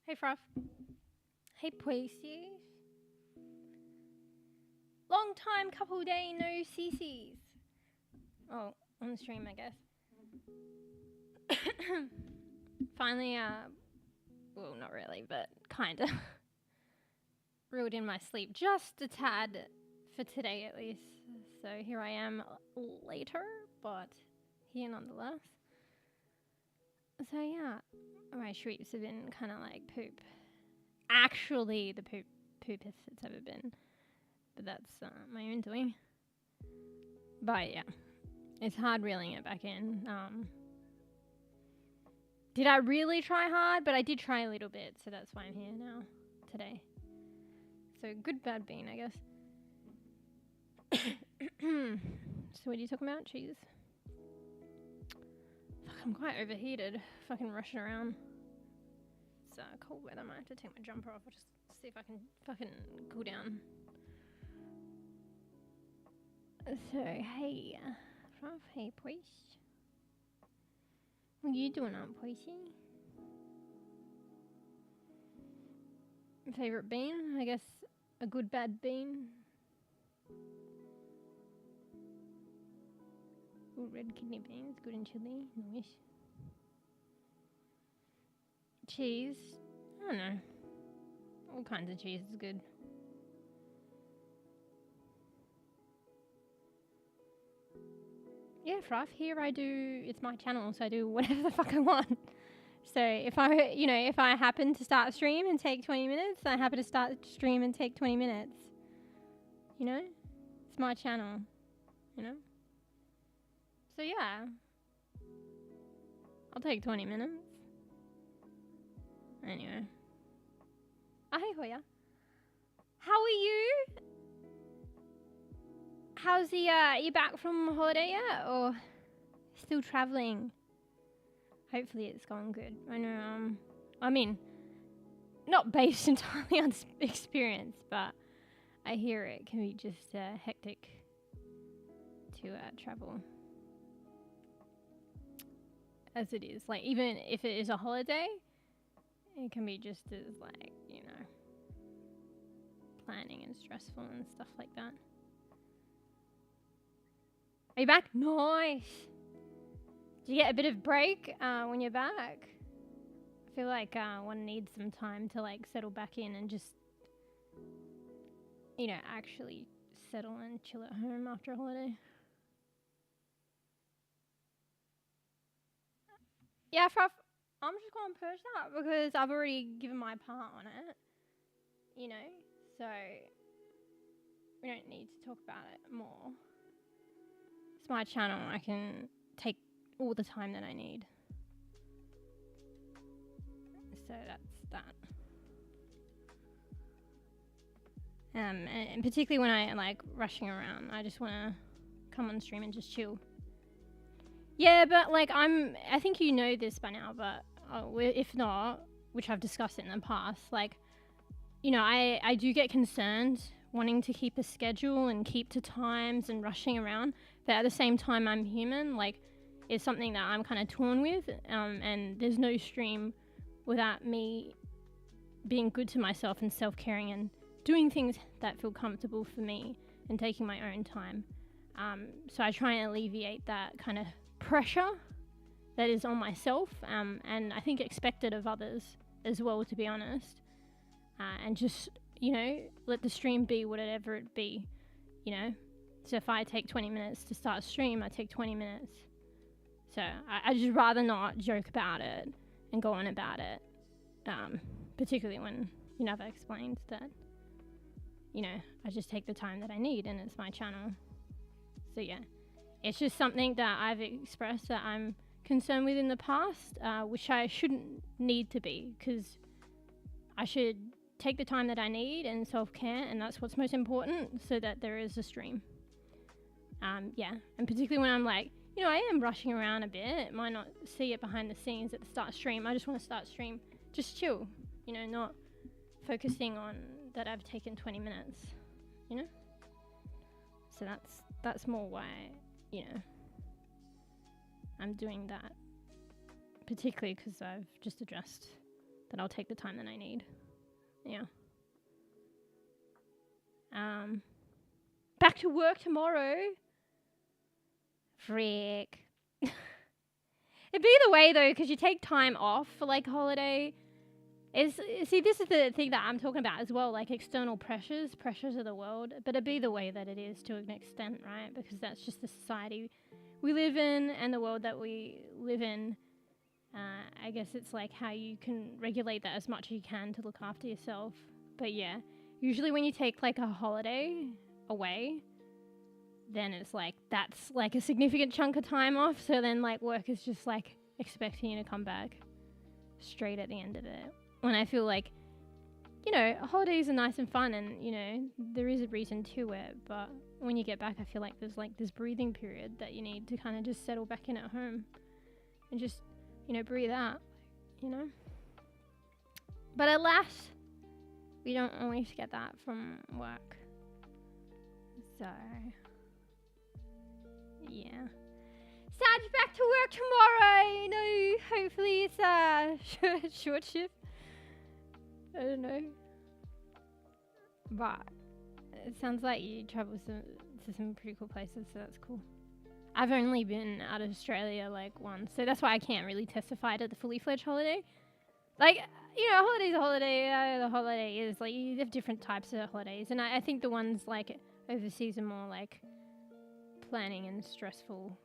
Hey, Fruff. Hey, Poisies. Long time, couple day, no CCs. Oh, on the stream, I guess. Finally, well, not really, but kinda. Reeled in my sleep just a tad for today, at least. So here I am later, but here nonetheless. So yeah, my streets have been kind of like poop. Actually, the poopest it's ever been. But that's my own doing. But yeah, it's hard reeling it back in. Did I really try hard? But I did try a little bit, so that's why I'm here now, today. So good, bad bean, I guess. So what are you talking about? Cheese? Fuck, I'm quite overheated. Fucking rushing around. It's cold weather. I might have to take my jumper off. I'll just see if I can fucking cool down. So, hey, Ruff, hey, Poise. What are you doing up, Poisey? Favorite bean? I guess a good, bad bean. Ooh, red kidney beans, good and chili, nice. Cheese? I don't know. All kinds of cheese is good. Yeah, Fruff, here I do, it's my channel, so I do whatever the fuck I want. So if I happen to start a stream and take 20 minutes, I happen to start a stream and take 20 minutes. You know? It's my channel. You know? So yeah. I'll take 20 minutes. Anyway. Hey Hoya. How are you? How's the, you back from holiday yet, or still travelling? Hopefully it's going good. I know, I mean, not based entirely on experience, but I hear it can be just hectic to travel. As it is. Like, even if it is a holiday, it can be just as, like, you know, planning and stressful and stuff like that. Are you back? Nice! Do you get a bit of break when you're back? I feel like one needs some time to like settle back in and just, you know, actually settle and chill at home after a holiday. Yeah, Fruff, I'm just going to push that because I've already given my part on it, you know, so we don't need to talk about it more. It's my channel, I can take all the time that I need. So that's that. And particularly when I like rushing around, I just want to come on stream and just chill. Yeah, but like I think you know this by now, but if not, which I've discussed it in the past, like, you know, I do get concerned wanting to keep a schedule and keep to times and rushing around, but at the same time I'm human, like, it's something that I'm kind of torn with, and there's no stream without me being good to myself and self-caring and doing things that feel comfortable for me and taking my own time. So I try and alleviate that kind of pressure that is on myself, and I think expected of others as well, to be honest, and just, you know, let the stream be whatever it be, you know. So if I take 20 minutes to start a stream, I take 20 minutes. So I just rather not joke about it and go on about it, particularly when, you know, I've explained that, you know, I just take the time that I need and it's my channel. So yeah, it's just something that I've expressed that I'm concerned with in the past, which I shouldn't need to be, because I should take the time that I need and self-care, and that's what's most important, so that there is a stream. Yeah, and particularly when I'm like, you know, I am rushing around a bit, might not see it behind the scenes at the start of stream. I just want to start stream, just chill, you know, not focusing on that I've taken 20 minutes, you know? So that's more why, you know, I'm doing that, particularly because I've just addressed that I'll take the time that I need. Yeah. Back to work tomorrow. Frick. It'd be either way though, because you take time off for like holiday. See, this is the thing that I'm talking about as well, like external pressures of the world. But it'd be the way that it is to an extent, right? Because that's just the society we live in and the world that we live in. I guess it's like how you can regulate that as much as you can to look after yourself. But yeah, usually when you take like a holiday away, then it's like that's like a significant chunk of time off. So then like work is just like expecting you to come back straight at the end of it. When I feel like, you know, holidays are nice and fun and, you know, there is a reason to it. But when you get back, I feel like there's like this breathing period that you need to kind of just settle back in at home and just, you know, breathe out, you know. But alas, we don't always get that from work. So, yeah. Sad's back to work tomorrow. You know, hopefully it's a short shift. I don't know. But it sounds like you travel to some pretty cool places, so that's cool. I've only been out of Australia like once, so that's why I can't really testify to the fully fledged holiday. Like, you know, a holiday's a holiday. The holiday is like, you have different types of holidays, and I think the ones like overseas are more like planning and stressful.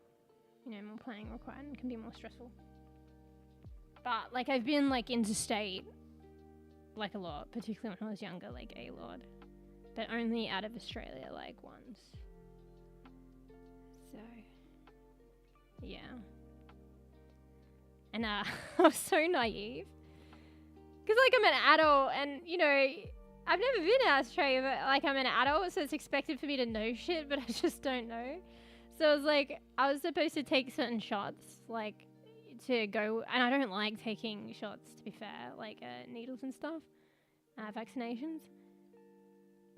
You know, more planning required and can be more stressful. But like, I've been like interstate like a lot, particularly when I was younger, like a lot, but only out of Australia like once. So yeah. And I was so naive because like I'm an adult and, you know, I've never been to Australia, but like I'm an adult, so it's expected for me to know shit, but I just don't know. So I was like, I was supposed to take certain shots, like to go, and I don't like taking shots, to be fair, like needles and stuff, vaccinations.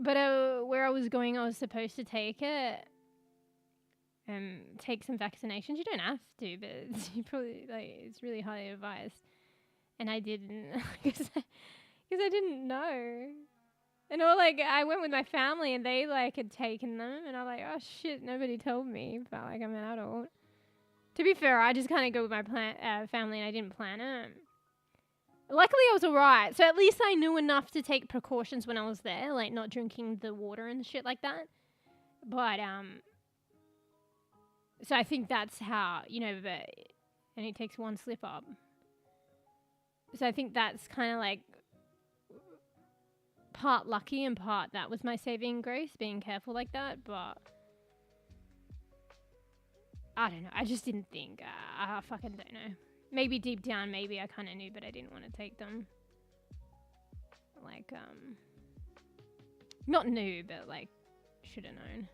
But where I was going, I was supposed to take it, take some vaccinations. You don't have to, but it's, you probably like it's really highly advised. And I didn't, because I didn't know. And all like I went with my family, and they like had taken them, and I'm like, oh shit, nobody told me. But like I'm an adult. To be fair, I just kind of go with my family, and I didn't plan it. Luckily, I was alright. So at least I knew enough to take precautions when I was there, like not drinking the water and shit like that. But so I think that's how, you know, but it only takes one slip up. So I think that's kind of like part lucky and part that was my saving grace, being careful like that. But I don't know. I just didn't think. I fucking don't know. Maybe deep down, maybe I kind of knew, but I didn't want to take them. Like, not knew, but like, should have known.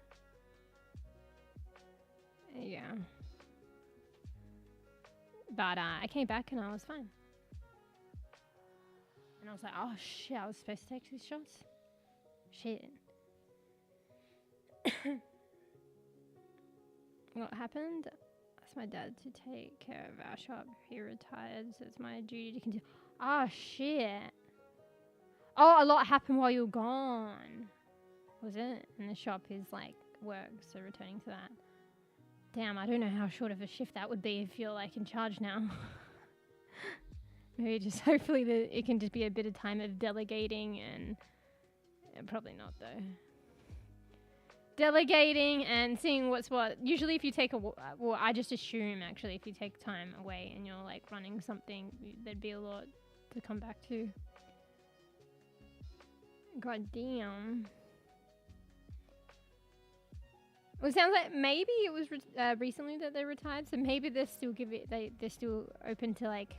Yeah. But I came back and I was fine. And I was like, oh shit, I was supposed to take these shots? Shit. What happened? Asked my dad to take care of our shop. He retired, so it's my duty to continue. Oh shit. Oh, a lot happened while you were gone. Was it? And the shop is like work, so returning to that. Damn, I don't know how short of a shift that would be if you're like in charge now. Maybe just hopefully it can just be a bit of time of delegating and probably not though. Delegating and seeing what's what. Usually if you take well, I just assume actually if you take time away and you're like running something, there'd be a lot to come back to. God damn. Well, it sounds like maybe it was recently that they retired, so maybe they're still they're still open to like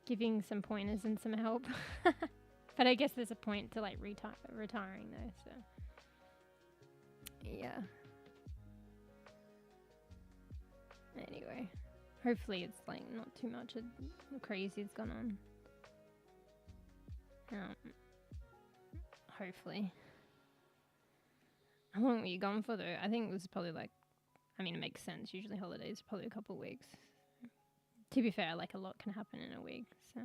giving some pointers and some help. But I guess there's a point to like retiring though, so yeah. Anyway, hopefully it's like not too much of crazy has gone on. Hopefully. How long were you gone for though? I think it was probably like, I mean, it makes sense. Usually holidays probably a couple of weeks. To be fair, like a lot can happen in a week. So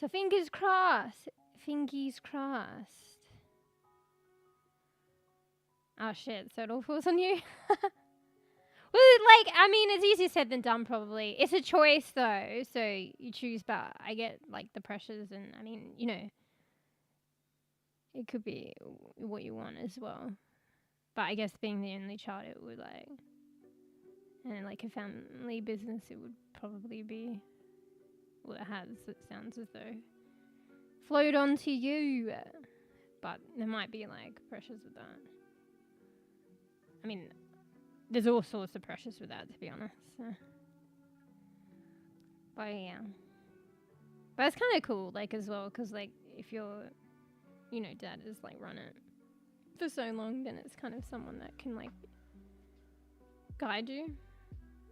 So fingers crossed. Fingies crossed. Oh shit, so it all falls on you? Well, like, I mean, it's easier said than done, probably. It's a choice, though, so you choose, but I get, like, the pressures, and, I mean, you know, it could be what you want as well. But I guess being the only child, it would, like, and, like, a family business, it would probably be, well, it has, it sounds as though, float onto you. But there might be, like, pressures with that. I mean, there's all sorts of pressures with that, to be honest. So. But yeah. But it's kind of cool, like, as well, because, like, if your, you know, dad has, like, run it for so long, then it's kind of someone that can, like, guide you,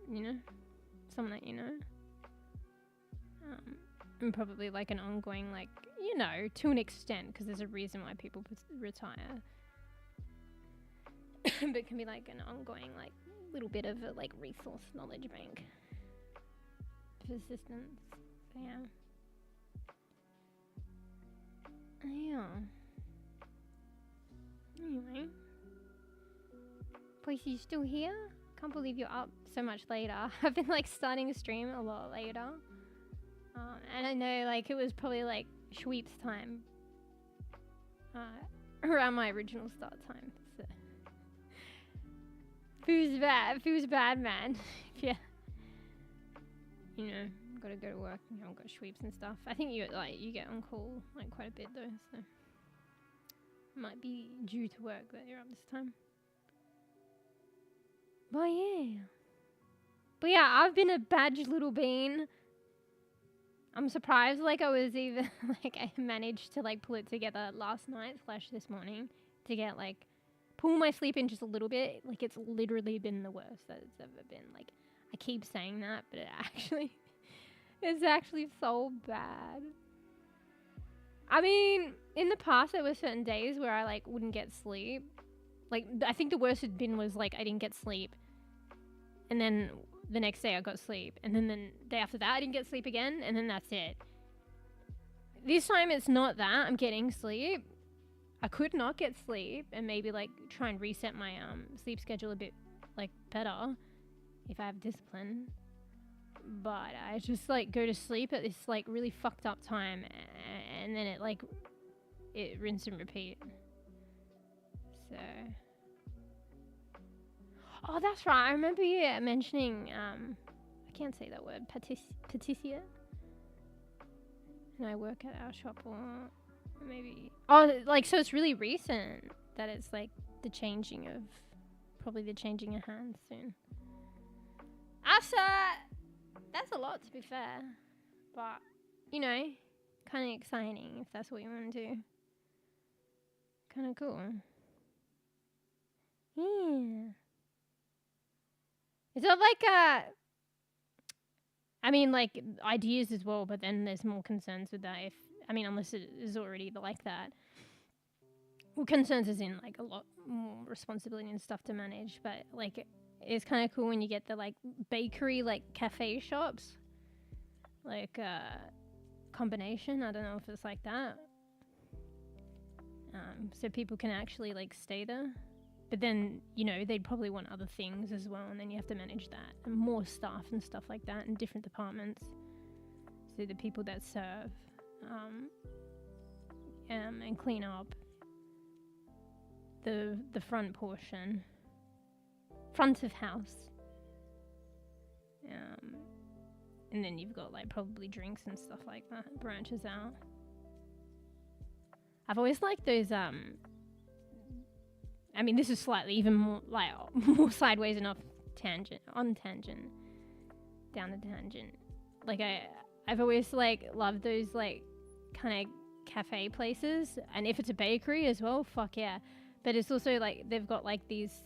you know? Someone that you know. And probably, like, an ongoing, like, you know, to an extent, because there's a reason why people retire. But it can be like an ongoing, like, little bit of a, like, resource knowledge bank for assistance. So yeah. Yeah. Anyway. Boys, you still here? Can't believe you're up so much later. I've been, like, starting a stream a lot later. And I know, like, it was probably, like, Schweep's time. Around my original start time. So. Feels bad, man. Yeah. You know, gotta go to work. You know, got sweeps and stuff. I think you get on call, like, quite a bit, though, so. Might be due to work that you're up this time. But yeah. But yeah, I've been a badge little bean. I'm surprised, like, I was even, like, I managed to, like, pull it together last night / this morning to get, like, pull my sleep in just a little bit. Like, it's literally been the worst that it's ever been. Like, I keep saying that, but it's actually so bad. I mean, in the past, there were certain days where I, like, wouldn't get sleep. Like, I think the worst had been was, like, I didn't get sleep. And then the next day I got sleep. And then the day after that, I didn't get sleep again. And then that's it. This time, it's not that. I'm getting sleep. I could not get sleep and maybe, like, try and reset my sleep schedule a bit, like, better if I have discipline. But I just, like, go to sleep at this, like, really fucked up time, and then it, like, it rinse and repeat. So. Oh, that's right. I remember you mentioning, I can't say that word, Paticia. And I work at our shop, or maybe. Oh, like, so it's really recent that it's, like, probably the changing of hands soon. That's a lot, to be fair. But, you know, kind of exciting if that's what you want to do. Kind of cool. Yeah. Is it like I mean, like, ideas as well, but then there's more concerns with that unless it is already like that. Well, concerns is in, like, a lot more responsibility and stuff to manage, but, like, it's kind of cool when you get the, like, bakery, like, cafe shops. Like, combination. I don't know if it's like that. So people can actually, like, stay there. But then, you know, they'd probably want other things as well, and then you have to manage that. And more staff and stuff like that in different departments. So the people that serve and clean up the front portion. Front of house. And then you've got, like, probably drinks and stuff like that. Branches out. I've always liked those, I mean, this is slightly even more, like, more sideways and down the tangent. Like, I've always, like, loved those, like, kind of cafe places. And if it's a bakery as well, fuck yeah. But it's also, like, they've got, like, these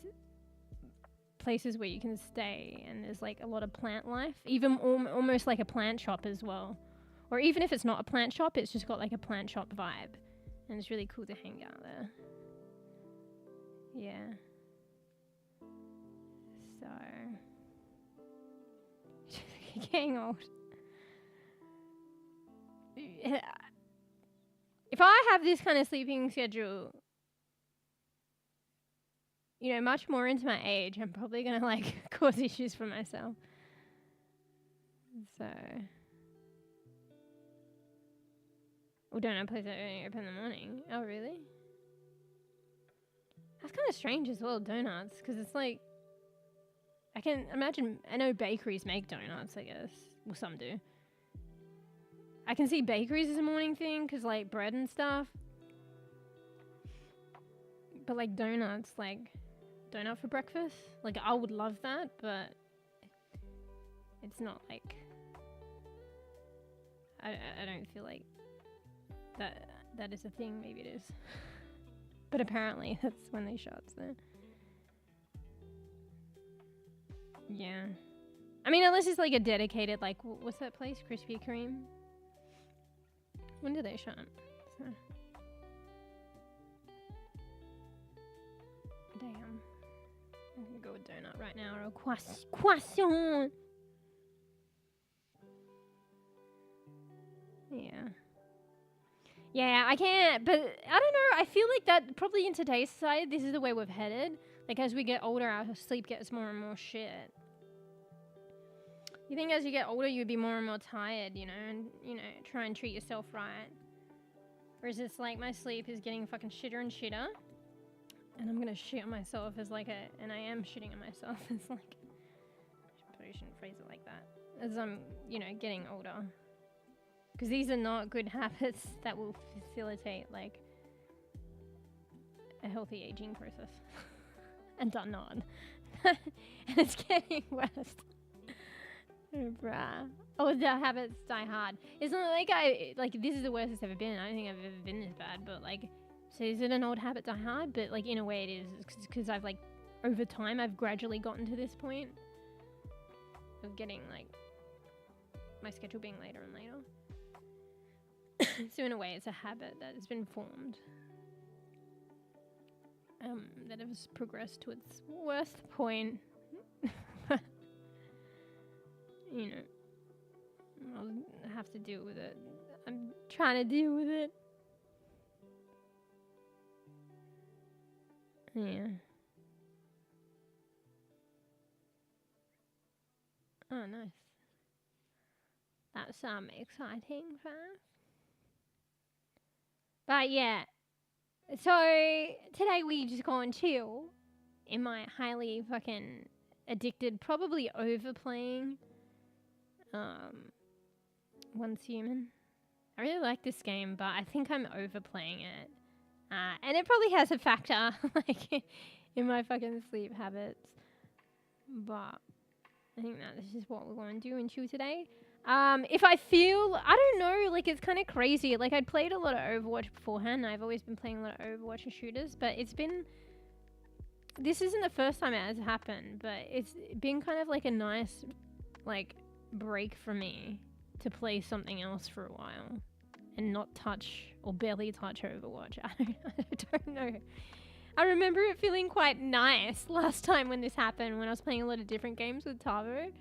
places where you can stay, and there's, like, a lot of plant life, even almost like a plant shop as well. Or even if it's not a plant shop, it's just got, like, a plant shop vibe, and it's really cool to hang out there. Yeah. So getting old. if I have this kind of sleeping schedule, you know, much more into my age, I'm probably going to like cause issues for myself. So, well, don't I place it only open in the morning? Oh, really? That's kind of strange as well, donuts, because it's like, I can imagine, I know bakeries make donuts, I guess. Well, some do. I can see bakeries as a morning thing, because like bread and stuff. But like donuts, like donut for breakfast, like I would love that, but it's not like, I don't feel like that is a thing. Maybe it is. But apparently that's when they shot, so. Yeah. I mean, unless it's like a dedicated, like, what's that place? Krispy Kreme? When do they shut? So. Damn. I'm gonna go with donut right now, or a croissant. Yeah. Yeah, I can't, but I don't know, I feel like that probably in today's society, this is the way we've headed. Like, as we get older, our sleep gets more and more shit. You think as you get older, you'd be more and more tired, you know, and, you know, try and treat yourself right. Whereas it's like, my sleep is getting fucking shitter and shitter. And I'm gonna shit on myself as like and I am shitting on myself as like, I probably shouldn't phrase it like that. As I'm, you know, getting older. Because these are not good habits that will facilitate, like, a healthy aging process. And they're not. And it's getting worse. Oh, bruh. Oh, the habits die hard. It's not like this is the worst it's ever been. I don't think I've ever been this bad, but, like, so is it an old habit die hard? But, like, in a way it is. Because I've, like, over time, I've gradually gotten to this point of getting, like, my schedule being later and later. So in a way, it's a habit that has been formed, that has progressed to its worst point. You know, I'll have to deal with it. I'm trying to deal with it. Yeah. Oh, nice. That's exciting for us. But yeah, so today we just go and chill in my highly fucking addicted, probably overplaying, oncehuman. I really like this game, but I think I'm overplaying it. And it probably has a factor, like, in my fucking sleep habits. But I think that this is what we're going to do and chill today. If I feel, I don't know, like, it's kind of crazy. Like, I'd played a lot of Overwatch beforehand. I've always been playing a lot of Overwatch and shooters, but this isn't the first time it has happened, but it's been kind of like a nice, like, break for me to play something else for a while and not touch or barely touch Overwatch. I don't know. I remember it feeling quite nice last time when this happened, when I was playing a lot of different games with Tavo.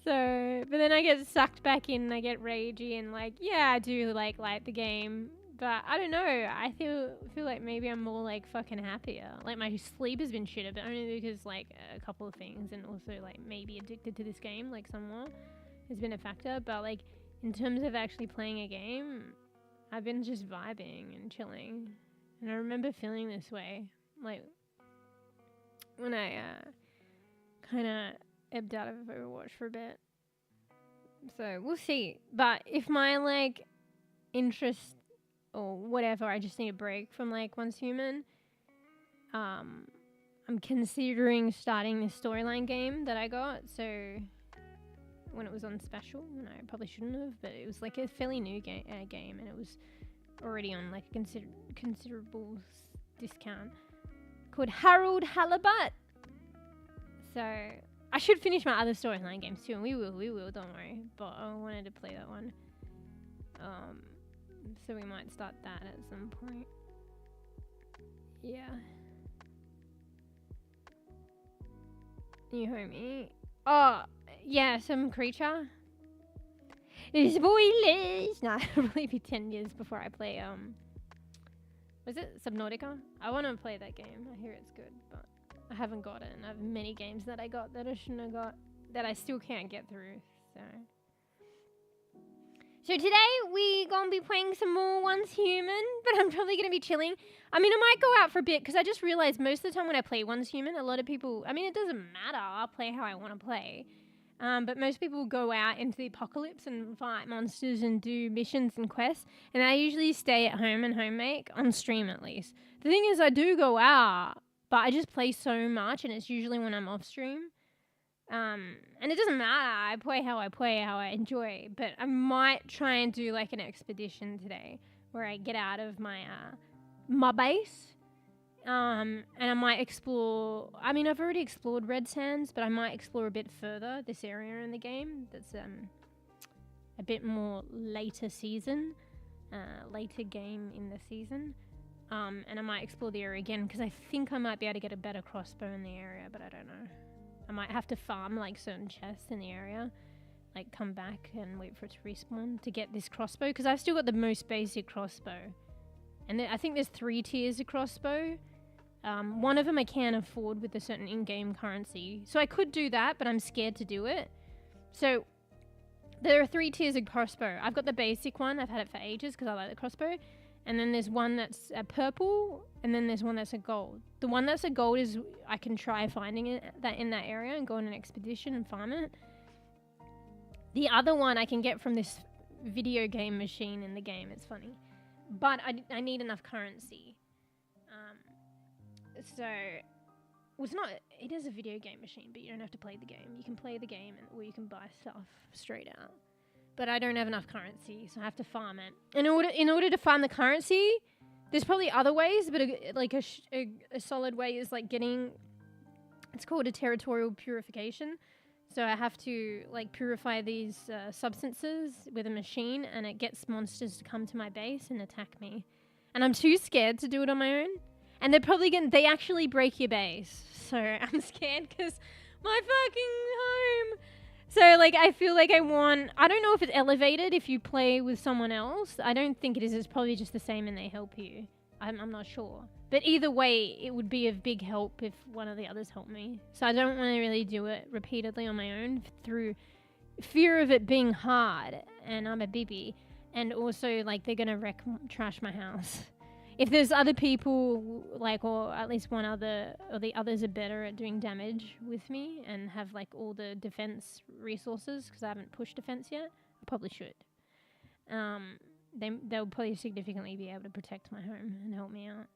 So, but then I get sucked back in and I get ragey and, like, yeah, I do like the game, but I don't know, I feel like maybe I'm more, like, fucking happier. Like, my sleep has been shitter, but only because, like, a couple of things, and also, like, maybe addicted to this game, like, somewhat has been a factor. But, like, in terms of actually playing a game, I've been just vibing and chilling. And I remember feeling this way, like, when I kind of ebbed out of Overwatch for a bit. So we'll see. But if my, like, interest or whatever, I just need a break from, like, oncehuman, I'm considering starting this storyline game that I got. So when it was on special, and I probably shouldn't have, but it was like a fairly new game, and it was already on, like, a considerable discount, called Harold Halibut. So I should finish my other storyline games too, and we will, don't worry. But I wanted to play that one. So we might start that at some point. Yeah. New homie. Oh, yeah, some creature. Spoilers! No, it'll probably be 10 years before I play, was it Subnautica? I want to play that game. I hear it's good, but I haven't got it. And I have many games that I got that I shouldn't have got, that I still can't get through, So today we gonna be playing some more oncehuman, but I'm probably gonna be chilling. I mean, I might go out for a bit, because I just realized most of the time when I play oncehuman, a lot of people, I mean, it doesn't matter, I'll play how I want to play. But most people go out into the apocalypse and fight monsters and do missions and quests, and I usually stay at home and homemake, on stream at least. The thing is, I do go out, but I just play so much, and it's usually when I'm off stream. And it doesn't matter, I play, how I enjoy, but I might try and do like an expedition today, where I get out of my, my base. And I might explore, I mean, I've already explored Red Sands, but I might explore a bit further this area in the game that's a bit more later season, later game in the season. And I might explore the area again, because I think I might be able to get a better crossbow in the area, but I don't know. I might have to farm like certain chests in the area, like come back and wait for it to respawn to get this crossbow, because I've still got the most basic crossbow. And I think there's 3 tiers of crossbow. One of them I can't afford with a certain in-game currency. So I could do that, but I'm scared to do it. So there are 3 tiers of crossbow. I've got the basic one. I've had it for ages because I like the crossbow. And then there's one that's a purple, and then there's one that's a gold. The one that's a gold is I can try finding it in that area and go on an expedition and farm it. The other one I can get from this video game machine in the game. It's funny. But I need enough currency. So, well, it's not, it is a video game machine, but you don't have to play the game. You can play the game, or you can buy stuff straight out. But I don't have enough currency, so I have to farm it. In order to farm the currency, there's probably other ways, but a solid way is like getting, it's called a territorial purification. So I have to like purify these substances with a machine, and it gets monsters to come to my base and attack me. And I'm too scared to do it on my own. And they're probably they actually break your base. So I'm scared because my fucking home. So like I feel like I don't know if it's elevated if you play with someone else. I don't think it is. It's probably just the same and they help you. I'm not sure. But either way, it would be of big help if one of the others helped me. So I don't want to really do it repeatedly on my own through fear of it being hard. And I'm a bebe. And also, like, they're going to trash my house. If there's other people, like, or at least one other, or the others are better at doing damage with me and have, like, all the defense resources, because I haven't pushed defense yet, I probably should. They'll probably significantly be able to protect my home and help me out.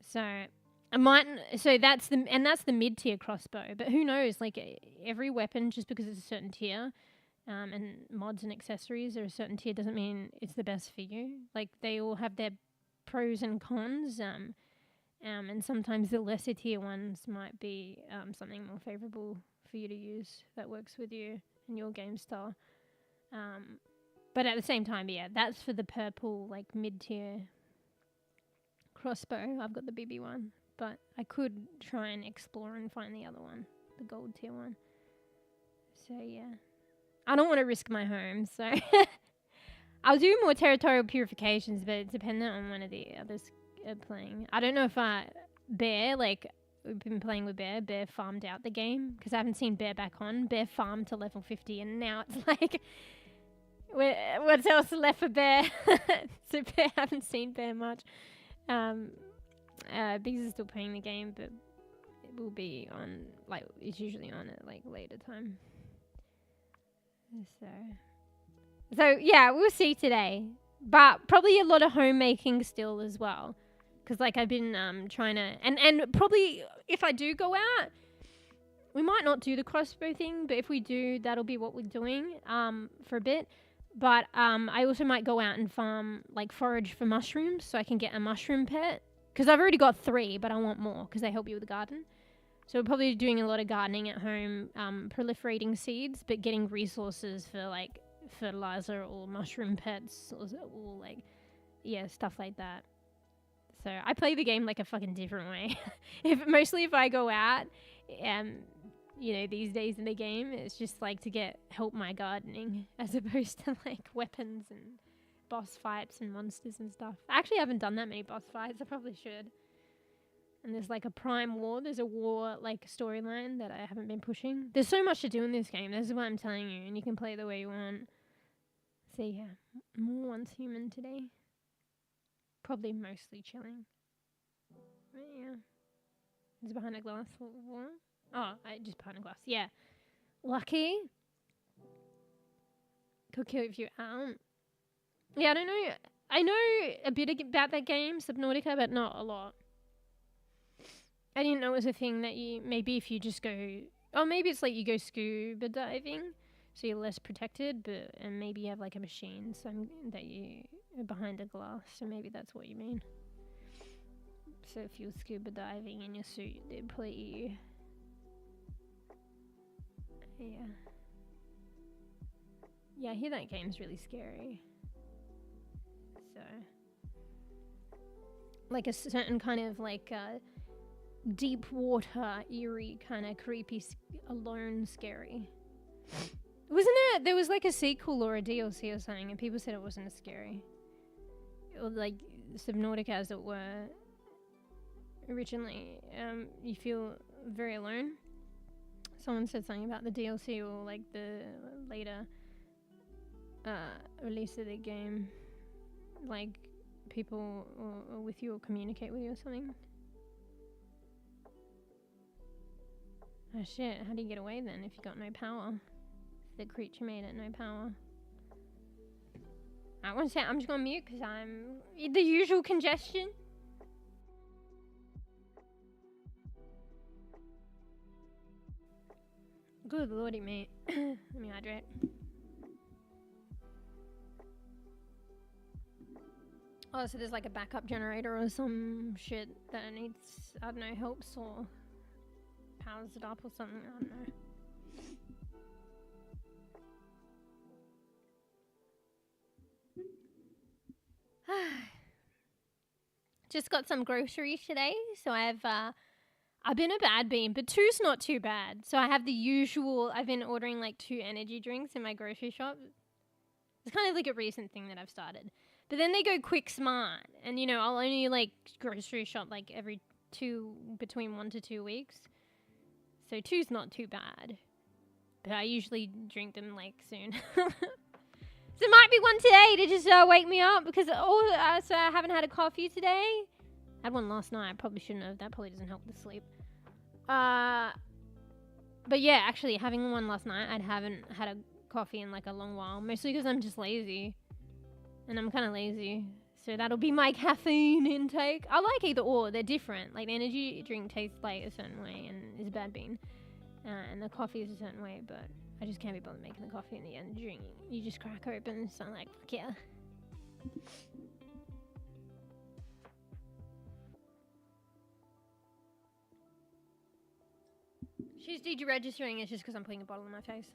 So I might. So that's the mid-tier crossbow. But who knows? Like every weapon, just because it's a certain tier, and mods and accessories are a certain tier, doesn't mean it's the best for you. Like they all have their pros and cons. And sometimes the lesser tier ones might be something more favorable for you to use that works with you and your game style. But at the same time, yeah, that's for the purple, like, mid-tier crossbow. I've got the BB one. But I could try and explore and find the other one, the gold tier one. So, yeah. I don't want to risk my home, so... I'll do more territorial purifications, but it's dependent on one of the others playing. I don't know if Bear, like, we've been playing with Bear. Bear farmed out the game, because I haven't seen Bear back on. Bear farmed to level 50, and now it's like... What's else left for Bear? So Bear, I haven't seen Bear much. Biggs is still playing the game, but it will be on, like, it's usually on at, like, later time. So yeah, we'll see today. But probably a lot of homemaking still as well. Because, like, I've been trying to... And probably, if I do go out, we might not do the crossbow thing, but if we do, that'll be what we're doing for a bit. But I also might go out and farm, like, forage for mushrooms so I can get a mushroom pet. Because I've already got 3, but I want more because they help you with the garden. So we're probably doing a lot of gardening at home, proliferating seeds, but getting resources for, like, fertilizer or mushroom pets or like, yeah, stuff like that. So I play the game, like, a fucking different way. Mostly if I go out, you know, these days in the game. It's just like to help my gardening as opposed to like weapons and boss fights and monsters and stuff. I actually haven't done that many boss fights. I probably should. And there's like a prime war. There's a war like storyline that I haven't been pushing. There's so much to do in this game. This is what I'm telling you. And you can play the way you want. So yeah, more oncehuman today. Probably mostly chilling. But yeah. It's behind a glass wall. Oh, just behind a glass. Yeah. Lucky. Could kill you out. Yeah, I don't know. I know a bit about that game, Subnautica, but not a lot. I didn't know it was a thing that you, maybe if you just go, oh, maybe it's like you go scuba diving, so you're less protected, and maybe you have like a machine that you are behind a glass, so maybe that's what you mean. So if you're scuba diving in your suit, they'd play you. Yeah. Yeah, I hear that game's really scary. So. Like a certain kind of like deep water, eerie, kind of creepy, alone scary. Wasn't there was like a sequel or a DLC or something, and people said it wasn't as scary. Or like Subnautica as it were. Originally, you feel very alone. Someone said something about the DLC or like the later release of the game, like people or with you or communicate with you or something. Oh shit, how do you get away then if you got no power? The creature made it no power. I want to say I'm just gonna mute because I'm the usual congestion. Good lordy, mate. Let me hydrate. Oh, so there's like a backup generator or some shit that needs, I don't know, helps or powers it up or something. I don't know. Just got some groceries today, so I've been a bad bean, but 2's not too bad. So I have the usual, I've been ordering like 2 energy drinks in my grocery shop. It's kind of like a recent thing that I've started. But then they go quick smart, and you know, I'll only like grocery shop like every between 1 to 2 weeks. So 2's not too bad. But I usually drink them like soon. So there might be one today to just wake me up because so I haven't had a coffee today. I had one last night. I probably shouldn't have. That probably doesn't help with sleep. But yeah, actually having one last night, I haven't had a coffee in like a long while. Mostly because I'm just lazy. And I'm kind of lazy. So that'll be my caffeine intake. I like either or. They're different. Like the energy drink tastes like a certain way and is a bad bean. And the coffee is a certain way, but I just can't be bothered making the coffee in the end. Drink. You just crack open. So I'm like, fuck yeah. She's deregistering. It's just because I'm putting a bottle in my face.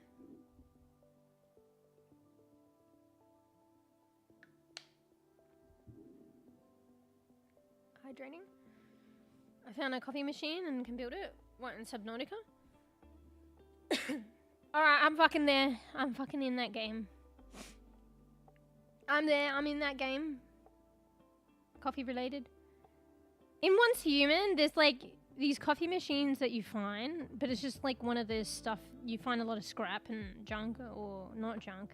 Hydrating. I found a coffee machine and can build it. What, in Subnautica? Alright, I'm fucking there. I'm fucking in that game. I'm there. I'm in that game. Coffee related. In oncehuman, there's like these coffee machines that you find, but it's just like one of those stuff. You find a lot of scrap and junk, or not junk,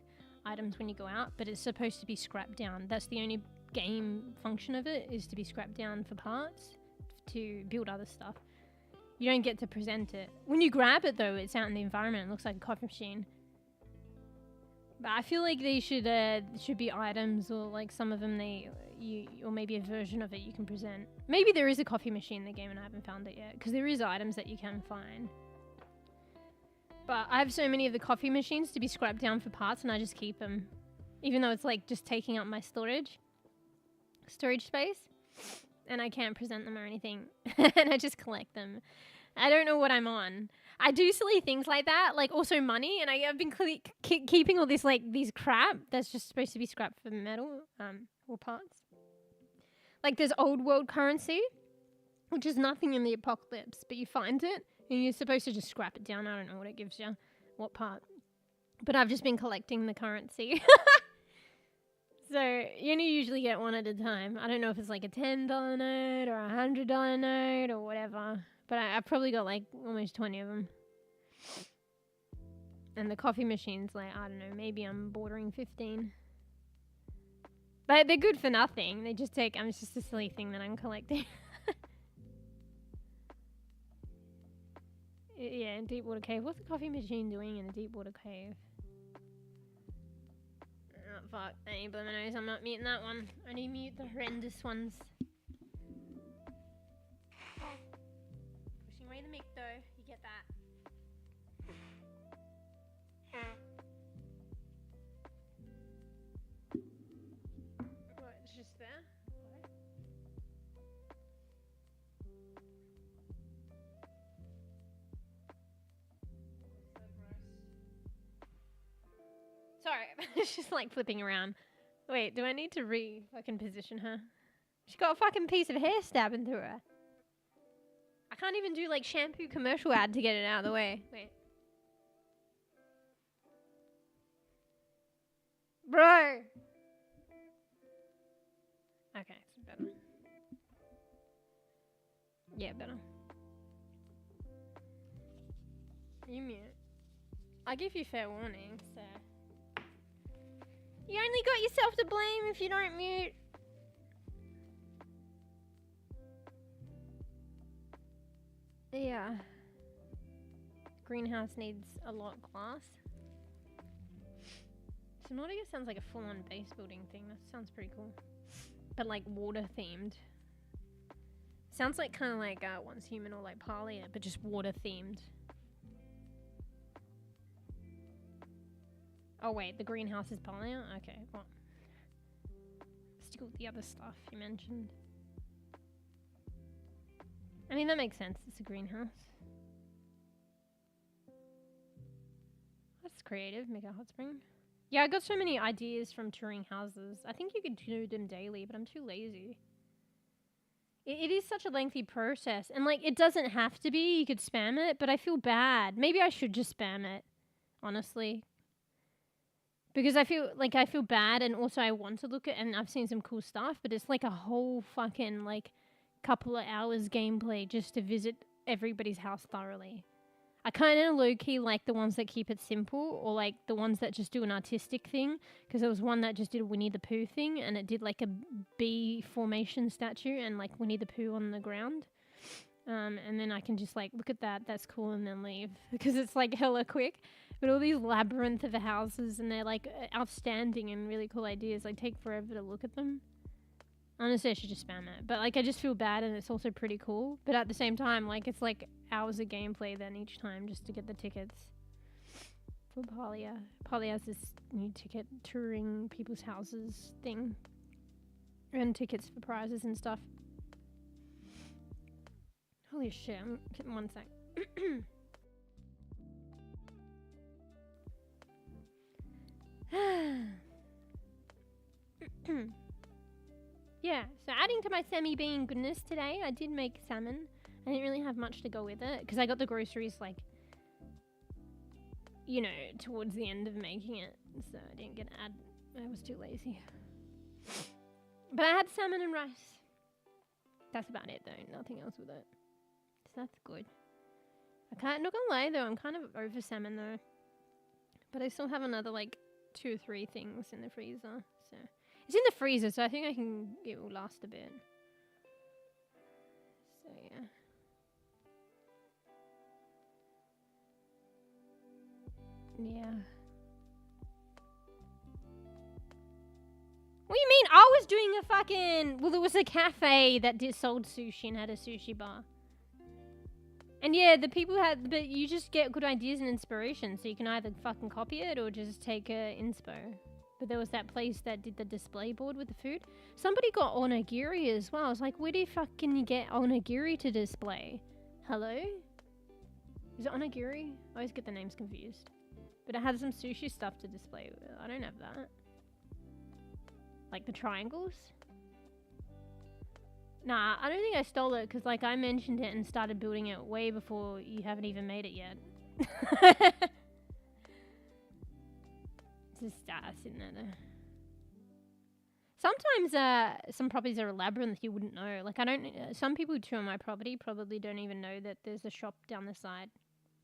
items when you go out, but it's supposed to be scrapped down. That's the only game function of it, is to be scrapped down for parts to build other stuff. You don't get to present it. When you grab it though, it's out in the environment. It looks like a coffee machine. But I feel like they should be items, or like some of them or maybe a version of it you can present. Maybe there is a coffee machine in the game and I haven't found it yet, because there is items that you can find. But I have so many of the coffee machines to be scrapped down for parts, and I just keep them, even though it's like just taking up my storage space, and I can't present them or anything. And I just collect them. I don't know what I'm on. I do silly things like that, like also money, and I've been keeping all this like these crap that's just supposed to be scrapped for metal or parts. Like there's old world currency, which is nothing in the apocalypse, but you find it And you're supposed to just scrap it down. I don't know what it gives you. What part. But I've just been collecting the currency. So you only usually get one at a time. I don't know if it's like a $10 note or a $100 note or whatever. But I've probably got like almost 20 of them. And the coffee machine's like, I don't know, maybe I'm bordering 15. But they're good for nothing. They just take, it's just a silly thing that I'm collecting. Yeah, in deep water cave. What's the coffee machine doing in a deep water cave? Oh, fuck. Any bloomin' knows I'm not muting that one. I only mute the horrendous ones. Pushing away the mic though. You get that. What, it's just there? What? Sorry, it's just like flipping around. Wait, do I need to fucking position her? She got a fucking piece of hair stabbing through her. I can't even do like shampoo commercial ad to get it out of the way. Wait. Bro! Okay, it's better. Yeah, better. You mute. I give you fair warning, so... You only got yourself to blame if you don't mute. Yeah. Greenhouse needs a lot of glass. Subnautica sounds like a full-on base building thing. That sounds pretty cool. But like water themed. Sounds like kind of like oncehuman or like Parlia, but just water themed. Oh wait, the greenhouse is Parlia? Okay, well. Still the other stuff you mentioned. I mean, that makes sense. It's a greenhouse. That's creative. Make a hot spring. Yeah, I got so many ideas from touring houses. I think you could do them daily, but I'm too lazy. It is such a lengthy process. And, like, it doesn't have to be. You could spam it, but I feel bad. Maybe I should just spam it, honestly. Because I feel bad, and also I want to look at, and I've seen some cool stuff, but it's like a whole fucking, like, couple of hours gameplay just to visit everybody's house thoroughly. I kind of low-key like the ones that keep it simple, or like the ones that just do an artistic thing, because there was one that just did a Winnie the Pooh thing, and it did like a bee formation statue and like Winnie the Pooh on the ground. And then I can just like, look at that, that's cool, and then leave, because it's like hella quick. But all these labyrinth of houses, and they're like outstanding and really cool ideas, like take forever to look at them. Honestly, I should just spam it. But like, I just feel bad, and it's also pretty cool. But at the same time, like, it's like hours of gameplay then each time just to get the tickets. For Parlia. Parlia has this new ticket touring people's houses thing. And tickets for prizes and stuff. Holy shit, I'm getting one sec. Yeah, so adding to my semi-bean goodness today, I did make salmon. I didn't really have much to go with it, because I got the groceries, like, you know, towards the end of making it, so I didn't get to add. I was too lazy. But I had salmon and rice. That's about it, though. Nothing else with it. So that's good. Not gonna lie, though, I'm kind of over salmon, though. But I still have another, like, 2 or 3 things in the freezer, so... It's in the freezer, so I think it will last a bit. So, yeah. Yeah. What do you mean? I was doing a fucking... Well, there was a cafe that sold sushi and had a sushi bar. And yeah, the people had... But you just get good ideas and inspiration, so you can either fucking copy it or just take a inspo. But there was that place that did the display board with the food. Somebody got onigiri as well. I was like, where the fuck can you get onigiri to display? Hello? Is it onigiri? I always get the names confused. But it had some sushi stuff to display. I don't have that. Like the triangles? Nah, I don't think I stole it because, like, I mentioned it and started building it way before you haven't even made it yet. Just sitting there. Sometimes some properties are a labyrinth you wouldn't know. Like, I don't. Some people who tour my property probably don't even know that there's a shop down the side.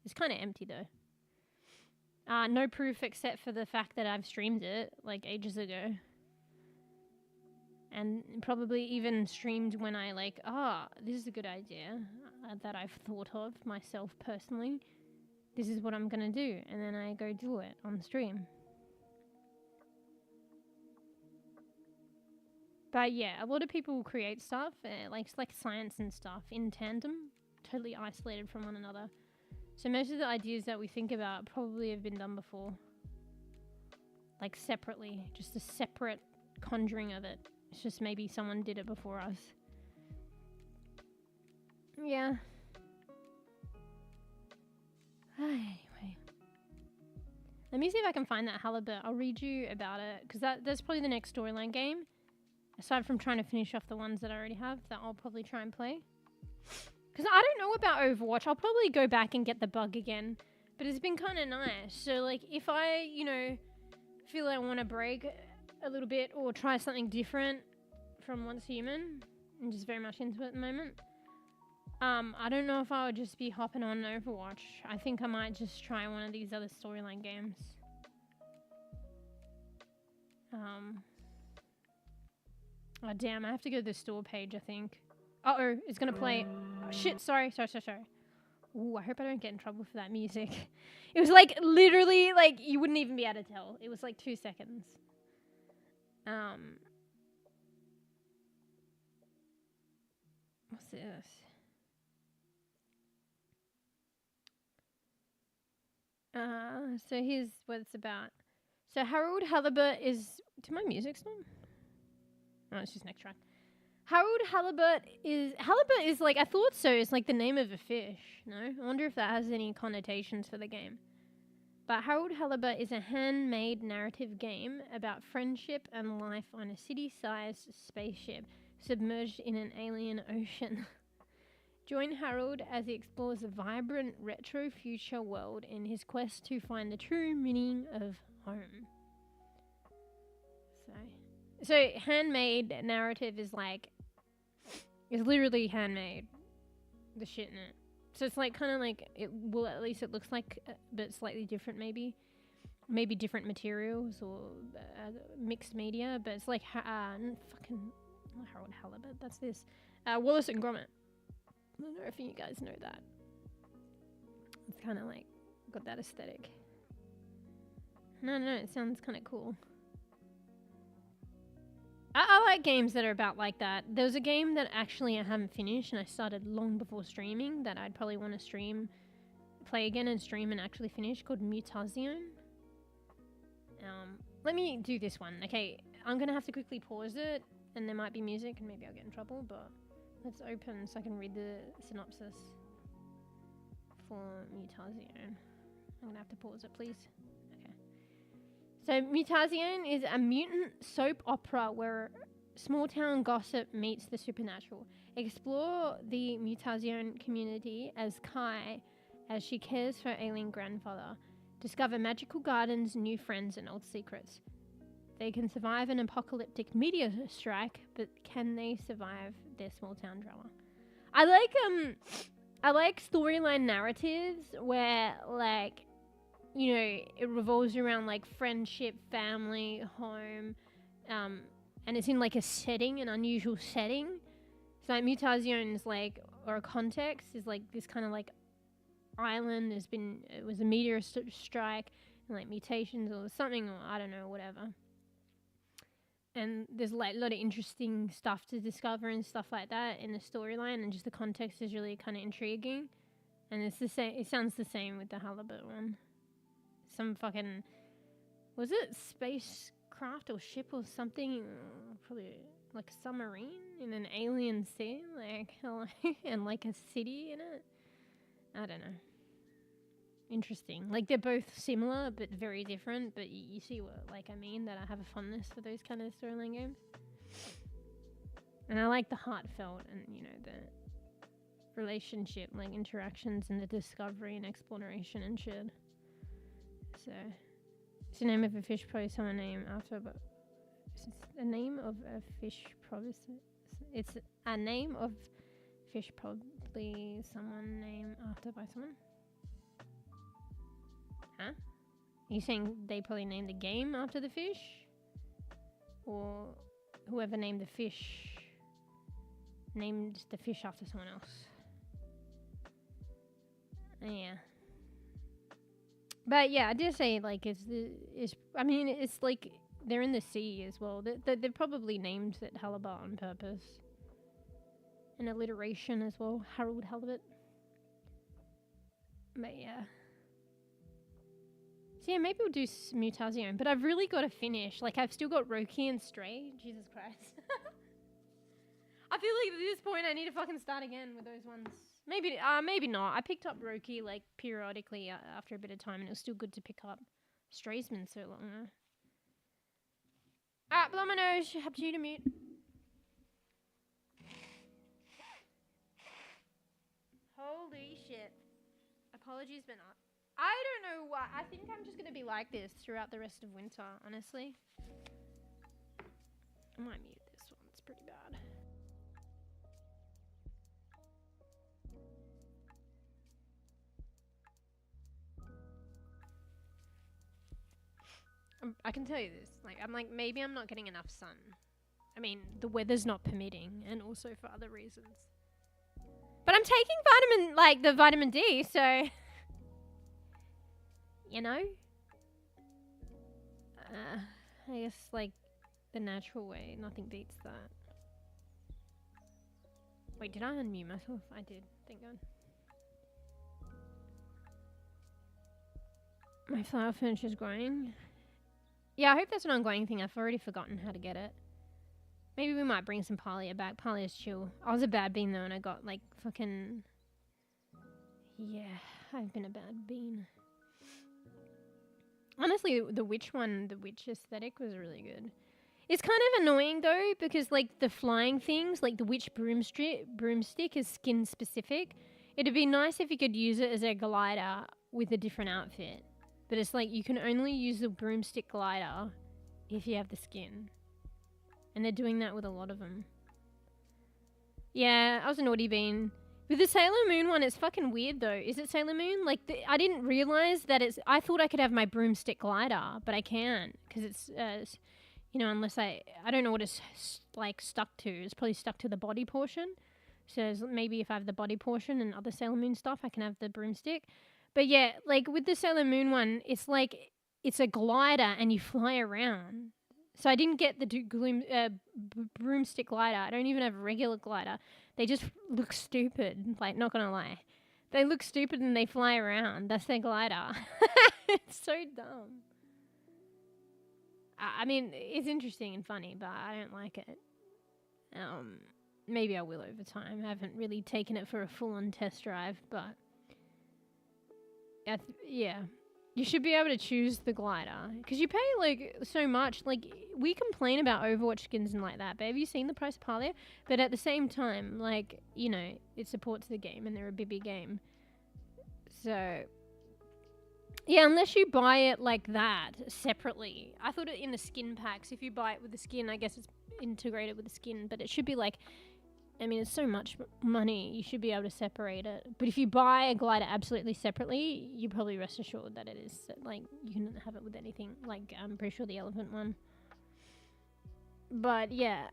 It's kind of empty though. No proof except for the fact that I've streamed it like ages ago. And probably even streamed when I like, this is a good idea that I've thought of myself personally. This is what I'm going to do. And then I go do it on stream. But yeah, a lot of people create stuff, like science and stuff, in tandem, totally isolated from one another. So most of the ideas that we think about probably have been done before. Like separately, just a separate conjuring of it. It's just maybe someone did it before us. Yeah. Anyway. Let me see if I can find that halibut. I'll read you about it, because that's probably the next storyline game. Aside from trying to finish off the ones that I already have, that I'll probably try and play. Because I don't know about Overwatch. I'll probably go back and get the bug again. But it's been kind of nice. So, like, if I, feel I want to break a little bit or try something different from oncehuman, I'm just very much into it at the moment. I don't know if I would just be hopping on Overwatch. I think I might just try one of these other storyline games. Oh damn, I have to go to the store page, I think. Uh-oh, it's gonna play. Oh, shit, sorry. Ooh, I hope I don't get in trouble for that music. It was like, literally, like, you wouldn't even be able to tell. It was like 2 seconds. What's this? So here's what it's about. So Harold Halibut is... Did my music stop? Oh, it's just next track. Harold Halibut is like, I thought so. It's like the name of a fish. No? I wonder if that has any connotations for the game. But Harold Halibut is a handmade narrative game about friendship and life on a city-sized spaceship submerged in an alien ocean. Join Harold as he explores a vibrant retro future world in his quest to find the true meaning of home. So handmade narrative is like, it's literally handmade, the shit in it. So it's like kind of like, at least it looks like, but slightly different maybe different materials or mixed media, but it's like fucking not Harold Halibut, that's this Wallace and Gromit. I don't know if you guys know that. It's kind of like got that aesthetic. No, it sounds kind of cool. I like games that are about like that. There was a game that actually I haven't finished and I started long before streaming that I'd probably want to play again and stream and actually finish, called Mutation. Let me do this one. Okay, I'm going to have to quickly pause it and there might be music and maybe I'll get in trouble, but let's open so I can read the synopsis for Mutation. I'm going to have to pause it, please. So Mutation is a mutant soap opera where small town gossip meets the supernatural. Explore the Mutation community as Kai as she cares for her alien grandfather. Discover magical gardens, new friends, and old secrets. They can survive an apocalyptic meteor strike, but can they survive their small town drama? I like storyline narratives where, like, it revolves around like friendship, family, home, and it's in like an unusual setting. So like Mutation is like, or a context is like this kind of like island. It was a meteor strike, and like mutations or something, or I don't know, whatever. And there's like a lot of interesting stuff to discover and stuff like that in the storyline, and just the context is really kind of intriguing. And it's the same. It sounds the same with the Halibut one. Some fucking, was it spacecraft or ship or something? Probably like a submarine in an alien sea, like and like a city in it. I don't know. Interesting. Like they're both similar but very different. But you see what I mean? That I have a fondness for those kind of storyline games. And I like the heartfelt and, you know, the relationship, like interactions and the discovery and exploration and shit. So, it's the name of a fish, probably someone named after, but it's the name of a fish, probably. It's a name of fish, probably someone named after by someone. Huh? Are you saying they probably named the game after the fish? Or whoever named the fish named the fish after someone else? Yeah. But yeah, I did say, like, I mean, it's like they're in the sea as well. They've probably named it Halibut on purpose. An alliteration as well, Harold Halibut. But yeah. So yeah, maybe we'll do mutation, but I've really got to finish. Like, I've still got Roki and Stray. Jesus Christ. I feel like at this point I need to fucking start again with those ones. Maybe not. I picked up Roki, like, periodically after a bit of time, and it was still good to pick up. Stray's been so long, though. Alright, blow my nose. Up to you to mute. Holy shit. Apologies, but not. I don't know why. I think I'm just going to be like this throughout the rest of winter, honestly. I might mute this one. It's pretty bad. I can tell you this. Like, I'm like, maybe I'm not getting enough sun. I mean, the weather's not permitting, and also for other reasons. But I'm taking the vitamin D, so... You know? I guess, like, the natural way. Nothing beats that. Wait, did I unmute myself? I did. Thank God. My flower furniture's growing. Yeah, I hope that's an ongoing thing. I've already forgotten how to get it. Maybe we might bring some Parlia back. Parlia's chill. I was a bad bean, though, and I got, like, fucking... Yeah, I've been a bad bean. Honestly, the witch aesthetic was really good. It's kind of annoying, though, because, like, the flying things, like the witch broomstick is skin-specific. It'd be nice if you could use it as a glider with a different outfit. But it's like, you can only use the broomstick glider if you have the skin. And they're doing that with a lot of them. Yeah, I was a naughty bean. With the Sailor Moon one, it's fucking weird, though. Is it Sailor Moon? Like, I didn't realize that it's... I thought I could have my broomstick glider, but I can't. Because it's, you know, unless I don't know what it's, like, stuck to. It's probably stuck to the body portion. So maybe if I have the body portion and other Sailor Moon stuff, I can have the broomstick. But yeah, like, with the Sailor Moon one, it's like... It's a glider and you fly around. So I didn't get the broomstick glider. I don't even have a regular glider. They just look stupid, like, not gonna lie. They look stupid and they fly around. That's their glider. It's so dumb. I mean, it's interesting and funny, but I don't like it. Maybe I will over time. I haven't really taken it for a full-on test drive, but... yeah. You should be able to choose the glider. Because you pay, like, so much. Like, we complain about Overwatch skins and like that, but have you seen the price of Parlia? But at the same time, like, you know, it supports the game and they're a bibby game. So, yeah, unless you buy it like that, separately. I thought it in the skin packs. If you buy it with the skin, I guess it's integrated with the skin. But it should be like... I mean, it's so much money, you should be able to separate it. But if you buy a glider absolutely separately, you probably rest assured that it is, like, you can have it with anything. Like, I'm pretty sure the elephant one. But, yeah.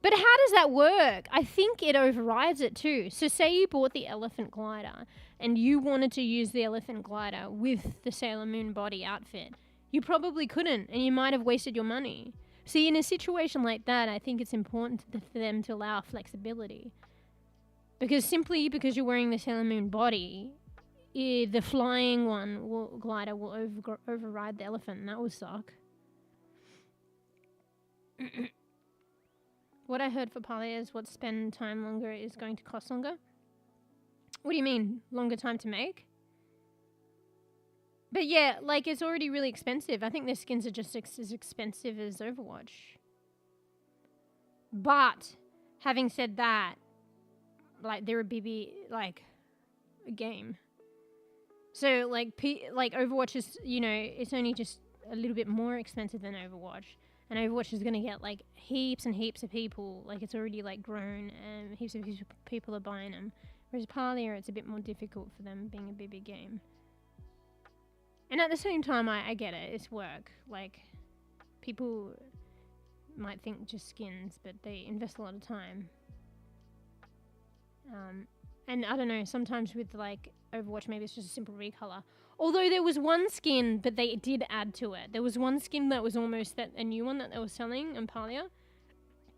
But how does that work? I think it overrides it too. So say you bought the elephant glider and you wanted to use the elephant glider with the Sailor Moon body outfit. You probably couldn't, and you might have wasted your money. See, in a situation like that, I think it's important for them to allow flexibility. Because simply because you're wearing the Sailor Moon body, the flying glider will override the elephant, and that would suck. What I heard for Parlia is what spend time longer is going to cost longer. What do you mean? Longer time to make? But yeah, like, it's already really expensive. I think their skins are just as expensive as Overwatch. But having said that, like they're a BB like a game. So like Overwatch is, you know, it's only just a little bit more expensive than Overwatch. And Overwatch is going to get like heaps and heaps of people. Like it's already like grown and heaps of people are buying them. Whereas Parlia, it's a bit more difficult for them being a BB game. And at the same time, I get it. It's work. Like people might think just skins, but they invest a lot of time. And I don't know, sometimes with like Overwatch, maybe it's just a simple recolor. Although there was one skin, but they did add to it. There was one skin that was almost a new one that they were selling in Parlia.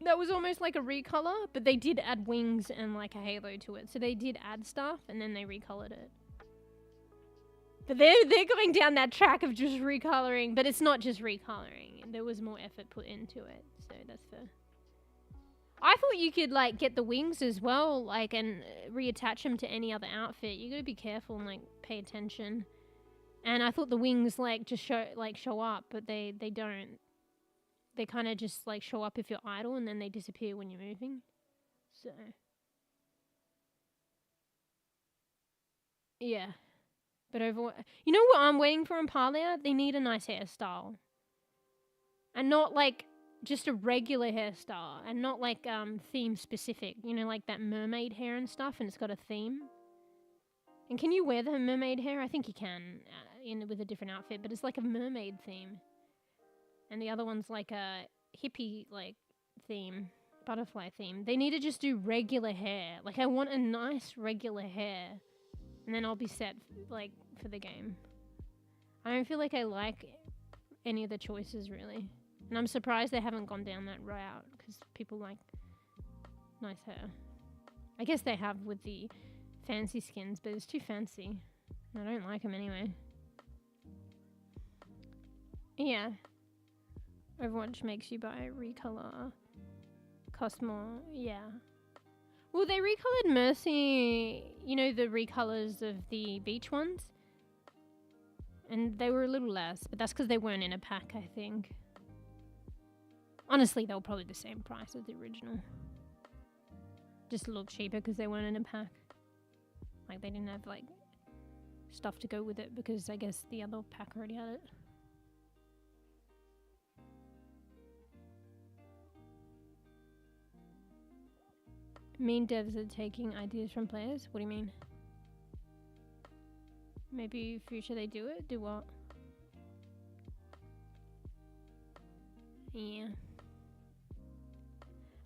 That was almost like a recolor, but they did add wings and like a halo to it. So they did add stuff and then they recolored it. But they're going down that track of just recoloring, but it's not just recoloring. There was more effort put into it, so that's fair. I thought you could like get the wings as well, like, and reattach them to any other outfit. You gotta be careful and like pay attention. And I thought the wings like just show up, but they don't. They kind of just like show up if you're idle, and then they disappear when you're moving. So yeah, but you know what I'm waiting for in Parlia? They need a nice hairstyle, and not like just a regular hairstyle, and not like theme specific, you know, like that mermaid hair and stuff, and it's got a theme. And can you wear the mermaid hair? I think you can with a different outfit, but it's like a mermaid theme. And the other one's like a hippie like theme, butterfly theme. They need to just do regular hair. Like I want a nice regular hair, and then I'll be set like for the game. I don't feel like I like any of the choices really. And I'm surprised they haven't gone down that route, because people like nice hair. I guess they have with the fancy skins, but it's too fancy. I don't like them anyway. Yeah. Overwatch makes you buy recolor. Cost more, yeah. Well, they recolored Mercy, you know, the recolors of the beach ones. And they were a little less, but that's because they weren't in a pack, I think. Honestly, they were probably the same price as the original. Just a little cheaper because they weren't in a pack. Like, they didn't have, like, stuff to go with it because I guess the other pack already had it. Mean devs are taking ideas from players? What do you mean? Maybe future they do it? Do what? Yeah.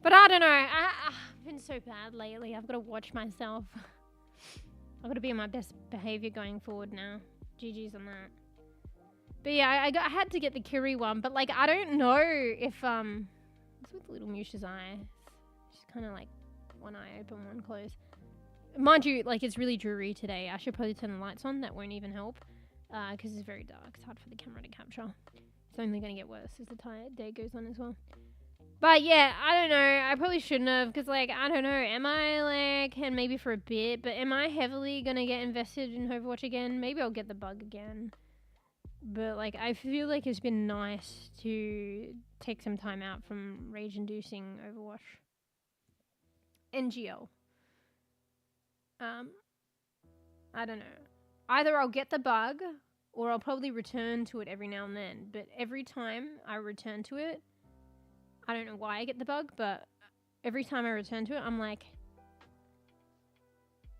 But I don't know. I've been so bad lately. I've got to watch myself. I've got to be on my best behavior going forward now. GG's on that. But yeah, I had to get the Kiri one. But like, I don't know if what's with little Musha's eye? She's kind of like one eye open, one closed. Mind you, like it's really dreary today. I should probably turn the lights on. That won't even help. Because it's very dark. It's hard for the camera to capture. It's only going to get worse as the day goes on as well. But yeah, I don't know. I probably shouldn't have, because like, I don't know. Am I like, and maybe for a bit, but am I heavily going to get invested in Overwatch again? Maybe I'll get the bug again. But like, I feel like it's been nice to take some time out from rage-inducing Overwatch. MeewGeo. I don't know. Either I'll get the bug, or I'll probably return to it every now and then. But every time I return to it, I don't know why I get the bug, but every time I return to it, I'm like,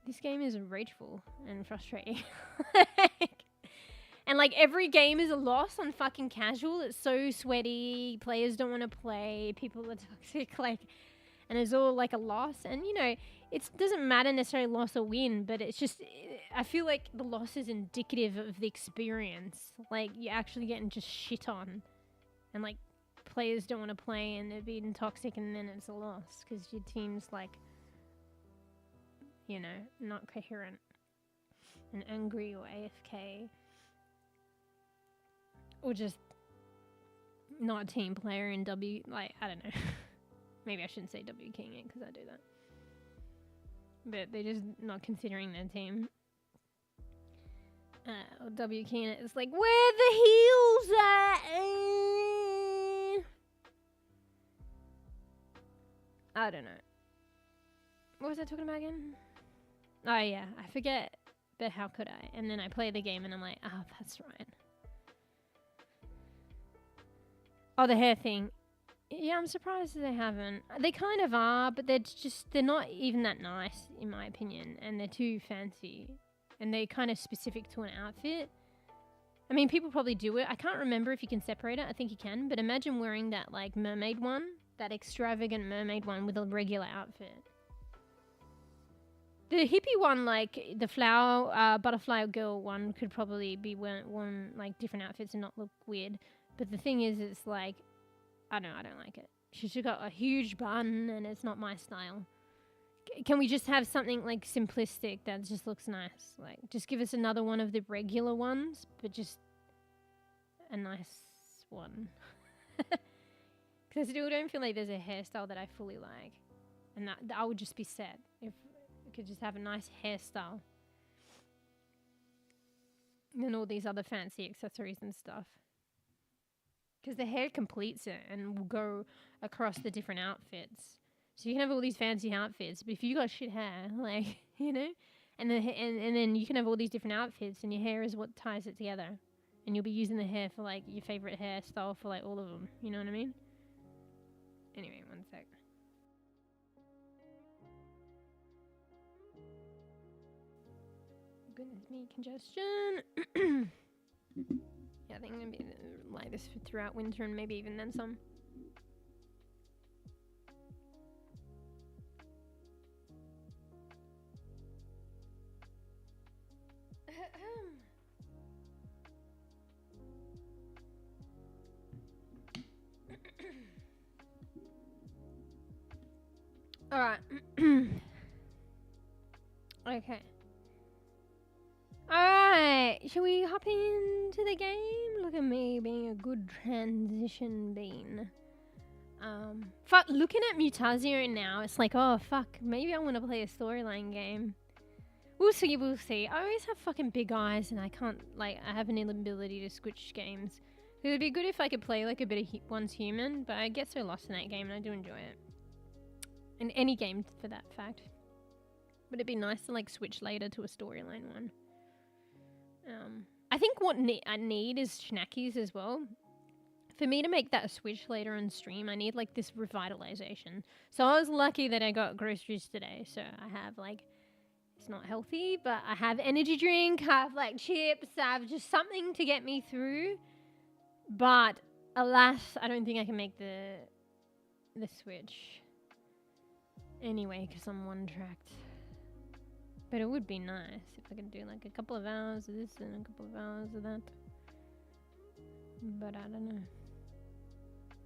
this game is rageful and frustrating. And like every game is a loss on fucking casual. It's so sweaty. Players don't want to play. People are toxic. Like, and it's all like a loss. And you know, it doesn't matter necessarily loss or win, but it's just, I feel like the loss is indicative of the experience. Like you're actually getting just shit on, and like players don't want to play and they're being toxic, and then it's a loss because your team's like, you know, not coherent and angry or AFK, or just not a team player in like, I don't know. Maybe I shouldn't say W King it because I do that. But they're just not considering their team. Or W King it. It's like, where the heels at? I don't know. What was I talking about again? Oh yeah, I forget, but how could I? And then I play the game and I'm like, oh, that's right. Oh, the hair thing. Yeah, I'm surprised that they haven't. They kind of are, but they're not even that nice, in my opinion. And they're too fancy. And they're kind of specific to an outfit. I mean, people probably do it. I can't remember if you can separate it. I think you can. But imagine wearing that, like, mermaid one. That extravagant mermaid one with a regular outfit. The hippie one, like, the flower, butterfly girl one could probably be worn, like, different outfits and not look weird. But the thing is, it's like... I don't like it. She's got a huge bun and it's not my style. Can we just have something like simplistic that just looks nice? Like, just give us another one of the regular ones, but just a nice one. Because I still don't feel like there's a hairstyle that I fully like. And that I would just be set if we could just have a nice hairstyle. And then all these other fancy accessories and stuff. Because the hair completes it and will go across the different outfits. So you can have all these fancy outfits, but if you got shit hair, like, you know, and then you can have all these different outfits and your hair is what ties it together. And you'll be using the hair for, like, your favorite hairstyle for, like, all of them. You know what I mean? Anyway, one sec. Goodness me, congestion. Yeah, I think I'm going to be like this throughout winter and maybe even then some. Alright. Okay. Alright, shall we hop into the game? Look at me being a good transition bean. Fuck, looking at Mutation now, it's like, oh fuck, maybe I want to play a storyline game. We'll see, we'll see. I always have fucking big eyes and I can't, like, I have an inability to switch games. It would be good if I could play like a bit of Once Human, but I get so lost in that game and I do enjoy it. In any game for that fact. But it'd be nice to like switch later to a storyline one. I think what I need is schnackies as well. For me to make that switch later on stream, I need like this revitalization. So I was lucky that I got groceries today. So I have like, it's not healthy, but I have energy drink, I have like chips, I have just something to get me through. But alas, I don't think I can make the switch. Anyway, because I'm one-tracked. But it would be nice if I could do like a couple of hours of this and a couple of hours of that. But I don't know.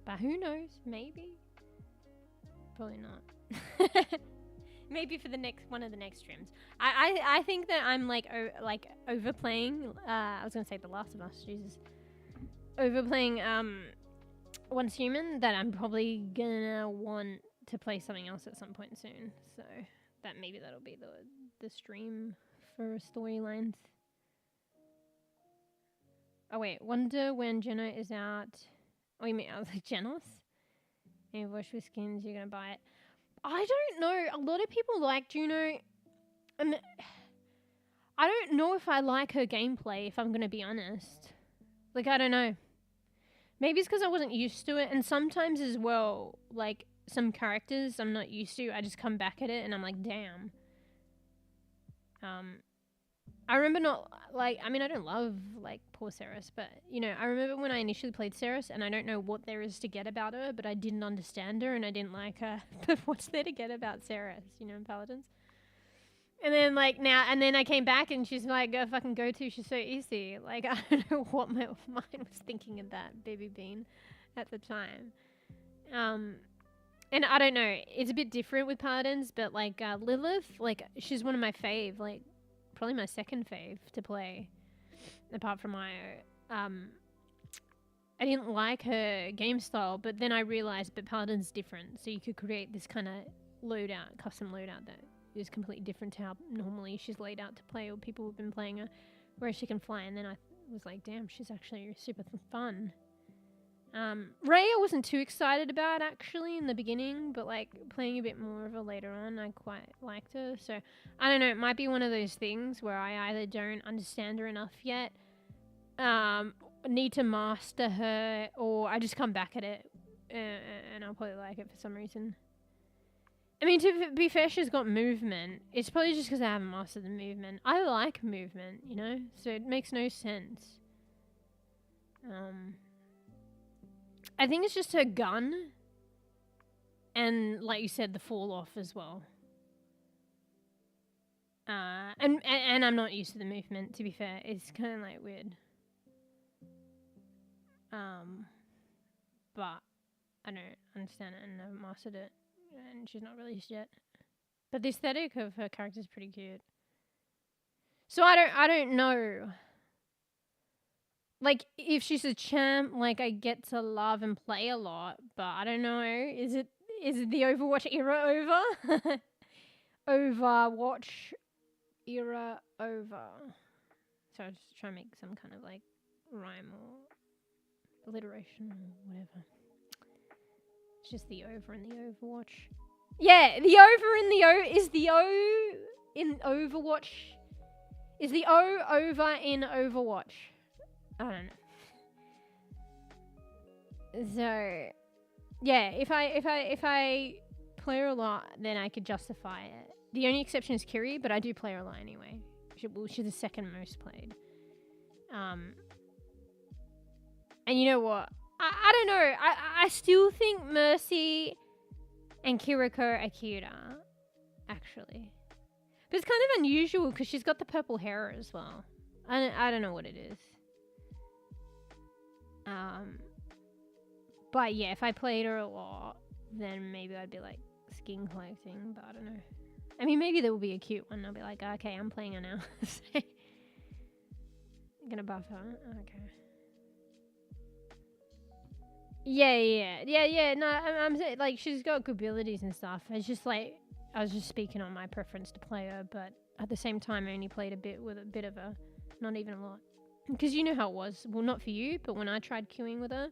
But who knows? Maybe. Probably not. Maybe for the next one of the next streams. I think that I'm like overplaying. I was gonna say The Last of Us. Jesus. Overplaying Once Human. That I'm probably gonna want to play something else at some point soon. So that maybe that'll be the stream for storylines. Oh wait, wonder when Jenna is out. Oh, you mean I was like Genos? And wash with skins, you're gonna buy it. I don't know. A lot of people like Juno, and I don't know if I like her gameplay. If I'm gonna be honest, like I don't know. Maybe it's because I wasn't used to it, and sometimes as well, like some characters I'm not used to. I just come back at it, and I'm like, damn. I remember not, like, I mean, I don't love, like, poor Ceres, but, you know, I remember when I initially played Ceres, and I don't know what there is to get about her, but I didn't understand her, and I didn't like her. But what's there to get about Ceres, you know, in Paladins? And then, like, now, and then I came back, and she's like, fucking go-to, she's so easy. Like, I don't know what my mind was thinking of that baby bean at the time. And I don't know, it's a bit different with Paladins, but, like, Lilith, like, she's one of my fave, like, probably my second fave to play, apart from IO. I didn't like her game style, but then I realized that Paladin's different, so you could create this kind of loadout, custom loadout that is completely different to how normally she's laid out to play, or people have been playing her, where she can fly, and then I was like, damn, she's actually super fun. Ray I wasn't too excited about actually in the beginning, but like playing a bit more of her later on, I quite liked her. So I don't know, it might be one of those things where I either don't understand her enough yet, need to master her, or I just come back at it and I'll probably like it for some reason. I mean, to be fair, she's got movement. It's probably just because I haven't mastered the movement. I like movement, you know, so it makes no sense. I think it's just her gun, and like you said, the fall off as well. And I'm not used to the movement. To be fair, it's kind of like weird. But I don't understand it and I've mastered it, and she's not released yet. But the aesthetic of her character is pretty cute. So I don't know. Like, if she's a champ, like, I get to love and play a lot, but I don't know. Is it the Overwatch era over? Overwatch era over. So I was just trying to make some kind of, like, rhyme or alliteration or whatever. It's just the over in the Overwatch. Yeah, the over in the O is the O in Overwatch. Is the O over in Overwatch? I don't know. So, yeah, if I play her a lot, then I could justify it. The only exception is Kiri, but I do play her a lot anyway. She's the second most played. And you know what? I don't know. I still think Mercy and Kiriko are cuter, actually. But it's kind of unusual because she's got the purple hair as well. I don't know what it is. But yeah, if I played her a lot, then maybe I'd be like skin collecting, but I don't know. I mean, maybe there will be a cute one. I'll be like, okay, I'm playing her now. I'm gonna buff her. Okay. Yeah. No, I'm saying, like, she's got good abilities and stuff. It's just like, I was just speaking on my preference to play her, but at the same time, I only played a bit with a bit of a, not even a lot. Because you know how it was. Well, not for you, but when I tried queuing with her,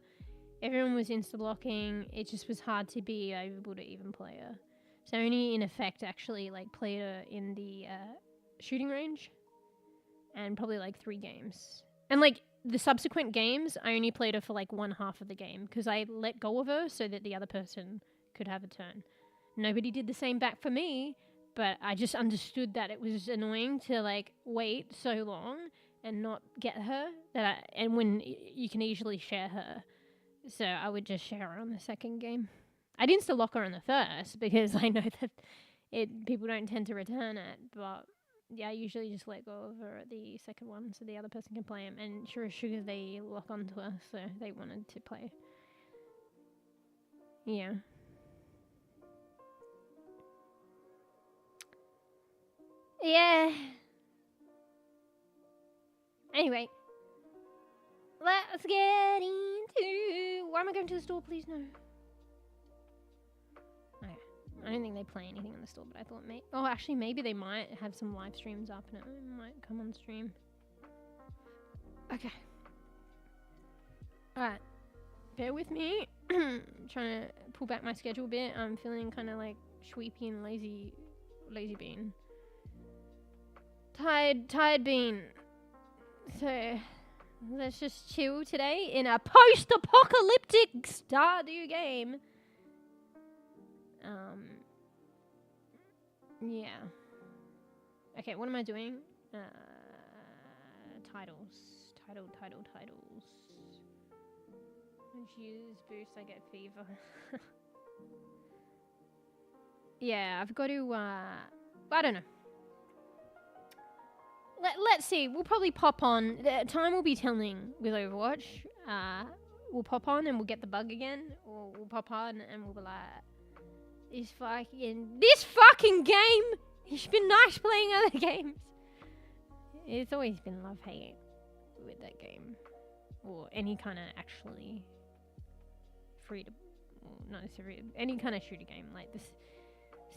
everyone was insta-blocking. It just was hard to be able to even play her. So I only, in effect, actually, like, played her in the shooting range. And probably, like, 3 games. And, like, the subsequent games, I only played her for, like, 1/2 of the game. Because I let go of her so that the other person could have a turn. Nobody did the same back for me. But I just understood that it was annoying to, like, wait so long and not get her, and when you can easily share her. So I would just share her on the second game. I didn't still lock her on the first because I know that people don't tend to return it, but yeah, I usually just let go of her at the second one so the other person can play him. And sure as sugar, they lock onto her, so they wanted to play. Yeah. Yeah. Anyway, let's get into... Why am I going to the store? Please, no. Okay. I don't think they play anything in the store, but I thought maybe... Oh, actually, maybe they might have some live streams up and it might come on stream. Okay. Alright. Bear with me. I'm trying to pull back my schedule a bit. I'm feeling kind of like sweepy and lazy bean. Tired bean. So, let's just chill today in a post-apocalyptic Stardew game. Yeah. Okay, what am I doing? Titles. Titles. Use boost, I get fever. Yeah, I've got to, I don't know. Let's see. We'll probably pop on. Time will be telling with Overwatch. We'll pop on and we'll get the bug again. Or we'll pop on and we'll be like, this fucking game! It's been nice playing other games. It's always been love-hate with that game. Or any kind of actually not necessarily, any kind of shooter game like this.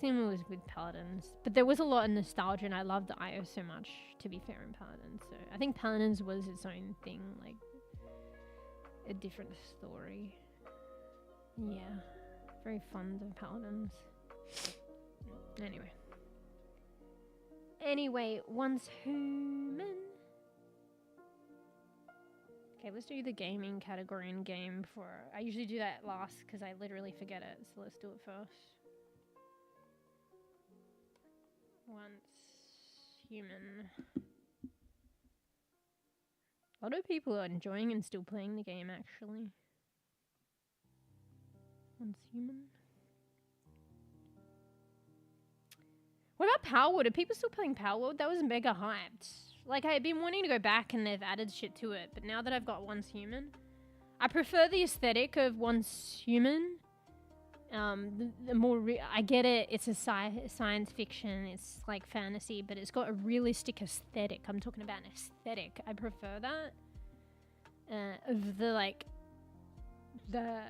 Sinnr was with Paladins, but there was a lot of nostalgia, and I loved IO so much, to be fair, in Paladins. So I think Paladins was its own thing. Like, a different story. Yeah, very fond of paladins. Anyway, oncehuman. Okay, let's do the gaming category in game before. I usually do that last because I literally forget it, so let's do it first. Oncehuman. A lot of people are enjoying and still playing the game, actually. Oncehuman. What about Power World? Are people still playing Power World? That was mega hyped. Like, I've been wanting to go back and they've added shit to it, but now that I've got oncehuman, I prefer the aesthetic of oncehuman. The more I get it, it's a science fiction, it's like fantasy, but it's got a realistic aesthetic. I'm talking about an aesthetic. I prefer that. Of the like the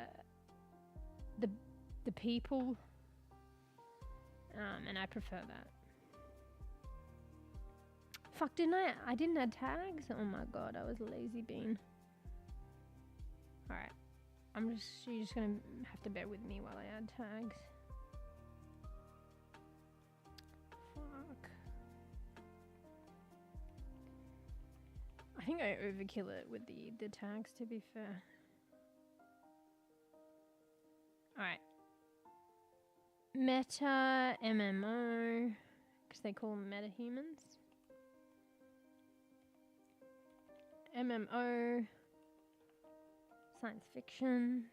people. And I prefer that. Fuck, I didn't add tags? Oh my god, I was a lazy bean. Alright. You're just gonna have to bear with me while I add tags. Fuck. I think I overkill it with the tags, to be fair. Alright. Meta MMO, because they call them meta-humans. MMO, science fiction.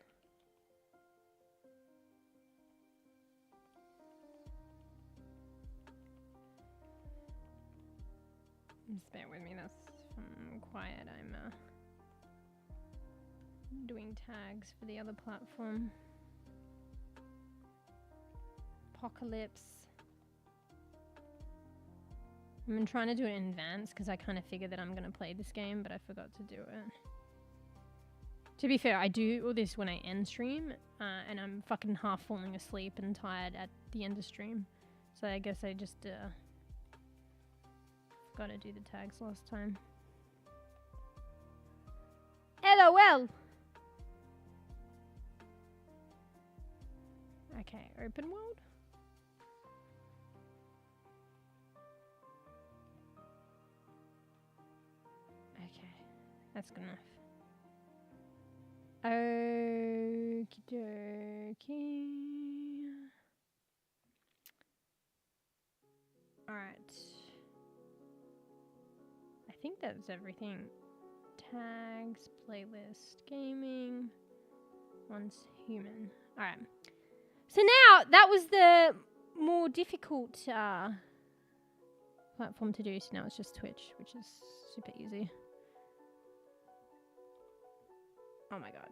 Just bear with me, that's quiet. I'm doing tags for the other platform. Apocalypse. I've been trying to do it in advance because I kind of figured that I'm going to play this game, but I forgot to do it. To be fair, I do all this when I end stream, and I'm fucking half falling asleep and tired at the end of stream. So I guess I just got to do the tags last time. LOL! Okay, open world? That's good enough. Okie dokie. Alright. I think that's everything. Tags, playlist, gaming, oncehuman. Alright. So now, that was the more difficult platform to do. So now it's just Twitch, which is super easy. Oh my god.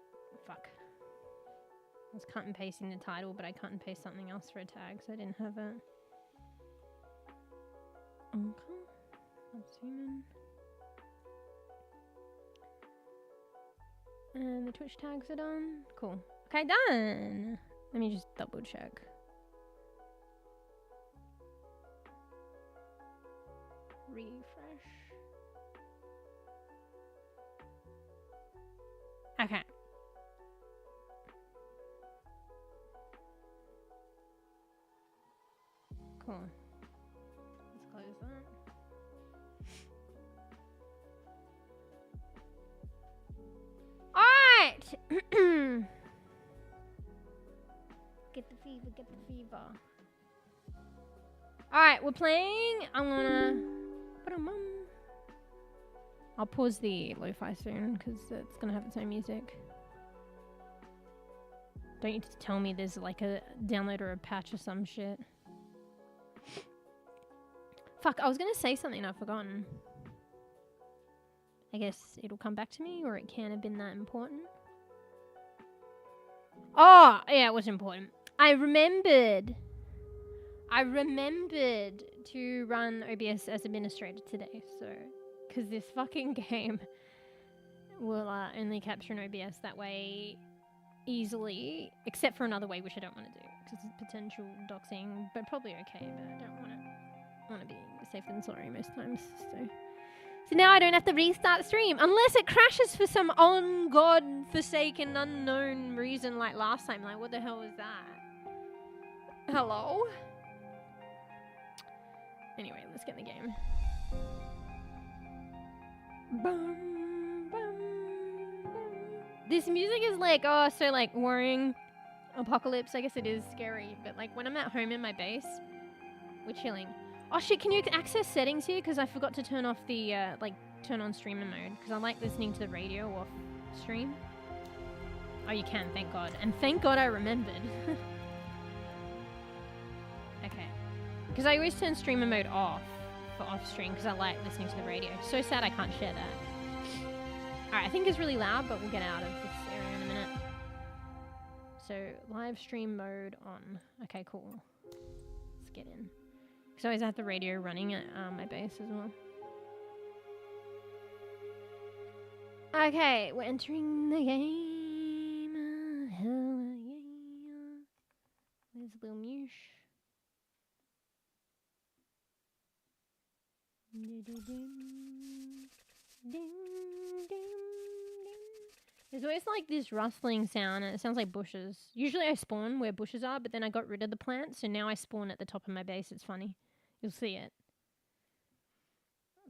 Fuck. I was cut and pasting the title, but I cut and paste something else for a tag, so I didn't have it. Okay. Oncehuman. And the Twitch tags are done. Cool. Okay, done! Let me just double check. Refresh. Okay. Cool. Let's close that. Alright! Get the fever, get the fever. Alright, we're playing. I'm gonna... I'll pause the lo-fi soon because it's gonna have its own music. Don't you tell me there's like a download or a patch or some shit. Fuck, I was gonna say something I've forgotten. I guess it'll come back to me, or it can't have been that important. Oh, yeah, it was important. I remembered to run OBS as administrator today, so... Because this fucking game will only capture an OBS that way easily, except for another way, which I don't want to do, because it's potential doxing, but probably okay, but I don't want to be safe than sorry most times, so So now I don't have to restart stream unless it crashes for some god-forsaken unknown reason like last time. Like, what the hell was that? Hello? Anyway, let's get in the game. Bum, bum, bum. This music is like, oh, so like worrying. Apocalypse, I guess it is scary, but like when I'm at home in my base, we're chilling. Oh shit, can you access settings here? Because I forgot to turn off the, turn on streamer mode. Because I like listening to the radio off stream. Oh, you can, thank God. And thank God I remembered. Okay. Because I always turn streamer mode off for off stream because I like listening to the radio. So sad I can't share that. Alright, I think it's really loud, but we'll get out of this area in a minute. So, live stream mode on. Okay, cool. Let's get in. Because I always have the radio running at my base as well. Okay, we're entering the game. Hell yeah. There's little Mewsh. There's always like this rustling sound and it sounds like bushes. Usually I spawn where bushes are, but then I got rid of the plants, so now I spawn at the top of my base. It's funny. You'll see it.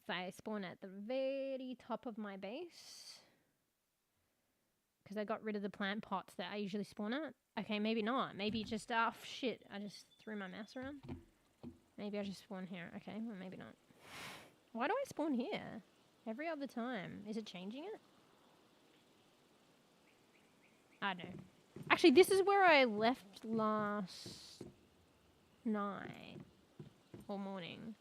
So I spawn at the very top of my base. Because I got rid of the plant pots that I usually spawn at. Okay, maybe not. Maybe just, oh shit, I just threw my mouse around. Maybe I just spawn here. Okay, well maybe not. Why do I spawn here? Every other time. Is it changing it? I don't know. Actually, this is where I left last night. Or morning.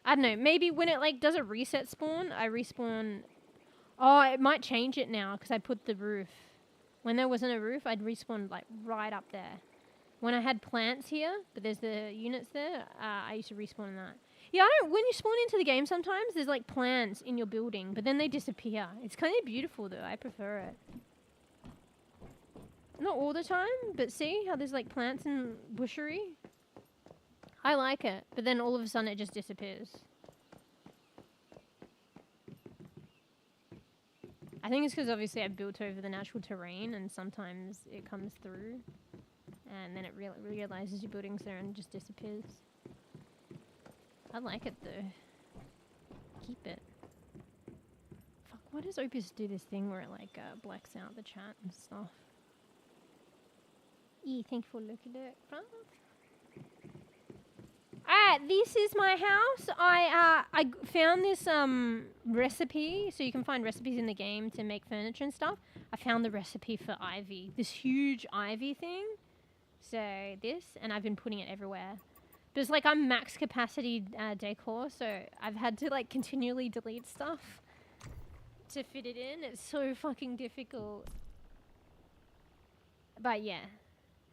I don't know. Maybe when it like does a reset spawn, I respawn. Oh, it might change it now because I put the roof. When there wasn't a roof, I'd respawn like right up there. When I had plants here, but there's the units there, I used to respawn in that. Yeah, I don't. When you spawn into the game, sometimes there's like plants in your building, but then they disappear. It's kind of beautiful though. I prefer it. Not all the time, but see how there's like plants and bushery? I like it, but then all of a sudden it just disappears. I think it's because obviously I built over the natural terrain and sometimes it comes through and then it realizes your building's there and just disappears. I like it though. Keep it. Fuck, why does Opus do this thing where it like blacks out the chat and stuff? Thank you for looking at it. Alright, this is my house. I found this recipe, so you can find recipes in the game to make furniture and stuff. I found the recipe for ivy, this huge ivy thing. So this, and I've been putting it everywhere. But it's like I'm max capacity decor, so I've had to like continually delete stuff to fit it in. It's so fucking difficult. But yeah,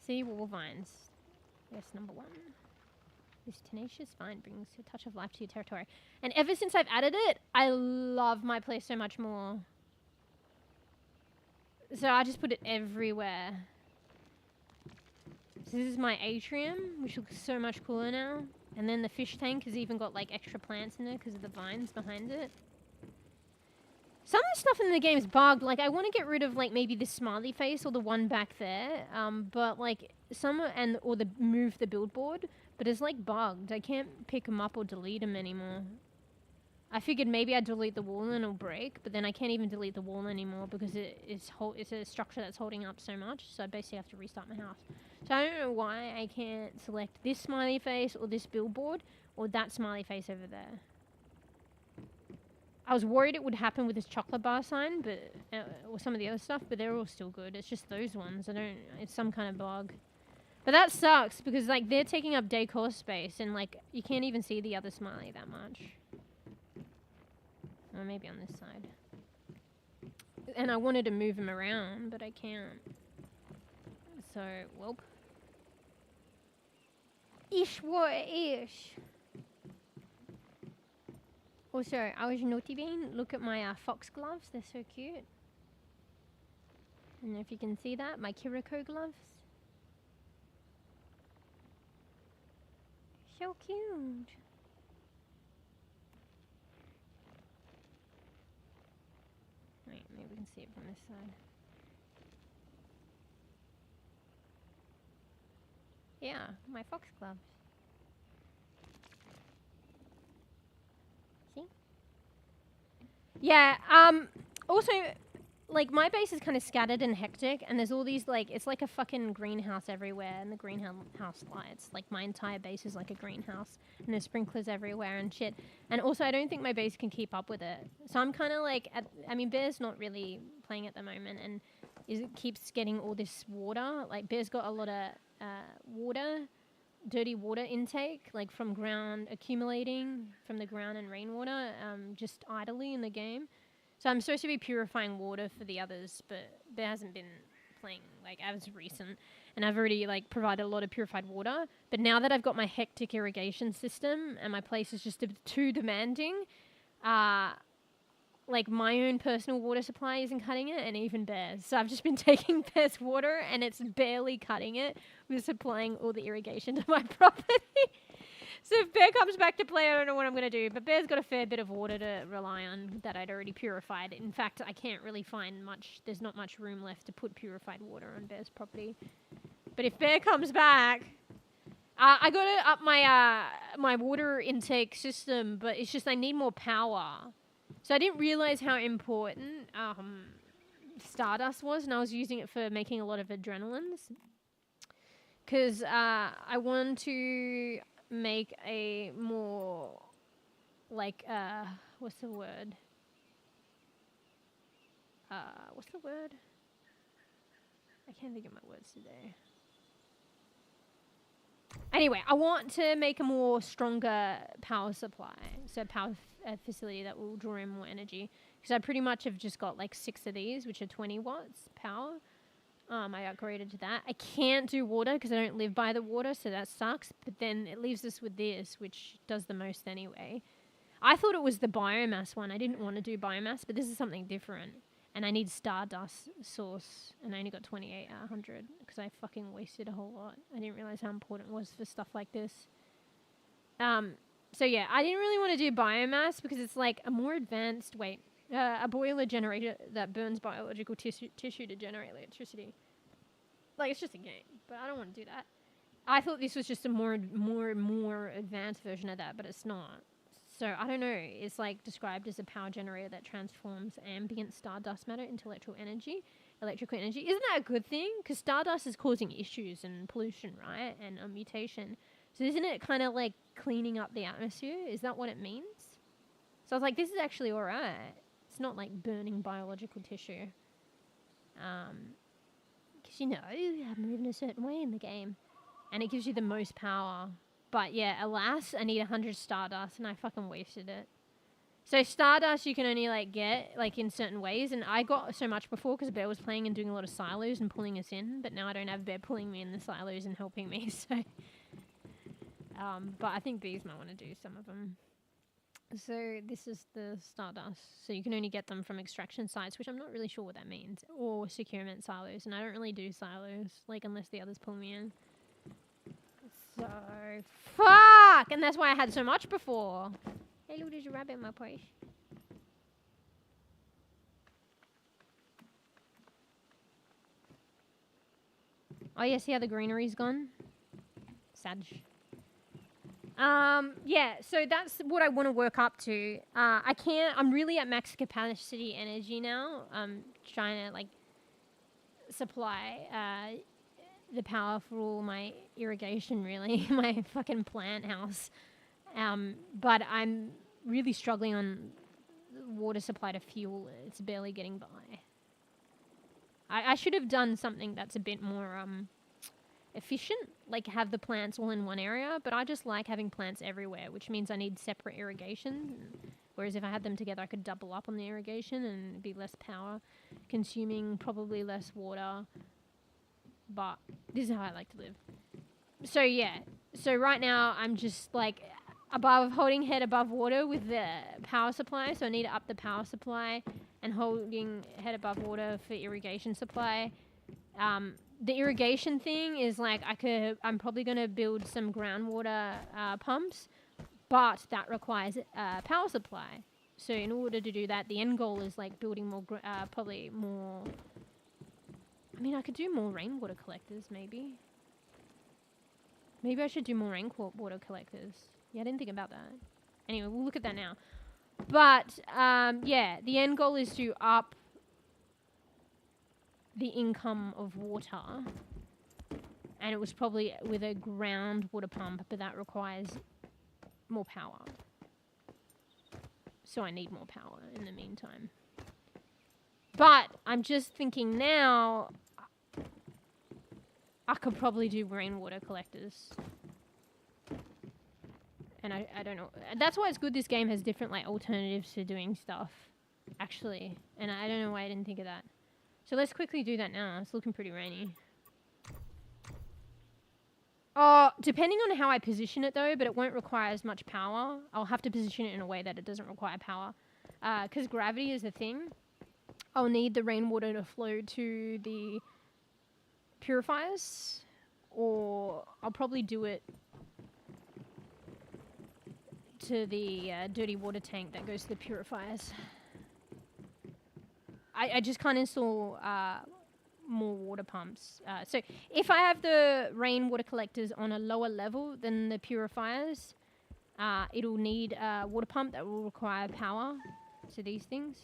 see, wall vines. Yes, number one. This tenacious vine brings a touch of life to your territory. And ever since I've added it, I love my place so much more. So I just put it everywhere. So this is my atrium, which looks so much cooler now. And then the fish tank has even got like extra plants in there because of the vines behind it. Some of the stuff in the game is bugged. Like I want to get rid of like maybe the smiley face or the one back there. But like some or move the build board. But it's like bugged. I can't pick them up or delete them anymore. I figured maybe I'd delete the wall and it'll break, but then I can't even delete the wall anymore because it's a structure that's holding up so much, so I basically have to restart my house. So I don't know why I can't select this smiley face or this billboard or that smiley face over there. I was worried it would happen with this chocolate bar sign, but or some of the other stuff, but they're all still good. It's just those ones. It's some kind of bug. But that sucks because like they're taking up decor space and like you can't even see the other smiley that much. Or maybe on this side. And I wanted to move them around, but I can't. So, welp. Ish what ish. Also, I was naughty bean. Look at my fox gloves. They're so cute. I don't know if you can see that. My Kiriko gloves. So cute. can see it from this side. Yeah, my foxgloves. See? Yeah, also, like, my base is kind of scattered and hectic, and there's all these, like, it's like a fucking greenhouse everywhere, and the greenhouse lights. Like, my entire base is like a greenhouse, and there's sprinklers everywhere and shit. And also, I don't think my base can keep up with it. So I'm kind of like, I mean, Bear's not really playing at the moment, and it keeps getting all this water. Like, Bear's got a lot of water, dirty water intake, like from ground, accumulating from the ground and rainwater, just idly in the game. So I'm supposed to be purifying water for the others, but Bear hasn't been playing like as recent, and I've already like provided a lot of purified water. But now that I've got my hectic irrigation system and my place is just too demanding, like my own personal water supply isn't cutting it, and even Bear's. So I've just been taking Bear's water, and it's barely cutting it with supplying all the irrigation to my property. So if Bear comes back to play, I don't know what I'm going to do. But Bear's got a fair bit of water to rely on that I'd already purified. In fact, I can't really find much. There's not much room left to put purified water on Bear's property. But if Bear comes back, I got to up my my water intake system, but it's just I need more power. So I didn't realize how important Stardust was, and I was using it for making a lot of adrenalines. Because I wanted to make a more, like, what's the word? What's the word? I can't think of my words today. Anyway, I want to make a more stronger power supply. So power facility that will draw in more energy. Because I pretty much have just got like 6 of these, which are 20 watts power. I upgraded to that. I can't do water because I don't live by the water, so that sucks. But then it leaves us with this, which does the most anyway. I thought it was the biomass one. I didn't want to do biomass, but this is something different. And I need Stardust source, and I only got 28 out of 100 because I fucking wasted a whole lot. I didn't realize how important it was for stuff like this. So yeah, I didn't really want to do biomass because it's like a more advanced, a boiler generator that burns biological tissue to generate electricity. Like, it's just a game, but I don't want to do that. I thought this was just a more advanced version of that, but it's not. So, I don't know. It's like described as a power generator that transforms ambient stardust matter into electrical energy. Isn't that a good thing? Because stardust is causing issues and pollution, right? And mutation. So isn't it kind of like cleaning up the atmosphere? Is that what it means? So I was like, this is actually alright. It's not like burning biological tissue. Because, you know, I'm moving a certain way in the game. And it gives you the most power. But yeah, alas, I need 100 Stardust, and I fucking wasted it. So Stardust you can only like get like in certain ways, and I got so much before because Bear was playing and doing a lot of silos and pulling us in, but now I don't have Bear pulling me in the silos and helping me, so... but I think bees might want to do some of them. So this is the Stardust. So you can only get them from extraction sites, which I'm not really sure what that means. Or securement silos, and I don't really do silos, like unless the others pull me in. So, fuck! And that's why I had so much before. Hey, look, there's a rabbit in my place. Oh, yeah, see how the greenery's gone? Sad. Yeah, so that's what I want to work up to. I'm really at max capacity energy now. I'm trying to, like, supply, the power for all my irrigation, really, my fucking plant house. But I'm really struggling on water supply to fuel it. It's barely getting by. I should have done something that's a bit more efficient, like have the plants all in one area, but I just like having plants everywhere, which means I need separate irrigation. Whereas if I had them together, I could double up on the irrigation and it'd be less power consuming, probably less water. But this is how I like to live. So yeah, so right now I'm just like holding head above water with the power supply. So I need to up the power supply and holding head above water for irrigation supply. The irrigation thing is like I'm probably going to build some groundwater pumps, but that requires a power supply. So in order to do that, the end goal is like building more, probably more... I mean, I could do more rainwater collectors, maybe. Maybe I should do more rainwater collectors. Yeah, I didn't think about that. Anyway, we'll look at that now. But, yeah, the end goal is to up the income of water. And it was probably with a groundwater pump, but that requires more power. So I need more power in the meantime. But I'm just thinking now, I could probably do rainwater collectors. And I don't know. That's why it's good this game has different like alternatives to doing stuff, actually. And I don't know why I didn't think of that. So let's quickly do that now. It's looking pretty rainy. Oh, depending on how I position it though, but it won't require as much power. I'll have to position it in a way that it doesn't require power. Because gravity is a thing. I'll need the rainwater to flow to the purifiers. Or I'll probably do it to the dirty water tank that goes to the purifiers. I just can't install more water pumps. So if I have the rainwater collectors on a lower level than the purifiers, it'll need a water pump that will require power. So these things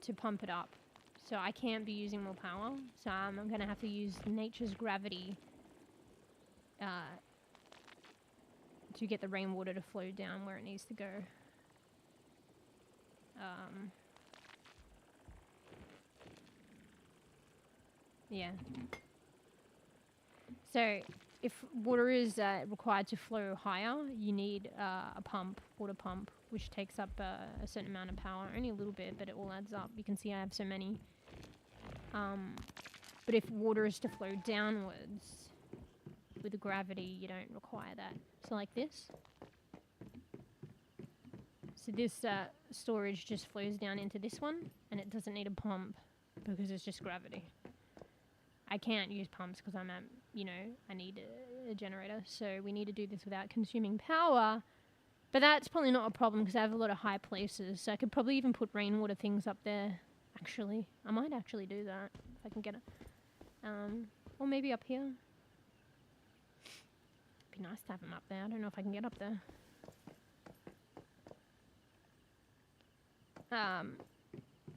to pump it up. So I can't be using more power. So I'm going to have to use nature's gravity to get the rainwater to flow down where it needs to go. Yeah. So if water is required to flow higher, you need a pump, water pump, which takes up a certain amount of power. Only a little bit, but it all adds up. You can see I have so many. But if water is to flow downwards with the gravity, you don't require that. So like this. So this storage just flows down into this one, and it doesn't need a pump because it's just gravity. I can't use pumps because I'm at, I need a generator. So we need to do this without consuming power. But that's probably not a problem because I have a lot of high places. So I could probably even put rainwater things up there, actually. I might actually do that if I can get it. Or maybe up here. It'd be nice to have them up there. I don't know if I can get up there.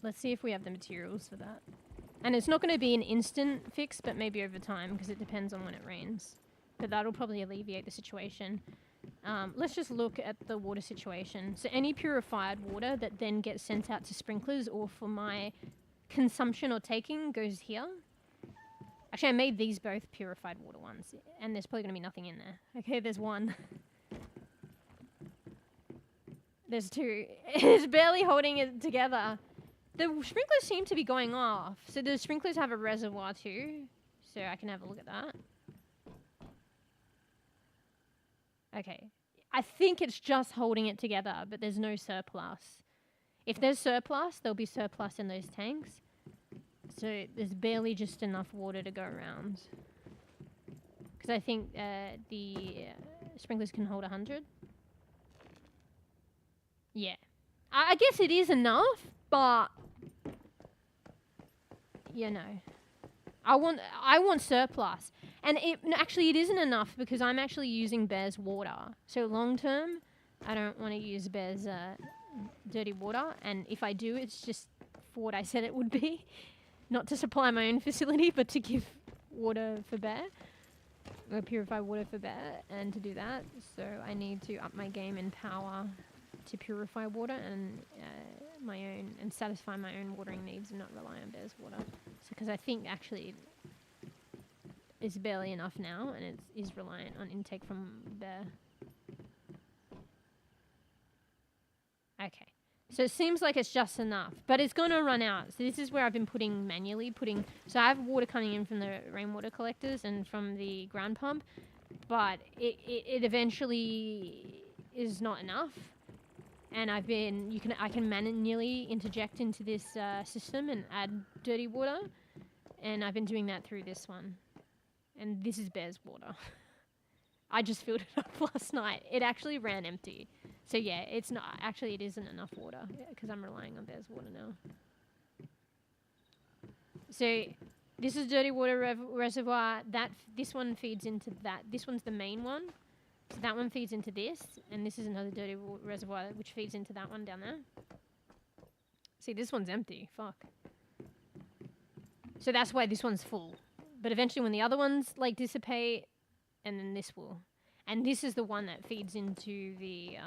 Let's see if we have the materials for that. And it's not going to be an instant fix, but maybe over time, because it depends on when it rains. But that'll probably alleviate the situation. Let's just look at the water situation. So any purified water that then gets sent out to sprinklers or for my consumption or taking goes here. Actually, I made these both purified water ones, and there's probably going to be nothing in there. Okay, there's one. There's two. It's barely holding it together. The sprinklers seem to be going off. So the sprinklers have a reservoir too. So I can have a look at that. Okay. I think it's just holding it together, but there's no surplus. If there's surplus, there'll be surplus in those tanks. So there's barely just enough water to go around. Because I think the sprinklers can hold 100. Yeah. I guess it is enough, but I want surplus. And actually it isn't enough because I'm actually using Bear's water. So long term, I don't want to use Bear's dirty water. And if I do, it's just for what I said it would be. Not to supply my own facility, but to give water for Bear. Or purify water for Bear. And to do that, so I need to up my game in power to purify water and my own and satisfy my own watering needs and not rely on Bear's water. So because I think actually it's barely enough now and it is reliant on intake from Bear. Okay. So it seems like it's just enough, but it's going to run out. So this is where I've been manually putting, so I have water coming in from the rainwater collectors and from the ground pump, but it eventually is not enough. And I can manually interject into this system and add dirty water. And I've been doing that through this one. And this is Bear's water. I just filled it up last night. It actually ran empty. So yeah, it's not, actually it isn't enough water because I'm relying on there's water now. So this is dirty water reservoir. This one feeds into that. This one's the main one. So that one feeds into this, and this is another dirty reservoir which feeds into that one down there. See, this one's empty. Fuck. So that's why this one's full. But eventually when the other ones like dissipate, and then this will. And this is the one that feeds into the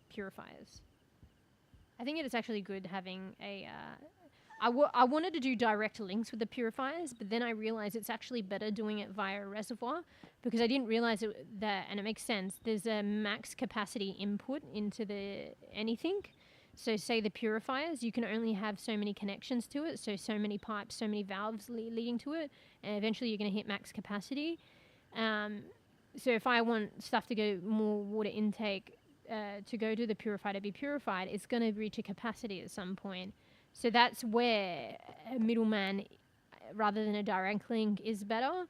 purifiers. I think it is actually good having a... I wanted to do direct links with the purifiers, but then I realized it's actually better doing it via a reservoir because I didn't realize that, and it makes sense, there's a max capacity input into the anything. So say the purifiers, you can only have so many connections to it, so many pipes, so many valves leading to it, and eventually you're going to hit max capacity. So if I want stuff to go more water intake to go to the purifier to be purified, it's going to reach a capacity at some point. So that's where a middleman, rather than a direct link, is better.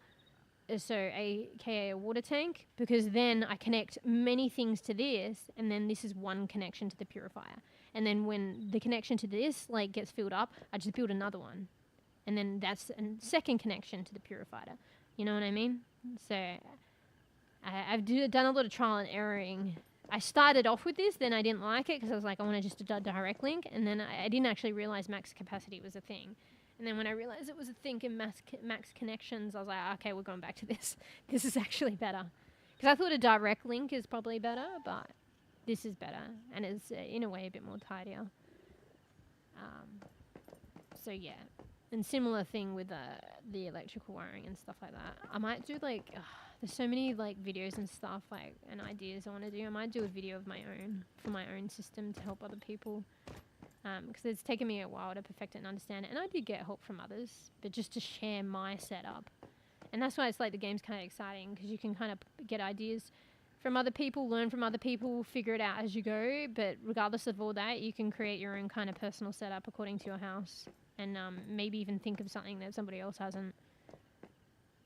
So aka a water tank, because then I connect many things to this, and then this is one connection to the purifier. And then when the connection to this like gets filled up, I just build another one, and then that's a second connection to the purifier. You know what I mean? So I've done a lot of trial and erroring. I started off with this, then I didn't like it because I was like, I want to just do a direct link, and then I didn't actually realize max capacity was a thing. And then when I realized it was a thing in max connections, I was like, okay, we're going back to this. This is actually better. Because I thought a direct link is probably better, but this is better, and it's in a way a bit more tidier. So yeah, and similar thing with the electrical wiring and stuff like that. I might do like... there's so many like videos and stuff like and ideas I want to do. I might do a video of my own for my own system to help other people, because it's taken me a while to perfect it and understand it. And I did get help from others, but just to share my setup. And that's why it's like the game's kind of exciting, because you can kind of get ideas from other people, learn from other people, figure it out as you go. But regardless of all that, you can create your own kind of personal setup according to your house, and maybe even think of something that somebody else hasn't.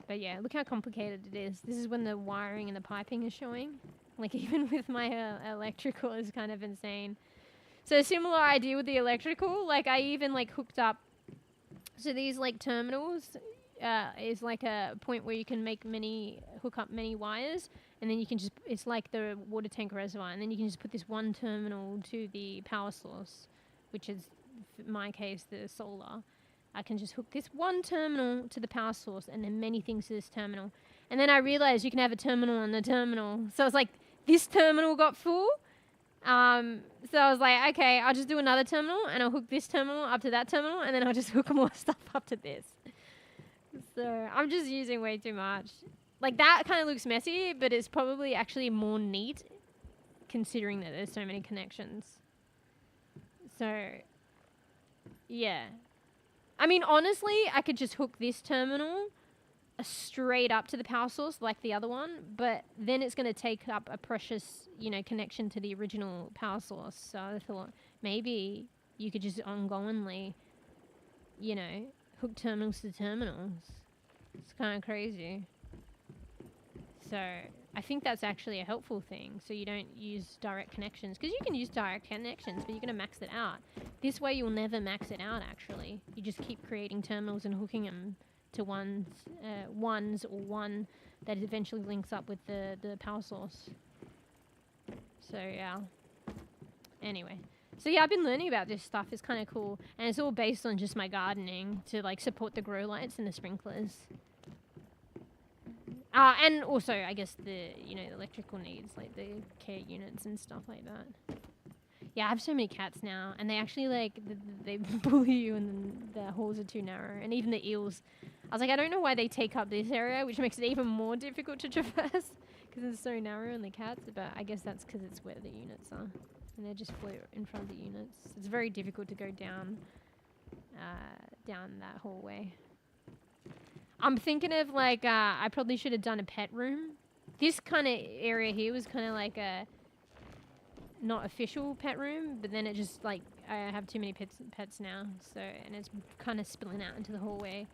But yeah, look how complicated it is. This is when the wiring and the piping is showing. Like even with my electrical is kind of insane. So a similar idea with the electrical, like I even like hooked up, so these like terminals is like a point where you can hook up many wires, and then you can just, it's like the water tank reservoir, and then you can just put this one terminal to the power source, which is, in my case, the solar. I can just hook this one terminal to the power source and then many things to this terminal. And then I realized you can have a terminal on the terminal. So it's like this terminal got full. So I was like, okay, I'll just do another terminal and I'll hook this terminal up to that terminal, and then I'll just hook more stuff up to this. So I'm just using way too much. Like that kind of looks messy, but it's probably actually more neat considering that there's so many connections. So yeah. I mean, honestly, I could just hook this terminal straight up to the power source like the other one, but then it's going to take up a precious, connection to the original power source. So I thought maybe you could just ongoingly, hook terminals to terminals. It's kind of crazy. So I think that's actually a helpful thing, so you don't use direct connections, because you can use direct connections, but you're going to max it out. This way you'll never max it out, actually. You just keep creating terminals and hooking them to ones or one that eventually links up with the power source. So yeah. Anyway. So yeah, I've been learning about this stuff. It's kind of cool. And it's all based on just my gardening to like support the grow lights and the sprinklers. And also, I guess, the electrical needs, like the care units and stuff like that. Yeah, I have so many cats now, and they actually, like, they bully you, and then the halls are too narrow. And even the eels. I was like, I don't know why they take up this area, which makes it even more difficult to traverse, because it's so narrow in the cats. But I guess that's because it's where the units are. And they just float in front of the units. It's very difficult to go down that hallway. I'm thinking of, like, I probably should have done a pet room. This kind of area here was kind of like a not official pet room, but then it just, like, I have too many pets now, so, and it's kind of spilling out into the hallway.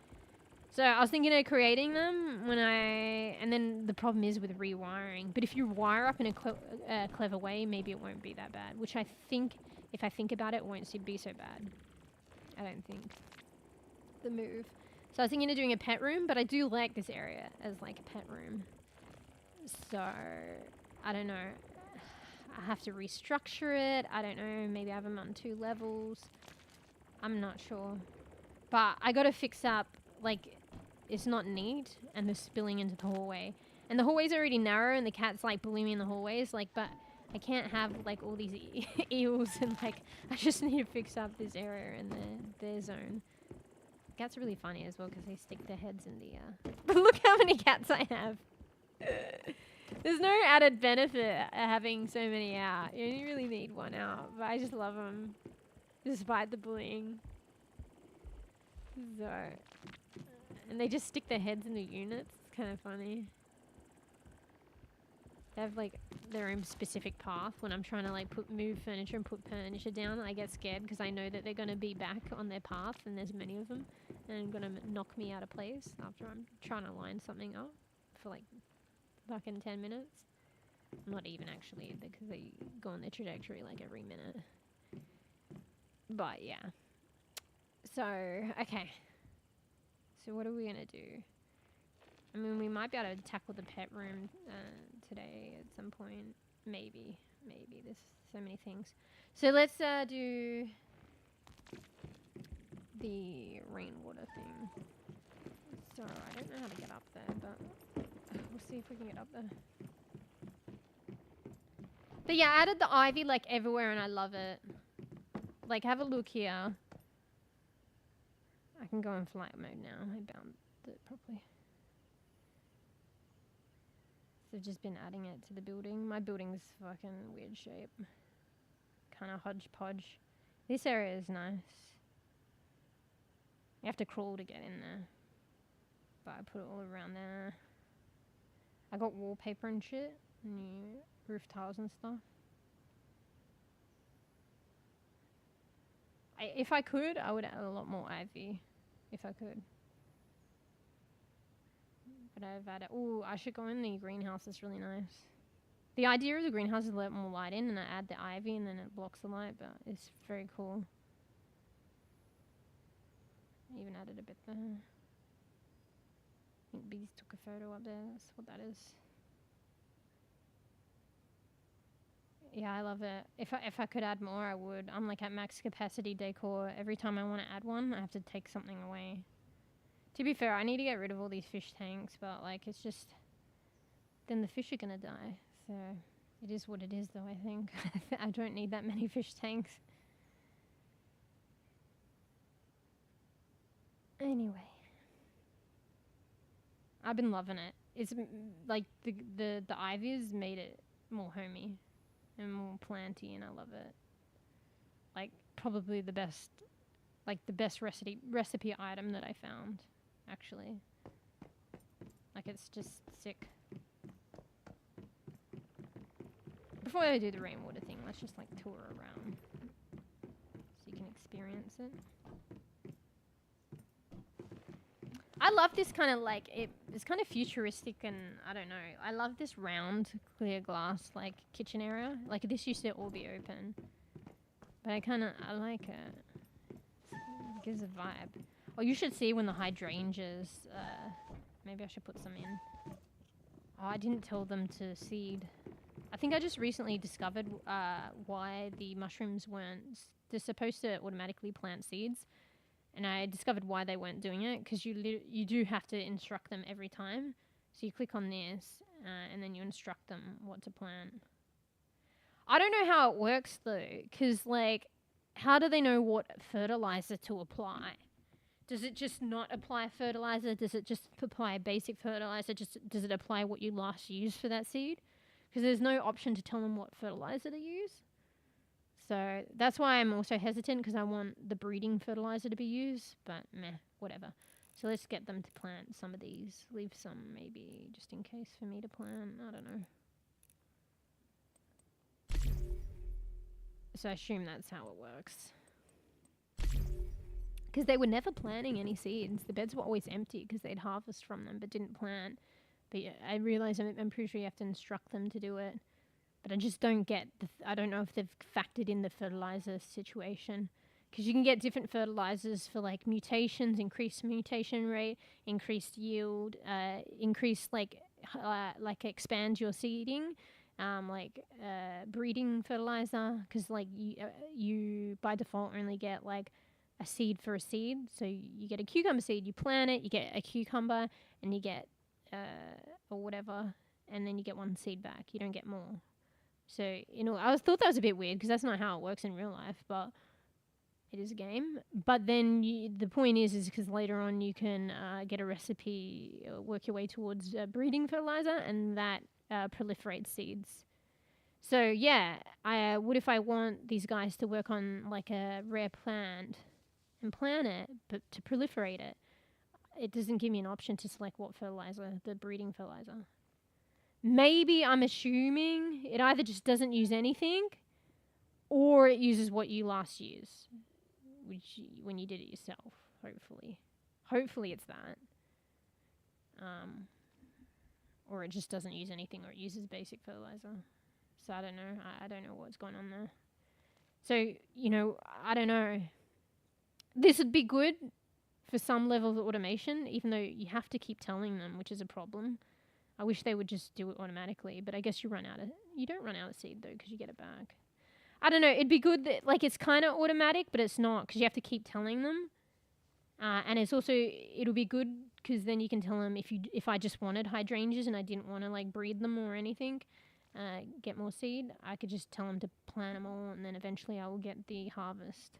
So I was thinking of creating them and then the problem is with rewiring. But if you wire up in a clever way, maybe it won't be that bad. Which I think, if I think about it, won't be so bad. I don't think. The move. So I was thinking of doing a pet room, but I do like this area as like a pet room. So I don't know. I have to restructure it. I don't know. Maybe I have them on 2 levels. I'm not sure. But I got to fix up, like, it's not neat and they're spilling into the hallway. And the hallway's already narrow and the cat's like bullying me in the hallways. Like, but I can't have like all these eels and like, I just need to fix up this area in their zone. Cats are really funny as well because they stick their heads in the, but look how many cats I have. There's no added benefit having so many out. You only really need 1 out, but I just love them despite the bullying. So, and they just stick their heads in the units. It's kind of funny. They have like their own specific path. When I'm trying to like move furniture and put furniture down, I get scared because I know that they're going to be back on their path and there's many of them and going to knock me out of place after I'm trying to line something up for like fucking 10 minutes. Not even actually, because they go on their trajectory like every minute. But yeah. So, okay. So what are we going to do? I mean, we might be able to tackle the pet room today at some point. Maybe. There's so many things. So let's do the rainwater thing. So I don't know how to get up there, but we'll see if we can get up there. But yeah, I added the ivy like everywhere and I love it. Like, have a look here. I can go in flight mode now. I bound it properly. So I've just been adding it to the building. My building's fucking weird shape. Kind of hodgepodge. This area is nice. You have to crawl to get in there. But I put it all around there. I got wallpaper and shit. New roof tiles and stuff. If I could, I would add a lot more ivy. If I could. But I've added... Ooh, I should go in the greenhouse. It's really nice. The idea of the greenhouse is to let more light in and I add the ivy and then it blocks the light, but it's very cool. I even added a bit there. I think bees took a photo up there. That's what that is. Yeah, I love it. If I could add more, I would. I'm like at max capacity decor. Every time I want to add one, I have to take something away. To be fair, I need to get rid of all these fish tanks, but like it's just... Then the fish are going to die. So it is what it is though, I think. I don't need that many fish tanks. Anyway. I've been loving it. It's like the ivy has made it more homey and more planty and I love it. Like probably the best recipe item that I found, actually. Like it's just sick. Before I do the rainwater thing, let's just like tour around so you can experience it. I love this kind of like, it's kind of futuristic and I don't know. I love this round clear glass like kitchen area. Like this used to all be open. But I like it. It gives a vibe. Oh, you should see when the hydrangeas, maybe I should put some in. Oh, I didn't tell them to seed. I think I just recently discovered why the mushrooms they're supposed to automatically plant seeds. And I discovered why they weren't doing it, because you do have to instruct them every time. So you click on this, and then you instruct them what to plant. I don't know how it works, though, because, like, how do they know what fertilizer to apply? Does it just not apply fertilizer? Does it just apply basic fertilizer? Does it apply what you last used for that seed? Because there's no option to tell them what fertilizer to use. So that's why I'm also hesitant, because I want the breeding fertilizer to be used, but meh, whatever. So let's get them to plant some of these. Leave some maybe just in case for me to plant. I don't know. So I assume that's how it works. Because they were never planting any seeds. The beds were always empty because they'd harvest from them but didn't plant. But yeah, I realize I'm pretty sure you have to instruct them to do it. But I just don't get, I don't know if they've factored in the fertilizer situation. Because you can get different fertilizers for like mutations, increased mutation rate, increased yield, increased like expand your seeding, breeding fertilizer. Because like you by default only get like a seed for a seed. So you get a cucumber seed, you plant it, you get a cucumber, and you get or whatever, and then you get one seed back. You don't get more. So, I thought that was a bit weird because that's not how it works in real life, but it is a game. But then the point is because later on you can get a recipe, work your way towards breeding fertilizer, and that proliferates seeds. So, yeah, what if I want these guys to work on like a rare plant and plant it, but to proliferate it? It doesn't give me an option to select what fertilizer, the breeding fertilizer. Maybe I'm assuming it either just doesn't use anything or it uses what you last used, when you did it yourself, hopefully. Hopefully it's that. Or it just doesn't use anything, or it uses basic fertilizer. So I don't know. I don't know what's going on there. So, I don't know. This would be good for some level of automation, even though you have to keep telling them, which is a problem. I wish they would just do it automatically, but I guess you don't run out of seed though, because you get it back. I don't know, it'd be good that, like, it's kind of automatic, but it's not, because you have to keep telling them. And it's also, it'll be good, because then you can tell them if I just wanted hydrangeas and I didn't want to, like, breed them or anything, get more seed, I could just tell them to plant them all, and then eventually I will get the harvest.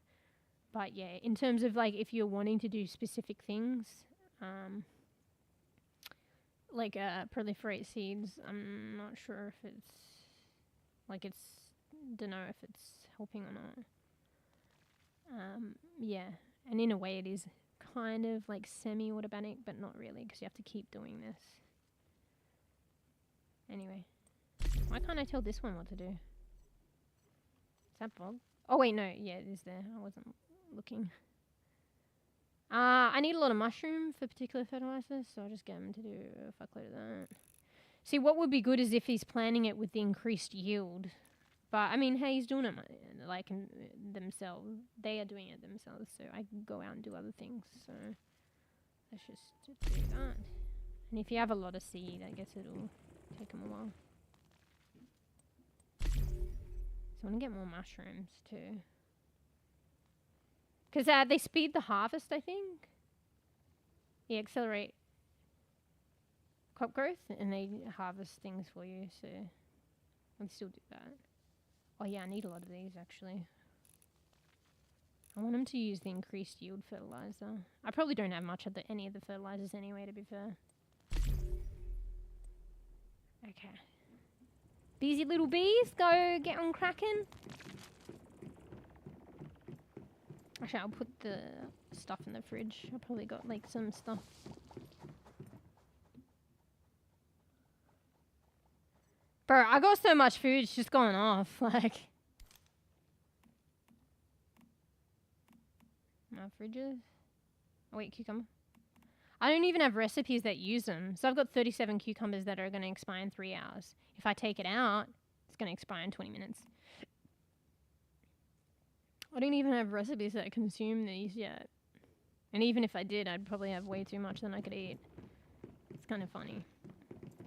But yeah, in terms of like if you're wanting to do specific things, like proliferate seeds, I'm not sure if don't know if it's helping or not. Yeah, and in a way it is kind of like semi-automatic, but not really, because you have to keep doing this. Anyway, why can't I tell this one what to do? Is that Bob? Oh wait, no, yeah, it is there. I wasn't looking. I need a lot of mushroom for particular fertilizers, so I'll just get him to do a fuckload of that. See, what would be good is if he's planning it with the increased yield. But, I mean, hey, he's doing it like themselves. They are doing it themselves, so I can go out and do other things. So, let's just do that. And if you have a lot of seed, I guess it'll take them a while. So I want to get more mushrooms, too. Because they speed the harvest, I think. Yeah, accelerate crop growth, and they harvest things for you, so I can still do that. Oh yeah, I need a lot of these, actually. I want them to use the increased yield fertilizer. I probably don't have much of any of the fertilizers anyway, to be fair. Okay. Busy little bees, go get on cracking. Actually, I'll put the stuff in the fridge. I probably got like some stuff. Bro, I got so much food, it's just going off. Like, my fridges. Oh wait, cucumber. I don't even have recipes that use them. So I've got 37 cucumbers that are going to expire in 3 hours. If I take it out, it's going to expire in 20 minutes. I don't even have recipes that consume these yet. And even if I did, I'd probably have way too much than I could eat. It's kind of funny.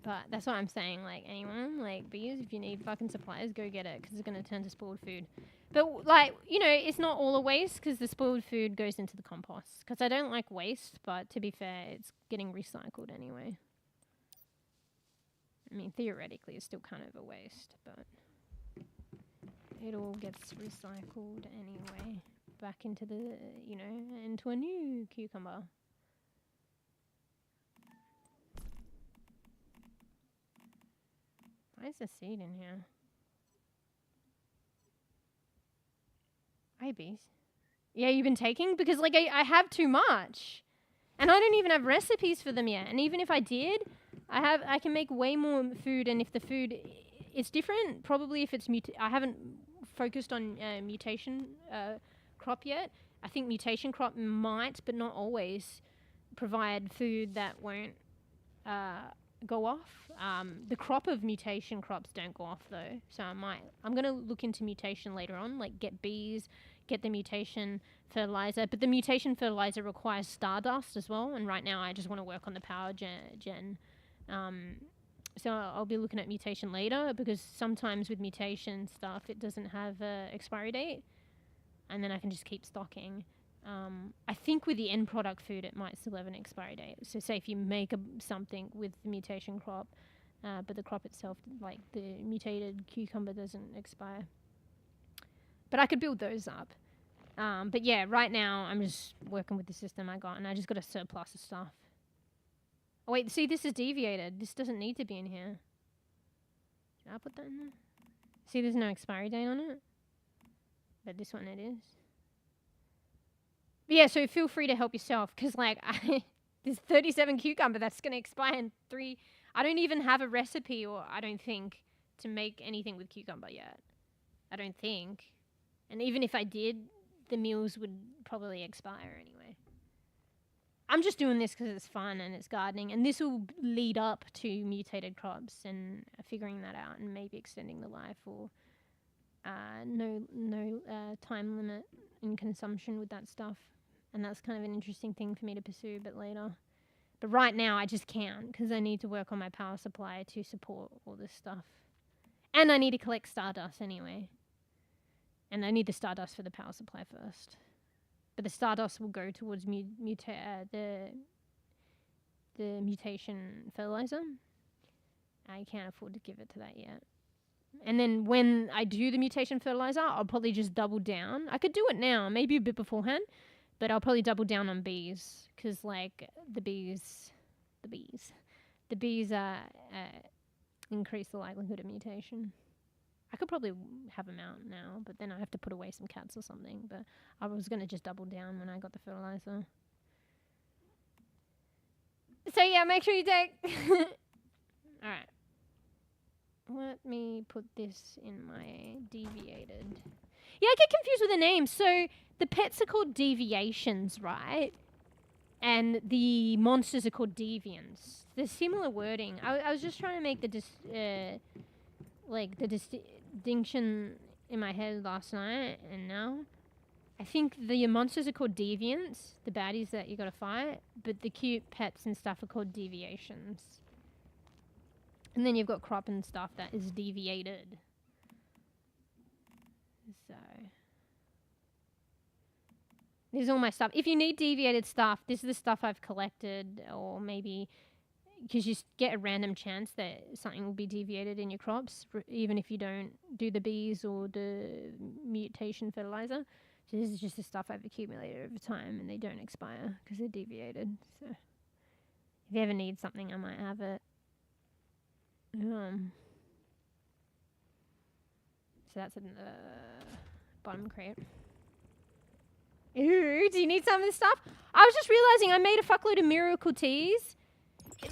But that's what I'm saying. Like, anyone, like, bees, if you need fucking supplies, go get it, because it's going to turn to spoiled food. But, like, you know, it's not all a waste, because the spoiled food goes into the compost. Because I don't like waste, but to be fair, it's getting recycled anyway. I mean, theoretically, it's still kind of a waste, but it all gets recycled anyway. Back into the, you know, into a new cucumber. Why is there seed in here? Hey, bees. Yeah, you've been taking? Because, like, I have too much. And I don't even have recipes for them yet. And even if I did, I can make way more food. And if the food is different, probably if it's I haven't focused on mutation crop yet. I think mutation crop might, but not always, provide food that won't go off. The crop of mutation crops don't go off though, so I'm gonna look into mutation later on, like get bees, get the mutation fertilizer, but the mutation fertilizer requires stardust as well, and right now I just want to work on the power gen. So I'll be looking at mutation later, because sometimes with mutation stuff it doesn't have a expiry date, and then I can just keep stocking. I think with the end product food it might still have an expiry date. So say if you make something with the mutation crop, but the crop itself, like the mutated cucumber, doesn't expire. But I could build those up. But yeah, right now I'm just working with the system I got, and I just got a surplus of stuff. Oh wait, see, this is deviated. This doesn't need to be in here. Should I put that in there? See, there's no expiry date on it. But this one it is. But yeah, so feel free to help yourself, because like there's 37 cucumber that's going to expire in 3. I don't even have a recipe, or I don't think, to make anything with cucumber yet. I don't think. And even if I did, the meals would probably expire anyway. I'm just doing this because it's fun and it's gardening, and this will lead up to mutated crops and figuring that out, and maybe extending the life, or no time limit in consumption with that stuff. And that's kind of an interesting thing for me to pursue a bit later. But right now I just can't, because I need to work on my power supply to support all this stuff. And I need to collect stardust anyway. And I need the stardust for the power supply first. But the stardust will go towards the mutation fertilizer. I can't afford to give it to that yet. And then when I do the mutation fertilizer, I'll probably just double down. I could do it now, maybe a bit beforehand, but I'll probably double down on bees, because like the bees increase the likelihood of mutation. I could probably have them out now, but then I have to put away some cats or something. But I was going to just double down when I got the fertilizer. So yeah, make sure you take... Alright. Let me put this in my deviated. Yeah, I get confused with the names. So the pets are called deviations, right? And the monsters are called deviants. There's similar wording. I was just trying to make the distinction in my head last night and now. I think the monsters are called deviants, the baddies that you gotta fight, but the cute pets and stuff are called deviations. And then you've got crop and stuff that is deviated. So this is all my stuff. If you need deviated stuff, this is the stuff I've collected, or maybe because you get a random chance that something will be deviated in your crops, even if you don't do the bees or the mutation fertilizer. So this is just the stuff I've accumulated over time, and they don't expire because they're deviated. So if you ever need something, I might have it. So that's in the bottom crate. Ooh, do you need some of this stuff? I was just realizing I made a fuckload of miracle teas.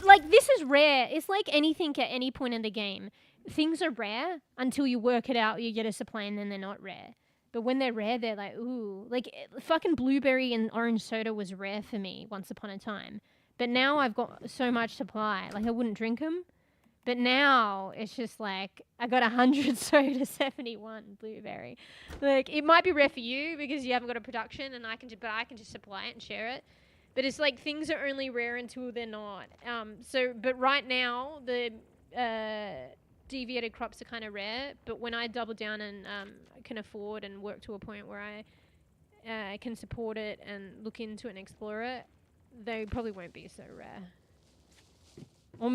Like, this is rare. It's like anything at any point in the game. Things are rare until you work it out, you get a supply, and then they're not rare. But when they're rare, they're like, ooh. Like, fucking blueberry and orange soda was rare for me once upon a time. But now I've got so much supply. Like, I wouldn't drink them. But now it's just like, I got 100 soda, 71 blueberry. Like, it might be rare for you because you haven't got a production, and I can just supply it and share it. But it's like things are only rare until they're not. But right now the deviated crops are kind of rare. But when I double down and can afford and work to a point where I can support it and look into it and explore it, they probably won't be so rare. Or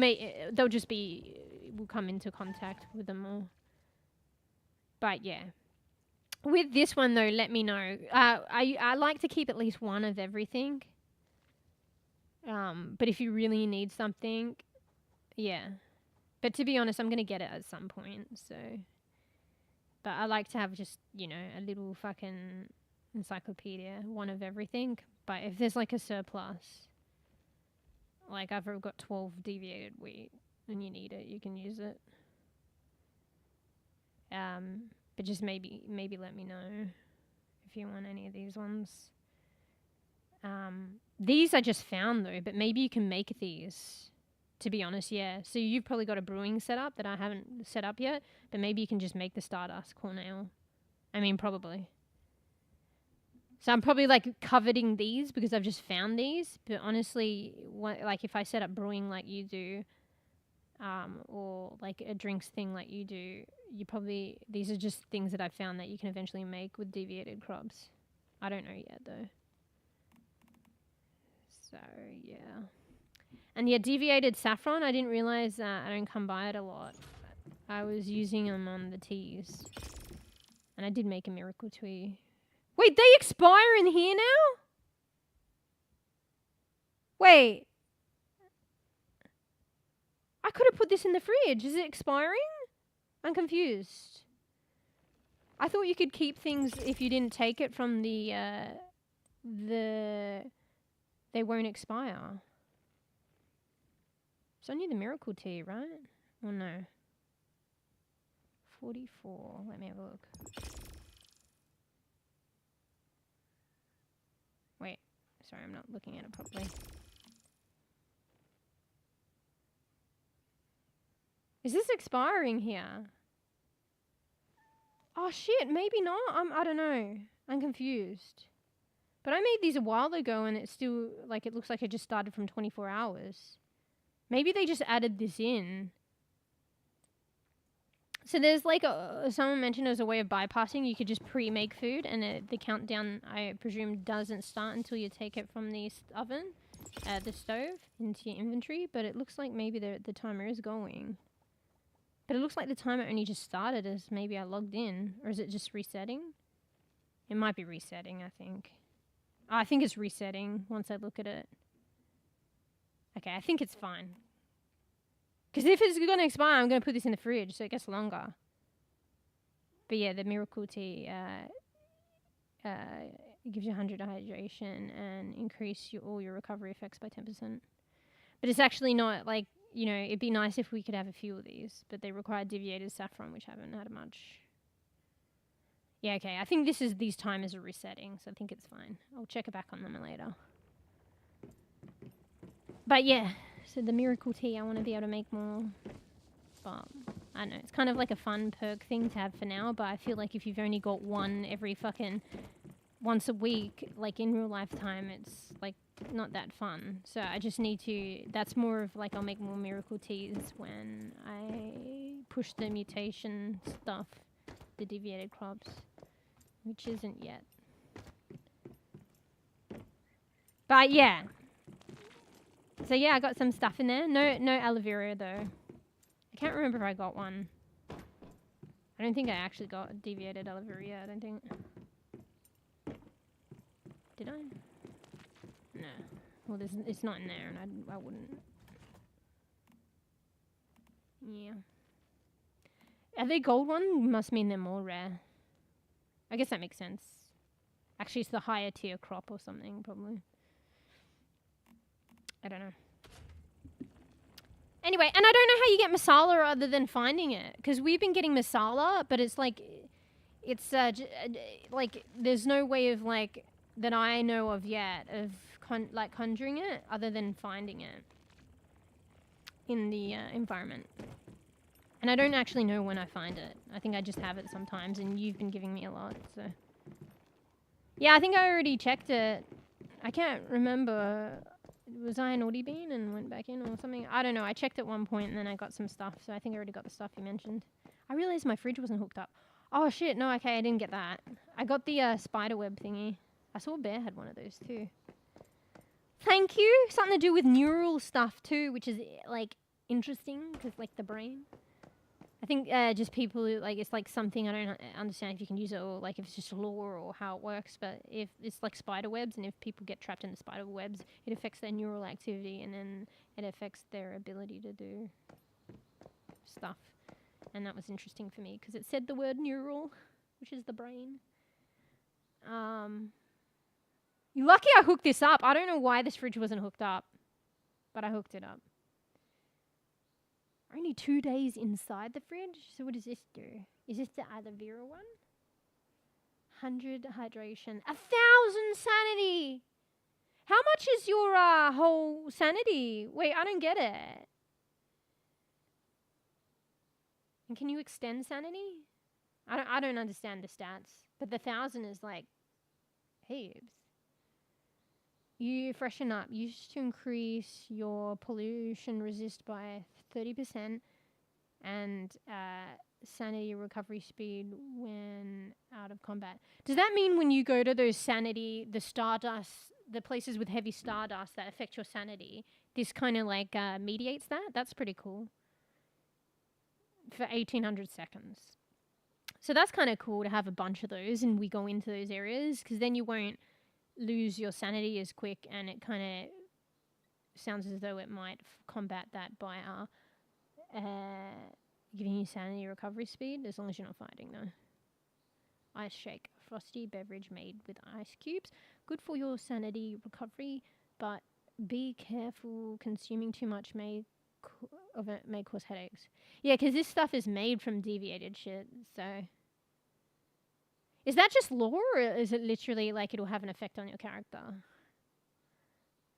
they'll just be, we'll come into contact with them more. But yeah. With this one though, let me know. I like to keep at least one of everything. But if you really need something, yeah. But to be honest, I'm going to get it at some point, so. But I like to have just, you know, a little fucking encyclopedia, one of everything. But if there's like a surplus, like I've got 12 deviated wheat and you need it, you can use it. But just maybe let me know if you want any of these ones. These I just found though, but maybe you can make these, to be honest, yeah. So you've probably got a brewing setup that I haven't set up yet, but maybe you can just make the Stardust Cornell. I mean, probably. So I'm probably like coveting these because I've just found these, but honestly, like if I set up brewing like you do, or like a drinks thing like you do, these are just things that I've found that you can eventually make with deviated crops. I don't know yet though. So yeah. And yeah, deviated saffron, I didn't realize that. I don't come by it a lot. I was using them on the teas. And I did make a miracle tea. Wait, they expire in here now? Wait. I could have put this in the fridge. Is it expiring? I'm confused. I thought you could keep things if you didn't take it from they won't expire. It's only the miracle tea, right? Or no? 44. Let me have a look. Wait. Sorry, I'm not looking at it properly. Is this expiring here? Oh shit, maybe not. I don't know. I'm confused. But I made these a while ago and it's still, like, it looks like it just started from 24 hours. Maybe they just added this in. So there's like someone mentioned as a way of bypassing, you could just pre-make food and the countdown, I presume, doesn't start until you take it from the oven, the stove, into your inventory. But it looks like maybe the timer is going. But it looks like the timer only just started as maybe I logged in. Or is it just resetting? It might be resetting, I think. Oh, I think it's resetting once I look at it. Okay, I think it's fine. Because if it's going to expire, I'm going to put this in the fridge so it gets longer. But yeah, the miracle tea gives you 100 hydration and increase all your recovery effects by 10%. But it's actually not like, you know, it'd be nice if we could have a few of these, but they require deviated saffron, which I haven't had much. Yeah, okay, I think these timers are resetting, so I think it's fine. I'll check it back on them later. But yeah, so the miracle tea, I want to be able to make more. But I don't know, it's kind of like a fun perk thing to have for now, but I feel like if you've only got one every fucking once a week, like in real life time, it's like not that fun. So I just need to, that's more of like I'll make more miracle teas when I push the mutation stuff, the deviated crops, which isn't yet. But yeah. So yeah, I got some stuff in there. No aloe vera though. I can't remember if I got one. I don't think I actually got deviated aloe vera yet, I don't think. Did I? No. Well, it's not in there, and I wouldn't. Yeah. Are they gold one? Must mean they're more rare. I guess that makes sense. Actually, it's the higher tier crop or something, probably. I don't know. Anyway, and I don't know how you get masala other than finding it. Because we've been getting masala, but it's like... It's, like, there's no way of, like... that I know of yet of conjuring it other than finding it in the environment. And I don't actually know when I find it. I think I just have it sometimes, and you've been giving me a lot, so. Yeah, I think I already checked it. I can't remember. Was I a naughty bean and went back in or something? I don't know. I checked at one point and then I got some stuff, so I think I already got the stuff you mentioned. I realized my fridge wasn't hooked up. Oh shit, no, okay, I didn't get that. I got the spiderweb thingy. I saw Bear had one of those too. Thank you. Something to do with neural stuff too, which is like interesting because like the brain. I think just people who, like, it's like something I don't understand if you can use it or like if it's just lore or how it works, but if it's like spider webs and if people get trapped in the spider webs, it affects their neural activity and then it affects their ability to do stuff. And that was interesting for me because it said the word neural, which is the brain. You're lucky I hooked this up. I don't know why this fridge wasn't hooked up, but I hooked it up. Only 2 days inside the fridge? So what does this do? Is this the aloe vera one? 100 hydration. 1,000 sanity! How much is your whole sanity? Wait, I don't get it. And can you extend sanity? I don't understand the stats, but the 1,000 is like heaps. You freshen up. Used to increase your pollution resist by 30% and sanity recovery speed when out of combat. Does that mean when you go to those sanity, the stardust, the places with heavy stardust that affect your sanity, this kind of like mediates that? That's pretty cool. For 1,800 seconds. So that's kind of cool to have a bunch of those and we go into those areas because then you won't lose your sanity as quick and it kind of sounds as though it might combat that by giving you sanity recovery speed as long as you're not fighting though. Ice shake. Frosty beverage made with ice cubes. Good for your sanity recovery, but be careful. Consuming too much may cause headaches. Yeah, because this stuff is made from deviated shit, so... Is that just lore, or is it literally like it'll have an effect on your character?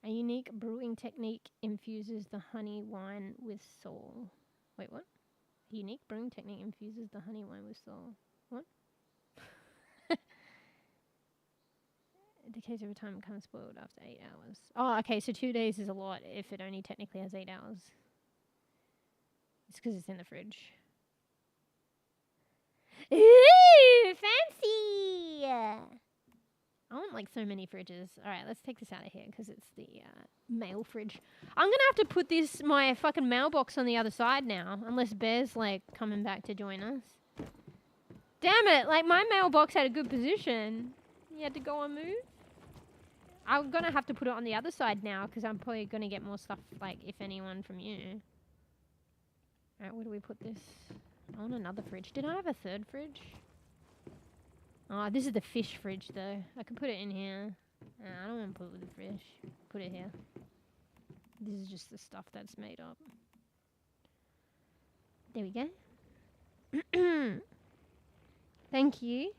A unique brewing technique infuses the honey wine with soul. Wait, what? A unique brewing technique infuses the honey wine with soul. What? It decays over time and becomes spoiled after 8 hours. Oh, okay, so 2 days is a lot if it only technically has 8 hours. It's because it's in the fridge. Ooh, fancy! I want like so many fridges. Alright, let's take this out of here because it's the mail fridge. I'm gonna have to put my fucking mailbox on the other side now. Unless Bear's like coming back to join us. Damn it, like my mailbox had a good position. You had to go on move. I'm gonna have to put it on the other side now because I'm probably gonna get more stuff like if anyone from you. Alright, where do we put this? I want another fridge. Did I have a third fridge? Oh, this is the fish fridge though. I could put it in here. I don't want to put it with the fish. Put it here. This is just the stuff that's made up. There we go. Thank you.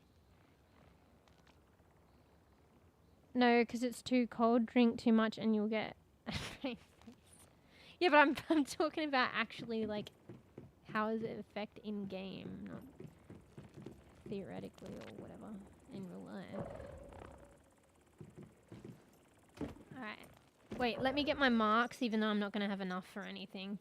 No, because it's too cold. Drink too much and you'll get... Yeah, but I'm talking about actually like... How does it affect in-game, not theoretically or whatever, in real life. Alright. Wait, let me get my marks, even though I'm not going to have enough for anything.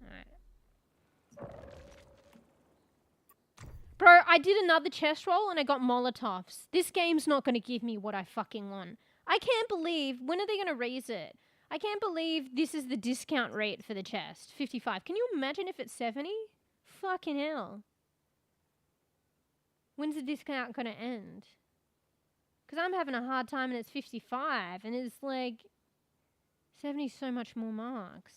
Alright. Bro, I did another chest roll and I got Molotovs. This game's not going to give me what I fucking want. I can't believe... When are they going to raise it? I can't believe this is the discount rate for the chest. 55. Can you imagine if it's 70? Fucking hell. When's the discount going to end? Because I'm having a hard time and it's 55. And it's like... 70 so much more marks.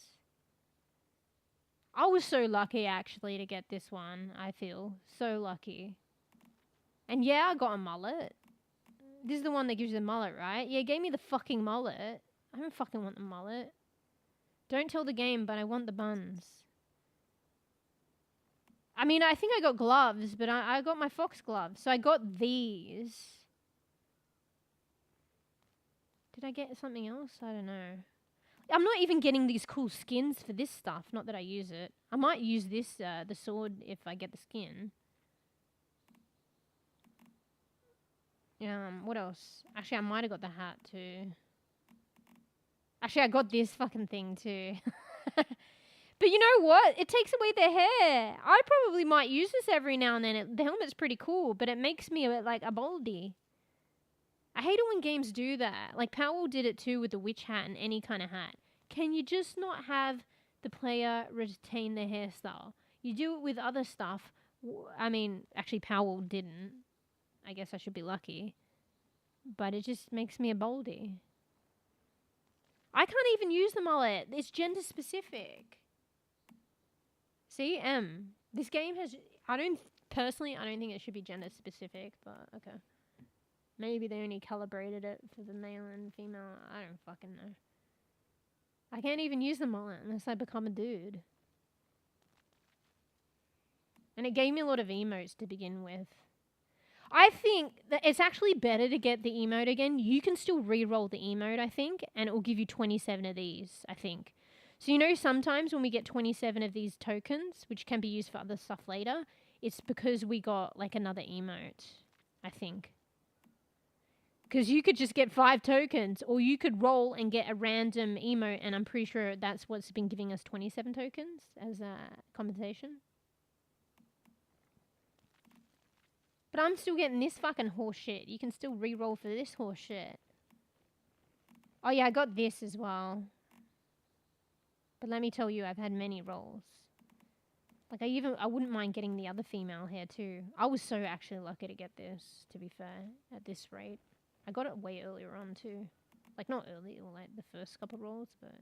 I was so lucky, actually, to get this one, I feel. So lucky. And yeah, I got a mullet. This is the one that gives you the mullet, right? Yeah, it gave me the fucking mullet. I don't fucking want the mullet. Don't tell the game, but I want the buns. I mean, I think I got gloves, but I got my fox gloves. So I got these. Did I get something else? I don't know. I'm not even getting these cool skins for this stuff. Not that I use it. I might use this, the sword, if I get the skin. What else? Actually, I might have got the hat too. Actually, I got this fucking thing too. But you know what? It takes away their hair. I probably might use this every now and then. The helmet's pretty cool, but it makes me like a baldy. I hate it when games do that. Like, Purrple did it too with the witch hat and any kind of hat. Can you just not have the player retain their hairstyle? You do it with other stuff. I mean, actually, Purrple didn't. I guess I should be lucky. But it just makes me a baldy. I can't even use the mullet. It's gender specific. See? This game has... Personally, I don't think it should be gender specific, but okay. Maybe they only calibrated it for the male and female. I don't fucking know. I can't even use the mullet unless I become a dude. And it gave me a lot of emotes to begin with. I think that it's actually better to get the emote again. You can still re-roll the emote, I think, and it will give you 27 of these, I think. So you know sometimes when we get 27 of these tokens, which can be used for other stuff later, it's because we got like another emote, I think. Because you could just get 5 tokens, or you could roll and get a random emote, and I'm pretty sure that's what's been giving us 27 tokens as a compensation. But I'm still getting this fucking horse shit. You can still re-roll for this horse shit. Oh yeah, I got this as well. But let me tell you, I've had many rolls. Like I wouldn't mind getting the other female here too. I was so actually lucky to get this, to be fair, at this rate. I got it way earlier on too. Like not early, or like the first couple rolls, but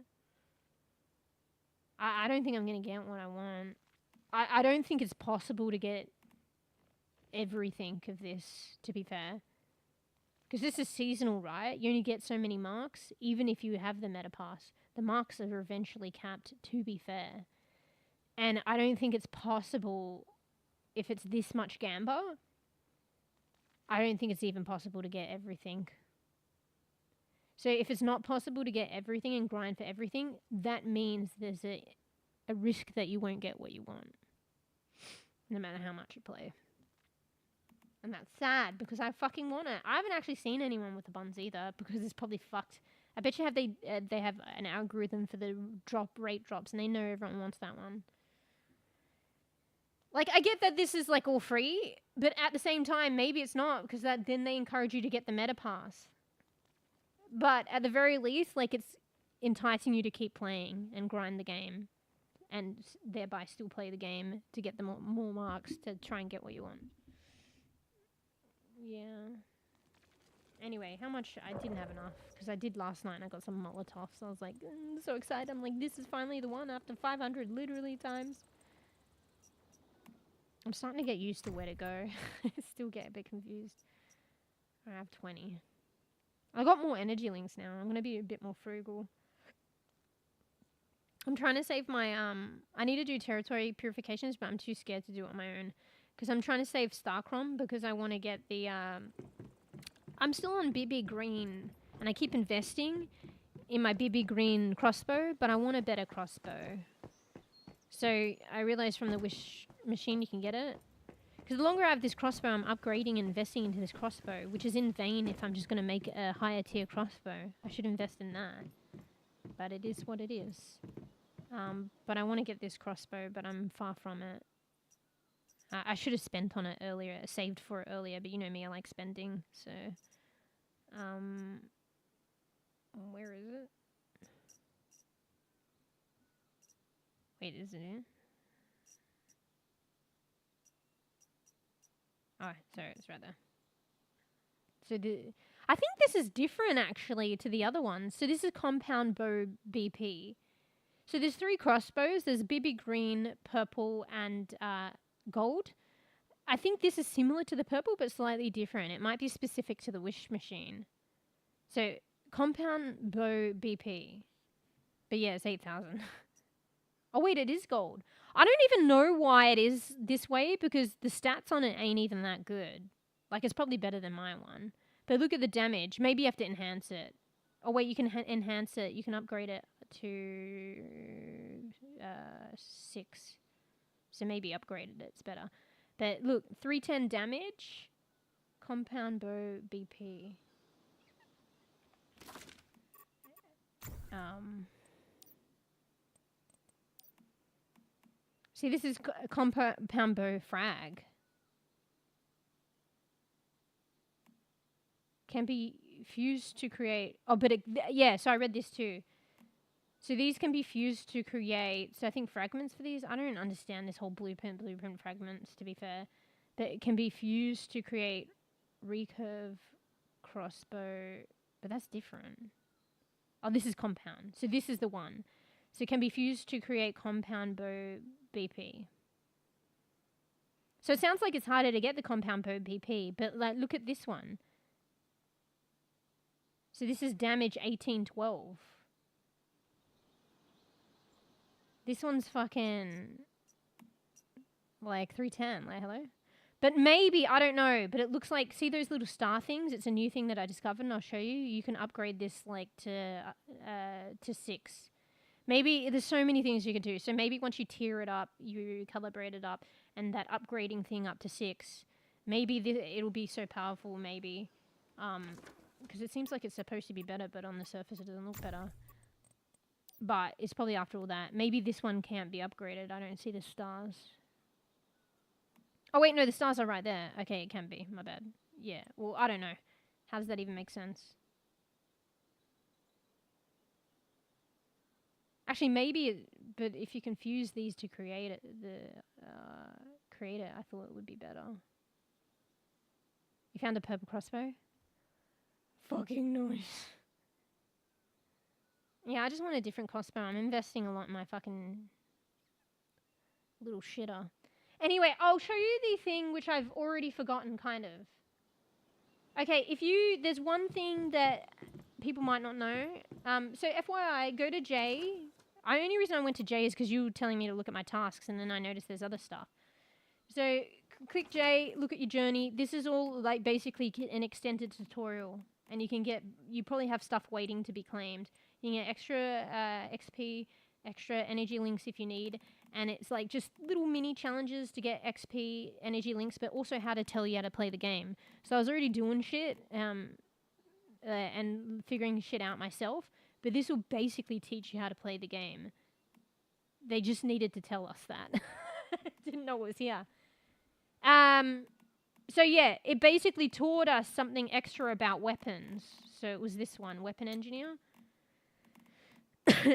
I don't think I'm gonna get what I want. I don't think it's possible to get everything of this, to be fair. Because this is seasonal, right? You only get so many marks, even if you have the meta pass. The marks are eventually capped, to be fair. And I don't think it's possible, if it's this much gamba, I don't think it's even possible to get everything. So if it's not possible to get everything and grind for everything, that means there's a risk that you won't get what you want. No matter how much you play. And that's sad, because I fucking want it. I haven't actually seen anyone with the buns either, because it's probably fucked. I bet you they have an algorithm for the rate drops, and they know everyone wants that one. Like, I get that this is, like, all free, but at the same time, maybe it's not, because then they encourage you to get the meta pass. But at the very least, like, it's enticing you to keep playing and grind the game, and thereby still play the game to get the more marks to try and get what you want. Yeah. Anyway, how much? I didn't have enough, because I did last night and I got some Molotovs. So I was like, so excited. I'm like, this is finally the one after 500 literally times. I'm starting to get used to where to go. I still get a bit confused. I have 20. I got more energy links now. I'm going to be a bit more frugal. I'm trying to save my, I need to do territory purifications, but I'm too scared to do it on my own. Because I'm trying to save Starcrom, because I want to get the, I'm still on BB Green, and I keep investing in my BB Green crossbow, but I want a better crossbow. So I realized from the Wish machine you can get it. Because the longer I have this crossbow, I'm upgrading and investing into this crossbow, which is in vain if I'm just going to make a higher tier crossbow. I should invest in that. But it is what it is. But I want to get this crossbow, but I'm far from it. I should have spent on it earlier, saved for it earlier, but you know me, I like spending, so... where is it? Wait, is it in? Oh, sorry, it's right there. So I think this is different, actually, to the other ones. So this is Compound Bow BP. So there's 3 crossbows. There's BB Green, Purple, and... gold. I think this is similar to the purple, but slightly different. It might be specific to the Wish machine. So, Compound Bow BP. But yeah, it's 8,000. Oh wait, it is gold. I don't even know why it is this way, because the stats on it ain't even that good. Like, it's probably better than my one. But look at the damage. Maybe you have to enhance it. Oh wait, you can enhance it. You can upgrade it to 6. So maybe upgraded it's better. But look, 310 damage. Compound Bow BP. See, this is Compound Bow Frag. Can be fused to create... Oh, but yeah, so I read this too. So these can be fused to create, so I think fragments for these. I don't understand this whole blueprint fragments, to be fair. But it can be fused to create recurve crossbow, but that's different. Oh, this is compound. So this is the one. So it can be fused to create Compound Bow BP. So it sounds like it's harder to get the Compound Bow BP, but like look at this one. So this is damage 1812. This one's fucking like 310, like hello. But maybe, I don't know, but it looks like, see those little star things? It's a new thing that I discovered, and I'll show you. You can upgrade this like to 6. Maybe there's so many things you can do. So maybe once you tier it up, you calibrate it up, and that upgrading thing up to 6, maybe it'll be so powerful, maybe. Because it seems like it's supposed to be better, but on the surface it doesn't look better. But it's probably after all that. Maybe this one can't be upgraded. I don't see the stars. Oh, wait, no, the stars are right there. Okay, it can be. My bad. Yeah, well, I don't know. How does that even make sense? Actually, maybe, but if you can fuse these to create it, I thought it would be better. You found a purple crossbow? Fucking nice. Yeah, I just want a different crossbow. I'm investing a lot in my fucking little shitter. Anyway, I'll show you the thing which I've already forgotten, kind of. Okay, there's one thing that people might not know. So FYI, go to J. The only reason I went to J is because you were telling me to look at my tasks, and then I noticed there's other stuff. So click J, look at your journey. This is all like basically an extended tutorial, and you probably have stuff waiting to be claimed. You can get extra XP, extra energy links if you need, and it's like just little mini challenges to get XP, energy links, but also how to tell you how to play the game. So I was already doing shit and figuring shit out myself, but this will basically teach you how to play the game. They just needed to tell us that. Didn't know it was here. So yeah, it basically taught us something extra about weapons. So it was this one, Weapon Engineer.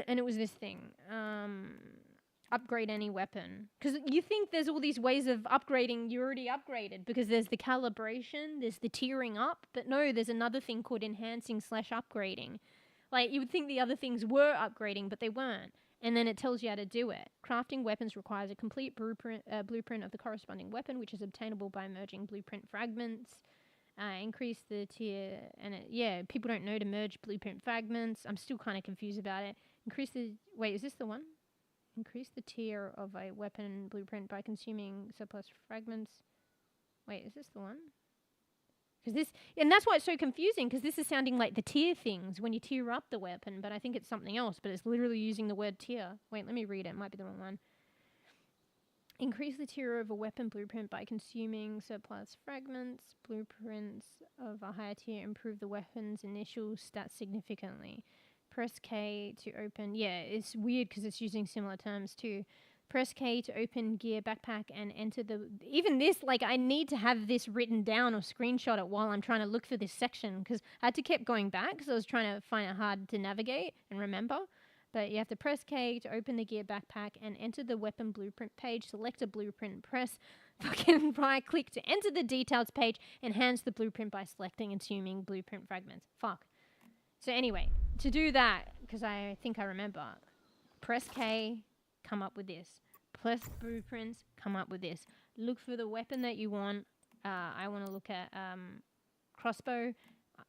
And it was this thing. Upgrade any weapon. Because you think there's all these ways of upgrading, you already upgraded. Because there's the calibration, there's the tiering up. But no, there's another thing called enhancing/upgrading. Like, you would think the other things were upgrading, but they weren't. And then it tells you how to do it. Crafting weapons requires a complete blueprint of the corresponding weapon, which is obtainable by merging blueprint fragments. Increase the tier, and people don't know to merge blueprint fragments. I'm still kind of confused about it. Wait, is this the one? Increase the tier of a weapon blueprint by consuming surplus fragments. Wait, is this the one? And that's why it's so confusing, because this is sounding like the tier things when you tier up the weapon, but I think it's something else, but it's literally using the word tier. Wait, let me read it. It might be the wrong one. Increase the tier of a weapon blueprint by consuming surplus fragments. Blueprints of a higher tier improve the weapon's initial stats significantly. Press K to open. Yeah, it's weird because it's using similar terms too. Press K to open gear backpack and enter even this, like, I need to have this written down or screenshot it while I'm trying to look for this section, because I had to keep going back because I was trying to find it hard to navigate and remember. But you have to press K to open the gear backpack and enter the weapon blueprint page. Select a blueprint. Press fucking right click to enter the details page. Enhance the blueprint by selecting and consuming blueprint fragments. Fuck. So anyway, to do that, because I think I remember, press K, come up with this. Press blueprints, come up with this. Look for the weapon that you want. I want to look at crossbow.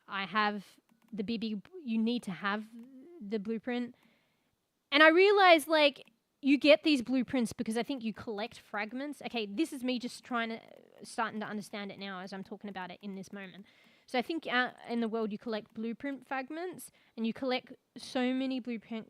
I have the BB. You need to have the blueprint. And I realized, like, you get these blueprints because I think you collect fragments. Okay, this is me just starting to understand it now as I'm talking about it in this moment. So I think out in the world you collect blueprint fragments, and you collect so many blueprint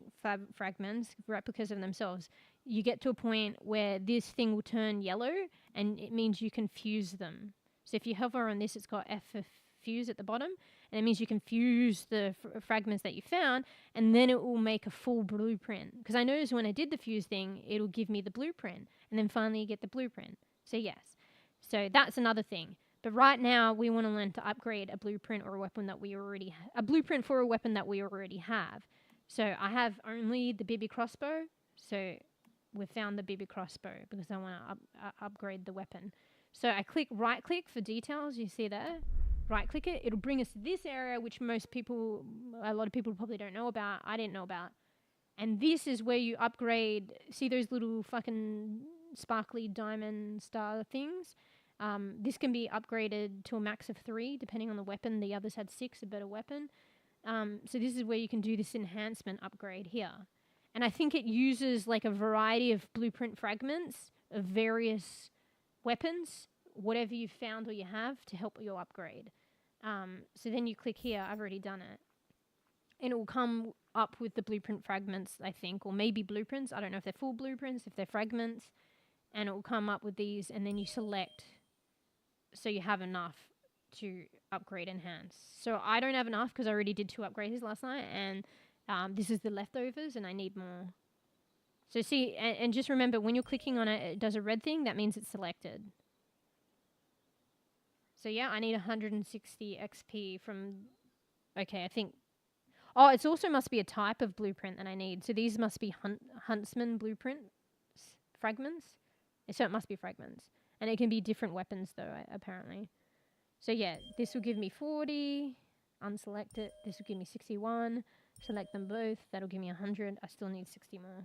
fragments, replicas of themselves, you get to a point where this thing will turn yellow, and it means you can fuse them. So if you hover on this, it's got F for fuse at the bottom, and it means you can fuse the fragments that you found, and then it will make a full blueprint. Because I noticed when I did the fuse thing, it'll give me the blueprint, and then finally you get the blueprint. So yes. So that's another thing. But right now, we want to learn to upgrade a blueprint or a weapon that we already a blueprint for a weapon that we already have. So I have only the BB crossbow. So we found the BB crossbow because I want to upgrade the weapon. So I right click for details. You see there? Right click it. It'll bring us to this area, which a lot of people probably don't know about. I didn't know about. And this is where you upgrade. See those little fucking sparkly diamond star things? This can be upgraded to a max of 3, depending on the weapon. The others had 6, a better weapon. So this is where you can do this enhancement upgrade here. And I think it uses like a variety of blueprint fragments of various weapons, whatever you've found or you have to help your upgrade. So then you click here. I've already done it. And it will come up with the blueprint fragments, I think, or maybe blueprints. I don't know if they're full blueprints, if they're fragments. And it will come up with these, and then you select so you have enough to upgrade enhance. So I don't have enough because I already did 2 upgrades last night, and this is the leftovers, and I need more. So see, and just remember, when you're clicking on it, it does a red thing. That means it's selected. So yeah, I need 160 XP from... Okay, I think... Oh, it also must be a type of blueprint that I need. So these must be huntsman blueprints, fragments. So it must be fragments. And it can be different weapons though, apparently. So yeah, this will give me 40. Unselect it. This will give me 61. Select them both. That'll give me 100. I still need 60 more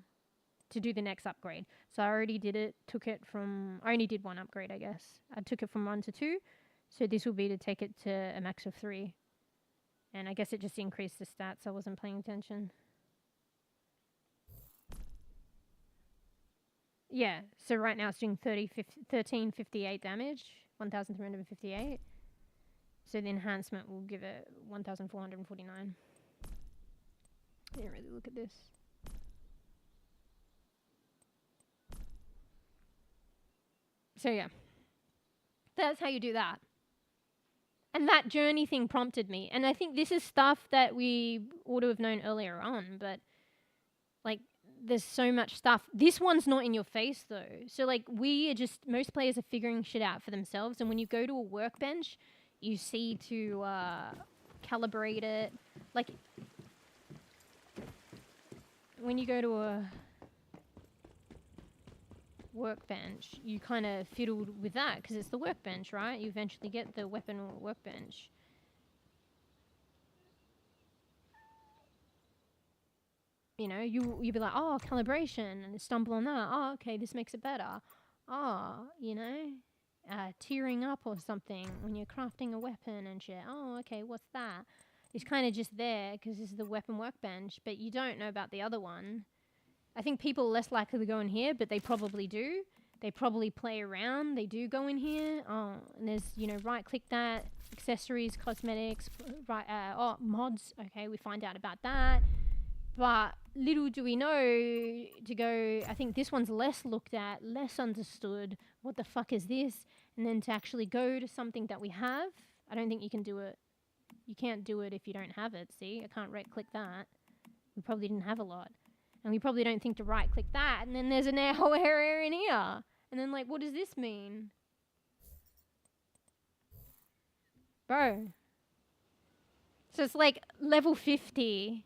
to do the next upgrade. So I already did it. Took it from... I only did 1 upgrade, I guess. I took it from 1 to 2. So this will be to take it to a max of 3. And I guess it just increased the stats. I wasn't paying attention. Yeah, so right now it's doing 1358 damage, 1,358. So the enhancement will give it 1,449. I didn't really look at this. So yeah, that's how you do that. And that journey thing prompted me. And I think this is stuff that we ought to have known earlier on, but like there's so much stuff. This one's not in your face though. So like most players are figuring shit out for themselves. And when you go to a workbench, you see to calibrate it. Like when you go to a workbench, you kind of fiddled with that because it's the workbench, right? You eventually get the weapon workbench. You know, you'll be like, oh, calibration, and stumble on that. Oh, okay, this makes it better. Oh, you know, tearing up or something when you're crafting a weapon and shit. Oh, okay, what's that? It's kind of just there because this is the weapon workbench, but you don't know about the other one. I think people are less likely to go in here, but they probably do. They probably play around. They do go in here. Oh, and there's, you know, right-click that, accessories, cosmetics, mods. Okay, we find out about that. But little do we know to go, I think this one's less looked at, less understood. What the fuck is this? And then to actually go to something that we have, I don't think you can do it. You can't do it if you don't have it. See, I can't right-click that. We probably didn't have a lot. And we probably don't think to right-click that. And then there's an whole area in here. And then, like, what does this mean? Bro. So it's like level 50.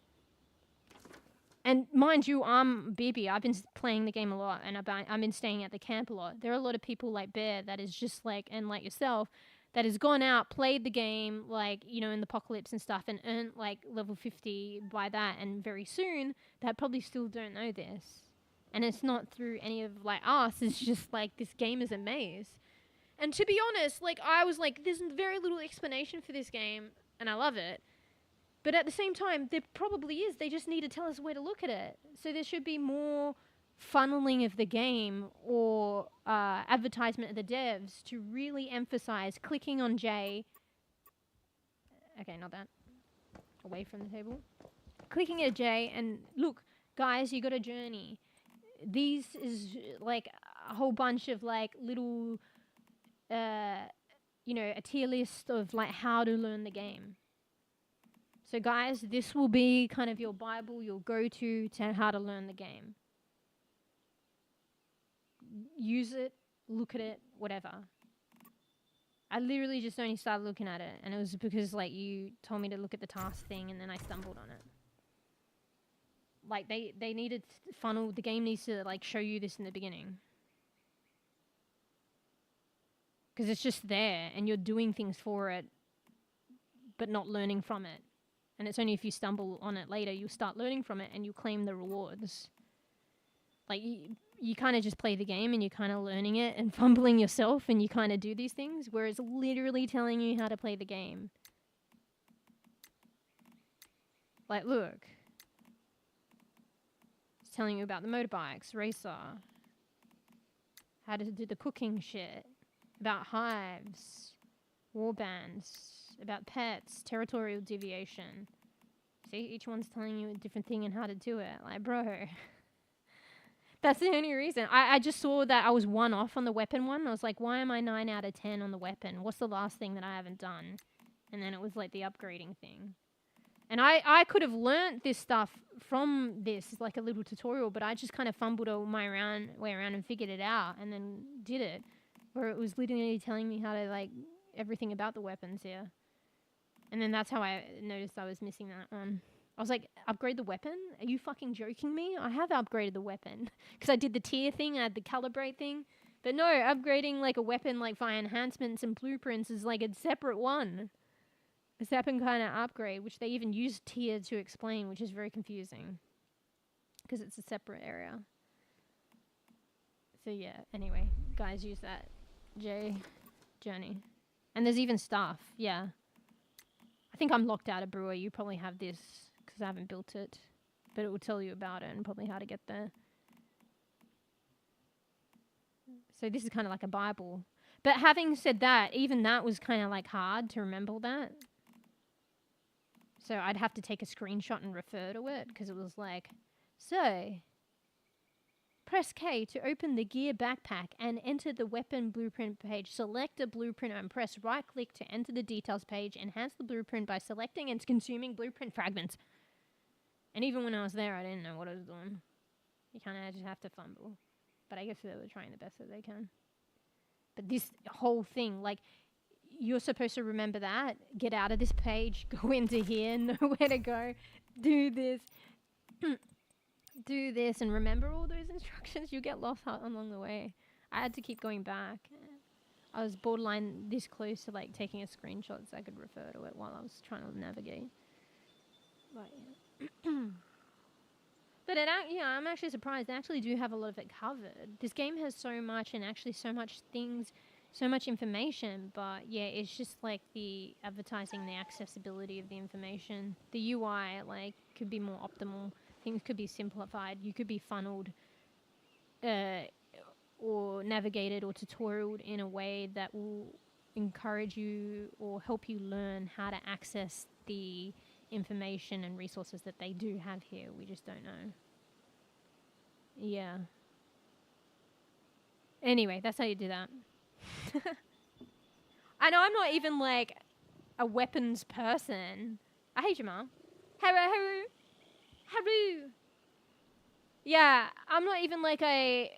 And mind you, I'm bebe. I've been playing the game a lot. And I've been staying at the camp a lot. There are a lot of people like Bear that is just like, and like yourself, that has gone out, played the game, like, you know, in the apocalypse and stuff, and earned, like, level 50 by that, and very soon, that probably still don't know this. And it's not through any of, like, us, it's just, like, this game is a maze. And to be honest, like, I was like, there's very little explanation for this game, and I love it. But at the same time, there probably is. They just need to tell us where to look at it. So there should be more funneling of the game or advertisement of the devs to really emphasize clicking on J. Okay, not that. Away from the table. Clicking at J and look, guys, you got a journey. These is like a whole bunch of like little, you know, a tier list of like how to learn the game. So guys, this will be kind of your Bible, your go-to to how to learn the game. Use it, look at it, whatever. I literally just only started looking at it, and it was because like you told me to look at the task thing, and then I stumbled on it. Like they needed to funnel, the game needs to like show you this in the beginning. Because it's just there, and you're doing things for it, but not learning from it. And it's only if you stumble on it later, you'll start learning from it, and you claim the rewards. Like you kind of just play the game and you're kind of learning it and fumbling yourself and you kind of do these things, whereas literally telling you how to play the game. Like, look. It's telling you about the motorbikes, racer, how to do the cooking shit, about hives, war bands, about pets, territorial deviation. See, each one's telling you a different thing and how to do it. Like, bro. That's the only reason. I just saw that I was 1 off on the weapon one. I was like, why am I 9 out of 10 on the weapon? What's the last thing that I haven't done? And then it was like the upgrading thing. And I could have learnt this stuff from this, like a little tutorial, but I just kind of fumbled my way around and figured it out and then did it. Where it was literally telling me how to, like, everything about the weapons here. And then that's how I noticed I was missing that one. I was like, upgrade the weapon? Are you fucking joking me? I have upgraded the weapon. Because I did the tier thing, I had the calibrate thing. But no, upgrading like a weapon like via enhancements and blueprints is like a separate one. A separate kind of upgrade, which they even use tier to explain, which is very confusing. Because it's a separate area. So yeah, anyway, guys use that J journey. And there's even stuff, yeah. I think I'm locked out of Brewer. You probably have this because I haven't built it. But it will tell you about it and probably how to get there. So this is kind of like a Bible. But having said that, even that was kind of like hard to remember that. So I'd have to take a screenshot and refer to it because it was like, so press K to open the gear backpack and enter the weapon blueprint page. Select a blueprint and press right click to enter the details page. Enhance the blueprint by selecting and consuming blueprint fragments. And even when I was there, I didn't know what I was doing. You kind of just have to fumble. But I guess they were trying the best that they can. But this whole thing, like, you're supposed to remember that. Get out of this page. Go into here. Know where to go. Do this. Do this. And remember all those instructions. You get lost along the way. I had to keep going back. I was borderline this close to, like, taking a screenshot so I could refer to it while I was trying to navigate. But, yeah. But yeah, I'm actually surprised. They actually do have a lot of it covered. This game has so much and actually so much things, so much information. But yeah, it's just like the advertising, the accessibility of the information. The UI, like, could be more optimal. Things could be simplified. You could be funneled or navigated or tutorialed in a way that will encourage you or help you learn how to access the information and resources that they do have here. We just don't know. Yeah. Anyway, that's how you do that. I know I'm not even like a weapons person. I hate you, Mom. Haru. Yeah, I'm not even like a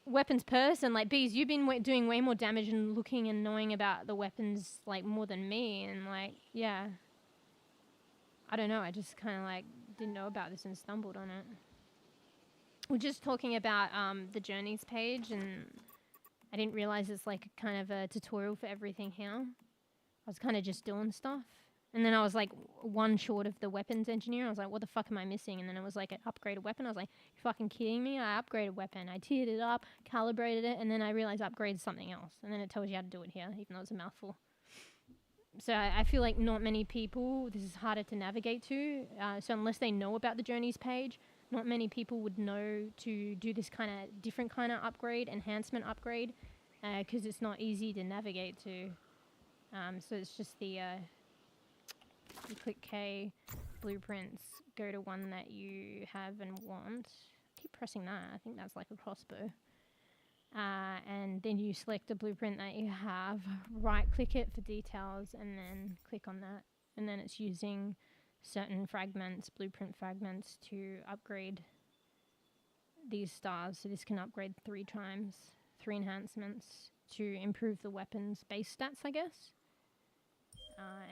weapons person. Like, Bees, you've been doing way more damage and looking and knowing about the weapons like more than me. And like, yeah. I don't know, I just kind of like didn't know about this and stumbled on it. We're just talking about the journeys page, and I didn't realize it's like kind of a tutorial for everything here. I was kind of just doing stuff. And then I was like 1 short of the weapons engineer. I was like, what the fuck am I missing? And then it was like an upgraded weapon. I was like, you fucking kidding me? I upgraded weapon. I tiered it up, calibrated it, and then I realized I upgraded something else. And then it tells you how to do it here, even though it's a mouthful. So I feel like not many people, this is harder to navigate to. So unless they know about the journeys page, not many people would know to do this kind of different kind of upgrade, enhancement upgrade, because it's not easy to navigate to. So it's just the, you click K, blueprints, go to one that you have and want. Keep pressing that, I think that's like a crossbow. And then you select the blueprint that you have, right click it for details, and then click on that. And then it's using certain fragments, blueprint fragments, to upgrade these stars. So this can upgrade 3 times, 3 enhancements to improve the weapon's base stats, I guess.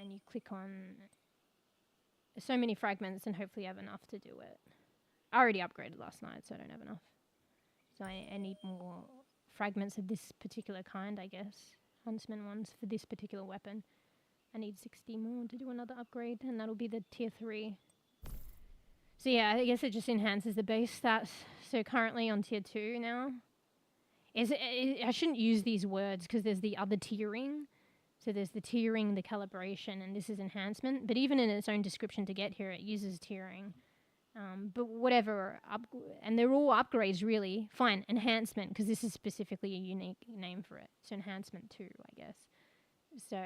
And you click on so many fragments and hopefully you have enough to do it. I already upgraded last night, so I don't have enough. So I need more fragments of this particular kind, I guess. Huntsman ones for this particular weapon. I need 60 more to do another upgrade, and that'll be the tier 3. So yeah, I guess it just enhances the base stats. So currently on tier 2 now. I shouldn't use these words because there's the other tiering. So there's the tiering, the calibration, and this is enhancement. But even in its own description to get here, it uses tiering. But whatever, and they're all upgrades really. Fine, enhancement, because this is specifically a unique name for it. So enhancement 2, I guess. So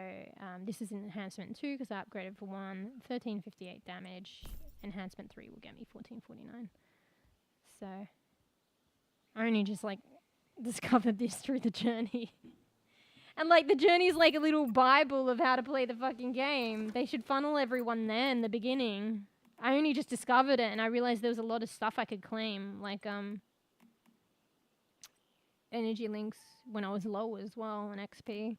this is an enhancement 2 because I upgraded for 1, 1358 damage. Enhancement 3 will get me 1449. So I only just like discovered this through the journey. And like the journey's like a little bible of how to play the fucking game. They should funnel everyone there in the beginning. I only just discovered it and I realized there was a lot of stuff I could claim, like energy links when I was low as well and XP.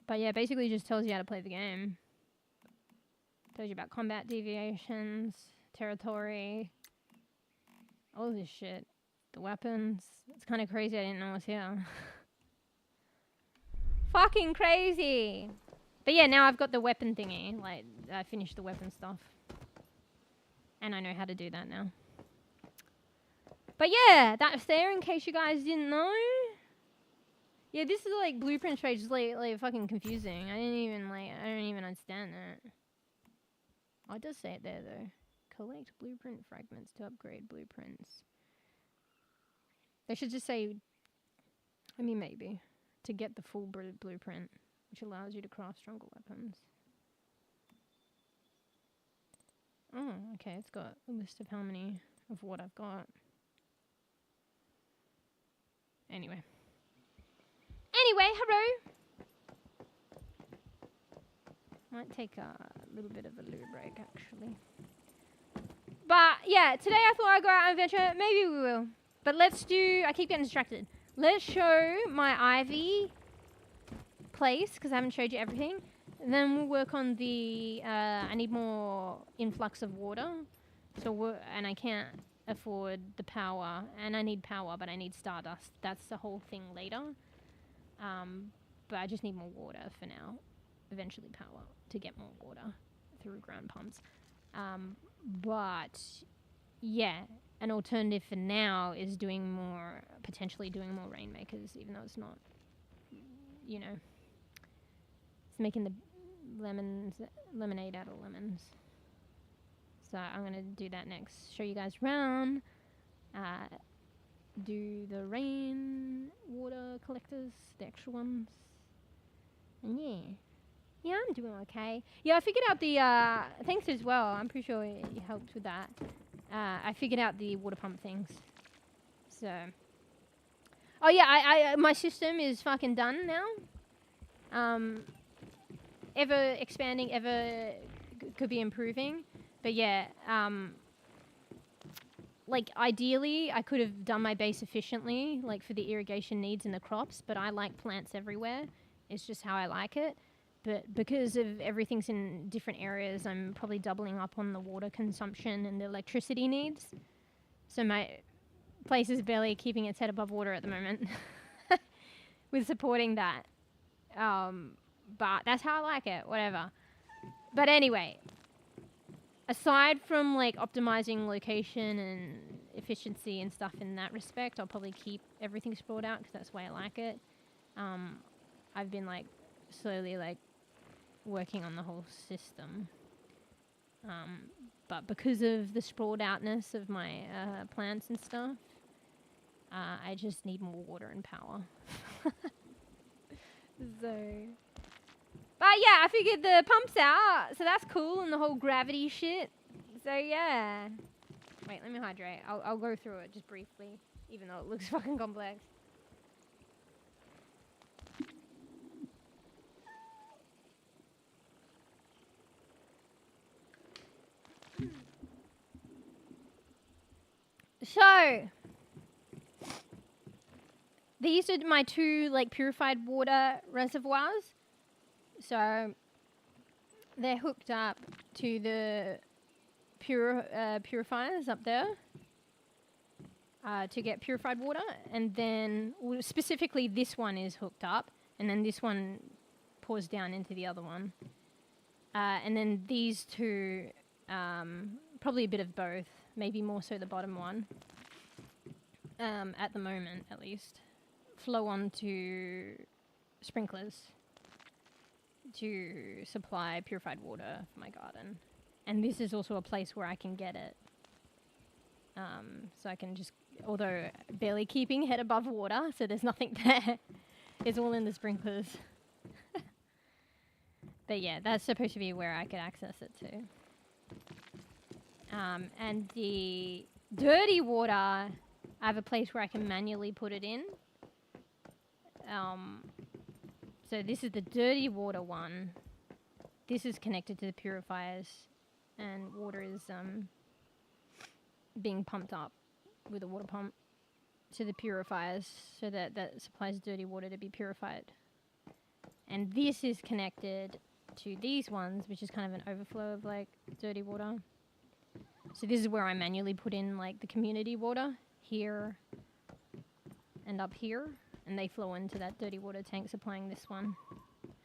But yeah, basically just tells you how to play the game. Tells you about combat deviations, territory, all this shit. The weapons. It's kind of crazy I didn't know it was here. Fucking crazy! But yeah, now I've got the weapon thingy. Like, I finished the weapon stuff. And I know how to do that now. But yeah, that's there in case you guys didn't know. Yeah, this is like blueprint page is like fucking confusing. I don't even understand that. Oh, it does say it there though. Collect blueprint fragments to upgrade blueprints. They should just say, I mean maybe, to get the full blueprint, which allows you to craft stronger weapons. Oh, okay, it's got a list of how many of what I've got. Anyway, hello! Might take a little bit of a loo break, actually. But, yeah, today I thought I'd go out on adventure. Maybe we will. But let's do... I keep getting distracted. Let's show my ivy place, because I haven't showed you everything. And then we'll work on the... I need more influx of water. And I can't afford the power. And I need power, but I need stardust. That's the whole thing later. But I just need more water for now. Eventually power to get more water through ground pumps. But yeah, an alternative for now is potentially doing more rainmakers, even though it's not, you know, it's making the lemonade out of lemons. So I'm gonna do that next. Show you guys around. Do the rain water collectors, the extra ones, and yeah. Yeah, I'm doing okay. Yeah, I figured out the, thanks as well. I'm pretty sure you helped with that. I figured out the water pump things. So. Oh yeah, my system is fucking done now. Ever expanding, ever could be improving. But yeah, like ideally I could have done my base efficiently, like for the irrigation needs and the crops, but I like plants everywhere. It's just how I like it. But because of everything's in different areas, I'm probably doubling up on the water consumption and the electricity needs. So my place is barely keeping its head above water at the moment with supporting that. But that's how I like it, whatever. But anyway, aside from like optimizing location and efficiency and stuff in that respect, I'll probably keep everything sprawled out because that's the way I like it. I've been like slowly like working on the whole system, but because of the sprawled outness of my plants and stuff, I just need more water and power. So, but yeah, I figured the pump's out, so that's cool, and the whole gravity shit. So yeah, wait, let me hydrate. I'll go through it just briefly, even though it looks fucking complex. So, these are my two like purified water reservoirs. So, they're hooked up to the purifiers up there to get purified water. And then, specifically this one is hooked up. And then this one pours down into the other one. And then these two, probably a bit of both. Maybe more so the bottom one, at the moment at least, flow onto sprinklers to supply purified water for my garden. And this is also a place where I can get it So I can just, although barely keeping head above water, so there's nothing there. It's all in the sprinklers. But yeah, that's supposed to be where I could access it to. And the dirty water, I have a place where I can manually put it in. So this is the dirty water one. This is connected to the purifiers, and water is being pumped up with a water pump to the purifiers, so that supplies dirty water to be purified. And this is connected to these ones, which is kind of an overflow of like dirty water. So this is where I manually put in like the community water here and up here, and they flow into that dirty water tank supplying this one.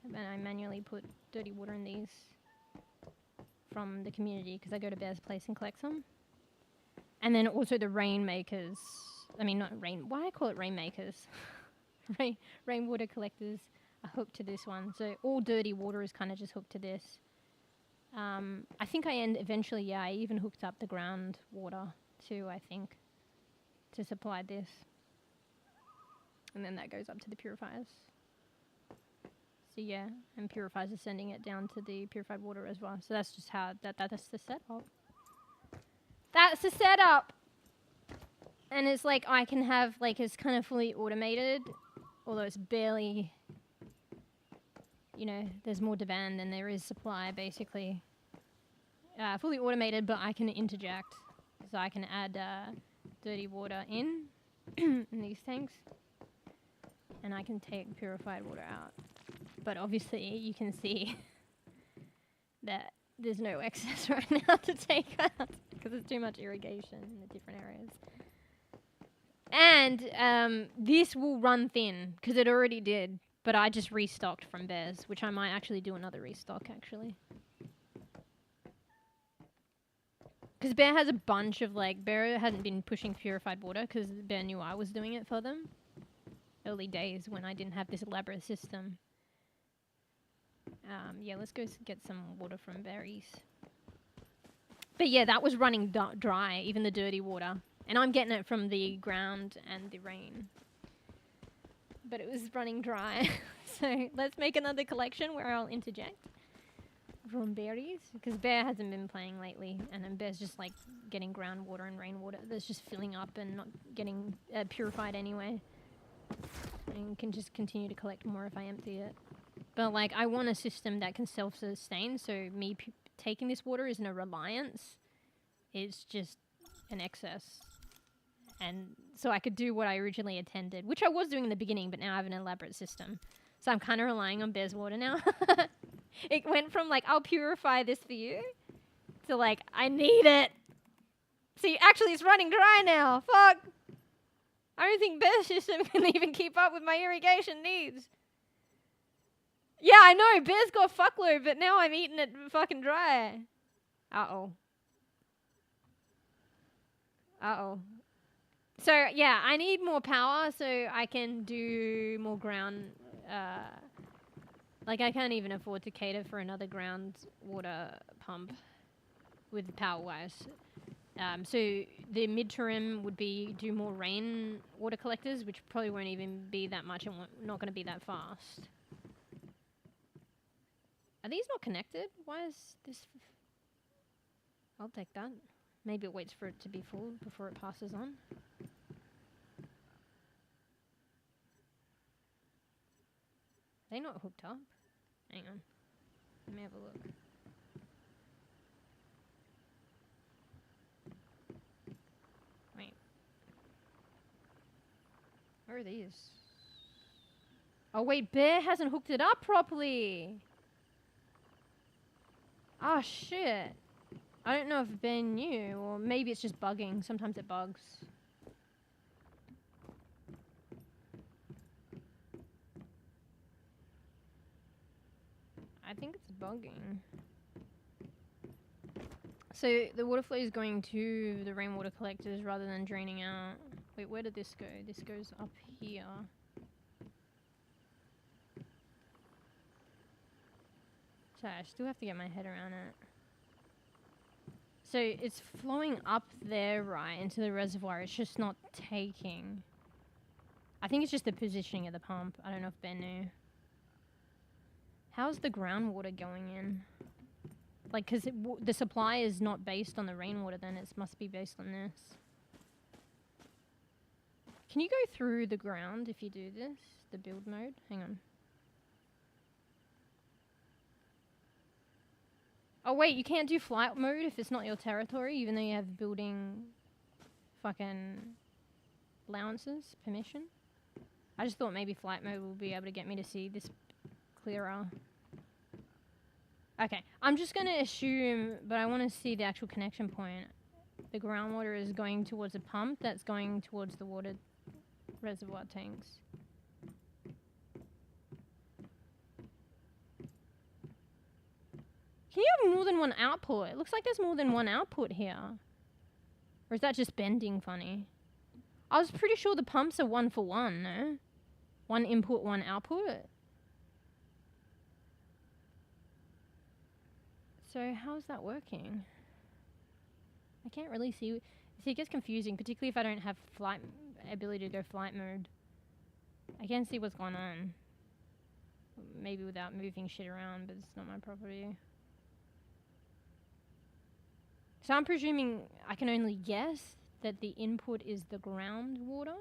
And I manually put dirty water in these from the community because I go to Bear's place and collect some. And then also the rainmakers. I mean, not rain. Why do I call it rainmakers? Rainwater collectors are hooked to this one. So all dirty water is kind of just hooked to this. I think eventually, yeah, I even hooked up the groundwater too, I think, to supply this. And then that goes up to the purifiers. So yeah, and purifiers are sending it down to the purified water as well. So that's just how, that's the setup. That's the setup! And it's like, I can have, like, it's kind of fully automated, although it's barely, you know, there's more demand than there is supply, basically. Fully automated, but I can interject. So I can add dirty water in these tanks. And I can take purified water out. But obviously, you can see that there's no excess right now to take out, because there's too much irrigation in the different areas. And this will run thin, because it already did. But I just restocked from Bear's, which I might actually do another restock, actually. Because Bear has a bunch of, like, Bear hasn't been pushing purified water, because Bear knew I was doing it for them. Early days when I didn't have this elaborate system. Yeah, let's go get some water from berries. But yeah, that was running dry, even the dirty water. And I'm getting it from the ground and the rain. But it was running dry. So let's make another collection where I'll interject from berries. Because Bear hasn't been playing lately. And then Bear's just like getting groundwater and rainwater that's just filling up and not getting purified anyway. And can just continue to collect more if I empty it. But like, I want a system that can self-sustain, so me taking this water isn't a reliance. It's just an excess. And so I could do what I originally intended, which I was doing in the beginning, but now I have an elaborate system. So I'm kind of relying on Bear's water now. It went from like, I'll purify this for you, to like, I need it. See, actually it's running dry now. Fuck. I don't think Bear's system can even keep up with my irrigation needs. Yeah, I know, Bear's got a fuckload, but now I'm eating it fucking dry. Uh-oh. Uh-oh. So, yeah, I need more power so I can do more ground... like, I can't even afford to cater for another ground water pump with power-wise. So the midterm would be do more rain water collectors, which probably won't even be that much and not going to be that fast. Are these not connected? Why is this... I'll take that. Maybe it waits for it to be full before it passes on. Are they not hooked up? Hang on. Let me have a look. Wait. Where are these? Oh wait, Bear hasn't hooked it up properly! Oh shit. I don't know if Bear knew, or maybe it's just bugging. Sometimes it bugs. I think it's bugging. So the water flow is going to the rainwater collectors rather than draining out. Wait, where did this go? This goes up here. So I still have to get my head around it. So it's flowing up there, right, into the reservoir. It's just not taking. I think it's just the positioning of the pump. I don't know if Ben knew. How's the groundwater going in? Like, because the supply is not based on the rainwater, then it must be based on this. Can you go through the ground if you do this? The build mode? Hang on. Oh wait, you can't do flight mode if it's not your territory, even though you have building fucking allowances, permission. I just thought maybe flight mode will be able to get me to see this clearer. Okay, I'm just going to assume, but I want to see the actual connection point. The groundwater is going towards a pump that's going towards the water reservoir tanks. Can you have more than one output? It looks like there's more than one output here. Or is that just bending funny? I was pretty sure the pumps are 1 for 1, no? 1 input, 1 output. So how's that working? I can't really see. See, it gets confusing, particularly if I don't have flight ability to go flight mode. I can't see what's going on. Maybe without moving shit around, but it's not my property. So I'm presuming I can only guess that the input is the groundwater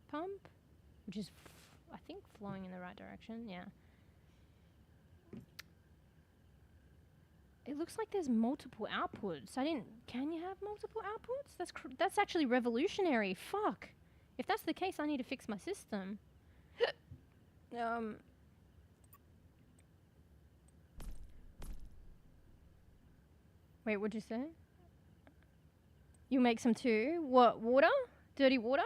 pump, which is, I think, flowing in the right direction. Yeah. It looks like there's multiple outputs. Can you have multiple outputs? That's actually revolutionary. Fuck. If that's the case, I need to fix my system. Wait, what'd you say? You make some too? What, water? Dirty water?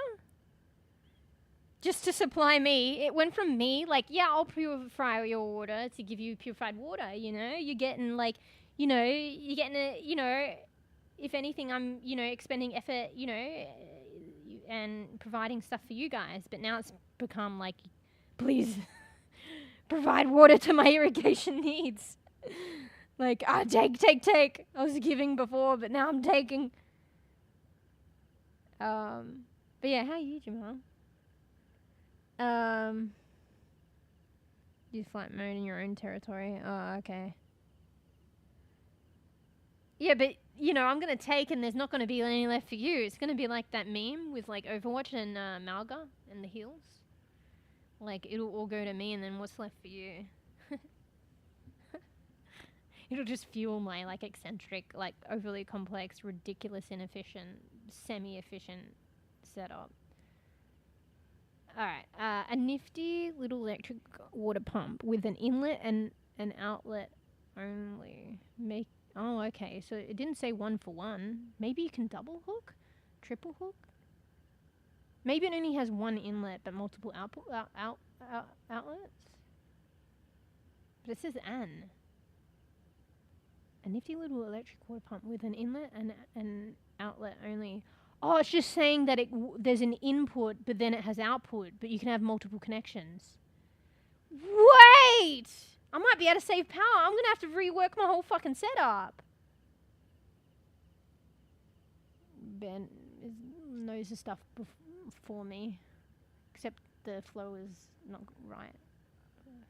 Just to supply me. It went from me, like, yeah, I'll purify your water to give you purified water, you know? You're getting, like, you know, you're getting a, you know, if anything, I'm, you know, expending effort, you know, and providing stuff for you guys. But now it's become, like, please provide water to my irrigation needs. Like, take. I was giving before, but now I'm taking. But yeah, how are you, Jamal? You flight mode in your own territory. Oh, okay. Yeah, but, you know, I'm going to take and there's not going to be any left for you. It's going to be like that meme with, like, Overwatch and Malga and the heals. Like, it'll all go to me and then what's left for you? It'll just fuel my, like, eccentric, like, overly complex, ridiculous, inefficient, semi-efficient setup. Alright, a nifty little electric water pump with an inlet and an outlet only. Oh, okay, so it didn't say 1 for 1. Maybe you can double hook? Triple hook? Maybe it only has 1 inlet but multiple outlets? But it says an. A nifty little electric water pump with an inlet and an outlet only. Oh, it's just saying that there's an input, but then it has output, but you can have multiple connections. Wait! I might be able to save power. I'm going to have to rework my whole fucking setup. Ben knows the stuff for me. Except the flow is not right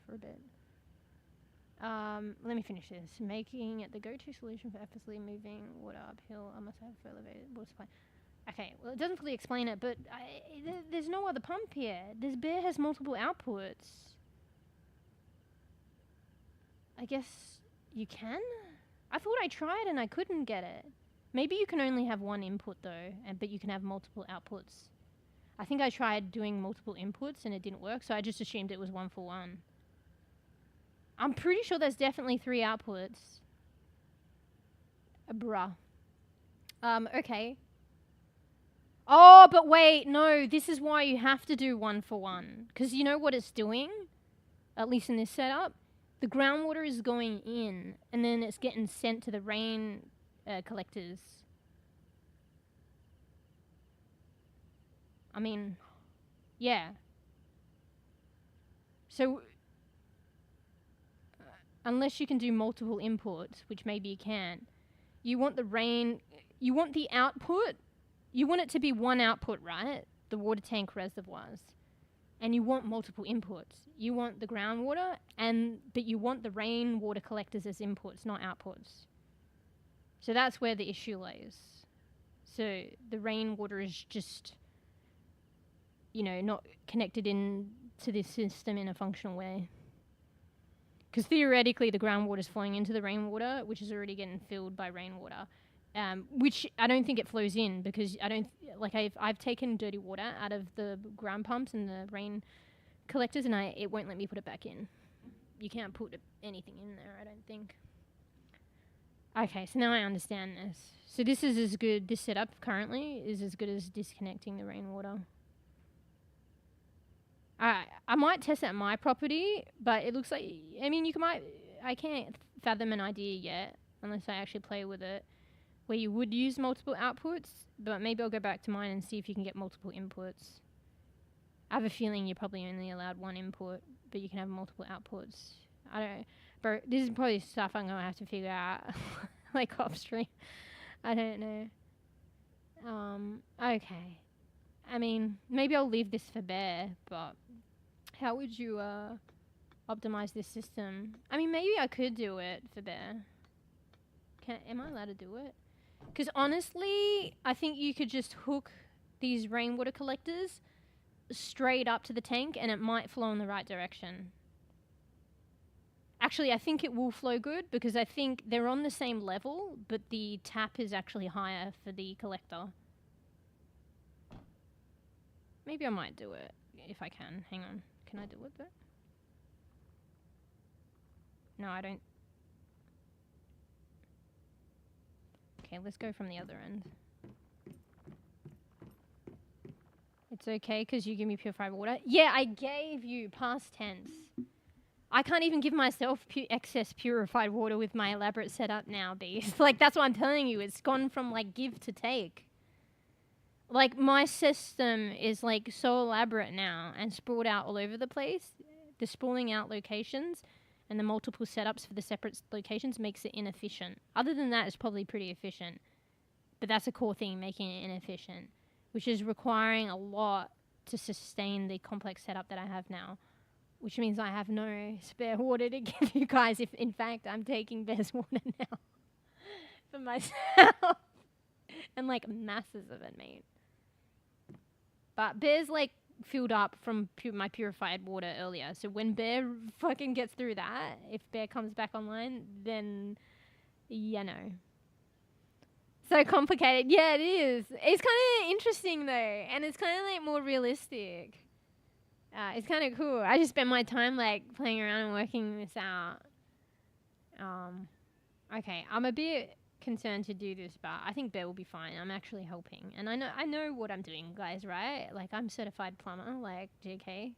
for a bit. Let me finish this. Making it the go-to solution for effortlessly moving water uphill. I must have elevated water supply. Okay, well, it doesn't fully explain it, but there's no other pump here. This bear has multiple outputs. I guess you can? I thought I tried and I couldn't get it. Maybe you can only have 1 input though, but you can have multiple outputs. I think I tried doing multiple inputs and it didn't work, so I just assumed it was 1 for 1. I'm pretty sure there's definitely 3 outputs. Bruh. Okay. Oh, but wait, no, this is why you have to do 1 for 1. Because you know what it's doing? At least in this setup? The groundwater is going in, and then it's getting sent to the rain collectors. I mean, yeah. So, unless you can do multiple inputs, which maybe you can, You want the rain, you want the output, you want it to be one output, right? The water tank reservoirs. And you want multiple inputs. You want the groundwater, but you want the rainwater collectors as inputs, not outputs. So that's where the issue lays. So the rainwater is just, you know, not connected in to this system in a functional way. Because theoretically the groundwater is flowing into the rainwater, which is already getting filled by rainwater. Which I don't think it flows in, because I've taken dirty water out of the ground pumps and the rain collectors, and it won't let me put it back in. You can't put anything in there, I don't think. Okay, so now I understand this. So this is as good, this setup currently is as good as disconnecting the rainwater. I might test at my property, but it looks like, I mean, I can't fathom an idea yet, unless I actually play with it, where you would use multiple outputs, but maybe I'll go back to mine and see if you can get multiple inputs. I have a feeling you're probably only allowed one input, but you can have multiple outputs. I don't know. Bro, this is probably stuff I'm going to have to figure out, like off stream. I don't know. Okay. I mean, maybe I'll leave this for Bear, but how would you optimize this system? I mean, maybe I could do it for Bear. Am I allowed to do it? Because honestly, I think you could just hook these rainwater collectors straight up to the tank and it might flow in the right direction. Actually, I think it will flow good because I think they're on the same level, but the tap is actually higher for the collector. Maybe I might do it if I can. Hang on. Can I do it though? No, I don't. Okay, let's go from the other end. It's okay because you give me purified water. Yeah, I gave you past tense. I can't even give myself excess purified water with my elaborate setup now, beast. Like, that's what I'm telling you. It's gone from, like, give to take. Like, my system is, like, so elaborate now and sprawled out all over the place. The sprawling out locations and the multiple setups for the separate locations makes it inefficient. Other than that, it's probably pretty efficient. But that's a core thing, making it inefficient, which is requiring a lot to sustain the complex setup that I have now, which means I have no spare water to give you guys if, in fact, I'm taking Bear's water now for myself. And, like, masses of it, mate. But Bear's, like, filled up from my purified water earlier. So when Bear fucking gets through that, if Bear comes back online, then, you know. So complicated. Yeah, it is. It's kind of interesting, though. And it's kind of, like, more realistic. It's kind of cool. I just spent my time, like, playing around and working this out. Okay, I'm a bit concerned to do this, but I think Bear will be fine. I'm actually helping. And I know what I'm doing, guys, right? Like, I'm certified plumber, like, JK.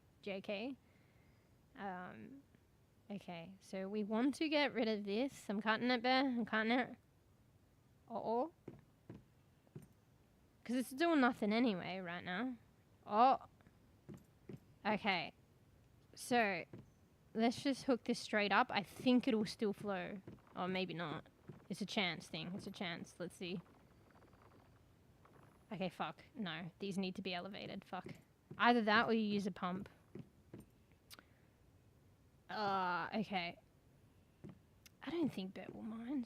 Okay, so we want to get rid of this. I'm cutting it, Bear. I'm cutting it. Uh-oh. Because it's doing nothing anyway right now. Oh. Okay. So, let's just hook this straight up. I think it'll still flow. Or maybe not. It's a chance thing. It's a chance. Let's see. Okay, fuck. No. These need to be elevated. Fuck. Either that or you use a pump. Okay. I don't think Bear will mind.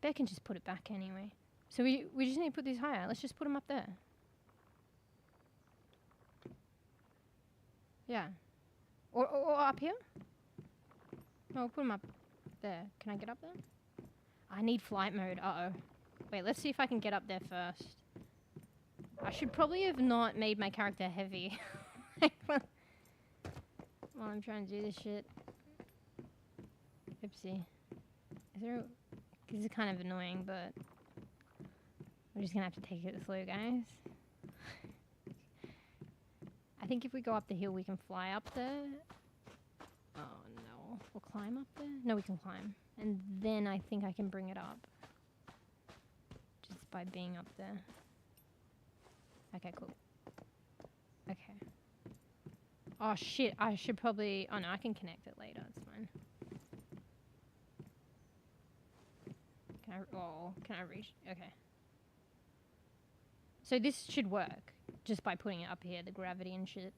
Bear can just put it back anyway. So we just need to put these higher. Let's just put them up there. Yeah. Or up here? No, we'll put them up there. Can I get up there? I need flight mode. Uh-oh. Wait, let's see if I can get up there first. I should probably have not made my character heavy. While I'm trying to do this shit. Oopsie. This is kind of annoying, but we're just gonna have to take it slow, guys. I think if we go up the hill, we can fly up there. Oh, no. We'll climb up there? No, we can climb. And then I think I can bring it up. Just by being up there. Okay, cool. Okay. Oh, shit. I should probably... Oh, no, I can connect it later. It's fine. can I reach? Okay. So this should work just by putting it up here, the gravity and shit.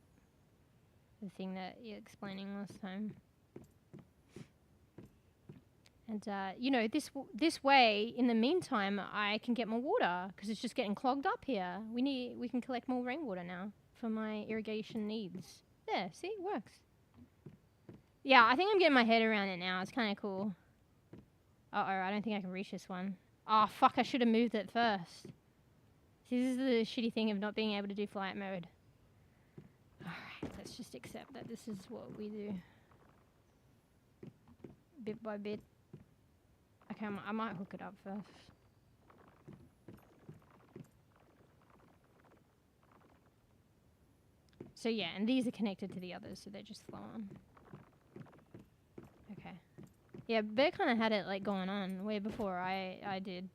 The thing that you're explaining last time. And, you know, this way, in the meantime, I can get more water because it's just getting clogged up here. We can collect more rainwater now for my irrigation needs. There, see, it works. Yeah, I think I'm getting my head around it now. It's kind of cool. Uh-oh, I don't think I can reach this one. Oh, fuck, I should have moved it first. See, this is the shitty thing of not being able to do flight mode. Alright, let's just accept that this is what we do. Bit by bit. Okay, I might hook it up first. So yeah, and these are connected to the others, so they just flow on. Okay. Yeah, Bear kind of had it like going on way before I did.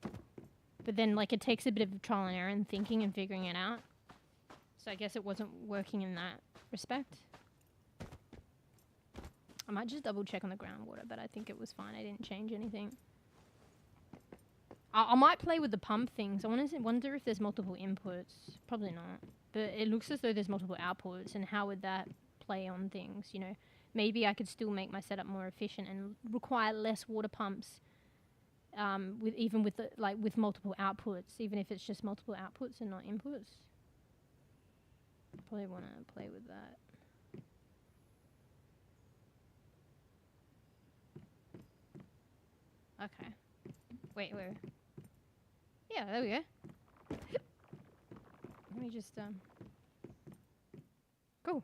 But then like it takes a bit of trial and error and thinking and figuring it out. So I guess it wasn't working in that respect. I might just double check on the groundwater, but I think it was fine. I didn't change anything. I might play with the pump things. I wonder if there's multiple inputs. Probably not. But it looks as though there's multiple outputs, and how would that play on things, you know? Maybe I could still make my setup more efficient and require less water pumps with multiple outputs, even if it's just multiple outputs and not inputs. Probably want to play with that. Okay. Wait. Yeah, there we go. Let me just, Cool.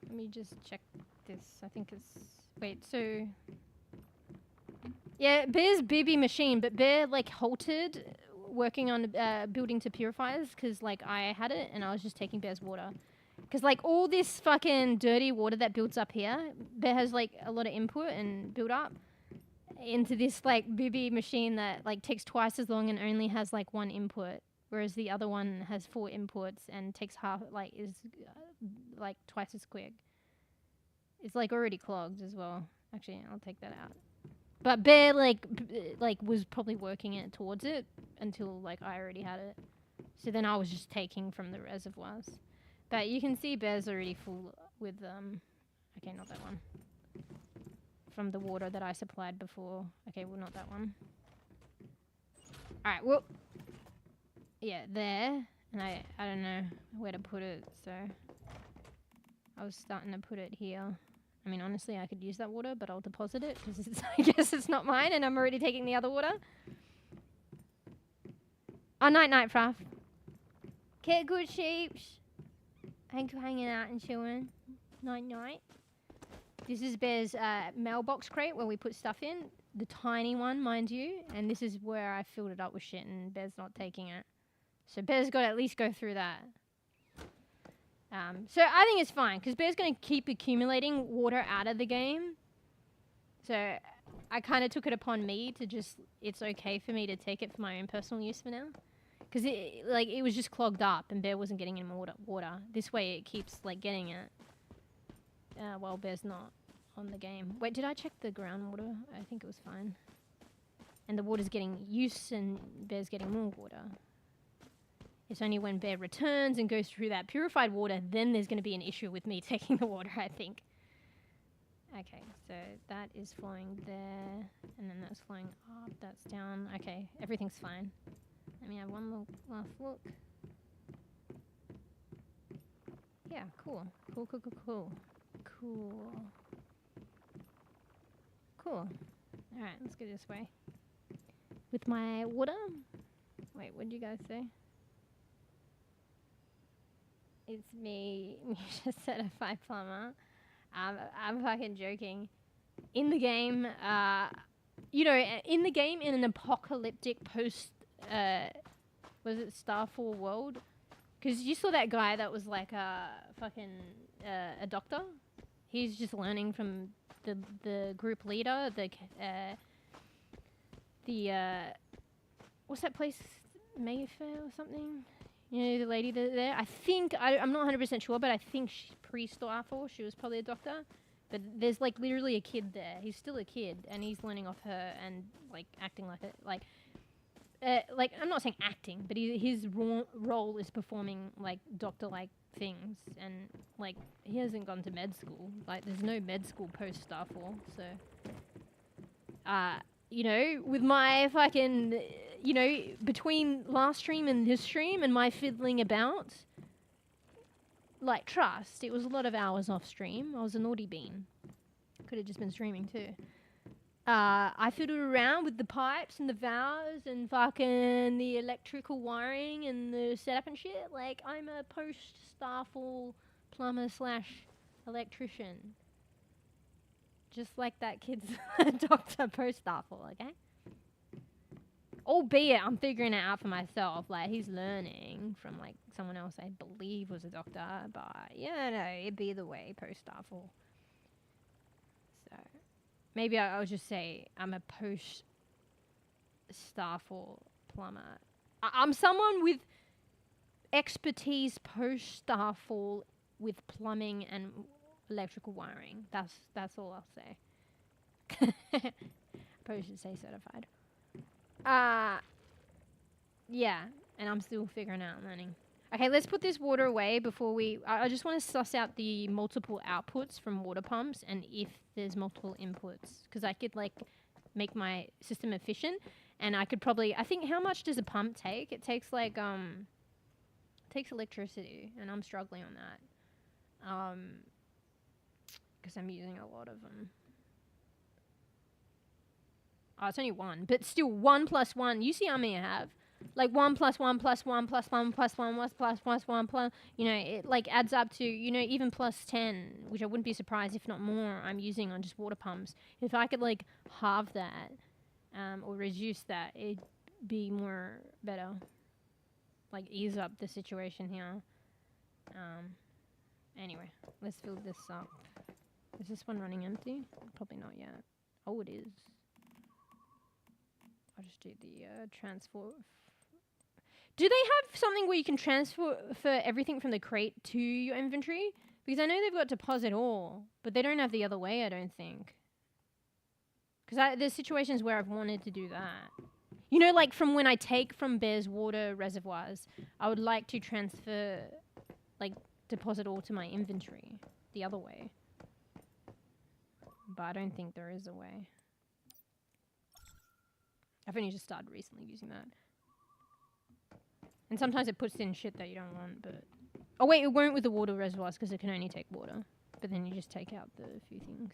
Let me just check this. I think it's... Wait, so... Yeah, Bear's bebe machine, but Bear, like, halted working on building to purifiers, because, like, I had it, and I was just taking Bear's water. Because, like, all this fucking dirty water that builds up here, Bear has, like, a lot of input and build up into this, like, bebe machine that, like, takes twice as long and only has, like, one input. Whereas the other one has 4 inputs and takes half, like, is, like, twice as quick. It's, like, already clogged as well. Actually, I'll take that out. But Bear, like, was probably working it towards it until, like, I already had it. So then I was just taking from the reservoirs. But you can see Bear's already full with, okay, not that one. From the water that I supplied before. Okay, well, not that one. Alright, well... Yeah, there, and I don't know where to put it, so I was starting to put it here. I mean, honestly, I could use that water, but I'll deposit it, because I guess it's not mine, and I'm already taking the other water. Oh, night, Fruff. Get good, sheeps. Thank you for hanging out and chilling. Night. This is Bear's mailbox crate where we put stuff in. The tiny one, mind you, and this is where I filled it up with shit, and Bear's not taking it. So Bear's got to at least go through that. So I think it's fine, because Bear's going to keep accumulating water out of the game. So I kind of took it upon me to just, it's okay for me to take it for my own personal use for now. Because it was just clogged up and Bear wasn't getting any more water. This way it keeps, like, getting it while Bear's not on the game. Wait, did I check the groundwater? I think it was fine. And the water's getting use and Bear's getting more water. It's only when Bear returns and goes through that purified water, then there's going to be an issue with me taking the water, I think. Okay, so that is flowing there, and then that's flowing up, that's down. Okay, everything's fine. Let me have one last look. Yeah, cool. Cool. Alright, let's go this way. With my water. Wait, what did you guys say? It's me. You just said a 5 plumber. I'm fucking joking. In the game, in an apocalyptic post, was it Starfall world? Because you saw that guy that was like a fucking a doctor. He's just learning from the group leader. What's that place? Mayfair or something? You know, the lady there? I think, I'm not 100% sure, but I think pre-Starfall, she was probably a doctor. But there's like literally a kid there. He's still a kid, and he's learning off her and like acting like it. Like I'm not saying acting, but his role is performing like doctor-like things, and like he hasn't gone to med school. Like there's no med school post Starfall, so you know, with my fucking, you know, between last stream and this stream and my fiddling about, like trust, it was a lot of hours off stream. I was a naughty bean. Could have just been streaming too. I fiddled around with the pipes and the valves and fucking the electrical wiring and the setup and shit. Like, I'm a post-Starfall plumber / electrician. Just like that kid's doctor post-Starfall, okay? Albeit, I'm figuring it out for myself. Like, he's learning from, like, someone else I believe was a doctor. But, yeah, no, it'd be the way post-Starfall. So... maybe I'll just say I'm a post-Starfall plumber. I'm someone with expertise post-Starfall with plumbing and electrical wiring. That's all I'll say. Probably should say certified. Yeah, and I'm still figuring out learning. Okay, let's put this water away before we... I just want to suss out the multiple outputs from water pumps and if there's multiple inputs. Because I could, like, make my system efficient. And I could probably... I think, how much does a pump take? It takes, like, it takes electricity. And I'm struggling on that. Because I'm using a lot of them. Oh, it's only one. But still, 1 plus 1. You see how many I have? Like 1 plus 1 plus 1 plus 1 plus 1 plus 1 plus, you know, it like adds up to, you know, even plus 10, which I wouldn't be surprised if not more I'm using on just water pumps. If I could like halve that or reduce that, it'd be more better. Like ease up the situation here. Anyway, let's fill this up. Is this one running empty? Probably not yet. Oh, it is. I'll just do the transfer. Do they have something where you can transfer everything from the crate to your inventory? Because I know they've got deposit all, but they don't have the other way, I don't think. Because there's situations where I've wanted to do that. You know, like from when I take from Bear's water reservoirs, I would like to transfer, like, deposit all to my inventory the other way. But I don't think there is a way. I've only just started recently using that. And sometimes it puts in shit that you don't want, but... oh, wait, it won't with the water reservoirs because it can only take water. But then you just take out the few things.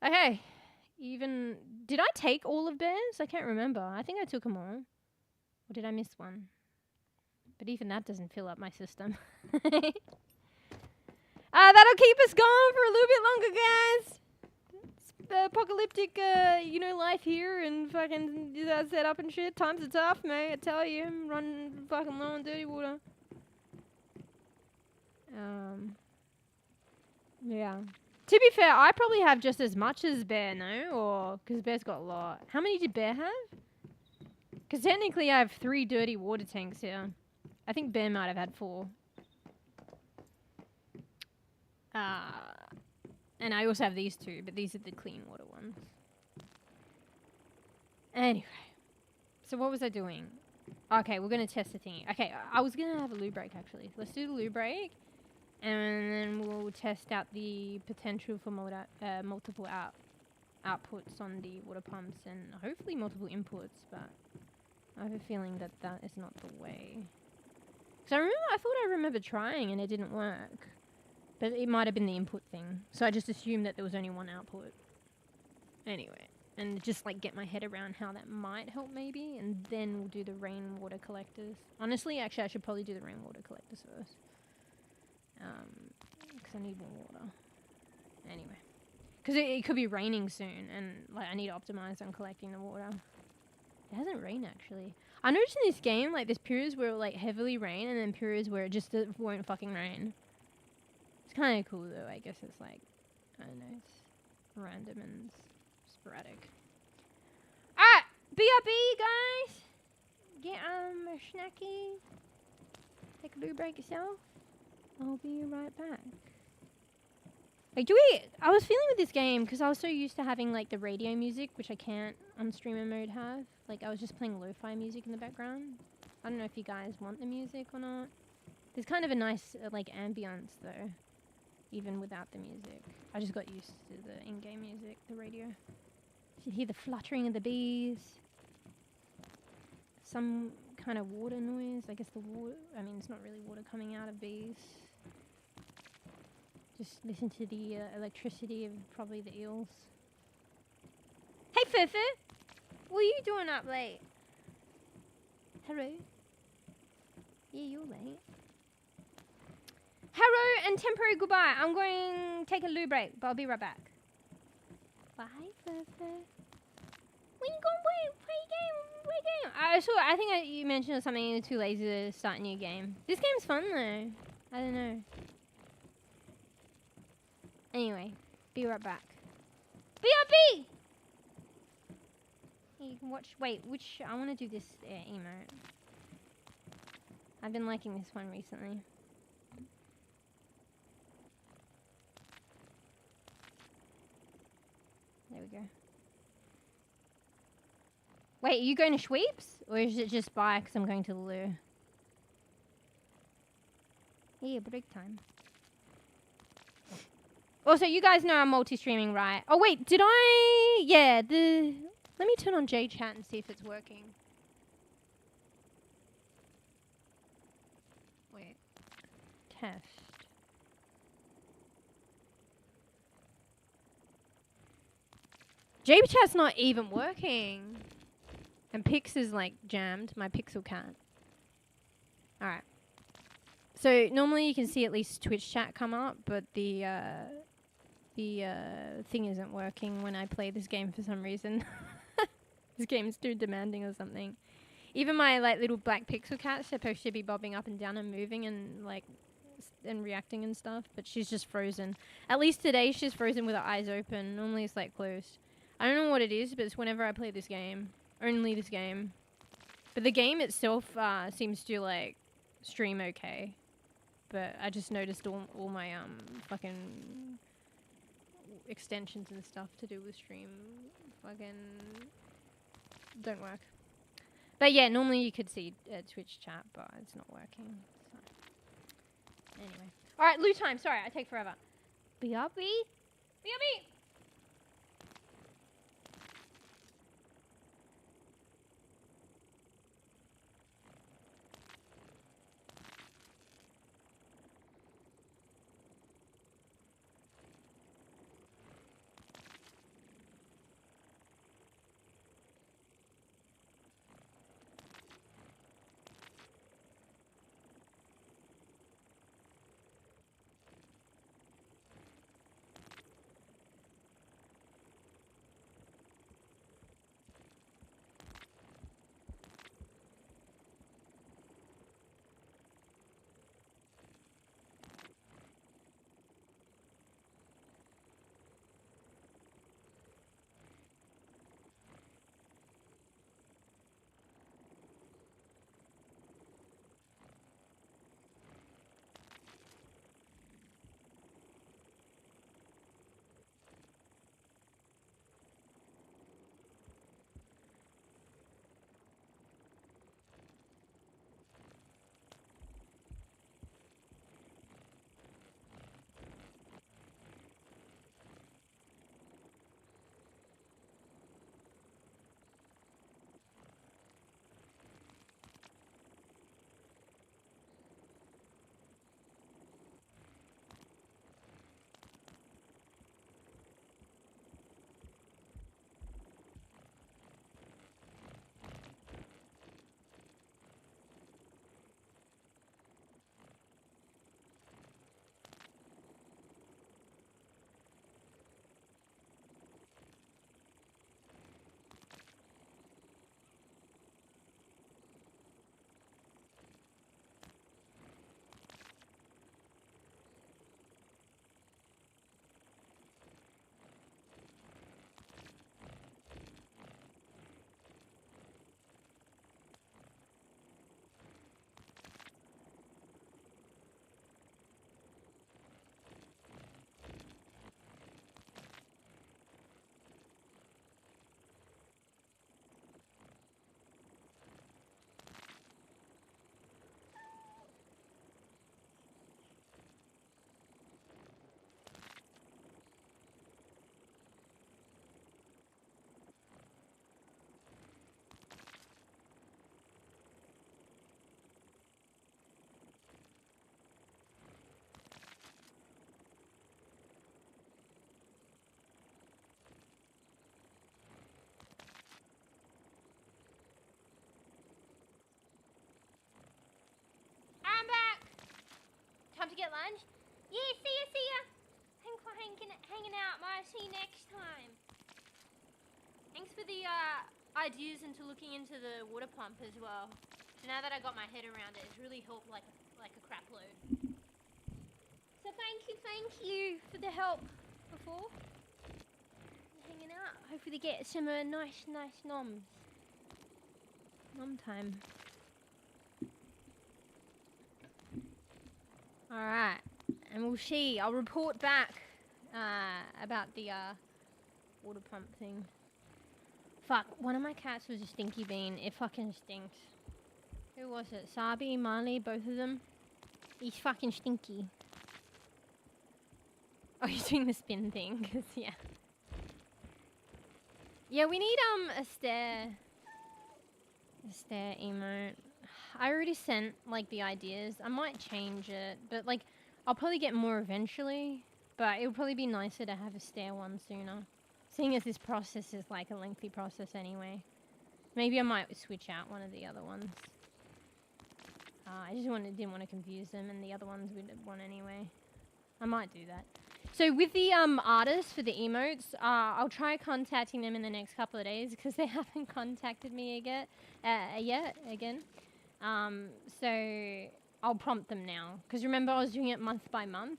Okay. Even... did I take all of Bear's? I can't remember. I think I took them all. Or did I miss one? But even that doesn't fill up my system. That'll keep us going for a little bit longer, guys. The apocalyptic, you know, life here and fucking do that setup and shit. Times are tough, mate. I tell you, I'm running fucking low on dirty water. Yeah. To be fair, I probably have just as much as Bear, no? Or because Bear's got a lot. How many did Bear have? Because technically, I have 3 dirty water tanks here. I think Bear might have had 4. And I also have these 2, but these are the clean water ones. Anyway. So what was I doing? Okay, we're going to test the thing. Okay, I was going to have a loo break, actually. Let's do the loo break. And then we'll test out the potential for multiple outputs on the water pumps. And hopefully multiple inputs, but I have a feeling that that is not the way. Because I thought I remember trying and it didn't work. But it might have been the input thing. So I just assumed that there was only one output. Anyway. And just like get my head around how that might help maybe. And then we'll do the rainwater collectors. Honestly, actually I should probably do the rainwater collectors first. Because I need more water. Anyway. Because it could be raining soon. And like I need to optimize on collecting the water. It hasn't rained actually. I noticed in this game like there's periods where it will like heavily rain. And then periods where it just won't fucking rain. It's kind of cool though, I guess it's like, I don't know, it's random and sporadic. Alright, BRB guys! Get snacky. Take a loo break yourself. I'll be right back. Like, I was feeling with this game, because I was so used to having, like, the radio music, which I can't on streamer mode have. Like, I was just playing lo-fi music in the background. I don't know if you guys want the music or not. There's kind of a nice, like, ambience, though, even without the music. I just got used to the in-game music, the radio. You should hear the fluttering of the bees. Some kind of water noise. I guess the water, I mean, it's not really water coming out of bees. Just listen to the electricity of probably the eels. Hey, Fufu! What are you doing up late? Hello? Yeah, you're late. Hello and temporary goodbye. I'm going to take a loo break, but I'll be right back. Bye, Fufu. When you going to play a game? I think you mentioned something you're too lazy to start a new game. This game's fun though. I don't know. Anyway, be right back. BRB! You can watch, wait, I want to do this emote. I've been liking this one recently. There we go. Wait, are you going to Schweeps? Or is it just bye because I'm going to the loo? Yeah, break time. Also, you guys know I'm multi-streaming, right? Oh, wait, did I... Yeah, let me turn on J-Chat and see if it's working. Wait. Test. J-Chat's not even working. And Pix is, like, jammed. My Pixel cat. Alright. So, normally you can see at least Twitch chat come up, but the thing isn't working when I play this game for some reason. This game's too demanding or something. Even my like little black pixel cat's supposed to be bobbing up and down and moving and like and reacting and stuff, but she's just frozen. At least today she's frozen with her eyes open. Normally it's like closed. I don't know what it is, but it's whenever I play this game. Only this game. But the game itself seems to like stream okay. But I just noticed all my fucking extensions and stuff to do with stream fucking don't work. But yeah, normally you could see Twitch chat, but it's not working. So. Anyway. Alright, loo time. Sorry, I take forever. BRB? BRB! lunch. Yeah, see ya. Thanks for hanging out, Maya. See you next time. Thanks for the ideas into looking into the water pump as well. So now that I got my head around it, it's really helped like a crap load. So thank you for the help before. Hanging out. Hopefully get some nice noms. Nom time. Alright. And we'll see. I'll report back about the water pump thing. Fuck, one of my cats was a stinky bean. It fucking stinks. Who was it? Sabi, Marley, both of them? He's fucking stinky. Oh, he's doing the spin thing, 'cause yeah. Yeah, we need a stare emote. I already sent like the ideas. I might change it, but like I'll probably get more eventually. But it would probably be nicer to have a stare one sooner, seeing as this process is like a lengthy process anyway. Maybe I might switch out one of the other ones. I just didn't want to confuse them, and the other ones we'd want anyway. I might do that. So with the artists for the emotes, I'll try contacting them in the next couple of days because they haven't contacted me again. So I'll prompt them now because remember I was doing it month by month.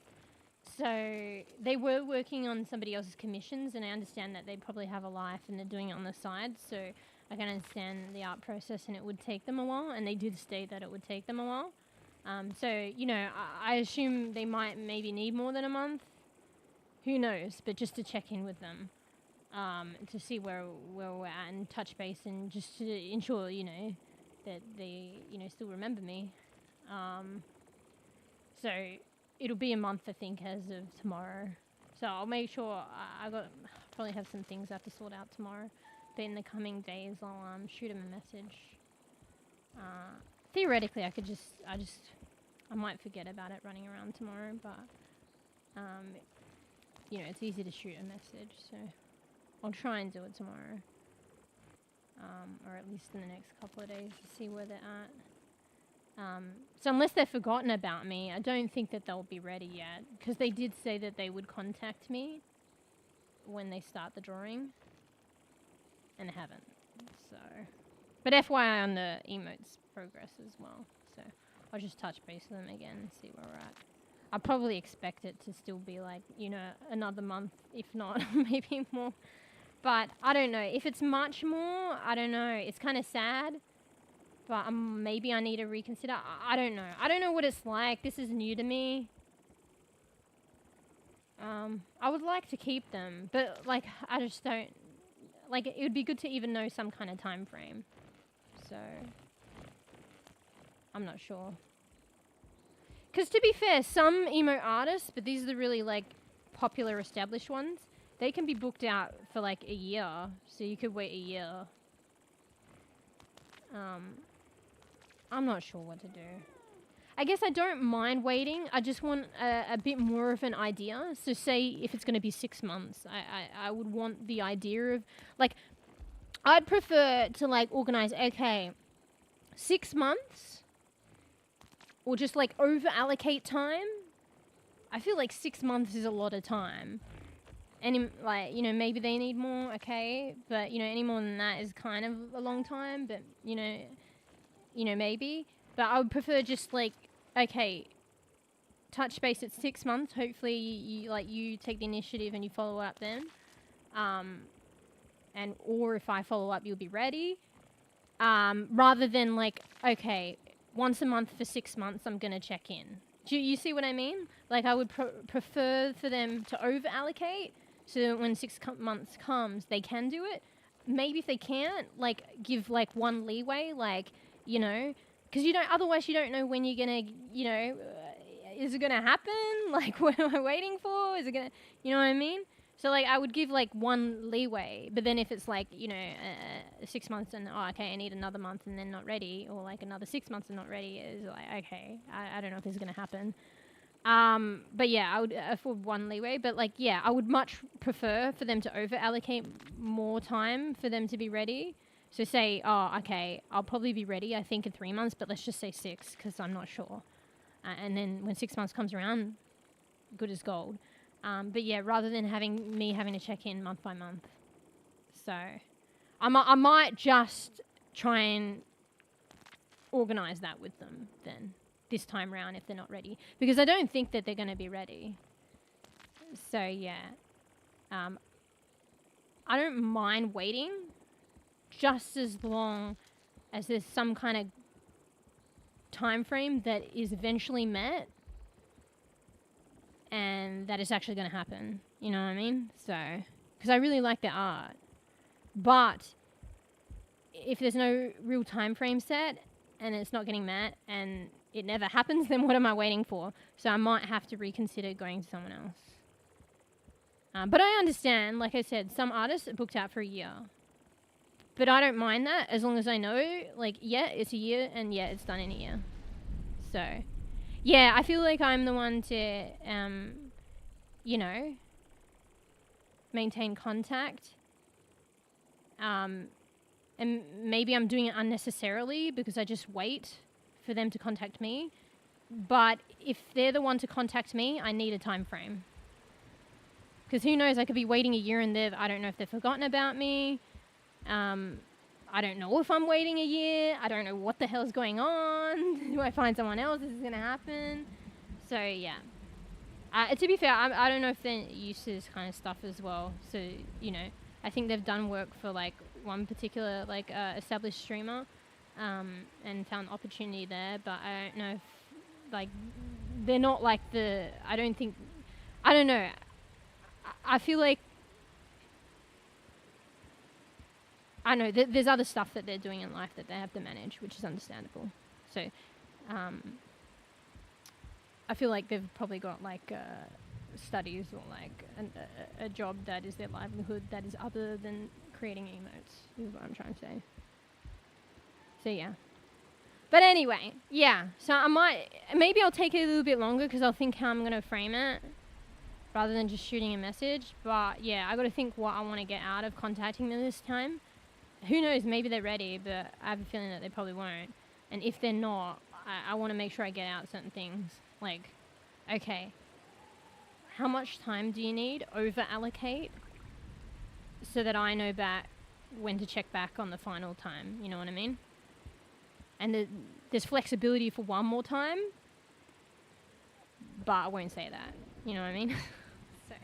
So they were working on somebody else's commissions, and I understand that they probably have a life and they're doing it on the side. So I can understand the art process, and it would take them a while. And they did state that it would take them a while. So you know, I assume they might maybe need more than a month. Who knows? But just to check in with them, to see where we're at and touch base, and just to ensure, you know, that they, you know, still remember me. So it'll be a month, I think, as of tomorrow. So I'll make sure probably have some things I have to sort out tomorrow. But in the coming days, I'll shoot him a message. Theoretically, I might forget about it running around tomorrow, but you know, it's easy to shoot a message, so I'll try and do it tomorrow. Or at least in the next couple of days to see where they're at. So unless they've forgotten about me, I don't think that they'll be ready yet, because they did say that they would contact me when they start the drawing, and they haven't. So, but FYI on the emotes progress as well, so I'll just touch base with them again and see where we're at. I probably expect it to still be like, you know, another month, if not maybe more. But I don't know. If it's much more, I don't know. It's kind of sad. But maybe I need to reconsider. I don't know. I don't know what it's like. This is new to me. I would like to keep them. But, like, I just don't... Like, it would be good to even know some kind of time frame. So... I'm not sure. Because to be fair, some emo artists, but these are the really, like, popular established ones, they can be booked out for, like, a year. So you could wait a year. I'm not sure what to do. I guess I don't mind waiting. I just want a bit more of an idea. So say if it's going to be 6 months, I would want the idea of, like, I'd prefer to, like, organize, okay, 6 months, or just, like, over-allocate time. I feel like 6 months is a lot of time. And, like, you know, maybe they need more, okay, but, you know, any more than that is kind of a long time, but, you know, maybe. But I would prefer just, like, okay, touch base at 6 months. Hopefully, you take the initiative and you follow up then. Or if I follow up, you'll be ready. Rather than, like, okay, once a month for 6 months, I'm going to check in. Do you see what I mean? Like, I would prefer for them to over-allocate, so that when 6 months comes, they can do it. Maybe if they can't, like, give, like, one leeway, like, you know, because otherwise you don't know when you're going to, you know, is it going to happen? Like, what am I waiting for? Is it going to, you know what I mean? So, like, I would give, like, one leeway, but then if it's, like, you know, 6 months and, oh, okay, I need another month and then not ready, or, like, another 6 months and not ready, is like, okay, I don't know if this is going to happen. But, yeah, I would afford one leeway, but, like, yeah, I would much prefer for them to over-allocate more time for them to be ready. So say, oh, okay, I'll probably be ready, I think, in 3 months, but let's just say 6, because I'm not sure. and then when 6 months comes around, good as gold. But yeah, rather than having to check in month by month. So I might just try and organise that with them then this time round if they're not ready. Because I don't think that they're going to be ready. So yeah. I don't mind waiting just as long as there's some kind of time frame that is eventually met and that is actually going to happen. You know what I mean? So, because I really like their art. But if there's no real time frame set and it's not getting met and it never happens, then what am I waiting for? So I might have to reconsider going to someone else. But I understand, like I said, some artists are booked out for a year. But I don't mind that as long as I know, like, yeah, it's a year and yeah, it's done in a year. So, yeah, I feel like I'm the one to, you know, maintain contact. And maybe I'm doing it unnecessarily because I just wait for them to contact me. But if they're the one to contact me, I need a time frame. Because who knows, I could be waiting a year and I don't know if they've forgotten about me. I don't know if I'm waiting a year. I don't know what the hell's going on. Do I find someone else? This is going to happen. So, yeah. To be fair, I don't know if they're used to this kind of stuff as well. So, you know, I think they've done work for, like, one particular, like, established streamer and found opportunity there. But I don't know if, like, they're not like I don't know. I feel like, I know there's other stuff that they're doing in life that they have to manage, which is understandable. So, I feel like they've probably got like studies or like a job that is their livelihood that is other than creating emotes, is what I'm trying to say. So yeah. But anyway, yeah. So maybe I'll take it a little bit longer because I'll think how I'm going to frame it rather than just shooting a message. But yeah, I got to think what I want to get out of contacting them this time. Who knows, maybe they're ready, but I have a feeling that they probably won't. And if they're not, I want to make sure I get out certain things. Like, okay, how much time do you need? Over-allocate so that I know when to check back on the final time. You know what I mean? And there's flexibility for one more time, but I won't say that. You know what I mean? So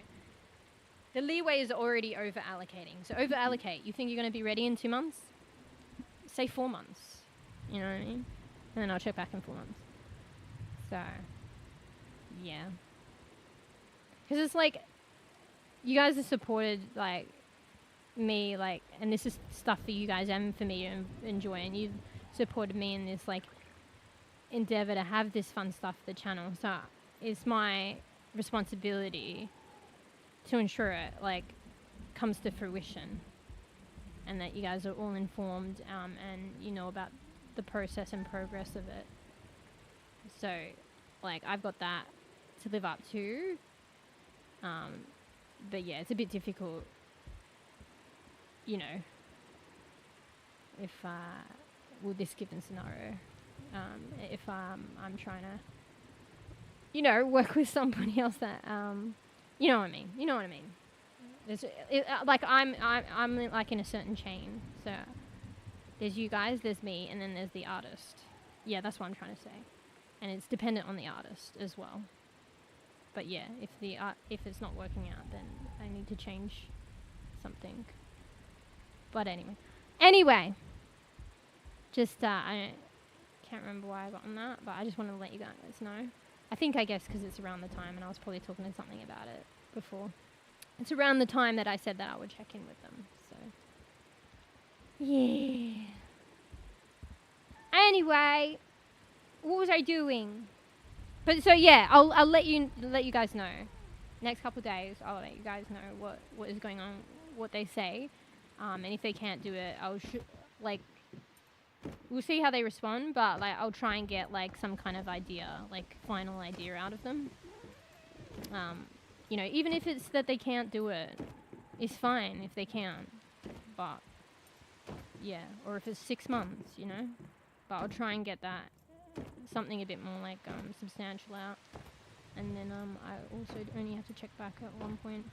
the leeway is already over-allocating. So over-allocate. You think you're going to be ready in 2 months? Say 4 months. You know what I mean? And then I'll check back in 4 months. So, yeah. Because it's like, you guys have supported, like, me, like, and this is stuff for you guys and for me to enjoy. And you've supported me in this, like, endeavor to have this fun stuff for the channel. So it's my responsibility to ensure it, like, comes to fruition. And that you guys are all informed and you know about the process and progress of it. So, like, I've got that to live up to. But yeah, it's a bit difficult, you know, if, this given scenario, if I'm trying to, you know, work with somebody else that, you know what I mean? You know what I mean? Like, I'm like in a certain chain. So there's you guys, there's me, and then there's the artist. Yeah, that's what I'm trying to say. And it's dependent on the artist as well. But yeah, if it's not working out, then I need to change something. But anyway, just I can't remember why I got on that, but I just wanted to let you guys know. I guess because it's around the time, and I was probably talking to something about it before. It's around the time that I said that I would check in with them. So yeah. Anyway, what was I doing? But so yeah, I'll let you guys know. Next couple of days, I'll let you guys know what is going on, what they say, and if they can't do it, we'll see how they respond. But like, I'll try and get like some kind of idea, like final idea out of them. You know, even if it's that they can't do it, it's fine if they can't. But yeah, or if it's 6 months, you know. But I'll try and get that something a bit more like substantial out. And then I also only have to check back at one point.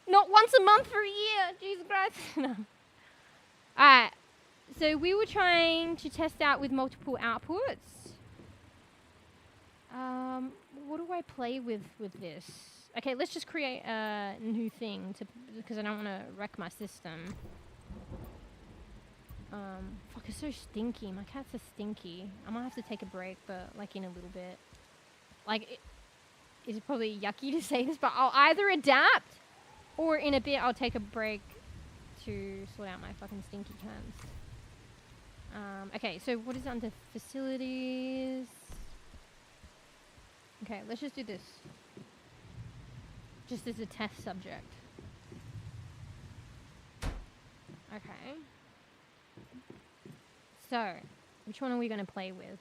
Not once a month for a year! Jesus Christ! No. Alright, so we were trying to test out with multiple outputs. What do I play with this? Okay, let's just create a new thing because I don't want to wreck my system. Fuck, it's so stinky. My cats are stinky. I might have to take a break, but like in a little bit. Like, it's probably yucky to say this, but I'll either adapt or in a bit I'll take a break to sort out my fucking stinky cats. Okay, so what is under facilities? Okay, let's just do this. Just as a test subject. Okay. So, which one are we going to play with?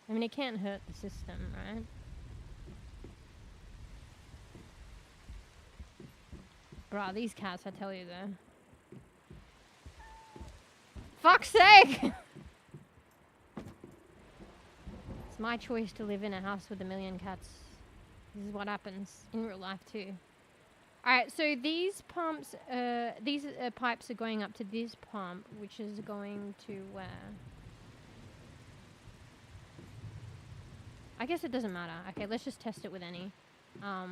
I mean, it can't hurt the system, right? Bruh, these cats, I tell you though. Fuck's sake! It's my choice to live in a house with 1,000,000 cats. This is what happens in real life too. Alright, so these pumps, these pipes are going up to this pump, which is going to where? I guess it doesn't matter. Okay, let's just test it with any. Oh,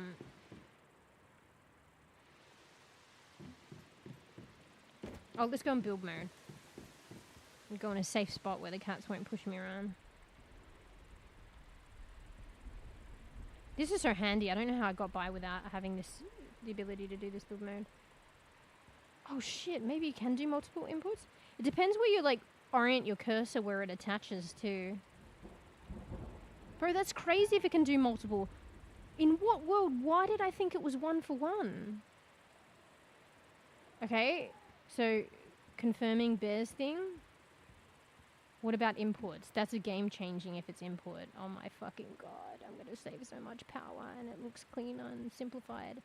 let's go in build mode. And go in a safe spot where the cats won't push me around. This is so handy. I don't know how I got by without having the ability to do this build mode. Oh shit, maybe you can do multiple inputs? It depends where you like orient your cursor where it attaches to. Bro, that's crazy if it can do multiple. In what world? Why did I think it was 1 for 1? Okay, so confirming Bear's thing. What about inputs? That's a game changing if it's input. Oh my fucking god, I'm gonna save so much power and it looks cleaner and simplified.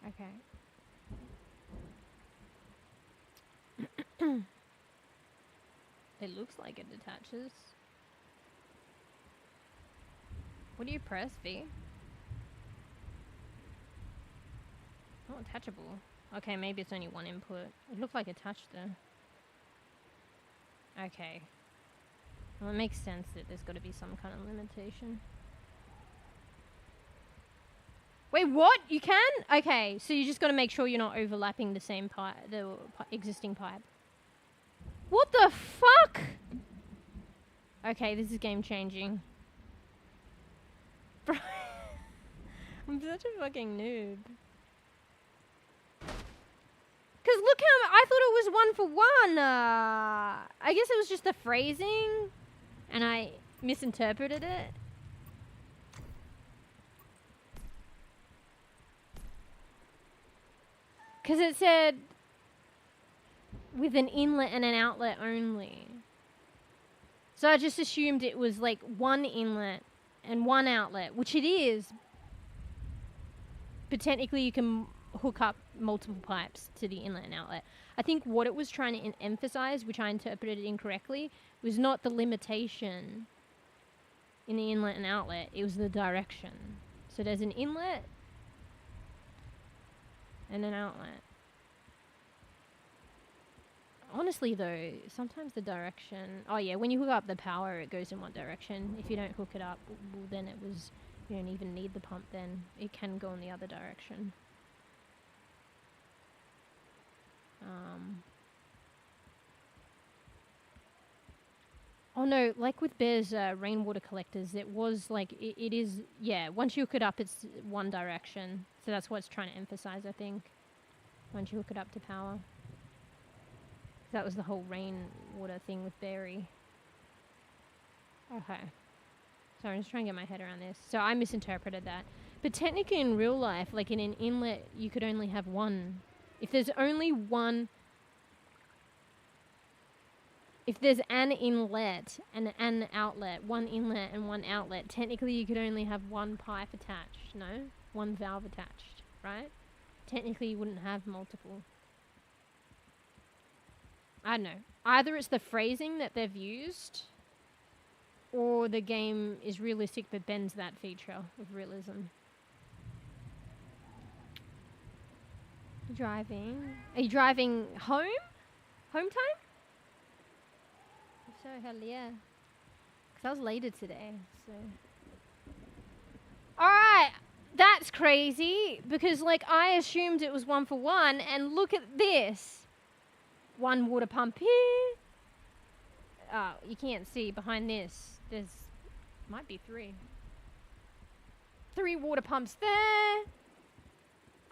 Okay. It looks like it detaches. What do you press, V? Not attachable. Okay, maybe it's only one input. It looked like attached there. Okay. Well, it makes sense that there's got to be some kind of limitation. Wait, what? You can? Okay, so you just got to make sure you're not overlapping the same pipe, the existing pipe. What the fuck? Okay, this is game changing. Bro, I'm such a fucking noob. Because look how... I thought it was 1 for 1. I guess it was just the phrasing. And I misinterpreted it. Because it said... with an inlet and an outlet only. So I just assumed it was like 1 inlet and 1 outlet. Which it is. But technically you can... hook up multiple pipes to the inlet and outlet. I think what it was trying to emphasize, which I interpreted incorrectly, was not the limitation in the inlet and outlet, it was the direction. So there's an inlet and an outlet. Honestly though, sometimes the direction... Oh yeah, when you hook up the power, it goes in one direction. If you don't hook it up, well then it was... You don't even need the pump then. It can go in the other direction. Oh no, like with Bear's rainwater collectors, it was like, it is, yeah, once you hook it up, it's one direction. So that's what it's trying to emphasize, I think, once you hook it up to power. That was the whole rainwater thing with Berry. Okay. Sorry, I'm just trying to get my head around this. So I misinterpreted that. But technically in real life, like in an inlet, you could only have one. If there's only one... If there's an inlet and an outlet, one inlet and one outlet, technically you could only have one pipe attached, no? One valve attached, right? Technically you wouldn't have multiple. I don't know. Either it's the phrasing that they've used, or the game is realistic but bends that feature of realism. Driving. Are you driving home? Home time? If so, hell yeah. Because I was later today, so. Alright, that's crazy. Because, like, I assumed it was 1 for 1, and look at this. 1 water pump here. Oh, you can't see behind this. There's, might be 3. 3 water pumps there.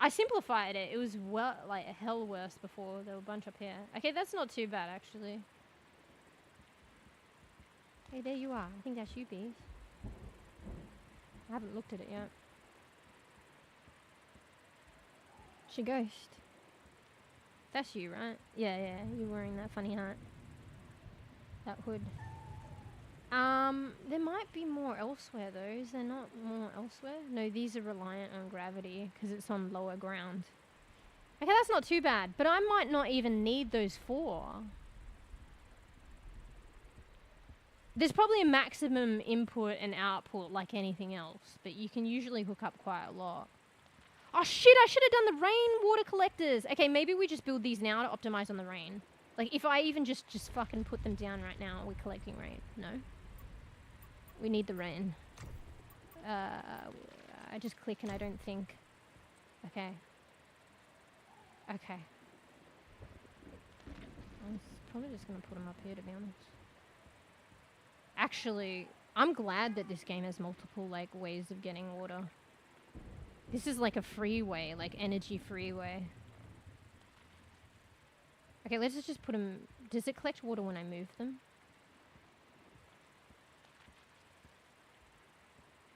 I simplified it. It was like a hell worse before. There were a bunch up here. Okay, that's not too bad actually. Hey, there you are. I think that's you, bees. I haven't looked at it yet. She ghost. That's you, right? Yeah, yeah. You're wearing that funny hat. That hood. There might be more elsewhere though. Is there not more elsewhere? No, these are reliant on gravity because it's on lower ground. Okay, that's not too bad. But I might not even need those 4. There's probably a maximum input and output like anything else, but you can usually hook up quite a lot. Oh shit, I should have done the rainwater collectors. Okay, maybe we just build these now to optimize on the rain. Like, if I even just fucking put them down right now, we're collecting rain. No. We need the rain. I just click and I don't think. Okay. Okay. I'm probably just gonna put them up here, to be honest. Actually, I'm glad that this game has multiple, like, ways of getting water. This is like a freeway, like energy freeway. Okay, let's just put them... Does it collect water when I move them?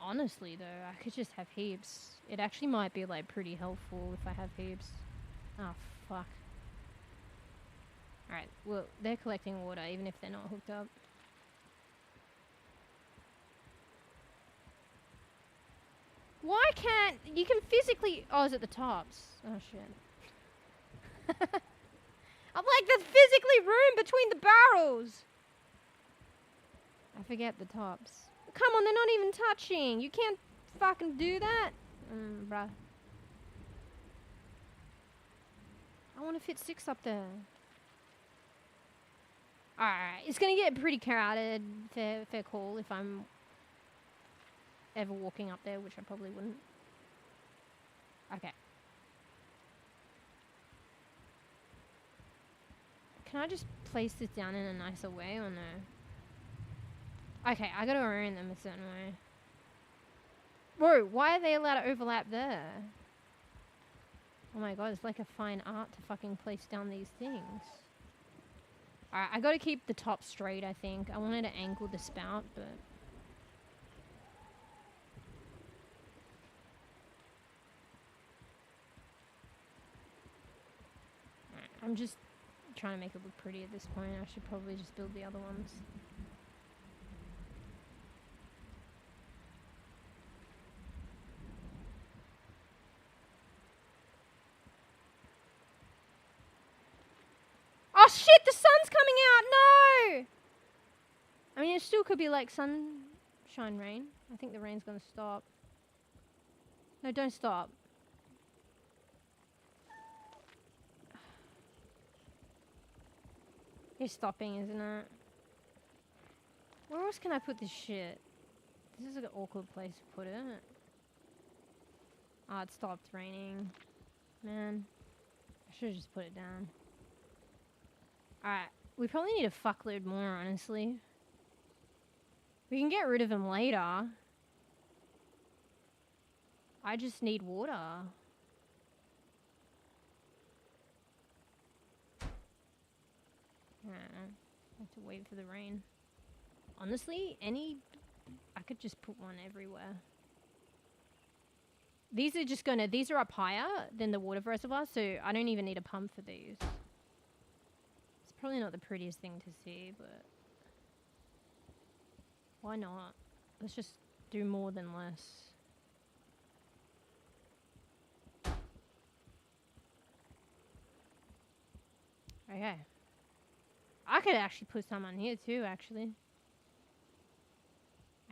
Honestly, though, I could just have heaps. It actually might be, like, pretty helpful if I have heaps. Oh, fuck. Alright, well, they're collecting water, even if they're not hooked up. Why can't... You can physically... Oh, is it the tops? Oh, shit. I'm like, there's physically room between the barrels! I forget the tops. Come on, they're not even touching. You can't fucking do that. Bruh. I want to fit 6 up there. Alright, it's gonna get pretty crowded. Fair call if I'm ever walking up there, which I probably wouldn't. Okay. Can I just place this down in a nicer way or no? Okay, I gotta orient them a certain way. Bro, why are they allowed to overlap there? Oh my god, it's like a fine art to fucking place down these things. Alright, I gotta keep the top straight, I think. I wanted to angle the spout, but... Alright, I'm just trying to make it look pretty at this point. I should probably just build the other ones. Oh shit, the sun's coming out! No! I mean, it still could be like sunshine rain. I think the rain's gonna stop. No, don't stop. It's stopping, isn't it? Where else can I put this shit? This is an awkward place to put it. Oh, it stopped raining. Man. I should've just put it down. Alright. We probably need a fuckload more, honestly. We can get rid of them later. I just need water. I have to wait for the rain. Honestly, I could just put one everywhere. These are just gonna... These are up higher than the water reservoir, so I don't even need a pump for these. It's probably not the prettiest thing to see, but... Why not? Let's just do more than less. Okay. could actually put some on here too, actually.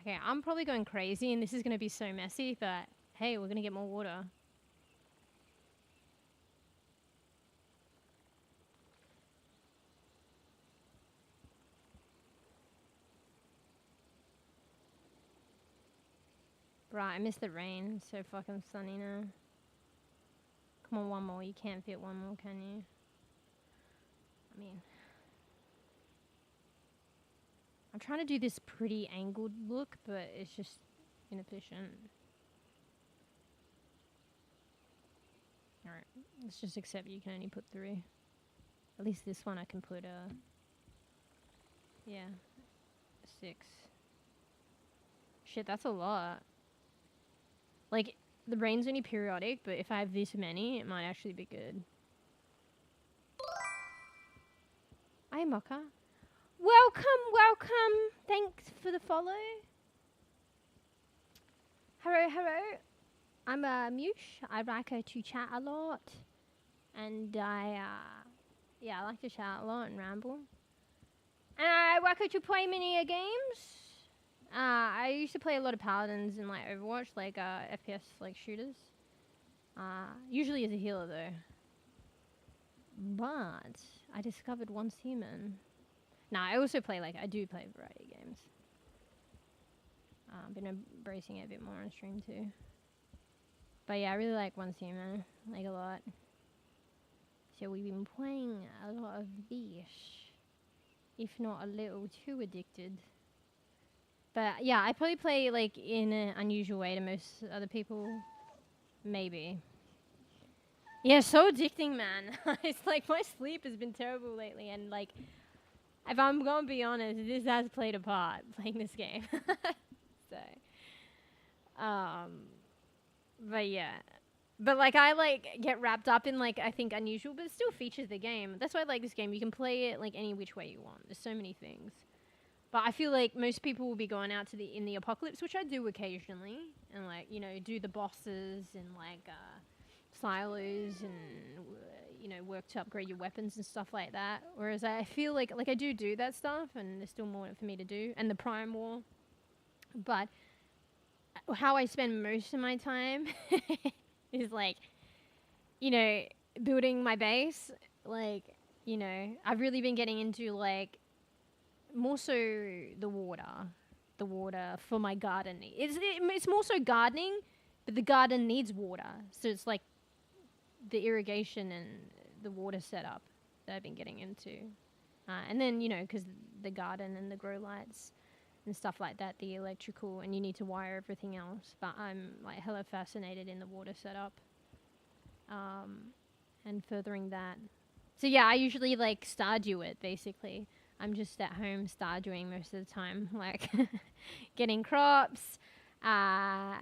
Okay, I'm probably going crazy and this is going to be so messy, but hey, we're going to get more water. Right, I missed the rain. It's so fucking sunny now. Come on, one more. You can't fit one more, can you? I mean, I'm trying to do this pretty angled look, but it's just inefficient. Alright, let's just accept you can only put 3. At least this one I can put, yeah, 6. Shit, that's a lot. Like, the rain's only periodic, but if I have this many, it might actually be good. Hi, Mocha. Welcome, welcome. Thanks for the follow. Hello, hello. I'm Mewsh. I like to chat a lot. And I like to chat a lot and ramble. And I like to play many games. I used to play a lot of paladins in like Overwatch, like FPS like shooters. Usually as a healer though. But I discovered oncehuman. Nah, I also play I do play a variety of games. I've been embracing it a bit more on stream too. But yeah, I really like oncehuman, like a lot. So we've been playing a lot of this, if not a little too addicted. But yeah, I probably play like in an unusual way to most other people. Maybe. Yeah, so addicting, man. It's like my sleep has been terrible lately, and like, if I'm gonna be honest, this has played a part playing this game. So, but yeah. But like I like get wrapped up in like I think unusual, but it still features the game. That's why I like this game. You can play it like any which way you want. There's so many things. But I feel like most people will be going out to in the apocalypse, which I do occasionally, and like, you know, do the bosses and like silos and you know, work to upgrade your weapons and stuff like that. Whereas I feel like I do that stuff, and there's still more for me to do, and the Prime War. But how I spend most of my time is like, you know, building my base. Like, you know, I've really been getting into like more so the water for my garden. It's more so gardening, but the garden needs water, so it's like the irrigation and the water setup that I've been getting into, and then, you know, because the garden and the grow lights and stuff like that, the electrical, and you need to wire everything else. But I'm like hella fascinated in the water setup, and furthering that. So yeah, I usually like Stardew it basically. I'm just at home Stardewing most of the time, like getting crops. I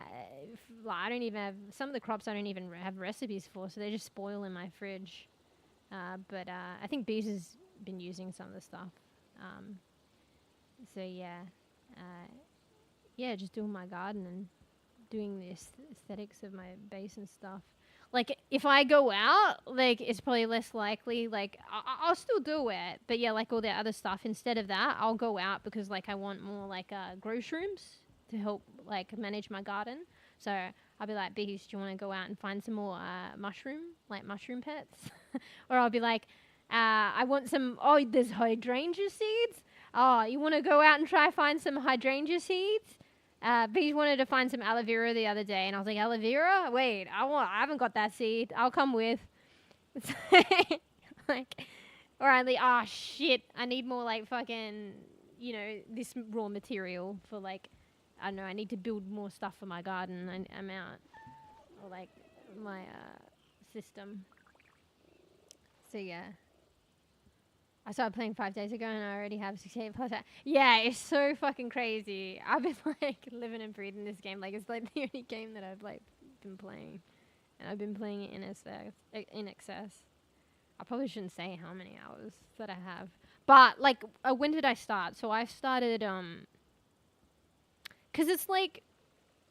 don't even have some of the crops. I don't even have recipes for, so they just spoil in my fridge. But I think Bees has been using some of the stuff. So yeah, just doing my garden and doing the aesthetics of my base and stuff. Like, if I go out, like, it's probably less likely, like, I'll still do it, but yeah, like, all the other stuff, instead of that, I'll go out because, like, I want more, like, grow shrooms to help, like, manage my garden. So I'll be like, Bees, do you want to go out and find some more mushroom pets? Or I'll be like, I want some, there's hydrangea seeds? Oh, you want to go out and try find some hydrangea seeds? Bees wanted to find some aloe vera the other day, and I was like, aloe vera? Wait, I haven't got that seed. I'll come with. Like, or shit, I need more, like, fucking, you know, this raw material for, like, I don't know, I need to build more stuff for my garden. I'm out. Or, like, my, system. So, yeah. I started playing 5 days ago and I already have 68 plus. Yeah, it's so fucking crazy. I've been like living and breathing this game. Like, it's like the only game that I've like been playing, and I've been playing it in excess. I probably shouldn't say how many hours that I have, but like, when did I start? So I started cause it's like,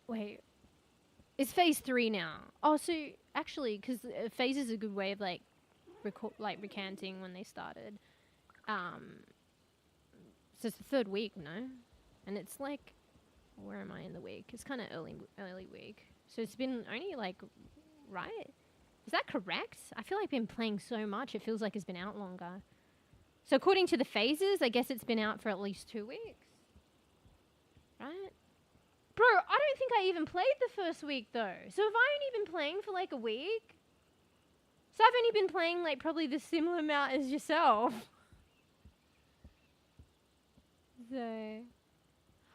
wait, it's phase 3 now. Oh, so actually, cause phase is a good way of like recanting when they started. So it's the 3rd week, no? And it's like, where am I in the week? It's kind of early week. So it's been only like, right? Is that correct? I feel like I've been playing so much, it feels like it's been out longer. So according to the phases, I guess it's been out for at least 2 weeks. Right? Bro, I don't think I even played the 1st week though. So have I only been playing for like a week? So I've only been playing like probably the similar amount as yourself. So...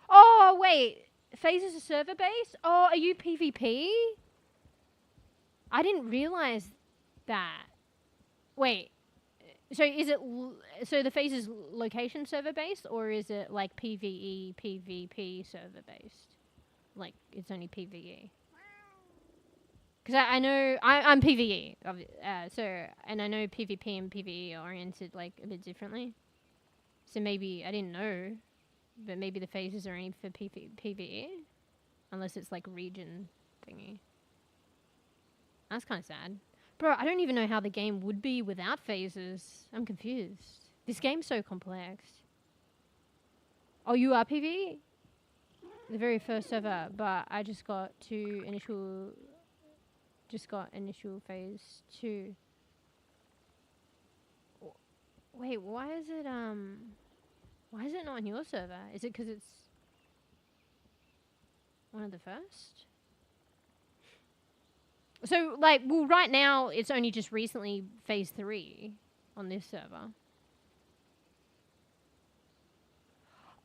Oh, wait. Phases are server based? Oh, are you PvP? I didn't realize that. Wait. So is it so the phase is location server based, or is it like PvE PvP server based? Like it's only PvE. Because I know I'm PvE, so and I know PvP and PvE are oriented like a bit differently. So maybe I didn't know, but maybe the phases are only for PvE, unless it's like region thingy. That's kind of sad. Bro, I don't even know how the game would be without phases. I'm confused. This game's so complex. Oh, you are PvE? The very first server, but I just got initial phase 2. Wait, why is it not on your server? Is it because it's one of the first? So, like, well, right now, it's only just recently phase 3 on this server.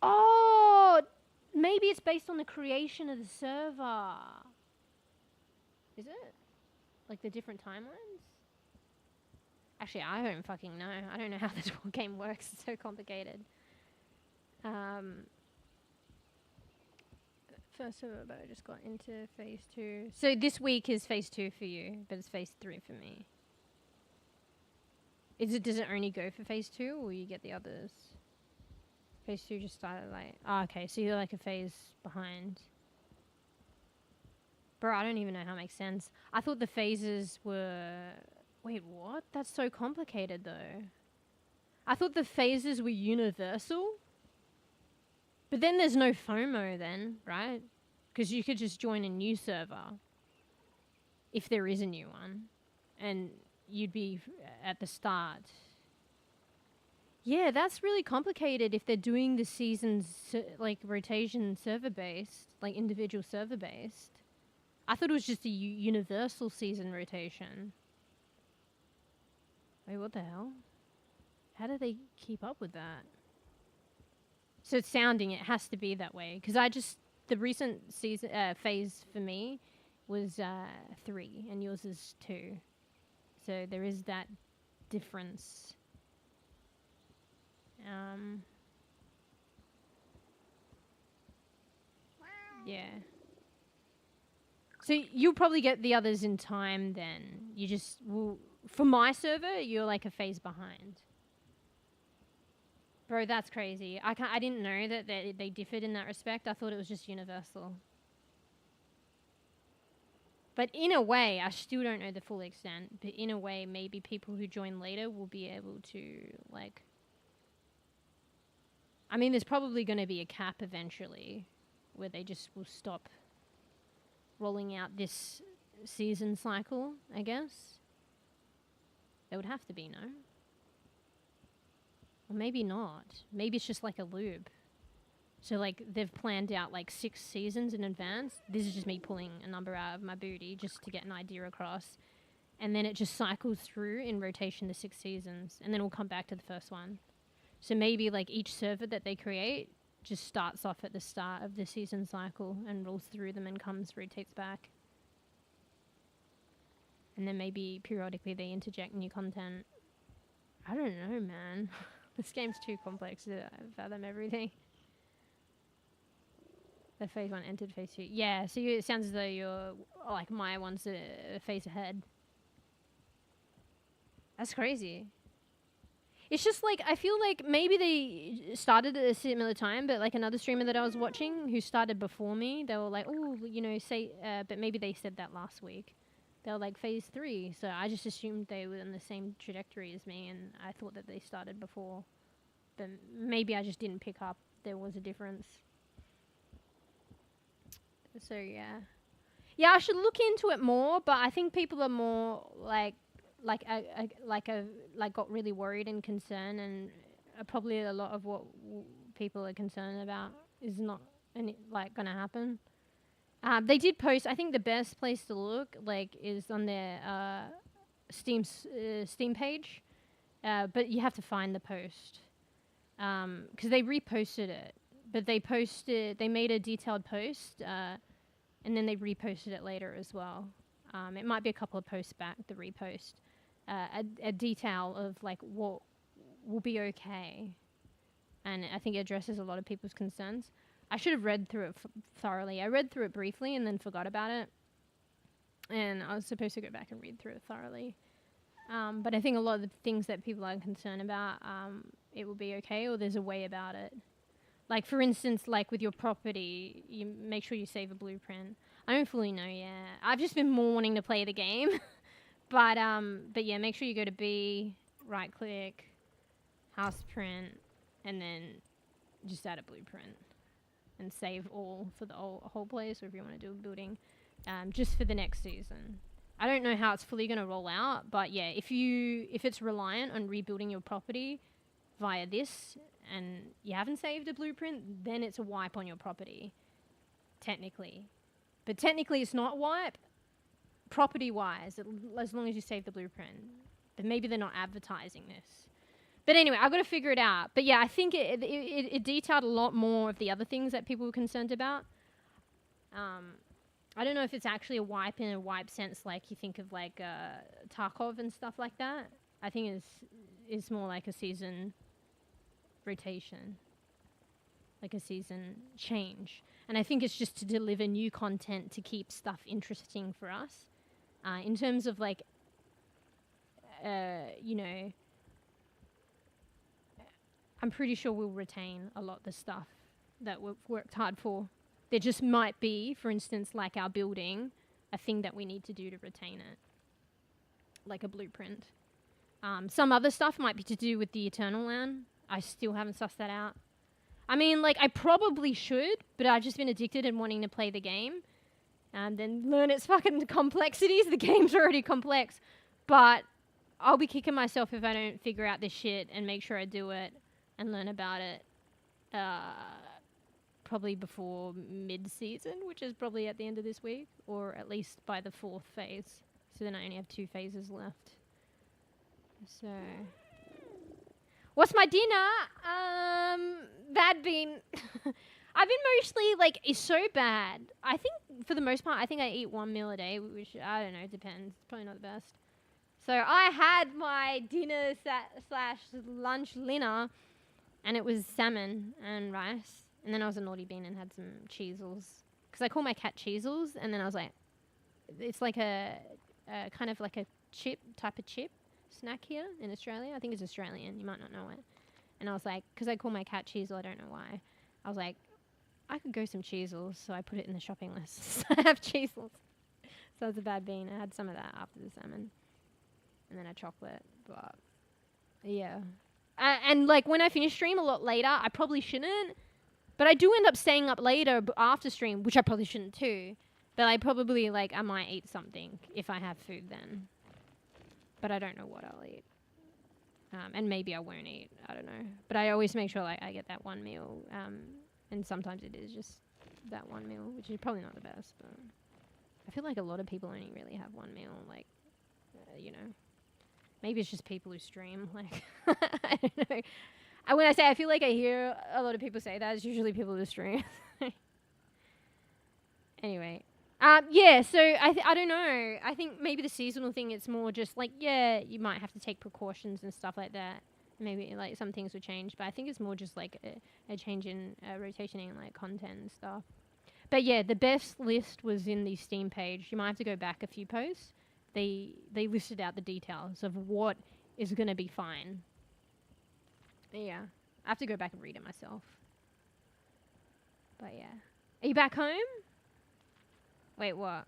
Oh, maybe it's based on the creation of the server. Is it? Like the different timelines? Actually, I don't fucking know. I don't know how this game works. It's so complicated. First server, but I just got into phase 2. So this week is phase 2 for you, but it's phase 3 for me. Does it only go for phase 2, or you get the others? Phase 2 just started like... Oh, okay, so you're like a phase behind. Bro, I don't even know how it makes sense. I thought the phases were... Wait, what? That's so complicated, though. I thought the phases were universal. But then there's no FOMO then, right? Because you could just join a new server. If there is a new one. And you'd be at the start. Yeah, that's really complicated if they're doing the seasons, like, rotation server-based. Like, individual server-based. I thought it was just a universal season rotation. Wait, what the hell? How do they keep up with that? So it's sounding, it has to be that way. Because the recent season phase for me was 3, and yours is 2. So there is that difference. Yeah. So you'll probably get the others in time then. You just will... For my server, you're like a phase behind. Bro, that's crazy. I didn't know that they differed in that respect. I thought it was just universal. But in a way, I still don't know the full extent, but in a way, maybe people who join later will be able to, like... I mean, there's probably going to be a cap eventually, where they just will stop rolling out this season cycle, I guess. There would have to be, no? Or maybe not. Maybe it's just like a loop. So, like, they've planned out, like, 6 seasons in advance. This is just me pulling a number out of my booty just to get an idea across. And then it just cycles through in rotation the 6 seasons. And then we'll come back to the first one. So maybe, like, each server that they create just starts off at the start of the season cycle and rolls through them and rotates back. And then maybe periodically they interject new content. I don't know, man. This game's too complex to fathom everything. The phase 1 entered phase 2. Yeah, so it sounds as though you're, like, my one's a phase ahead. That's crazy. It's just, like, I feel like maybe they started at a similar time, but, like, another streamer that I was watching who started before me, they were like, oh, you know, but maybe they said that last week. They were like phase 3, so I just assumed they were in the same trajectory as me, and I thought that they started before. but maybe I just didn't pick up there was a difference. So yeah, I should look into it more. But I think people are more got really worried and concerned, and probably a lot of what people are concerned about is not gonna happen. They did post. I think the best place to look is on their Steam page, but you have to find the post because they reposted it. But they made a detailed post, and then they reposted it later as well. It might be a couple of posts back, the repost, a detail of what will be okay, and I think it addresses a lot of people's concerns. I should have read through it thoroughly. I read through it briefly and then forgot about it. And I was supposed to go back and read through it thoroughly. But I think a lot of the things that people are concerned about, it will be okay, or there's a way about it. Like, for instance, with your property, you make sure you save a blueprint. I don't fully know yet. I've just been more wanting to play the game. but yeah, make sure you go to B, right-click, house print, and then just add a blueprint. And save all for the whole place, or if you want to do a building, just for the next season. I don't know how it's fully going to roll out, but yeah, if it's reliant on rebuilding your property via this, and you haven't saved a blueprint, then it's a wipe on your property, technically. But technically, it's not a wipe, property-wise, as long as you save the blueprint. But maybe they're not advertising this. But anyway, I've got to figure it out. But yeah, I think it detailed a lot more of the other things that people were concerned about. I don't know if it's actually a wipe in a wipe sense, like you think of Tarkov and stuff like that. I think it's more like a season rotation, like a season change. And I think it's just to deliver new content to keep stuff interesting for us. In terms of I'm pretty sure we'll retain a lot of the stuff that we've worked hard for. There just might be, for instance, our building, a thing that we need to do to retain it, like a blueprint. Some other stuff might be to do with the Eternal Land. I still haven't sussed that out. I mean, I probably should, but I've just been addicted and wanting to play the game and then learn its fucking complexities. The game's already complex, but I'll be kicking myself if I don't figure out this shit and make sure I do it and learn about it probably before mid-season, which is probably at the end of this week, or at least by the 4th phase. So then I only have 2 phases left. So, what's my dinner? Bad bean. I've been mostly it's so bad. I think for the most part, I think I eat 1 meal a day, which I don't know, depends. It's probably not the best. So I had my dinner / lunch dinner, and it was salmon and rice. And then I was a naughty bean and had some cheesels. Because I call my cat cheesels, and then I was like, it's like a kind of like a type of chip snack here in Australia. I think it's Australian. You might not know it. And I was like, because I call my cat cheesel, I don't know why. I was like, I could go some cheesels, so I put it in the shopping list. So I have cheesels. So it's a bad bean. I had some of that after the salmon. And then a chocolate, but yeah. And when I finish stream a lot later, I probably shouldn't. But I do end up staying up later after stream, which I probably shouldn't too. But I probably, I might eat something if I have food then. But I don't know what I'll eat. And maybe I won't eat. I don't know. But I always make sure, I get that 1 meal. And sometimes it is just that 1 meal, which is probably not the best. But I feel like a lot of people only really have 1 meal, Maybe it's just people who stream, I don't know. And when I say I feel like I hear a lot of people say that, it's usually people who stream. Anyway. Yeah, so I don't know. I think maybe the seasonal thing, it's more just you might have to take precautions and stuff like that. Maybe some things will change, but I think it's more just a change in rotation in content and stuff. But yeah, the best list was in the Steam page. You might have to go back a few posts. They listed out the details of what is going to be fine. But yeah, I have to go back and read it myself. But yeah. Are you back home? Wait, what?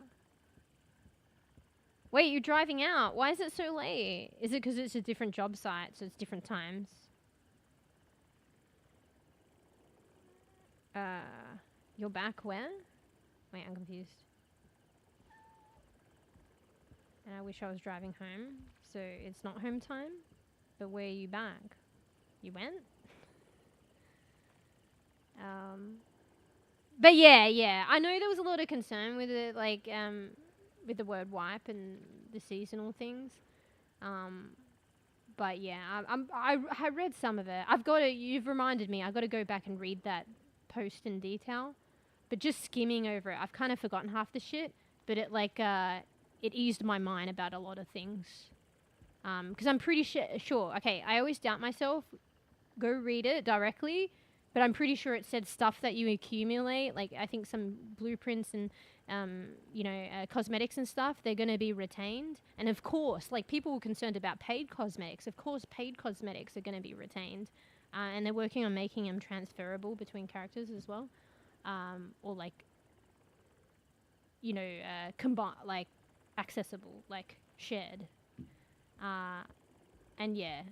Wait, you're driving out. Why is it so late? Is it because it's a different job site, so it's different times? You're back where? Wait, I'm confused. And I wish I was driving home, so it's not home time. But where are you back? You went? But yeah. I know there was a lot of concern with it, like, with the word wipe and the seasonal things. But yeah, I read some of it. You've reminded me, I've got to go back and read that post in detail. But just skimming over it, I've kind of forgotten half the shit. But it, like, it eased my mind about a lot of things. Because I'm pretty sure, okay, I always doubt myself. Go read it directly. But I'm pretty sure it said stuff that you accumulate, like I think some blueprints and, cosmetics and stuff, they're going to be retained. And of course, like people were concerned about paid cosmetics. Of course, paid cosmetics are going to be retained. And they're working on making them transferable between characters as well. Or like, like accessible, like shared. And yeah.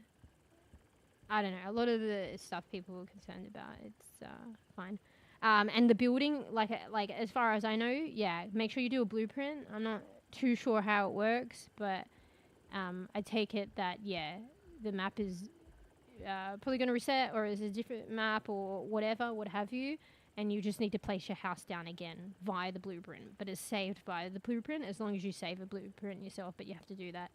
I don't know. A lot of the stuff people were concerned about, it's fine. And the building, like as far as I know, yeah, make sure you do a blueprint. I'm not too sure how it works, but I take it that, yeah, the map is probably going to reset, or is a different map or whatever, what have you, and you just need to place your house down again via the blueprint. But it's saved by the blueprint as long as you save a blueprint yourself, but you have to do that.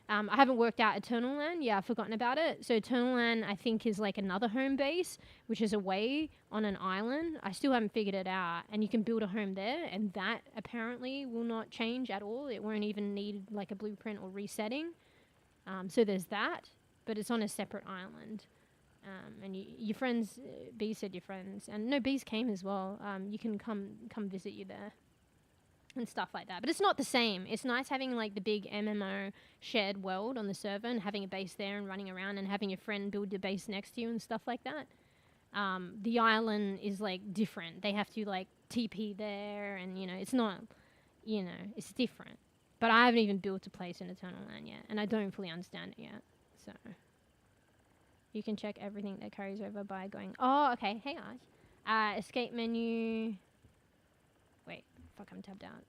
I haven't worked out Eternal Land. Yeah, I've forgotten about it. So Eternal Land, I think, is like another home base, which is away on an island. I still haven't figured it out. And you can build a home there, and that apparently will not change at all. It won't even need like a blueprint or resetting. So there's that, but it's on a separate island. And your friends, B said your friends, and no, Bees came as well. You can come visit you there. And stuff like that. But it's not the same. It's nice having like the big MMO shared world on the server and having a base there and running around and having your friend build a base next to you and stuff like that. The island is like different. They have to like TP there, and it's not, it's different. But I haven't even built a place in Eternal Land yet, and I don't fully understand it yet. So you can check everything that carries over by going, oh, okay, hey guys. Escape menu. Wait, fuck, I'm tabbed out.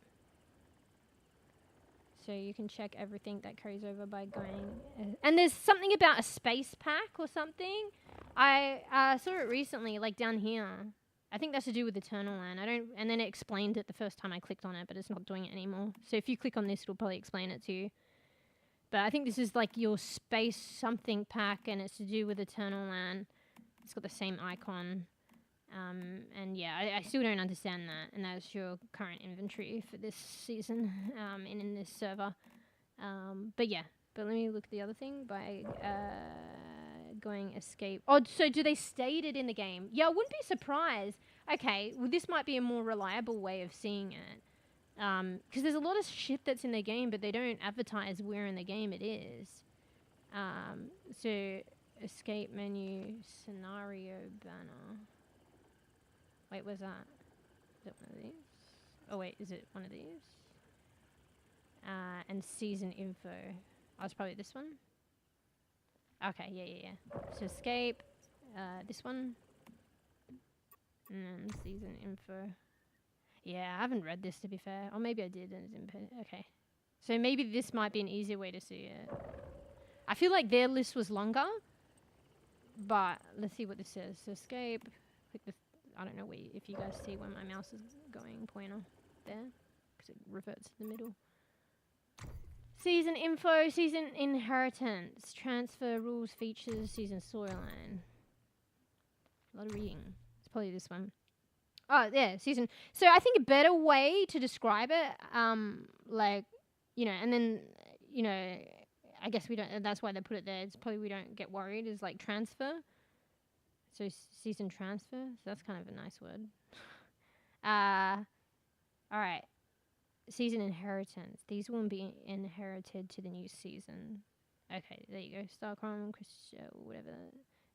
So you can check everything that carries over by going... and there's something about a space pack or something. I saw it recently, like down here. I think that's to do with Eternal Land. And then it explained it the first time I clicked on it, but it's not doing it anymore. So if you click on this, it'll probably explain it to you. But I think this is like your space something pack, and it's to do with Eternal Land. It's got the same icon. And yeah, I still don't understand that. And that's your current inventory for this season in this server. But yeah, but let me look at the other thing by going escape. Oh, so do they state it in the game? Yeah, I wouldn't be surprised. Okay, well, this might be a more reliable way of seeing it. Because there's a lot of shit that's in the game, but they don't advertise where in the game it is. So, escape menu, scenario banner. Wait, where's that? Is it one of these? Oh wait, is it one of these? And season info. Oh, it's probably this one. Okay, yeah. So escape, this one. And then season info. Yeah, I haven't read this, to be fair. Or maybe I did and it didn't pay. Okay. So maybe this might be an easier way to see it. I feel like their list was longer. But let's see what this says. So escape. Click the... I don't know if you guys see where my mouse is going, pointer there. Because it reverts to the middle. Season info, season inheritance, transfer rules, features, season storyline. A lot of reading. It's probably this one. Oh, yeah, season. So I think a better way to describe it, like, and then, I guess we don't, that's why they put it there. It's probably we don't get worried, is like transfer. So season transfer. So that's kind of a nice word. All right. Season inheritance. These won't be inherited to the new season. Okay, there you go. Starcrom, whatever.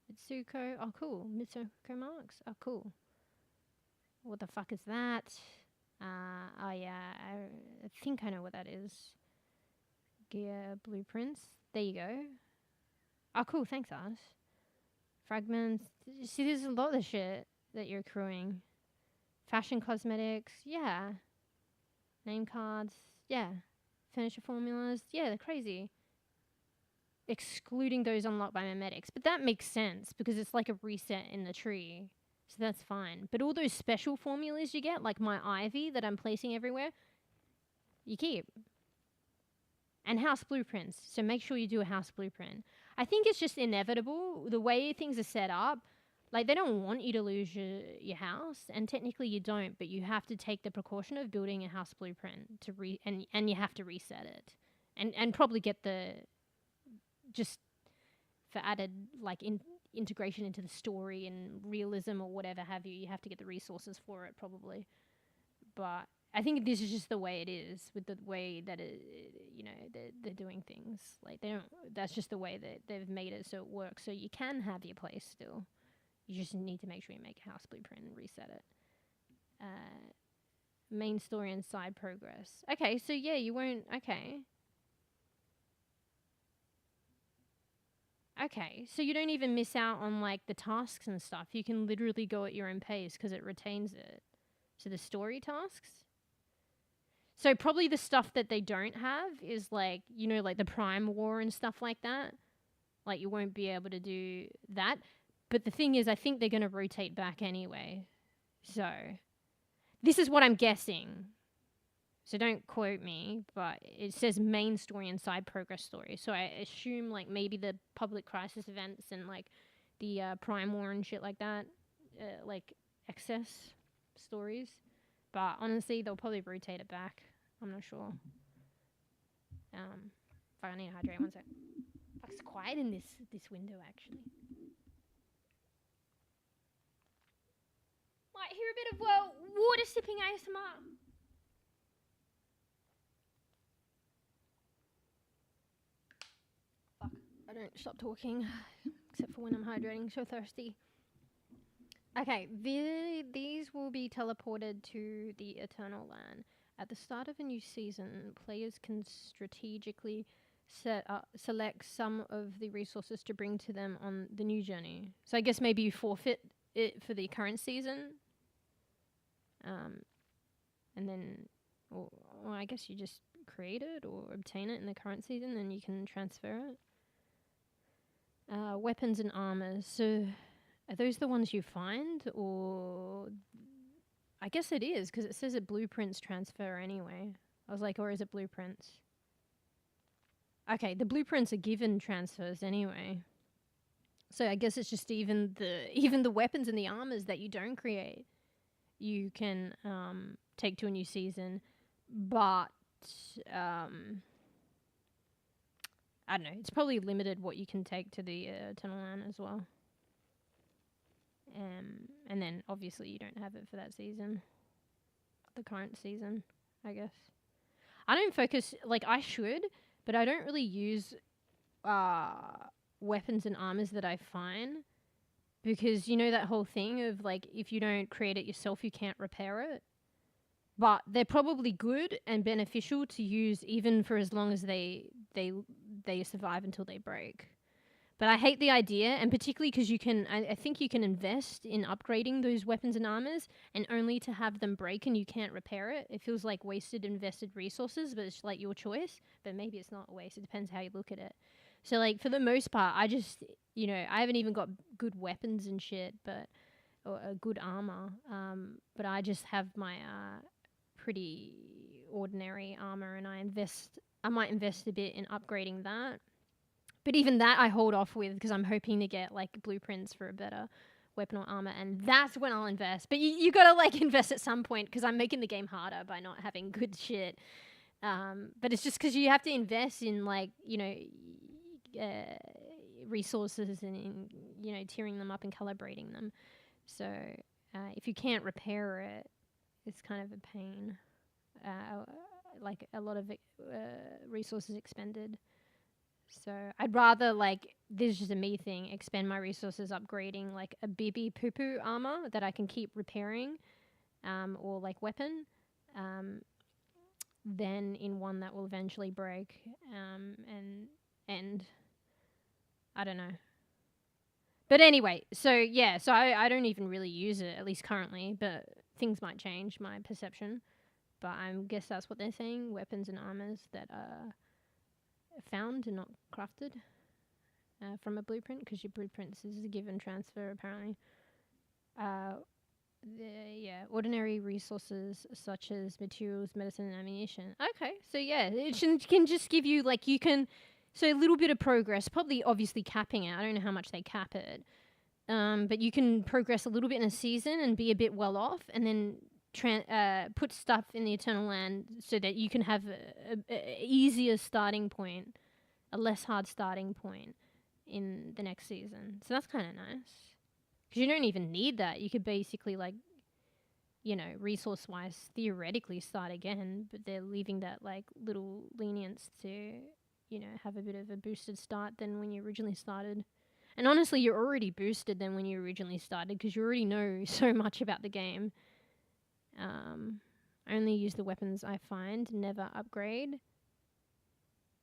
Mitsuko. Oh, cool. Mitsuko marks. Oh, cool. What the fuck is that? Oh yeah, I think I know what that is. Gear blueprints. There you go. Oh, cool. Thanks, Ars. Fragments. See, there's a lot of shit that you're accruing. Fashion cosmetics, yeah. Name cards, yeah. Furniture formulas, yeah, they're crazy. Excluding those unlocked by memetics. But that makes sense because it's like a reset in the tree. So that's fine. But all those special formulas you get, like my ivy that I'm placing everywhere, you keep. And house blueprints. So make sure you do a house blueprint. I think it's just inevitable. The way things are set up, like they don't want you to lose your house. And technically you don't, but you have to take the precaution of building a house blueprint to and you have to reset it. And probably get the, just for added like integration into the story and realism or whatever have you have to get the resources for it probably. But I think this is just the way it is with the way that they're doing things. Like they don't. That's just the way that they've made it so it works. So you can have your place still. You just need to make sure you make a house blueprint and reset it. Main story and side progress. Okay, so yeah, you won't. Okay, so you don't even miss out on like the tasks and stuff. You can literally go at your own pace because it retains it. So the story tasks. So probably the stuff that they don't have is like, like the Prime War and stuff like that. Like you won't be able to do that. But the thing is, I think they're going to rotate back anyway. So this is what I'm guessing. So don't quote me, but it says main story and side progress story. So I assume like maybe the public crisis events and like the Prime War and shit like that, like excess stories. But honestly, they'll probably rotate it back. I'm not sure. Fuck, I need to hydrate. One sec. Fuck, it's quiet in this window actually. Might hear a bit of water sipping ASMR. Fuck, I don't stop talking except for when I'm hydrating. So thirsty. Okay, these will be teleported to the Eternal Land. At the start of a new season, players can strategically select some of the resources to bring to them on the new journey. So I guess maybe you forfeit it for the current season. And then, or I guess you just create it or obtain it in the current season, and you can transfer it. Weapons and armors. So are those the ones you find, or I guess it is because it says it blueprints transfer anyway. I was like, or is it blueprints? Okay, the blueprints are given transfers anyway. So I guess it's just even the weapons and the armors that you don't create, you can take to a new season, but I don't know. It's probably limited what you can take to the Eternal Land as well. And then obviously you don't have it for that season, the current season, I guess. I don't focus, like I should, but I don't really use weapons and armors that I find, because that whole thing of like, if you don't create it yourself, you can't repair it. But they're probably good and beneficial to use even for as long as they survive until they break. But I hate the idea, and particularly because I think you can invest in upgrading those weapons and armors, and only to have them break and you can't repair it. It feels like wasted invested resources, but it's like your choice. But maybe it's not a waste. It depends how you look at it. So like for the most part, I just, I haven't even got good weapons and shit, or good armor. But I just have my pretty ordinary armor, and I might invest a bit in upgrading that. But even that I hold off with because I'm hoping to get like blueprints for a better weapon or armor, and that's when I'll invest. But you gotta like invest at some point because I'm making the game harder by not having good shit. But it's just because you have to invest in like, resources and in, tiering them up and calibrating them. So if you can't repair it, it's kind of a pain. Like a lot of resources expended. So I'd rather, like, this is just a me thing, expend my resources upgrading like a bebe poo armor that I can keep repairing, or like weapon, than in one that will eventually break, and I don't know. But anyway, so yeah, so I don't even really use it, at least currently, but things might change my perception, but I guess that's what they're saying. Weapons and armors that are found and not crafted from a blueprint, because your blueprints is a give and transfer apparently. Ordinary resources such as materials, medicine, and ammunition. Okay, so yeah, it can just give you, like, you can, so a little bit of progress, probably obviously capping it. I don't know how much they cap it. But you can progress a little bit in a season and be a bit well off, and then put stuff in the Eternal Land so that you can have a easier starting point, a less hard starting point in the next season. So that's kind of nice. Because you don't even need that. You could basically, like, you know, resource-wise, theoretically start again, but they're leaving that, like, little lenience to, you know, have a bit of a boosted start than when you originally started. And honestly, you're already boosted than when you originally started, because you already know so much about the game. Only use the weapons I find, never upgrade.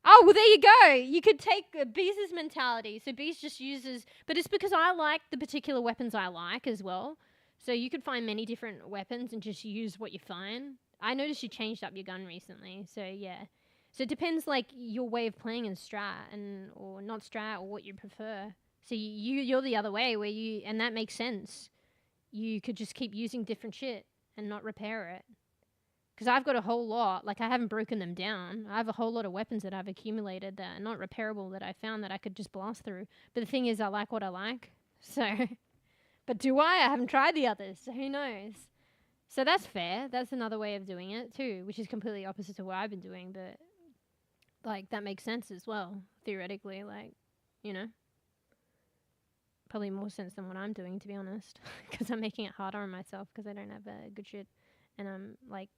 Oh, well, there you go. You could take Beast's mentality. So Beast just uses, but it's because I like the particular weapons I like as well. So you could find many different weapons and just use what you find. I noticed you changed up your gun recently, so yeah. So it depends, like, your way of playing in strat or not strat, or what you prefer. So you're the other way, where and that makes sense. You could just keep using different shit and not repair it. Because I've got a whole lot, like, I haven't broken them down. I have a whole lot of weapons that I've accumulated that are not repairable, that I found that I could just blast through. But the thing is, I like what I like. So, but do I? I haven't tried the others, so who knows? So that's fair. That's another way of doing it too, which is completely opposite to what I've been doing. But, like, that makes sense as well, theoretically, like, you know. Probably more sense than what I'm doing, to be honest. Because I'm making it harder on myself because I don't have good shit. And I'm, like,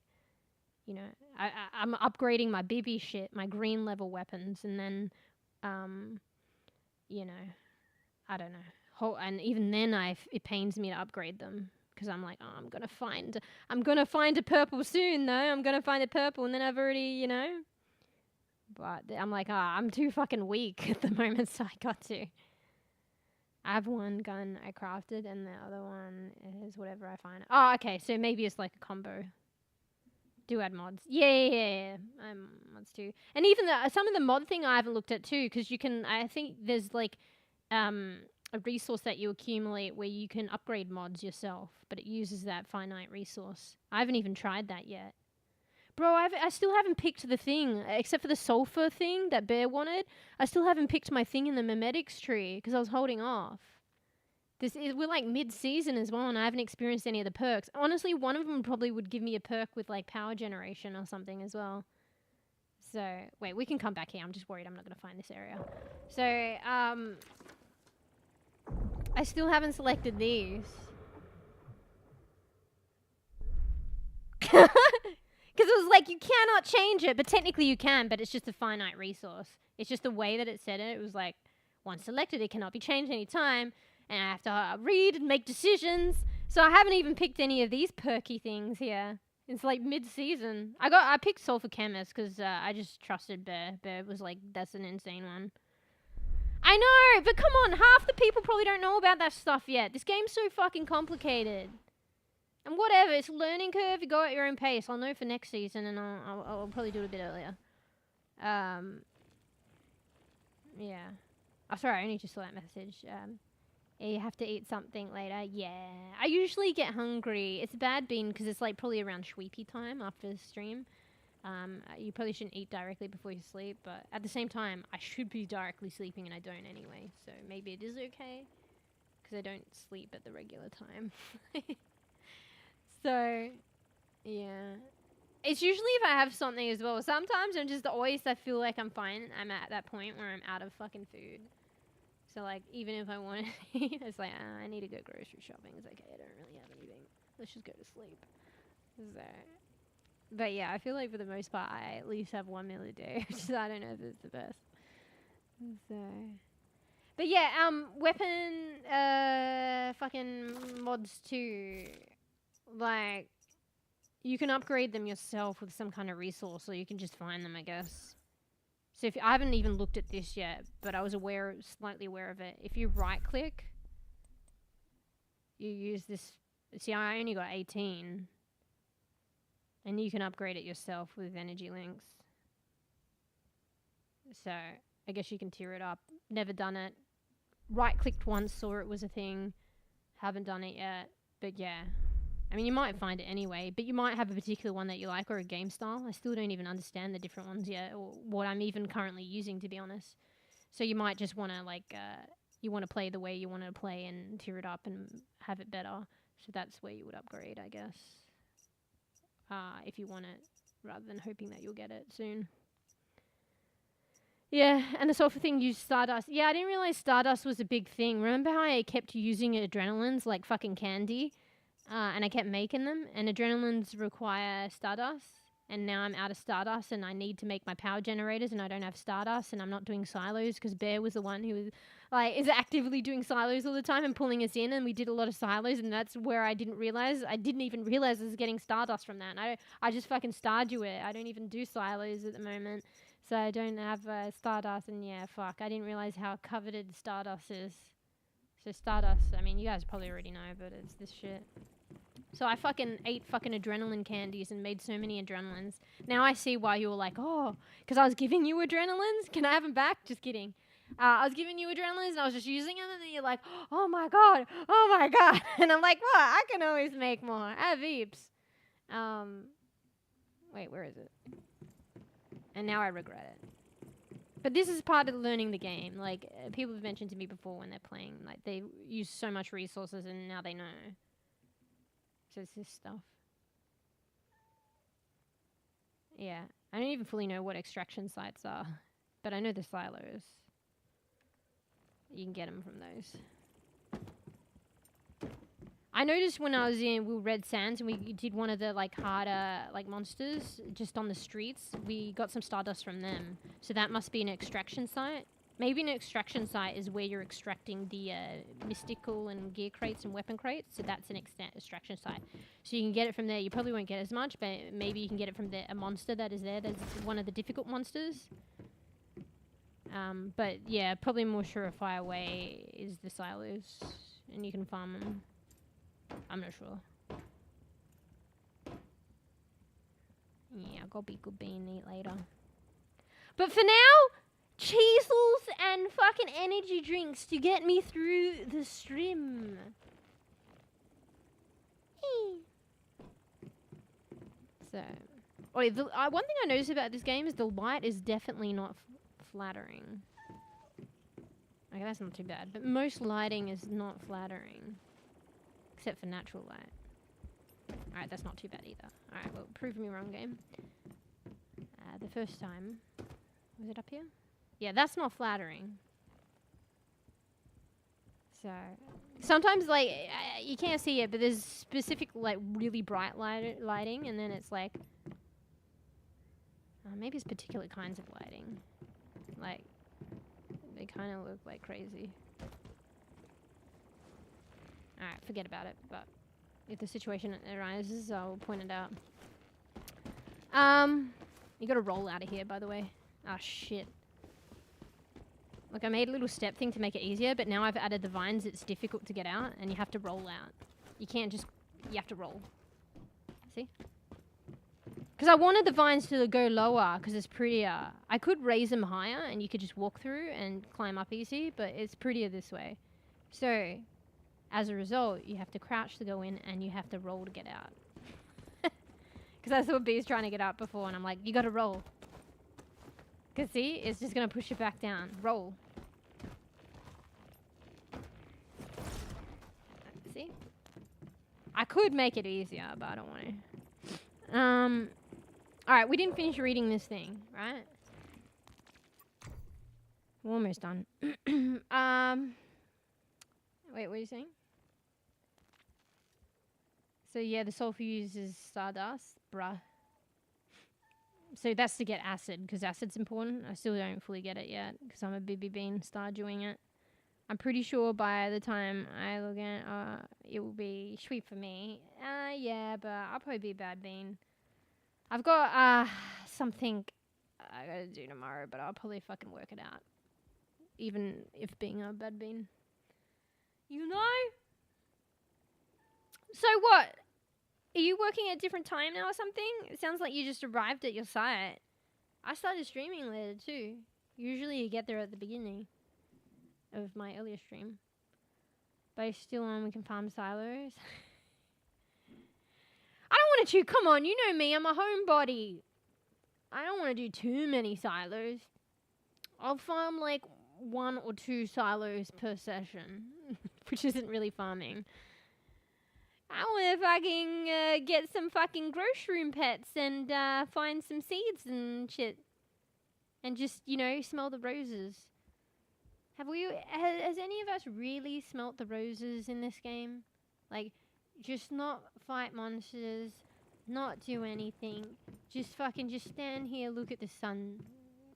you know, I'm upgrading my bebe shit, my green level weapons, and then, you know, I don't know. And even then, it pains me to upgrade them because I'm like, oh, I'm gonna find a purple soon, though. I'm gonna find a purple, and then I've already, you know. But I'm like, I'm too fucking weak at the moment, so I got to. I have one gun I crafted, and the other one is whatever I find. Oh, okay, so maybe it's like a combo. Do add mods. Yeah. Mods too. And even some of the mod thing I haven't looked at too, because you can, I think there's like a resource that you accumulate where you can upgrade mods yourself, but it uses that finite resource. I haven't even tried that yet. Bro, I still haven't picked the thing, except for the sulfur thing that Bear wanted. I still haven't picked my thing in the memetics tree, because I was holding off. We're like mid-season as well, and I haven't experienced any of the perks. Honestly, one of them probably would give me a perk with, like, power generation or something as well. So, wait, we can come back here. I'm just worried I'm not going to find this area. So, I still haven't selected these. Because it was like, you cannot change it, but technically you can, but it's just a finite resource. It's just the way that it said it. It was like, once selected, it cannot be changed any time. And I have to read and make decisions. So I haven't even picked any of these perky things here. It's like mid-season. I picked Sulfur Chemist because I just trusted Bear. Bear was like, that's an insane one. I know, but come on, half the people probably don't know about that stuff yet. This game's so fucking complicated. And whatever, it's a learning curve. You go at your own pace. I'll know for next season, and I'll probably do it a bit earlier. Yeah. Oh, sorry, I only just saw that message. You have to eat something later. Yeah. I usually get hungry. It's a bad bean because it's like probably around Schweepy time after the stream. You probably shouldn't eat directly before you sleep, but at the same time, I should be directly sleeping and I don't anyway. So maybe it is okay because I don't sleep at the regular time. So, yeah. It's usually if I have something as well. Sometimes I feel like I'm fine. I'm at that point where I'm out of fucking food. So, like, even if I want to eat, it's like, I need to go grocery shopping. It's okay, I don't really have anything. Let's just go to sleep. So, but yeah, I feel like for the most part, I at least have 1 meal a day. Which I don't know if it's the best. So, but yeah, weapon, fucking mods too. Like, you can upgrade them yourself with some kind of resource, or you can just find them, I guess. So I haven't even looked at this yet, but I was slightly aware of it. If you right click, you use this See, I only got 18. And you can upgrade it yourself with energy links. So, I guess you can tier it up. Never done it. Right-clicked once, saw it was a thing. Haven't done it yet. But yeah. I mean, you might find it anyway, but you might have a particular one that you like or a game style. I still don't even understand the different ones yet, or what I'm even currently using, to be honest. So you might just want to, like, you want to play the way you want to play and tier it up and have it better. So that's where you would upgrade, I guess. If you want it, rather than hoping that you'll get it soon. Yeah, and the sulfur thing used Stardust. Yeah, I didn't realize Stardust was a big thing. Remember how I kept using adrenalines like fucking candy? And I kept making them, and adrenalines require Stardust. And now I'm out of Stardust, and I need to make my power generators, and I don't have Stardust, and I'm not doing silos, because Bear was the one who was, like, is actively doing silos all the time and pulling us in, and we did a lot of silos, and that's where I didn't even realize I was getting Stardust from that. And I just fucking Stardew it. I don't even do silos at the moment, so I don't have Stardust, and yeah, fuck. I didn't realize how coveted Stardust is. So Stardust, I mean, you guys probably already know, but it's this shit. So I fucking ate fucking adrenaline candies and made so many adrenalines. Now I see why you were like, oh, because I was giving you adrenalines? Can I have them back? Just kidding. I was giving you adrenalines and I was just using them, and then you're like, oh my god. And I'm like, what? I can always make more. I have heaps. Wait, where is it? And now I regret it. But this is part of learning the game. Like, people have mentioned to me before when they're playing, like, they use so much resources and now they know. So it's this stuff. Yeah. I don't even fully know what extraction sites are. But I know the silos. You can get them from those. I noticed when I was in Red Sands and we did one of the, like, harder, like, monsters just on the streets, we got some Stardust from them. So that must be an extraction site. Maybe an extraction site is where you're extracting the mystical and gear crates and weapon crates. So that's an extraction site. So you can get it from there. You probably won't get as much, but maybe you can get it from a monster that is there. That's one of the difficult monsters. But yeah, probably more surefire way is the silos. And you can farm them. I'm not sure. Yeah, I'll go be good bean eat later. But for now... Cheezels and fucking energy drinks to get me through the stream. So, one thing I noticed about this game is the light is definitely not flattering. Okay, that's not too bad. But most lighting is not flattering. Except for natural light. Alright, that's not too bad either. Alright, well, prove me wrong, game. The first time... Was it up here? Yeah, that's not flattering. So, sometimes, like, you can't see it, but there's specific, like, really bright lighting, and then it's like... maybe it's particular kinds of lighting. Like, they kind of look like crazy. Alright, forget about it, but if the situation arises, I'll point it out. You gotta roll out of here, by the way. Ah, shit. Look, I made a little step thing to make it easier, but now I've added the vines, it's difficult to get out, and you have to roll out. You can't just... You have to roll. See? Because I wanted the vines to go lower, because it's prettier. I could raise them higher, and you could just walk through and climb up easy, but it's prettier this way. So, as a result, you have to crouch to go in, and you have to roll to get out. Because that's what B's trying to get out before, and I'm like, you gotta roll. Because see, it's just going to push it back down. Roll. See? I could make it easier, but I don't want to. Alright, we didn't finish reading this thing, right? We're almost done. Wait, what are you saying? So yeah, the sulfur uses Stardust. Bruh. So that's to get acid, because acid's important. I still don't fully get it yet, because I'm a bebe bean Stardewing it. I'm pretty sure by the time I look at it will be sweet for me. Yeah, but I'll probably be a bad bean. I've got something I gotta do tomorrow, but I'll probably fucking work it out. Even if being a bad bean. You know? So what? Are you working at a different time now or something? It sounds like you just arrived at your site. I started streaming later too. Usually you get there at the beginning of my earlier stream. But it's still on, we can farm silos. I don't want to chew. Come on, you know me, I'm a homebody. I don't want to do too many silos. I'll farm like 1 or 2 silos per session, which isn't really farming. I want to fucking get some fucking grocery pets and find some seeds and shit. And just, you know, smell the roses. Has any of us really smelt the roses in this game? Like, just not fight monsters, not do anything. Just stand here, look at the sun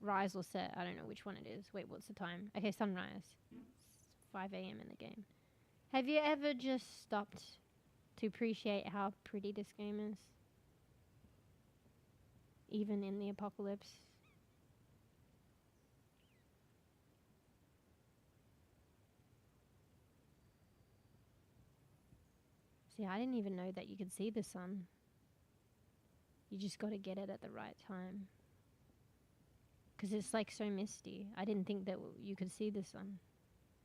rise or set. I don't know which one it is. Wait, what's the time? Okay, sunrise. It's 5 a.m. in the game. Have you ever just stopped to appreciate how pretty this game is? Even in the apocalypse. See, I didn't even know that you could see the sun. You just got to get it at the right time. Because it's like so misty. I didn't think that you could see the sun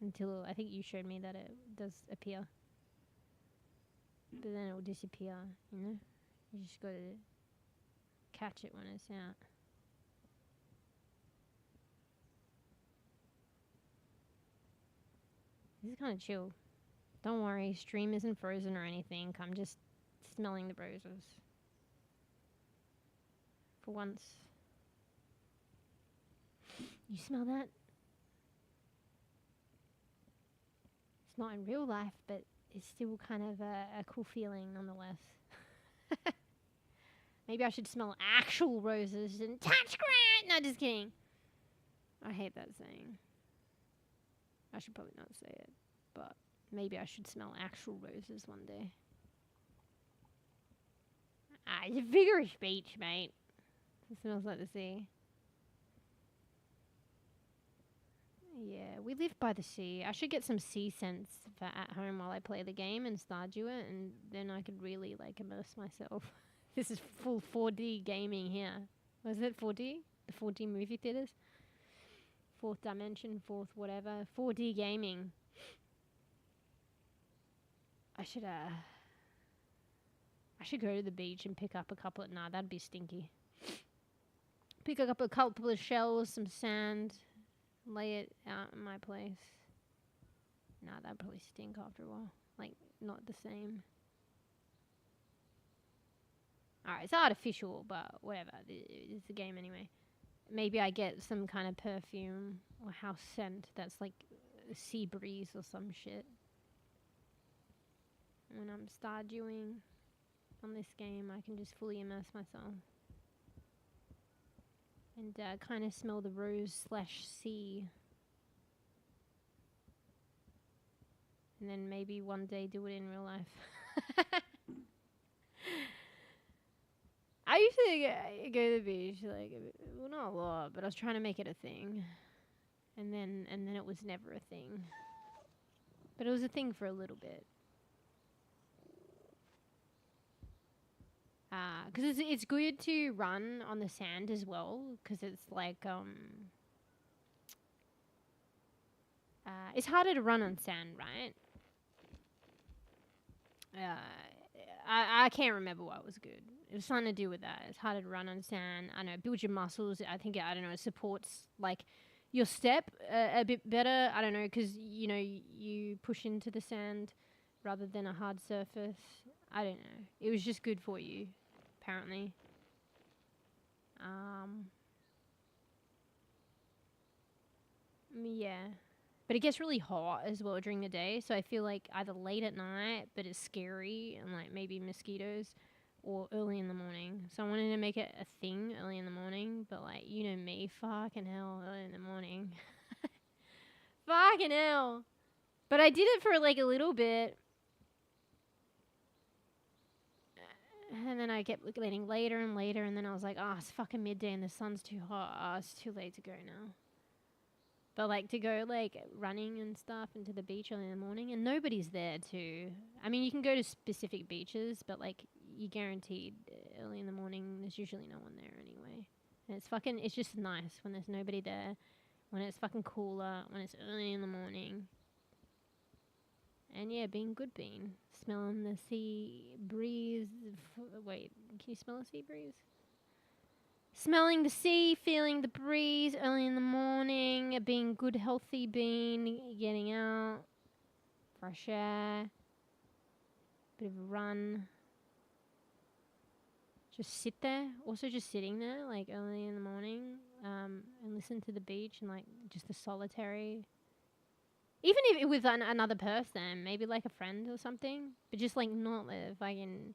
until I think you showed me that it does appear. But then it will disappear, you know? You just got to catch it when it's out. This is kind of chill. Don't worry, stream isn't frozen or anything. I'm just smelling the roses. For once. You smell that? It's not in real life, but it's still kind of a cool feeling nonetheless. Maybe I should smell actual roses and touch grass. No, just kidding. I hate that saying. I should probably not say it, but maybe I should smell actual roses one day. It's a figure of speech, mate. It smells like the sea. Yeah, we live by the sea. I should get some sea scents for at home while I play the game and Stardew it, and then I could really like immerse myself. This is full 4D gaming here. Was it 4D? The 4D movie theaters? 4th dimension, 4th whatever. 4D gaming. I should go to the beach and pick up a couple of... Nah, that'd be stinky. Pick up a couple of shells, some sand, lay it out in my place. Nah, that'd probably stink after a while. Like, not the same. Alright, it's artificial, but whatever. It's a game anyway. Maybe I get some kind of perfume or house scent that's like a sea breeze or some shit. When I'm Stardewing on this game, I can just fully immerse myself. And kind of smell the rose/sea. And then maybe one day do it in real life. I used to go to the beach, like, well, not a lot, but I was trying to make it a thing. And then it was never a thing. But it was a thing for a little bit. Because it's good to run on the sand as well, because it's like, it's harder to run on sand, right? I can't remember what was good. It was something to do with that. It's harder to run on sand. I know, build your muscles. I think, I don't know, it supports, like, your step a bit better. I don't know, because, you know, you push into the sand rather than a hard surface. I don't know. It was just good for you, apparently. Yeah. But it gets really hot as well during the day, so I feel like either late at night, but it's scary, and like maybe mosquitoes, or early in the morning. So I wanted to make it a thing early in the morning, but like, you know me, fucking hell, early in the morning. Fucking hell. But I did it for like a little bit. And then I kept getting later and later, and then I was like, oh, it's fucking midday and the sun's too hot. Oh, it's too late to go now. But like to go like running and stuff into the beach early in the morning, and nobody's there too. I mean, you can go to specific beaches, but like you guaranteed early in the morning, there's usually no one there anyway. And it's just nice when there's nobody there, when it's fucking cooler, when it's early in the morning. And yeah, being good bean. Smelling the sea breeze. Wait, can you smell the sea breeze? Smelling the sea, feeling the breeze early in the morning, being good healthy bean, getting out, fresh air, bit of a run. Just sit there, also just sitting there like early in the morning, and listen to the beach and like just the solitary. Even if it was another person, maybe like a friend or something, but just like not the fucking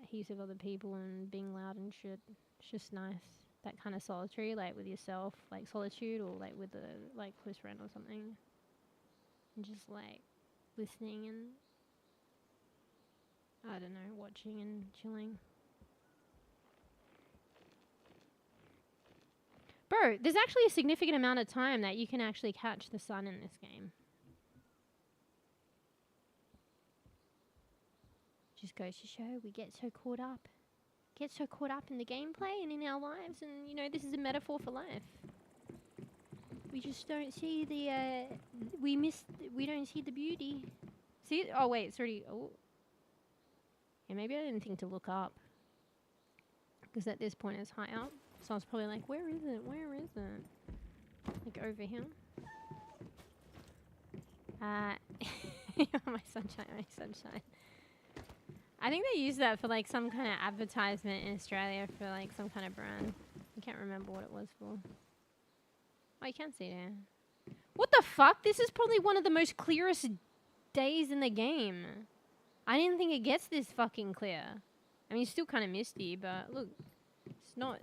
heaps of other people and being loud and shit. It's just nice. That kind of solitary, like with yourself, like solitude, or like with a like close friend or something. And just like listening and I don't know, watching and chilling. Bro, there's actually a significant amount of time that you can actually catch the sun in this game. Just goes to show we get so caught up in the gameplay and in our lives, and you know, this is a metaphor for life. We just don't see the we don't see the beauty. See? Oh wait, it's already yeah, maybe I didn't think to look up, because at this point it's high up, so I was probably like, where is it, like over here. my sunshine. I think they use that for like some kind of advertisement in Australia for like some kind of brand. I can't remember what it was for. Oh, you can see it there. What the fuck? This is probably one of the most clearest days in the game. I didn't think it gets this fucking clear. I mean, it's still kind of misty, but look, it's not.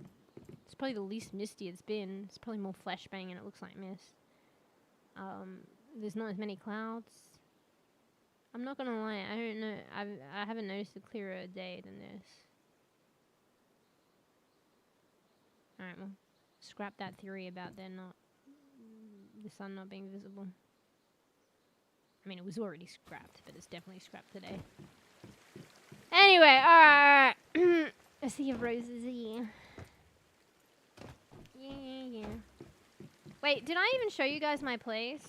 It's probably the least misty it's been. It's probably more flashbang and it looks like mist. There's not as many clouds. I'm not gonna lie, I don't know. I haven't noticed a clearer day than this. Alright, well, scrap that theory about the sun not being visible. I mean, it was already scrapped, but it's definitely scrapped today. Anyway, alright. A sea of roses here. Yeah. Wait, did I even show you guys my place?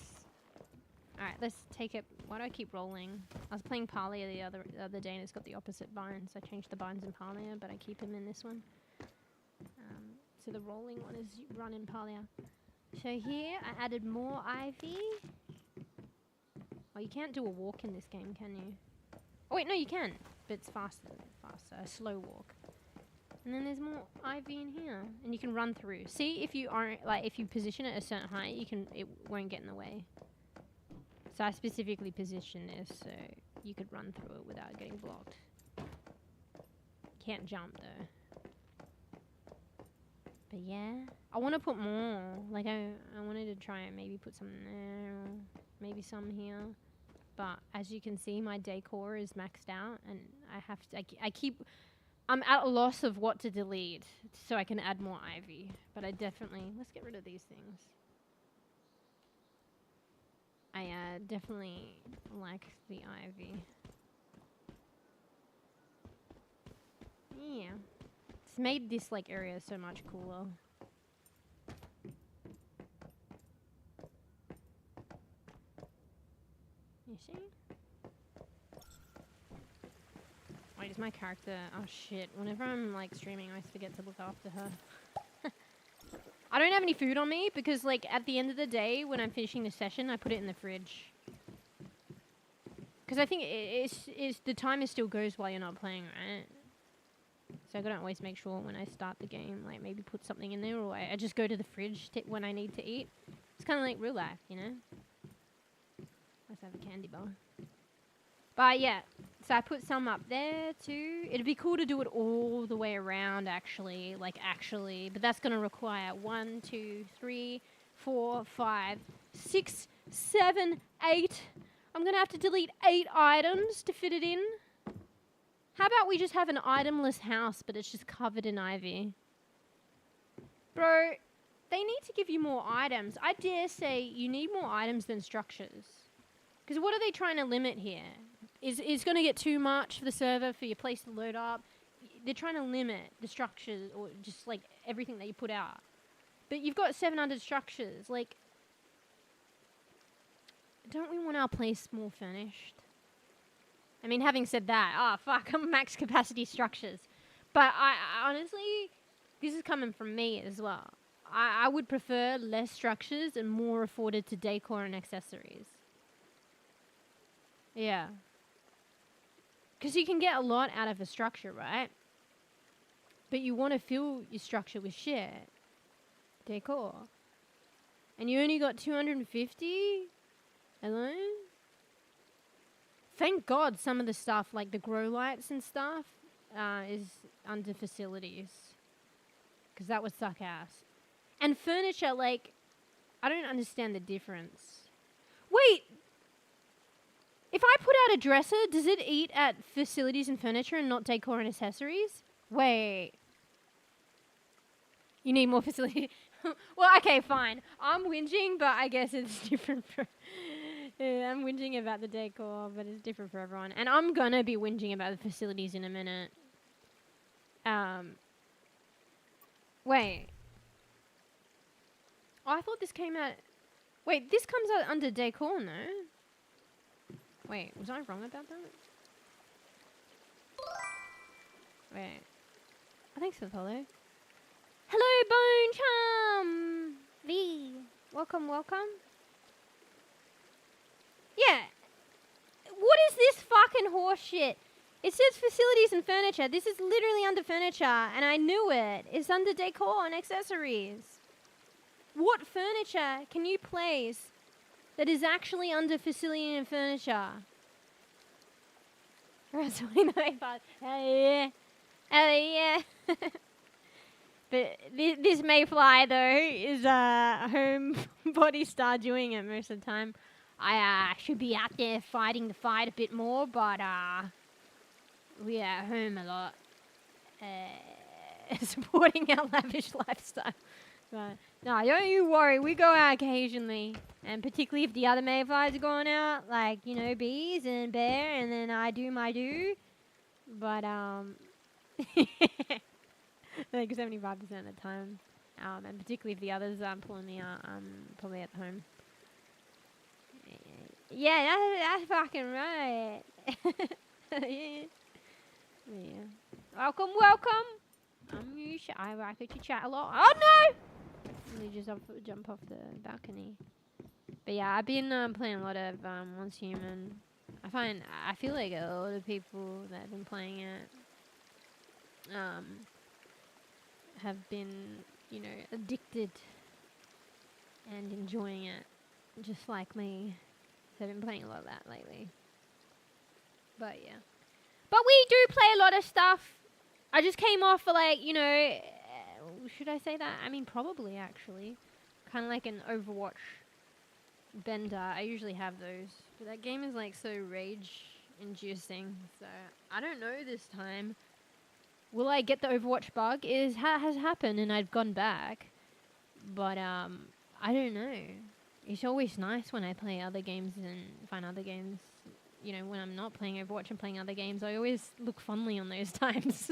Alright, let's take it. Why do I keep rolling? I was playing Parlia the other day and it's got the opposite binds. I changed the binds in Parlia, but I keep them in this one. So the rolling one is run in Parlia. So here, I added more ivy. Oh, you can't do a walk in this game, can you? Oh wait, no you can, but it's faster, a slow walk. And then there's more ivy in here, and you can run through. See, if you aren't, like, if you position it at a certain height, it won't get in the way. So I specifically positioned this so you could run through it without getting blocked. Can't jump though. But yeah, I want to put more. Like I wanted to try and maybe put some there, or maybe some here. But as you can see, my decor is maxed out, and I have to. I'm at a loss of what to delete so I can add more ivy. But I definitely, let's get rid of these things. I definitely like the ivy. Yeah. It's made this like area so much cooler. You see? Wait, is my character... Oh shit. Whenever I'm like streaming, I always forget to look after her. I don't have any food on me because like at the end of the day when I'm finishing the session, I put it in the fridge. Because I think the timer still goes while you're not playing, right? So I gotta always make sure when I start the game, like maybe put something in there, or I just go to the fridge when I need to eat. It's kind of like real life, you know? Let's have a candy bar. But yeah, so I put some up there too. It'd be cool to do it all the way around actually, but that's gonna require 1, 2, 3, 4, 5, 6, 7, 8. I'm gonna have to delete 8 items to fit it in. How about we just have an itemless house, but it's just covered in ivy? Bro, they need to give you more items. I dare say you need more items than structures. Because what are they trying to limit here? Is going to get too much for the server for your place to load up? They're trying to limit the structures or just like everything that you put out. But you've got 700 structures. Like, don't we want our place more furnished? I mean, having said that, fuck, I'm max capacity structures. But I honestly, this is coming from me as well. I would prefer less structures and more afforded to decor and accessories. Yeah. Because you can get a lot out of a structure, right? But you want to fill your structure with shit. Decor. And you only got 250 alone? Thank God some of the stuff, like the grow lights and stuff, is under facilities. Because that would suck ass. And furniture, like, I don't understand the difference. Wait! If I put out a dresser, does it eat at facilities and furniture and not decor and accessories? Wait. You need more facility. Well, okay, fine. I'm whinging, but I guess it's different for... yeah, I'm whinging about the decor, but it's different for everyone. And I'm gonna be whinging about the facilities in a minute. Wait. Oh, I thought this came out... Wait, this comes out under decor, no? Wait, was I wrong about that? Wait. Oh, thanks for the follow. Hello, Bone Chum! V. Welcome, welcome. Yeah. What is this fucking horse shit? It says facilities and furniture. This is literally under furniture, and I knew it. It's under decor and accessories. What furniture can you place that is actually under facility and furniture? Hell yeah. Hell yeah. But this mayfly, though, is a home body star doing it most of the time. I should be out there fighting the fight a bit more, but we're at home a lot. Supporting our lavish lifestyle. But no, don't you worry. We go out occasionally. And particularly if the other mayflies are going out, like, you know, bees and bear, and then I do my do. But, like 75% of the time. And particularly if the others aren't pulling me out, I'm probably at home. Yeah, that's fucking right. Yeah. Yeah. Welcome, welcome. I like to chat a lot. Oh no! Let me just jump off the balcony. But yeah, I've been playing a lot of oncehuman. I feel like a lot of people that have been playing it have been, you know, addicted and enjoying it, just like me. So I've been playing a lot of that lately. But yeah. But we do play a lot of stuff. I just came off for like, you know, should I say that? I mean, probably actually. Kind of like an Overwatch bender. I usually have those. But that game is like so rage-inducing. So I don't know this time. Will I get the Overwatch bug? It has happened and I've gone back. But I don't know. It's always nice when I play other games and find other games. You know, when I'm not playing Overwatch and playing other games, I always look fondly on those times.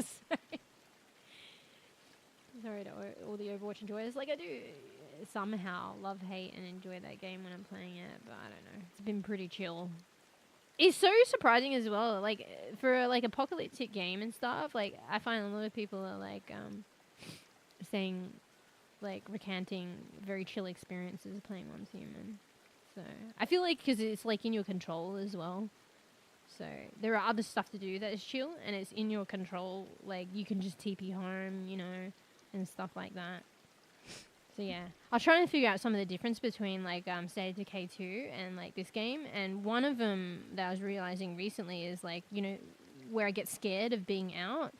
Sorry to all the Overwatch enjoyers. Like, I do somehow love, hate, and enjoy that game when I'm playing it, but I don't know. It's been pretty chill. It's so surprising as well. Like, for like apocalyptic game and stuff, like, I find a lot of people are like saying, like, recanting very chill experiences playing oncehuman. So I feel like because it's like in your control as well. So there are other stuff to do that is chill and it's in your control. Like you can just TP home, you know, and stuff like that. So yeah, I was trying to figure out some of the difference between like State of Decay 2 and like this game. And one of them that I was realizing recently is like, you know, where I get scared of being out,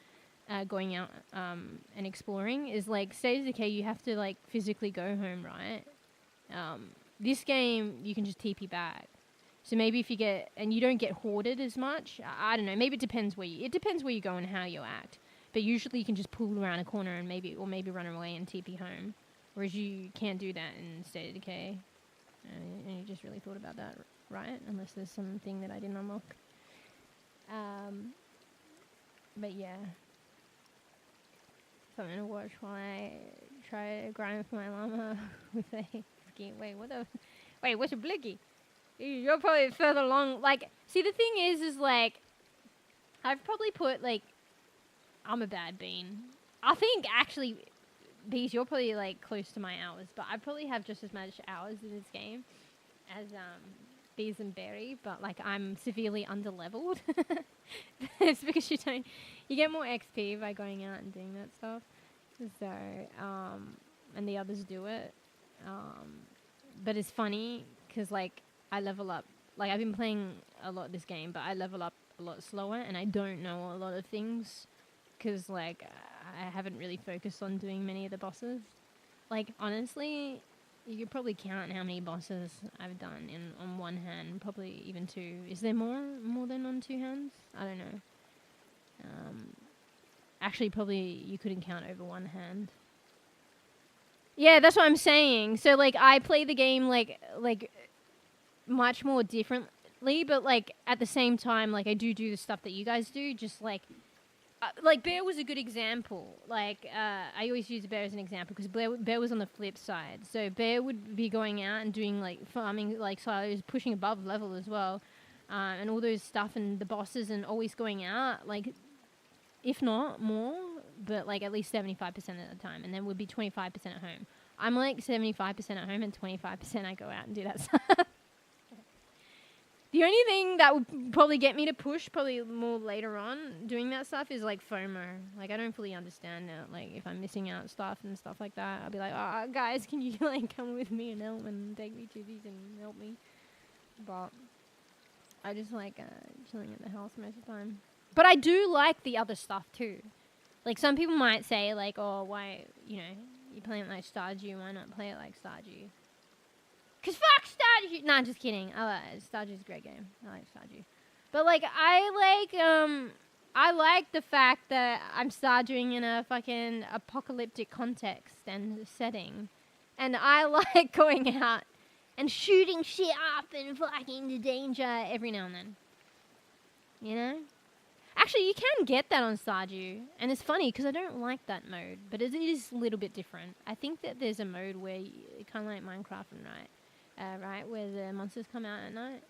going out and exploring is like State of Decay. You have to like physically go home, right? This game, you can just TP back. So maybe if you get, and you don't get hoarded as much, I don't know, maybe it depends where you go and how you act. But usually you can just pull around a corner and maybe run away and TP home. Whereas you can't do that in State of Decay. And you just really thought about that, right? Unless there's something that I didn't unlock. But yeah. Something to watch while I try to grind for my llama with a... Wait, what the... Wait, what's a blicky? You're probably further along. Like, see, the thing is like... I've probably put, like... I'm a bad bean. I think, actually... Bees, you're probably like close to my hours, but I probably have just as much hours in this game as Bees and Berry, but like I'm severely underleveled. It's because you get more XP by going out and doing that stuff. So and the others do it. But it's funny because like I level up. Like I've been playing a lot this game, but I level up a lot slower, and I don't know a lot of things because like. I haven't really focused on doing many of the bosses. Like, honestly, you could probably count how many bosses I've done on one hand, probably even two. Is there more than on two hands? I don't know. Actually, probably you couldn't count over one hand. Yeah, that's what I'm saying. So, like, I play the game, like much more differently, but, like, at the same time, like, I do the stuff that you guys do, just, like Bear was a good example. Like, I always use Bear as an example because Bear was on the flip side. So Bear would be going out and doing, like, farming, like, silos, pushing above level as well, and all those stuff and the bosses and always going out, like, if not more, but, like, at least 75% of the time. And then would be 25% at home. I'm, like, 75% at home and 25% I go out and do that stuff. The only thing that would probably get me to push probably more later on doing that stuff is like FOMO. Like I don't fully understand it. Like if I'm missing out stuff and stuff like that, I'll be like, oh, guys, can you like come with me and help and take me to these and help me? But I just like chilling at the house most of the time. But I do like the other stuff too. Like some people might say like, oh, why, you're playing it like Stardew, why not play it like Stardew? Because fuck Stardew! Nah, just kidding. Stardew's a great game. I like Stardew. But, like, I like the fact that I'm Stardewing in a fucking apocalyptic context and setting. And I like going out and shooting shit up and fucking the danger every now and then. You know? Actually, you can get that on Stardew. And it's funny, because I don't like that mode. But it is a little bit different. I think that there's a mode where, kind of like Minecraft and right, where the monsters come out at night.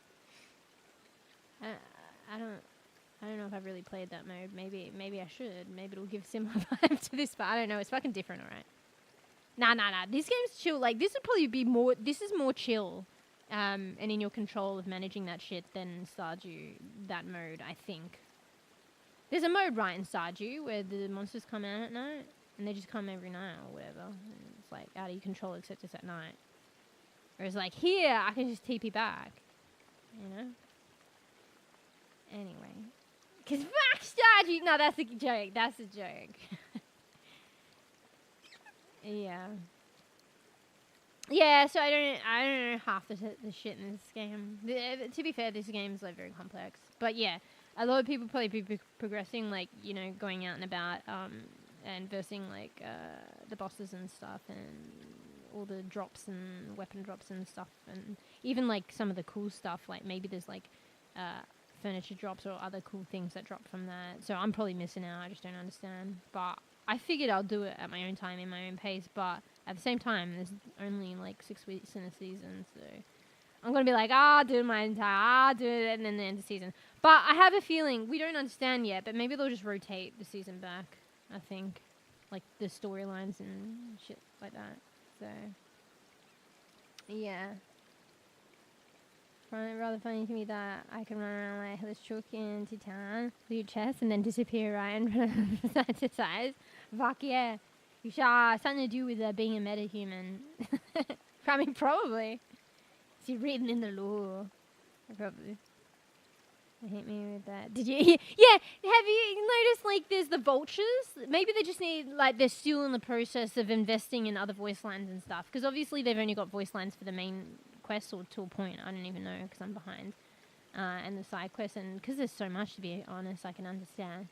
I don't know if I've really played that mode. Maybe I should. Maybe it'll give similar vibe to this, but I don't know. It's fucking different, alright. Nah. This game's chill. Like this would probably be more. This is more chill, and in your control of managing that shit than Stardew. That mode, I think. There's a mode right in Stardew where the monsters come out at night, and they just come every night or whatever. And it's like out of your control, except it's at night. Whereas, like, here, I can just TP back. You know? Anyway. Because fuck Stardew! No, that's a joke. That's a joke. Yeah. Yeah, so I don't know half the shit in this game. To be fair, this game's, like, very complex. But, yeah, a lot of people probably be progressing, like, going out and about, and versing, like, the bosses and stuff, and all the drops and weapon drops and stuff, and even like some of the cool stuff, like maybe there's like furniture drops or other cool things that drop from that. So I'm probably missing out. I just don't understand. But I figured I'll do it at my own time, in my own pace. But at the same time, there's only like 6 weeks in a season, so I'm gonna be like, I'll do it, and then the end of the season. But I have a feeling we don't understand yet. But maybe they'll just rotate the season back. I think, like the storylines and shit like that. So, yeah. Rather funny to me that I can run around like Hellish Chook into town, loot chests, and then disappear right in front of side to side. Fuck yeah. You should something to do with being a meta-human. I mean, probably. Is written in the law. Probably. Hit me with that. Did you? Yeah. Have you noticed, like, there's the vultures? Maybe they just need, like, they're still in the process of investing in other voice lines and stuff. Because obviously they've only got voice lines for the main quest or to a point. I don't even know because I'm behind. And the side quests. And because there's so much, to be honest, I can understand.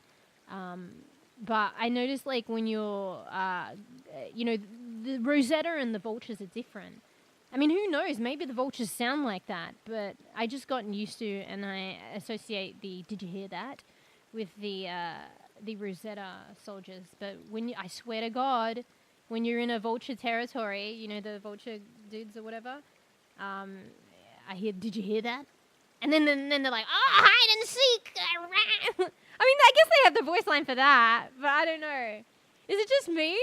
But I noticed, like, when you're, the Rosetta and the vultures are different. I mean, who knows? Maybe the vultures sound like that, but I just gotten used to, and I associate the "Did you hear that?" with the Rosetta soldiers. But I swear to God, when you're in a vulture territory, you know, the vulture dudes or whatever, I hear, "Did you hear that?" And then they're like, "Oh, hide and seek!" I mean, I guess they have the voice line for that, but I don't know. Is it just me?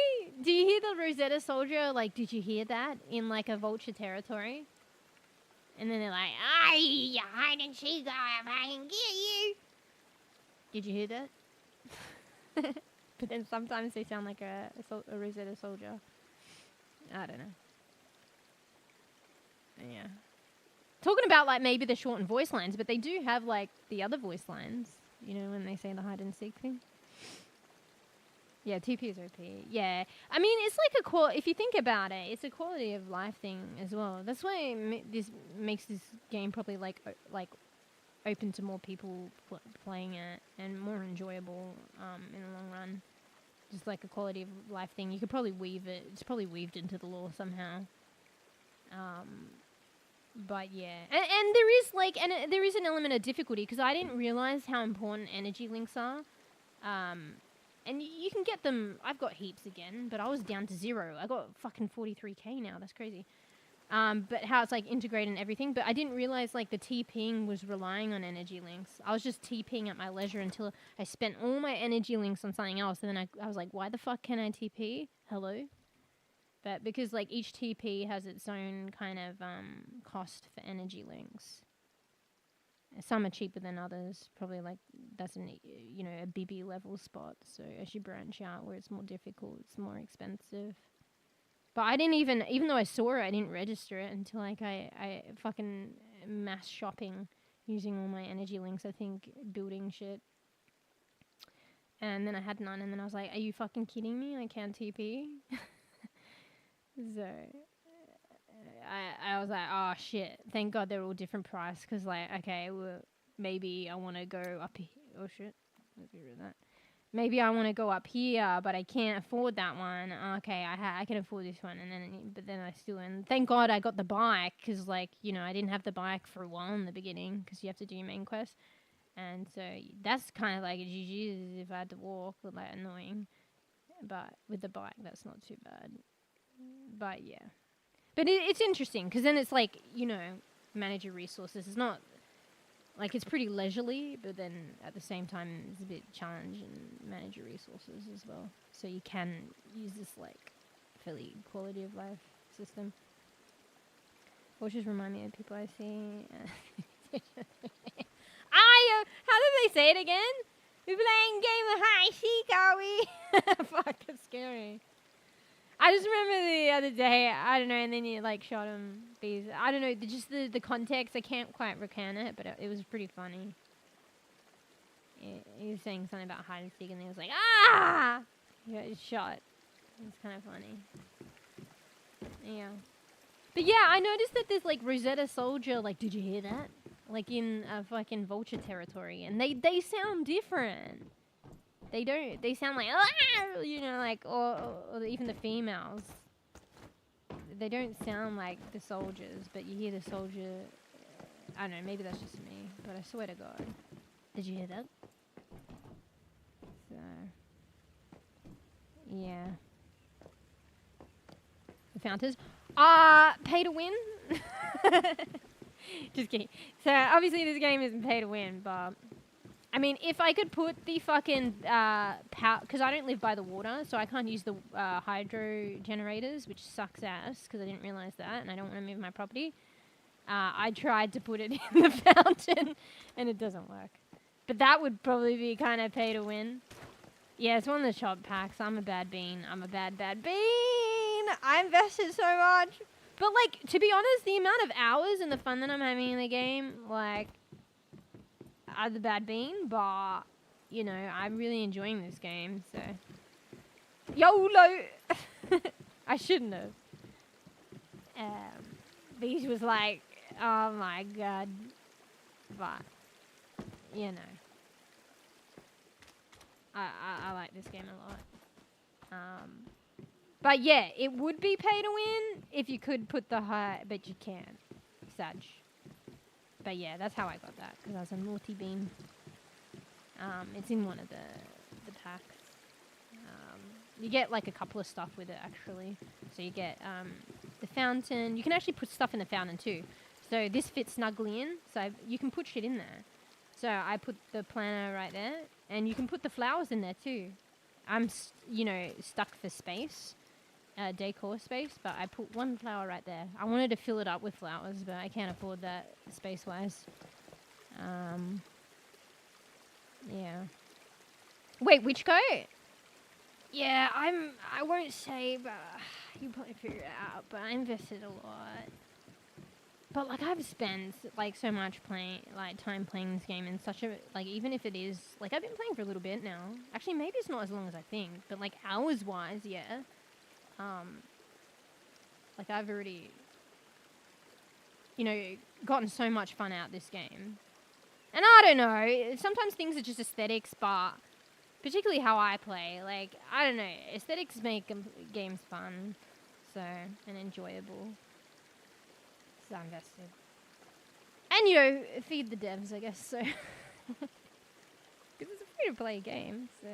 Do you hear the Rosetta soldier, like, "Did you hear that?" in, like, a vulture territory? And then they're like, "Aye, hide and seek, I can get you." Did you hear that? But then sometimes they sound like a Rosetta soldier. I don't know. Yeah. Talking about, like, maybe the shortened voice lines, but they do have, like, the other voice lines, you know, when they say the hide and seek thing. Yeah, TP is OP. Yeah. I mean, it's like if you think about it, it's a quality of life thing as well. That's why this makes this game probably, like open to more people playing it and more enjoyable in the long run. Just like a quality of life thing. You could probably weave it. It's probably weaved into the lore somehow. But yeah, and there is there is an element of difficulty because I didn't realize how important energy links are. And you can get them. I've got heaps again, but I was down to 0. I got fucking 43k now. That's crazy. But how it's like integrated and everything. But I didn't realize like the TPing was relying on energy links. I was just TPing at my leisure until I spent all my energy links on something else. And then I was like, why the fuck can I TP? Hello? But because like each TP has its own kind of cost for energy links. Some are cheaper than others. Probably like that's a bebe level spot. So as you branch out where it's more difficult, it's more expensive. But I didn't even though I saw it, I didn't register it until like I fucking mass shopping using all my energy links, I think, building shit. And then I had none, and then I was like, are you fucking kidding me? I can't TP? So I was like, oh shit, thank God they're all different price, because like, okay, well, maybe I want to go up here. Oh shit, let's get rid of that. Maybe I want to go up here, but I can't afford that one. Okay, I can afford this one, but then I still, and thank God I got the bike, because like, I didn't have the bike for a while in the beginning, because you have to do your main quest, and so that's kind of like a GG if I had to walk, like annoying, but with the bike that's not too bad. But yeah. But it's interesting, because then it's like, manage your resources. It's not, like, it's pretty leisurely, but then at the same time, it's a bit challenge and manage your resources as well. So you can use this, like, fairly quality of life system. Or just remind me of people I see. How did they say it again? We're playing game of high chic, are we? Fuck, that's scary. I just remember the other day, I don't know, and then you like shot him. I don't know, just the context, I can't quite recount it, but it was pretty funny. He was saying something about hide and seek, and he was like, ah! He got shot. It was kind of funny. Yeah. But yeah, I noticed that there's like Rosetta Soldier, like, did you hear that? Like in a fucking vulture territory, and they sound different. They sound like, like, or even the females. They don't sound like the soldiers, but you hear the soldier, I don't know, maybe that's just me, but I swear to God. Did you hear that? So, yeah. The Founters. Pay to win? Just kidding. So, obviously this game isn't pay to win, but I mean, if I could put the fucking power, because I don't live by the water, so I can't use the hydro generators, which sucks ass, because I didn't realize that, and I don't want to move my property. I tried to put it in the fountain, and it doesn't work. But that would probably be kind of pay to win. Yeah, it's one of the shop packs. I'm a bad bean. I'm a bad bean. I invested so much. But, like, to be honest, the amount of hours and the fun that I'm having in the game, like, I'm the bad bean, but, I'm really enjoying this game, so. YOLO! I shouldn't have. These was like, oh my God. But, I like this game a lot. But yeah, it would be pay to win if you could put the high, but you can't. Sag. But yeah, that's how I got that, because I was a naughty bean. It's in one of the packs. You get like a couple of stuff with it actually. So you get the fountain. You can actually put stuff in the fountain too. So this fits snugly in. So you can put shit in there. So I put the planner right there, and you can put the flowers in there too. I'm stuck for space, decor space, but I put one flower right there. I wanted to fill it up with flowers, but I can't afford that space wise. Yeah. Wait, which go? Yeah, I won't say, but you probably figure it out, but I invested a lot. But like I've spent like so much time playing this game in such a, like, even if it is, like, I've been playing for a little bit now. Actually, maybe it's not as long as I think, but like hours wise, yeah. Like I've already, gotten so much fun out this game. And I don't know, sometimes things are just aesthetics, but particularly how I play, like, I don't know, aesthetics make games fun, so, and enjoyable. So I'm invested. And, feed the devs, I guess, so. Because it's a free-to-play game, so.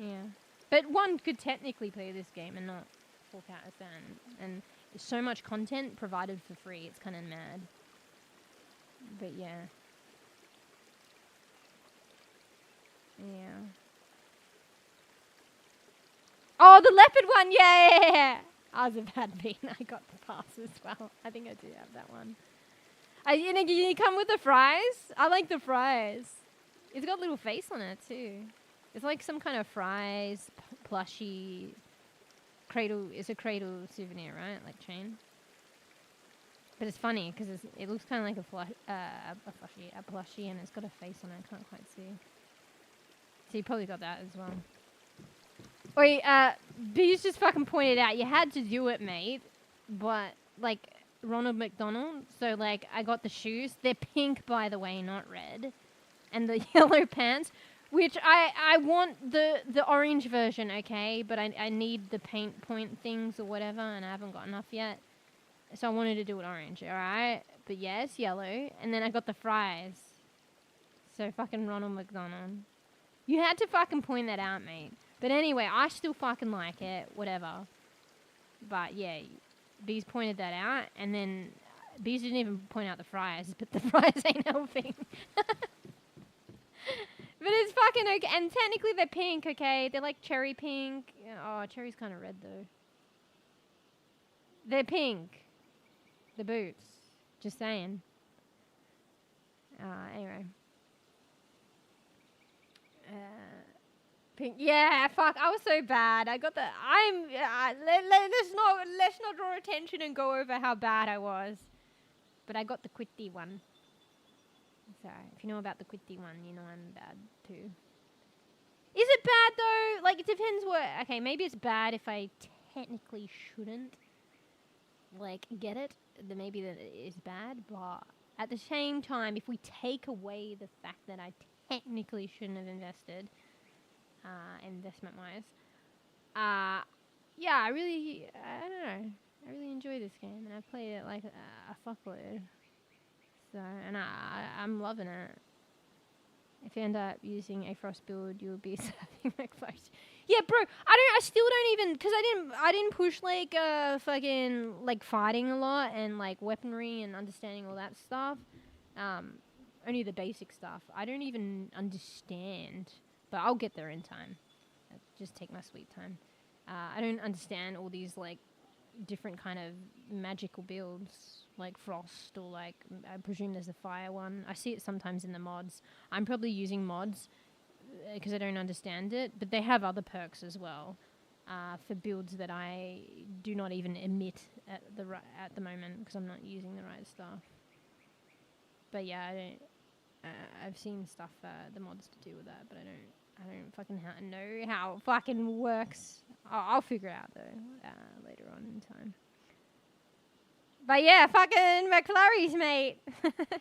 Yeah. But one could technically play this game and not fork out a cent. And there's so much content provided for free, it's kind of mad. But yeah. Yeah. Oh, the leopard one, yeah! I was a bad bean. I got the pass as well. I think I do have that one. You come with the fries? I like the fries. It's got a little face on it too. It's like some kind of fries, plushy, cradle. It's a cradle souvenir, right? Like chain. But it's funny because it looks kind of like a plushie, and it's got a face on it. I can't quite see. So you probably got that as well. Wait, Bees just fucking pointed out, you had to do it, mate. But, like, Ronald McDonald. So, like, I got the shoes. They're pink, by the way, not red. And the yellow pants, which I want the orange version, okay? But I need the paint point things or whatever, and I haven't got enough yet. So I wanted to do it orange, alright? But yeah, it's yellow. And then I got the fries. So fucking Ronald McDonald. You had to fucking point that out, mate. But anyway, I still fucking like it, whatever. But yeah, Bees pointed that out, and then Bees didn't even point out the fries, but the fries ain't helping. But it's fucking okay, and technically they're pink, okay? They're like cherry pink. Oh, cherry's kind of red though. They're pink. The boots. Just saying. Anyway. Pink. Yeah, fuck. I was so bad. I got the. Let's not draw attention and go over how bad I was. But I got the quitty one. So if you know about the quitty one, you know I'm bad too. Is it bad though? Like, it depends what. Okay, maybe it's bad if I technically shouldn't, like, get it. Then maybe that is bad. But at the same time, if we take away the fact that I technically shouldn't have invested. Investment-wise. Yeah, I don't know. I really enjoy this game, and I've played it like a fuckload. So, and I'm loving it. If you end up using a frost build, you'll be serving McFlurry. Yeah, bro. I still don't even, because I didn't push like fucking like fighting a lot and like weaponry and understanding all that stuff. Only the basic stuff. I don't even understand. But I'll get there in time. I'll just take my sweet time. I don't understand all these, like, different kind of magical builds, like frost or, like, I presume there's a fire one. I see it sometimes in the mods. I'm probably using mods because I don't understand it, but they have other perks as well for builds that I do not even emit at the moment because I'm not using the right stuff. But yeah, I've seen stuff the mods to do with that, but I don't fucking know how it fucking works. I'll figure it out though later on in time. But yeah, fucking McFlurries, mate. Alright,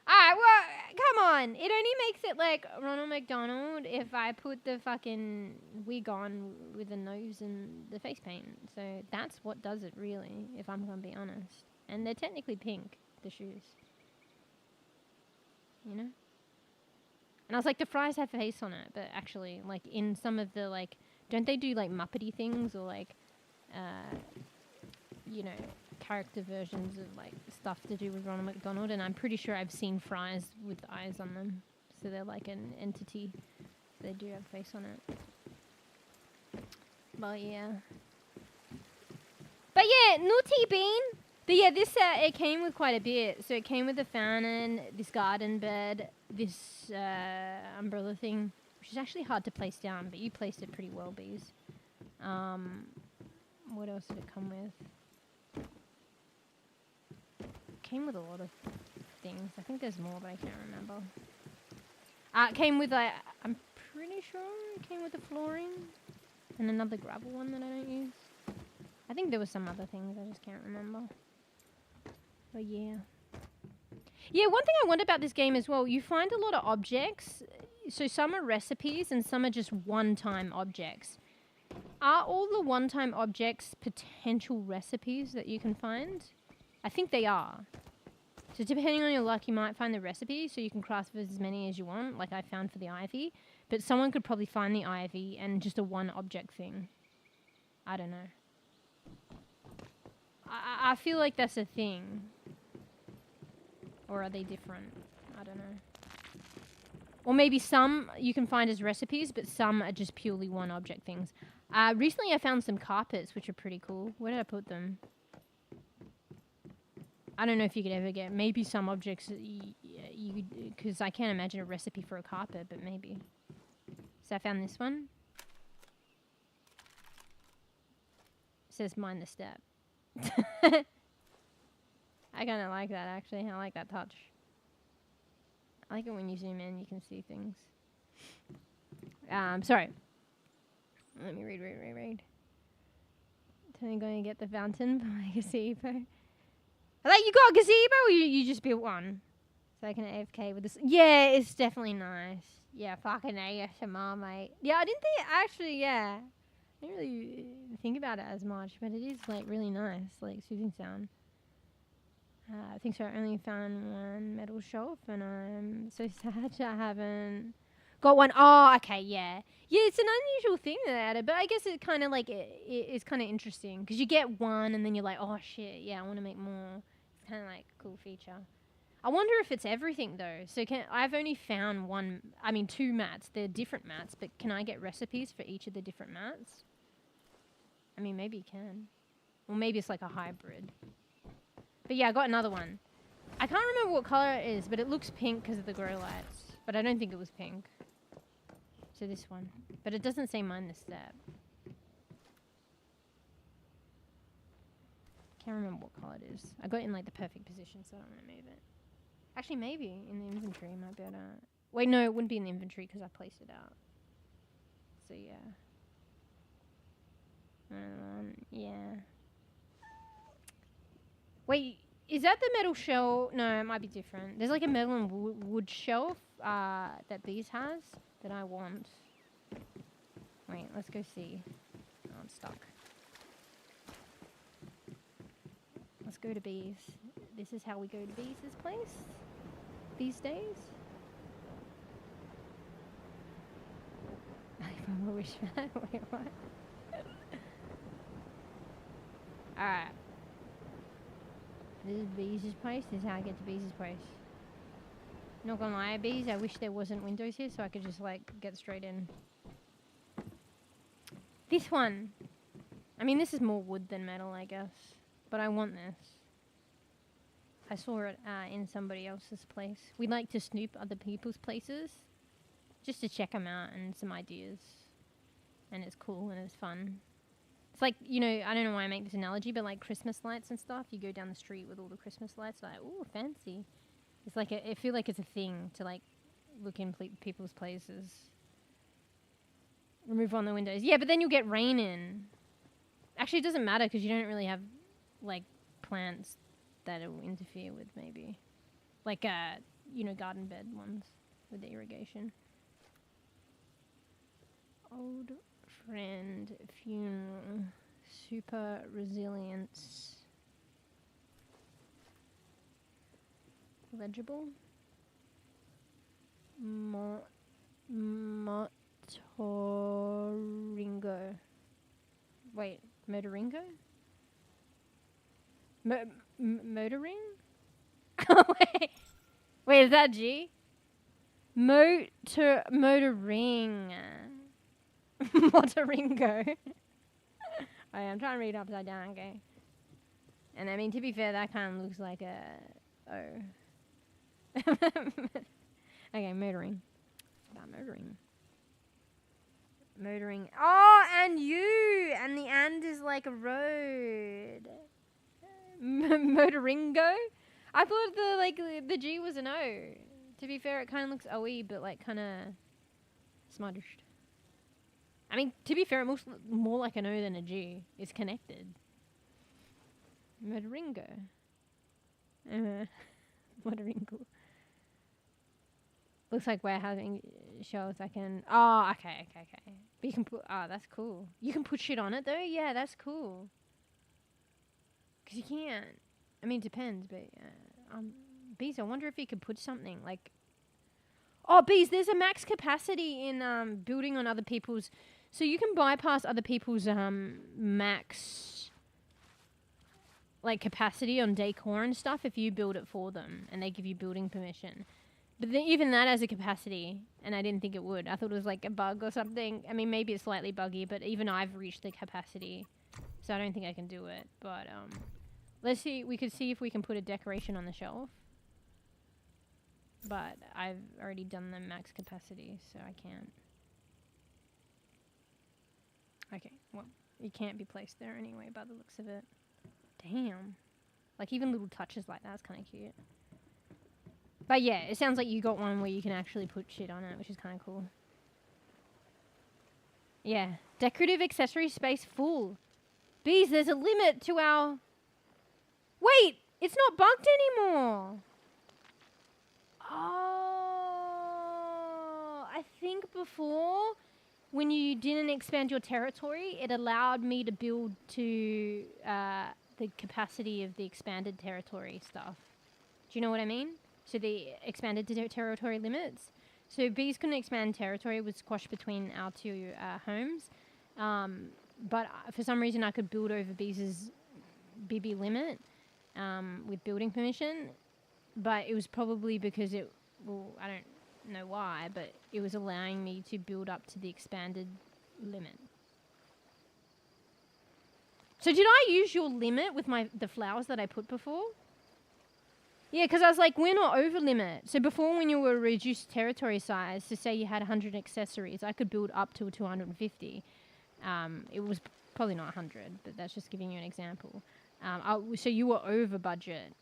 well, come on. It only makes it like Ronald McDonald if I put the fucking wig on with the nose and the face paint. So that's what does it really, if I'm going to be honest. And they're technically pink, the shoes. You know? And I was like, the fries have face on it, but actually, like, in some of the, like, don't they do, like, Muppety things or, like, you know, character versions of, like, stuff to do with Ronald McDonald? And I'm pretty sure I've seen fries with eyes on them. So they're, like, an entity. So they do have face on it. But, yeah. But, yeah, Naughty Bean. But, yeah, this, it came with quite a bit. So it came with a fountain, this garden bed, this umbrella thing, which is actually hard to place down, but you placed it pretty well, Bees. What else did it come with? It came with a lot of things. I think there's more, but I can't remember. It came with, I'm pretty sure it came with the flooring and another gravel one that I don't use. I think there was some other things, I just can't remember. But yeah. Yeah, one thing I wonder about this game as well, you find a lot of objects. So some are recipes and some are just one-time objects. Are all the one-time objects potential recipes that you can find? I think they are. So depending on your luck, you might find the recipe, so you can craft as many as you want, like I found for the ivy. But someone could probably find the ivy and just a one-object thing. I don't know. I feel like that's a thing. Or are they different? I don't know. Or maybe some you can find as recipes, but some are just purely one-object things. Recently I found some carpets, which are pretty cool. Where did I put them? I don't know if you could ever get... Maybe some objects... Because I can't imagine a recipe for a carpet, but maybe. So I found this one. It says mind the step. I kind of like that, actually. I like that touch. I like it when you zoom in, you can see things. Sorry. Let me read. Totally going to get the fountain for my gazebo. I like, you got a gazebo or you just built one? So I can AFK with this. Yeah, it's definitely nice. Yeah, fucking ASMR, mate. Yeah, I didn't think, actually, yeah. I didn't really think about it as much, but it is, like, really nice, like, soothing sound. I think so. I only found one metal shelf, and I'm so sad I haven't got one. Oh, okay, yeah. Yeah, it's an unusual thing that they added, but I guess it kind of, like, it's kind of interesting, because you get one, and then you're like, oh, shit, yeah, I want to make more. It's kind of, like, a cool feature. I wonder if it's everything, though. So I've only found two mats. They're different mats, but can I get recipes for each of the different mats? I mean, maybe you can. Or maybe it's like a hybrid. But yeah, I got another one. I can't remember what color it is, but it looks pink because of the grow lights. But I don't think it was pink. So this one. But it doesn't say mind the step. Can't remember what color it is. I got it in like the perfect position, so I don't want to move it. Actually, maybe in the inventory might be able to... Wait, no, it wouldn't be in the inventory because I placed it out. So yeah. Yeah. Wait, is that the metal shell? No, it might be different. There's like a metal and wood shelf that these has that I want. Wait, let's go see. Oh, I'm stuck. Let's go to Bees. This is how we go to Bees' place these days. I probably wish that. Wait, what? Alright. This is Bees' place. This is how I get to Bees' place. Not gonna lie, Bees, I wish there wasn't windows here so I could just like get straight in. This one. I mean, this is more wood than metal, I guess. But I want this. I saw it in somebody else's place. We like to snoop other people's places. Just to check them out and some ideas. And it's cool and it's fun. It's like, you know, I don't know why I make this analogy, but like Christmas lights and stuff. You go down the street with all the Christmas lights, like, ooh, fancy. It's like, I feel like it's a thing to like look in people's places. Remove one of the windows. Yeah, but then you'll get rain in. Actually, it doesn't matter because you don't really have like plants that it will interfere with, maybe. Like, you know, garden bed ones. with the irrigation. Old friend funeral. Super resilience. Legible. Motoringo. Wait, Motoringo? Motoring? Wait, is that G? Motoring. Motoringo. Oh, yeah, I'm trying to read upside down, okay? And I mean, to be fair, that kind of looks like a O. Okay, motoring. About motoring. Motoring. Oh, and you! And the and is like a road. Motoringo? I thought the G was an O. To be fair, it kind of looks OE, but like kind of smudged. I mean, to be fair, it looks more like an O than a G. It's connected. Motoringo. Motoringo. Looks like warehousing shelves I can... Oh, okay. But you can put... Oh, that's cool. You can put shit on it, though? Yeah, that's cool. Because you can't... I mean, it depends, but... Bees, I wonder if you could put something, like... Oh, Bees, there's a max capacity in building on other people's... So you can bypass other people's max... like, capacity on decor and stuff if you build it for them and they give you building permission. But then even that has a capacity, and I didn't think it would. I thought it was like a bug or something. I mean, maybe it's slightly buggy, but even I've reached the capacity, so I don't think I can do it. But let's see. We could see if we can put a decoration on the shelf. But I've already done the max capacity, so I can't. Okay, well, it can't be placed there anyway by the looks of it. Damn. Like, even little touches like that's kind of cute. But yeah, it sounds like you got one where you can actually put shit on it, which is kind of cool. Yeah. Decorative accessory space full. Bees, there's a limit to our... Wait! It's not bugged anymore! Oh... I think before, when you didn't expand your territory, it allowed me to build to the capacity of the expanded territory stuff. Do you know what I mean? So the expanded territory limits. So bees couldn't expand territory, it was squashed between our two homes. But for some reason I could build over bees' BB limit with building permission. But it was probably because it, well, I don't know why, but it was allowing me to build up to the expanded limit. So did I use your limit with the flowers that I put before? Yeah, because I was like, we're not over limit. So before, when you were reduced territory size, to say you had 100 accessories, I could build up to 250. It was probably not 100, but that's just giving you an example. So you were over budget,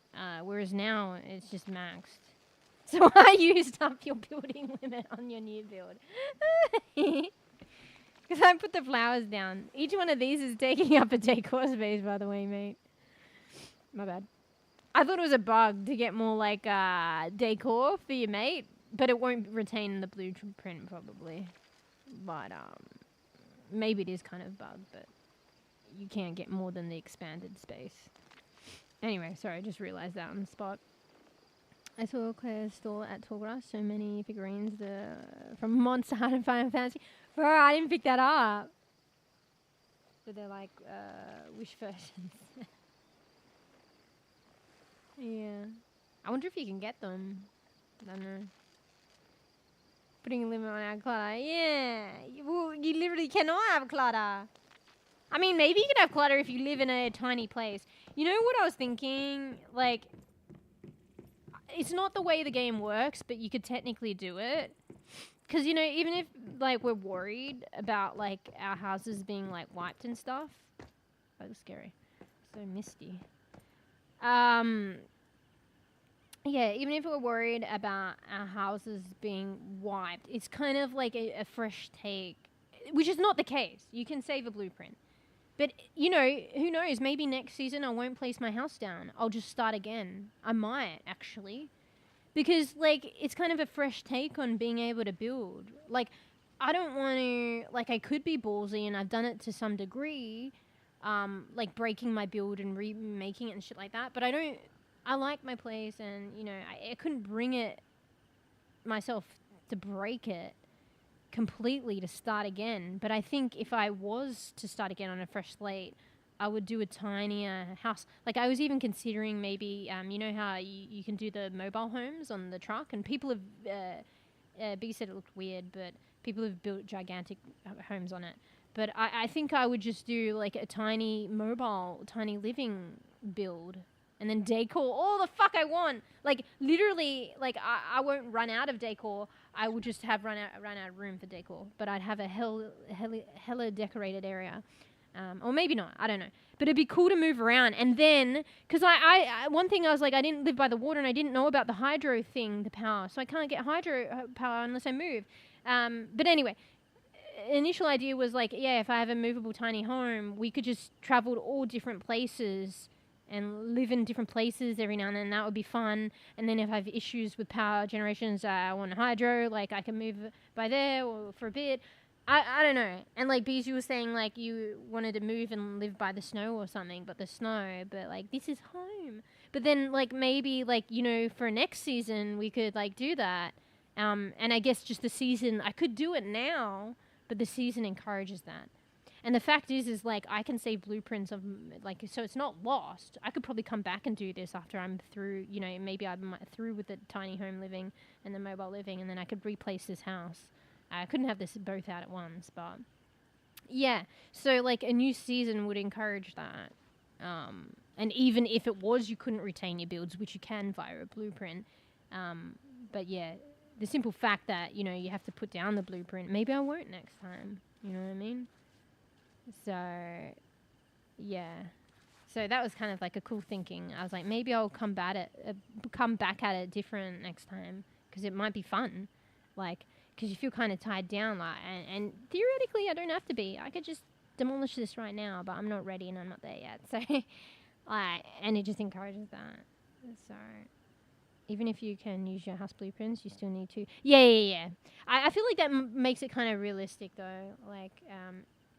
whereas now it's just maxed. So I used up your building limit on your new build. Because I put the flowers down. Each one of these is taking up a decor space, by the way, mate. My bad. I thought it was a bug to get more like decor for your mate, but it won't retain the blueprint probably. But maybe it is kind of bug, but you can't get more than the expanded space. Anyway, sorry, I just realised that on the spot. I saw Claire's stall at Tallgrass, so many figurines from Monster Hunter and Final Fantasy. Bro, I didn't pick that up. So they're like wish versions. Yeah. I wonder if you can get them. I don't know. Putting a limit on our clutter. Yeah. Well, you literally cannot have clutter. I mean, maybe you can have clutter if you live in a tiny place. You know what I was thinking? Like, it's not the way the game works, but you could technically do it. Because, you know, even if, like, we're worried about, like, our houses being, like, wiped and stuff. That was scary. So misty. Yeah, even if we're worried about our houses being wiped, it's kind of like a fresh take, which is not the case. You can save a blueprint. But, you know, who knows? Maybe next season I won't place my house down. I'll just start again. I might, actually. because like it's kind of a fresh take on being able to build. Like I don't want to, like I could be ballsy, and I've done it to some degree, like breaking my build and remaking it and shit like that. But I like my place, and you know I couldn't bring it myself to break it completely to start again. But I think if I was to start again on a fresh slate, I would do a tinier house. Like I was even considering maybe, you know how you can do the mobile homes on the truck, and people have, B said it looked weird, but people have built gigantic homes on it. But I think I would just do like a tiny mobile, tiny living build, and then decor all the fuck I want. Like literally, like I won't run out of decor. I will just have run out of room for decor. But I'd have a hella decorated area. Or maybe not, I don't know. But it'd be cool to move around. And then, because I one thing I was like, I didn't live by the water, and I didn't know about the hydro thing, the power. So I can't get hydro power unless I move. But anyway, initial idea was like, yeah, if I have a movable tiny home, we could just travel to all different places and live in different places every now and then. That would be fun. And then if I have issues with power generations, I want hydro, like I can move by there or for a bit. I don't know. And like Bees, you were saying like you wanted to move and live by the snow or something, but like this is home. But then like maybe like, you know, for next season we could like do that. And I guess just the season, I could do it now, but the season encourages that. And the fact is like I can save blueprints of like, so it's not lost. I could probably come back and do this after I'm through, you know, maybe I'm through with the tiny home living and the mobile living, and then I could replace this house. I couldn't have this both out at once, but yeah. So like a new season would encourage that. And even if it was, you couldn't retain your builds, which you can via a blueprint. But yeah, the simple fact that, you know, you have to put down the blueprint. Maybe I won't next time. You know what I mean? So yeah. So that was kind of like a cool thinking. I was like, maybe I'll come back at it different next time, because it might be fun. Like, because you feel kind of tied down, like, and theoretically I don't have to be. I could just demolish this right now, but I'm not ready and I'm not there yet. So, like, and it just encourages that. So, even if you can use your house blueprints, you still need to. Yeah. I feel like that makes it kind of realistic, though. Like,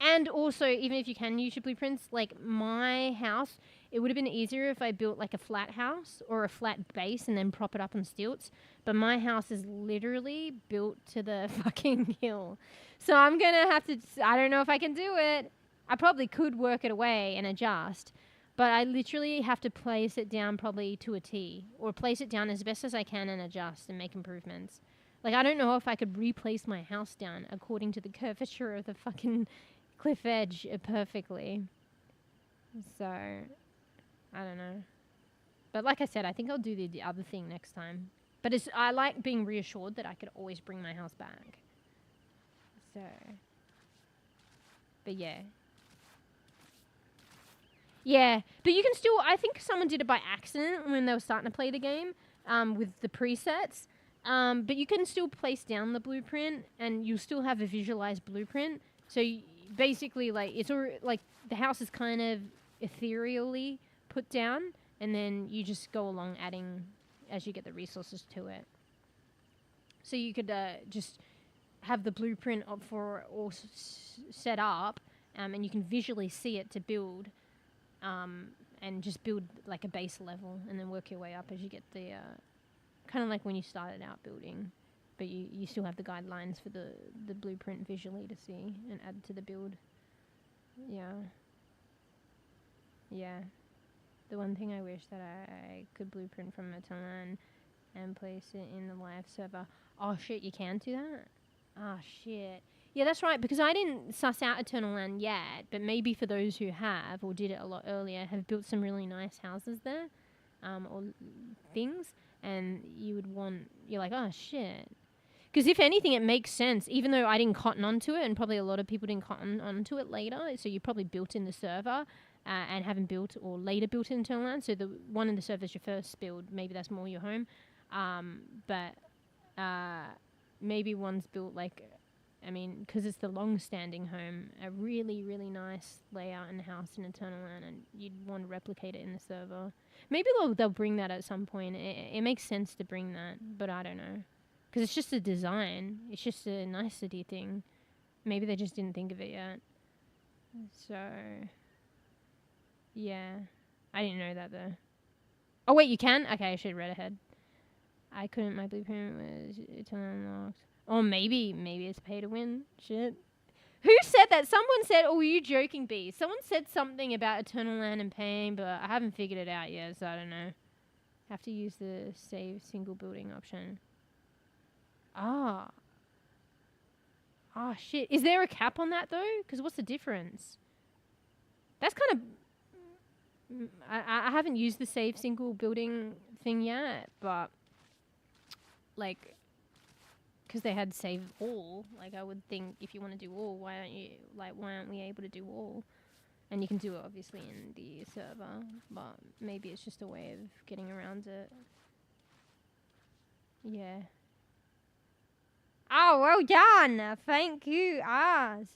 and also, even if you can use your blueprints, like my house, it would have been easier if I built like a flat house or a flat base and then prop it up on stilts. But my house is literally built to the fucking hill. So I'm going to have to, I don't know if I can do it. I probably could work it away and adjust. But I literally have to place it down probably to a T, or place it down as best as I can and adjust and make improvements. Like, I don't know if I could replace my house down according to the curvature of the fucking cliff edge perfectly. So, I don't know. But like I said, I think I'll do the other thing next time. But I like being reassured that I could always bring my house back. So, but yeah. Yeah, but you can still, I think someone did it by accident when they were starting to play the game with the presets. But you can still place down the blueprint and you'll still have a visualized blueprint. So basically, like, it's already, like, the house is kind of ethereally put down, and then you just go along adding as you get the resources to it. So you could just have the blueprint for all set up, and you can visually see it to build, and just build like a base level, and then work your way up as you get the kind of like when you started out building. But you still have the guidelines for the blueprint visually to see and add to the build. Yeah. The one thing I wish that I could blueprint from h00man and place it in the live server. Oh shit, you can do that? Oh shit. Yeah, that's right, because I didn't suss out h00man yet, but maybe for those who have, or did it a lot earlier, have built some really nice houses there, or things, and you're like, oh shit. Because if anything, it makes sense, even though I didn't cotton onto it, and probably a lot of people didn't cotton onto it later, so you probably built in the server, and haven't built, or later built in h00man, so the one in the server is your first build, maybe that's more your home, but maybe one's built like I mean, because it's the long-standing home, a really, really nice layout and house in Eternal Land, and you'd want to replicate it in the server. Maybe they'll bring that at some point. It makes sense to bring that, but I don't know. Because it's just a design. It's just a nicety thing. Maybe they just didn't think of it yet. So, yeah. I didn't know that, though. Oh, wait, you can? Okay, I should have read ahead. I couldn't. My blueprint was Eternal Unlocked. Oh, maybe it's pay to win. Shit. Who said that? Someone said, oh, were you joking, B? Someone said something about Eternal Land and paying, but I haven't figured it out yet, so I don't know. Have to use the save single building option. Ah. Ah, shit. Is there a cap on that, though? Because what's the difference? That's kind of... I haven't used the save single building thing yet, but... Like... Because they had save all. Like, I would think if you want to do all, why aren't we able to do all? And you can do it, obviously, in the server. But maybe it's just a way of getting around it. Yeah. Oh, well done! Thank you, Ars.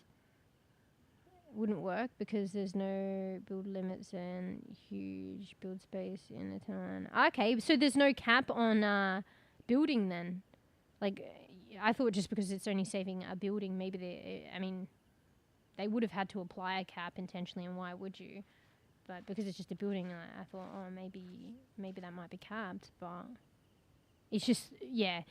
Wouldn't work because there's no build limits and huge build space in the town. Okay, so there's no cap on building then? Like, I thought just because it's only saving a building, maybe they would have had to apply a cap intentionally, and why would you? But because it's just a building, I thought, oh, maybe that might be capped, but it's just, yeah.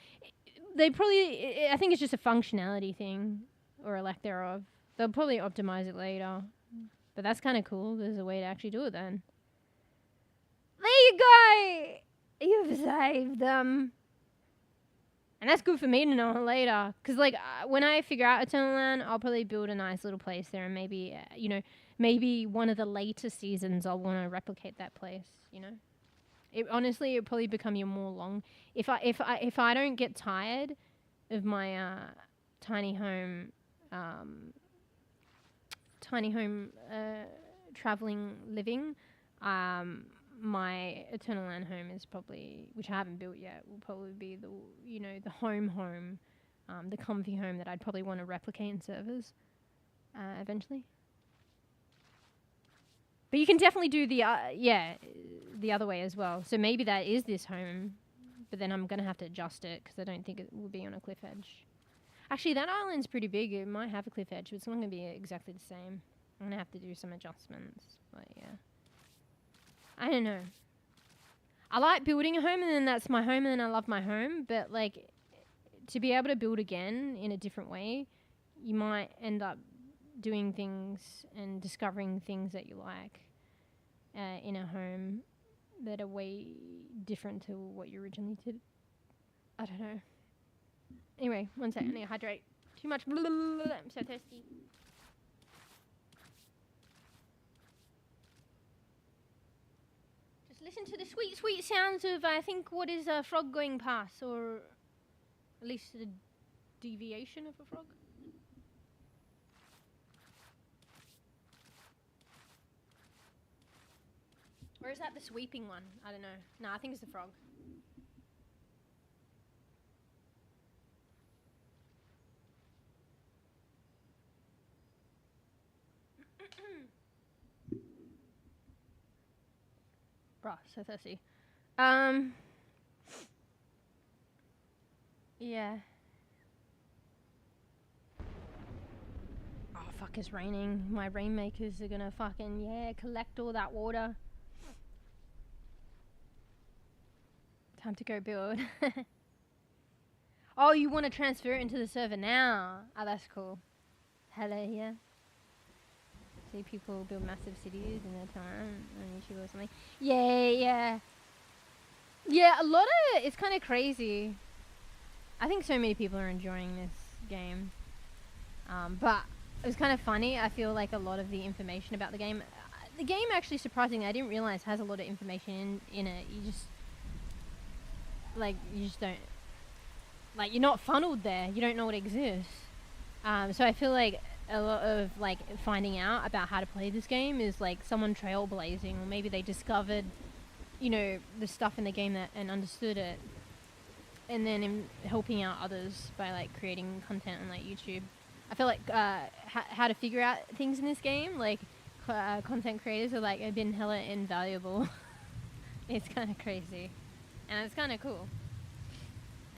They probably, I think it's just a functionality thing, or a lack thereof. They'll probably optimize it later, but that's kind of cool. There's a way to actually do it then. There you go! You've saved them. And that's good for me to know later. Because, like, when I figure out Eternal Land, I'll probably build a nice little place there. And maybe, maybe one of the later seasons I'll want to replicate that place, Honestly, it'll probably become your more long... If I don't get tired of my tiny home traveling living, my Eternal Land home is probably, which I haven't built yet, will probably be the home, the comfy home that I'd probably want to replicate in servers eventually. But you can definitely do the other way as well. So maybe that is this home, but then I'm going to have to adjust it because I don't think it will be on a cliff edge. Actually, that island's pretty big. It might have a cliff edge, but it's not going to be exactly the same. I'm going to have to do some adjustments, but yeah. I don't know. I like building a home, and then that's my home, and then I love my home. But, like, to be able to build again in a different way, you might end up doing things and discovering things that you like in a home that are way different to what you originally did. I don't know. Anyway, one sec. I need to hydrate. Too much. I'm so thirsty. Listen to the sweet, sweet sounds of, I think, what is a frog going past, or at least a deviation of a frog. Or is that the sweeping one? I don't know. No, I think it's the frog. Bruh, so thirsty. Yeah. Oh, fuck, it's raining. My rainmakers are gonna fucking, collect all that water. Time to go build. Oh, you want to transfer it into the server now? Oh, that's cool. Hello, yeah. See people build massive cities in their time on YouTube or something. Yeah. Yeah, a lot of... It's kind of crazy. I think so many people are enjoying this game. But it was kind of funny. I feel like a lot of the information about the game... The game, actually, surprisingly, I didn't realize has a lot of information in it. You just don't... Like, you're not funneled there. You don't know what exists. So I feel like a lot of, like, finding out about how to play this game is, like, someone trailblazing, or maybe they discovered, the stuff in the game and understood it, and then helping out others by, like, creating content on, like, YouTube. I feel like how to figure out things in this game, like content creators are like have been hella invaluable. It's kind of crazy, and it's kind of cool.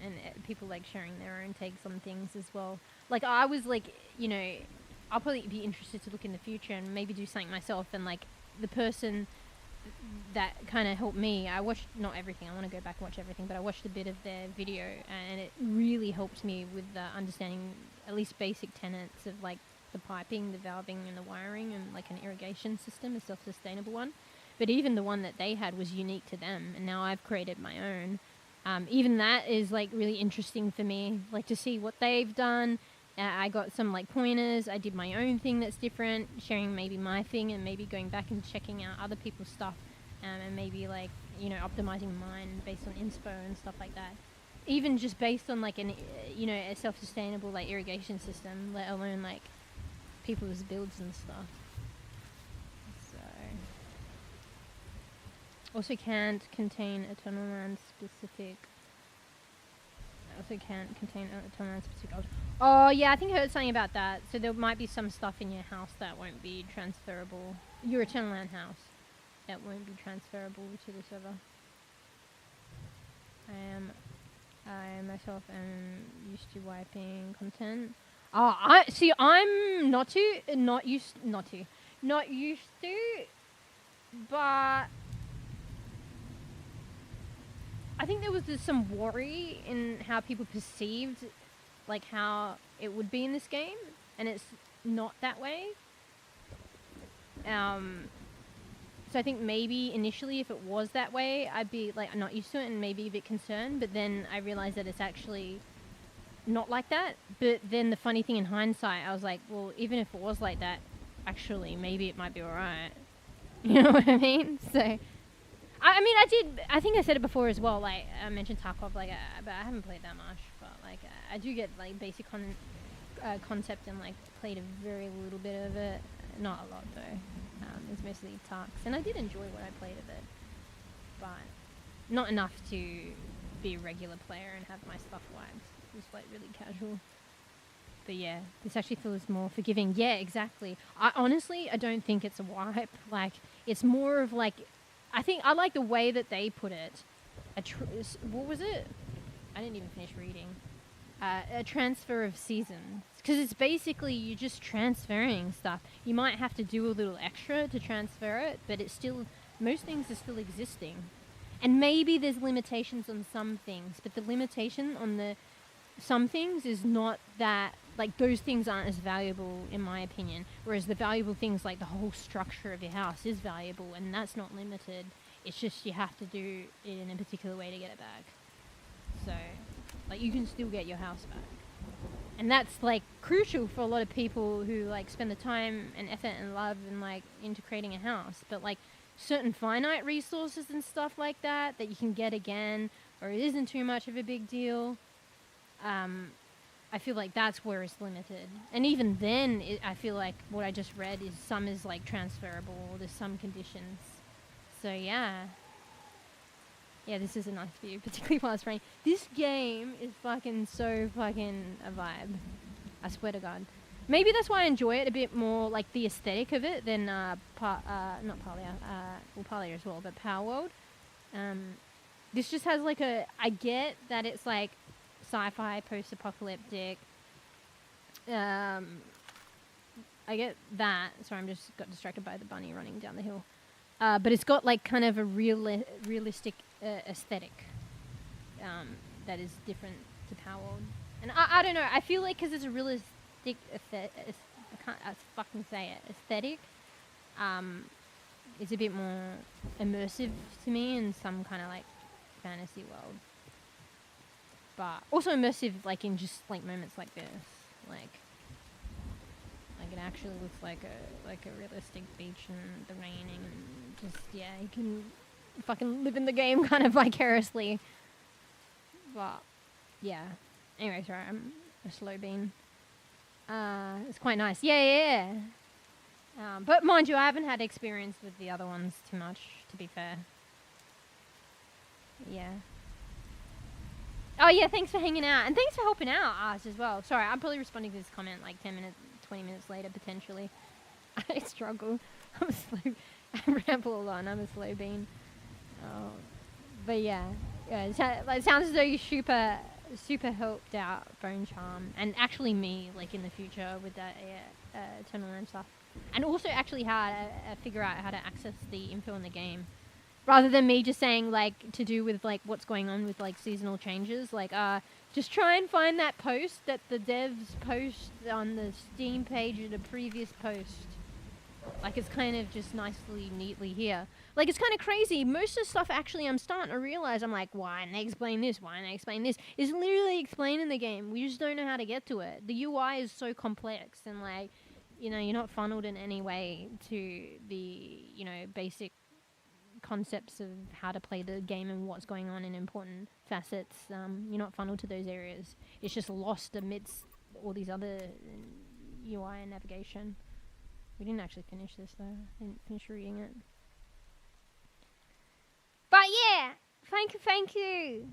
And people like sharing their own takes on things as well. Like I was like, you know, I'll probably be interested to look in the future and maybe do something myself. And like the person that kind of helped me, I watched not everything. I want to go back and watch everything, but I watched a bit of their video, and it really helped me with understanding at least basic tenets of like the piping, the valving, and the wiring, and like an irrigation system, a self-sustainable one. But even the one that they had was unique to them, and now I've created my own. Even that is like really interesting for me, like to see what they've done. I got some like pointers. I did my own thing that's different, sharing maybe my thing, and maybe going back and checking out other people's stuff, and maybe like, you know, optimizing mine based on inspo and stuff like that. Even just based on like a self-sustainable like irrigation system, let alone like people's builds and stuff. So also can't contain h00man specific. Also can't contain h00man specific. Oh yeah, I think I heard something about that. So there might be some stuff in your house that won't be transferable. Your h00man house that won't be transferable to the server. I myself am used to wiping content. I'm not used to, but I think there was just some worry in how people perceived like how it would be in this game, and it's not that way. So I think maybe initially if it was that way, I'd be like not used to it and maybe a bit concerned, but then I realized that it's actually not like that. But then the funny thing in hindsight, I was like, well, even if it was like that, actually maybe it might be alright. You know what I mean? So I mean, I think I said it before as well, like I mentioned Tarkov, like but I haven't played that much, but like I do get like basic concept and like played a very little bit of it, not a lot though. It's mostly Tarks, and I did enjoy what I played of it, but not enough to be a regular player and have my stuff wiped. It was like really casual. But yeah, this actually feels more forgiving. Yeah, exactly. I honestly don't think it's a wipe. Like it's more of like, I think I like the way that they put it. What was it? I didn't even finish reading. A transfer of seasons. Because it's basically you're just transferring stuff. You might have to do a little extra to transfer it, but it's still, most things are still existing. And maybe there's limitations on some things, but the limitation on some things is not that, like those things aren't as valuable in my opinion. Whereas the valuable things like the whole structure of your house is valuable, and that's not limited. It's just you have to do it in a particular way to get it back. So, like you can still get your house back. And that's like crucial for a lot of people who like spend the time and effort and love and like into creating a house. But like certain finite resources and stuff like that you can get again, or it isn't too much of a big deal. I feel like that's where it's limited. And even then, I feel like what I just read is some is like transferable. There's some conditions. So yeah. Yeah, this is a nice view, particularly while it's raining. This game is fucking so fucking a vibe. I swear to God. Maybe that's why I enjoy it a bit more, like the aesthetic of it, than not Parlia, well Parlia as well, but Power World. This just has like I get that it's like sci-fi, post-apocalyptic. I get that. Sorry, I'm just got distracted by the bunny running down the hill. But it's got like kind of a realistic aesthetic that is different to Power World. And I don't know, I feel like because it's a realistic I can't fucking say it, aesthetic, it's a bit more immersive to me in some kind of like fantasy world. But also immersive like in just like moments like this. Like it actually looks like a realistic beach and the raining and just, yeah, you can fucking live in the game kind of vicariously. But yeah. Anyway, sorry, I'm a slow bean. It's quite nice. Yeah. But mind you, I haven't had experience with the other ones too much, to be fair. Yeah. Oh yeah, thanks for hanging out, and thanks for helping out us as well. Sorry, I'm probably responding to this comment like 10 minutes, 20 minutes later potentially. I struggle. I'm slow. I ramble a lot, and I'm a slow bean. Oh, but yeah, it sounds as though you super helped out Bone Charm, and actually me, like in the future with that Eternal and stuff, and also actually how to figure out how to access the info in the game, rather than me just saying like to do with like what's going on with like seasonal changes, like just try and find that post that the devs post on the Steam page of the previous post. Like it's kind of just nicely, neatly here. Like it's kind of crazy. Most of the stuff actually I'm starting to realize, I'm like, why didn't they explain this? Why didn't they explain this? It's literally explained in the game. We just don't know how to get to it. The UI is so complex and like, you know, you're not funneled in any way to the, you know, basic concepts of how to play the game and what's going on in important facets. You're not funneled to those areas. It's just lost amidst all these other UI and navigation. We didn't actually finish this though. I didn't finish reading it. But yeah, thank you.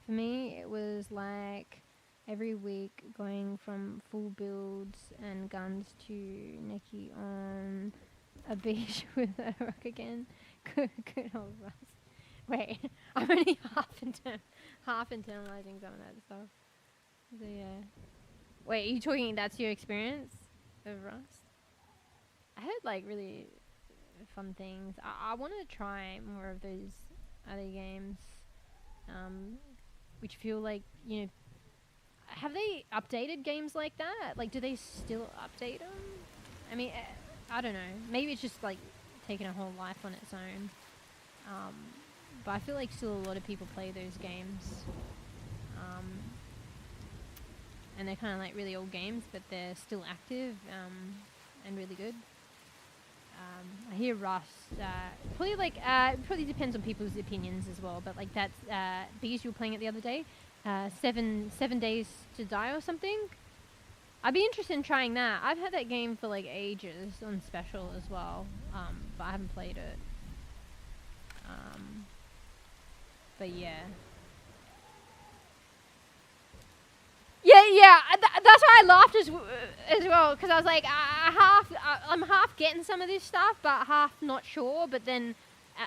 For me, it was like every week going from full builds and guns to Neki on a beach with a rock again. Good old Russ. Wait, I'm only half internalizing some of that stuff. So yeah. Wait, are you talking, that's your experience of Rust? I heard like really fun things. I want to try more of those other games, which feel like, you know, have they updated games like that? Like, do they still update them? I mean, I don't know. Maybe it's just like taking a whole life on its own. But I feel like still a lot of people play those games. And they're kind of like really old games, but they're still active and really good. I hear Rust, probably like, probably depends on people's opinions as well, but like that's, because you were playing it the other day, 7 Days to Die or something. I'd be interested in trying that. I've had that game for like ages on special as well, but I haven't played it. But yeah. Yeah, that's why I laughed as well, because I was like, I'm half getting some of this stuff, but half not sure, but then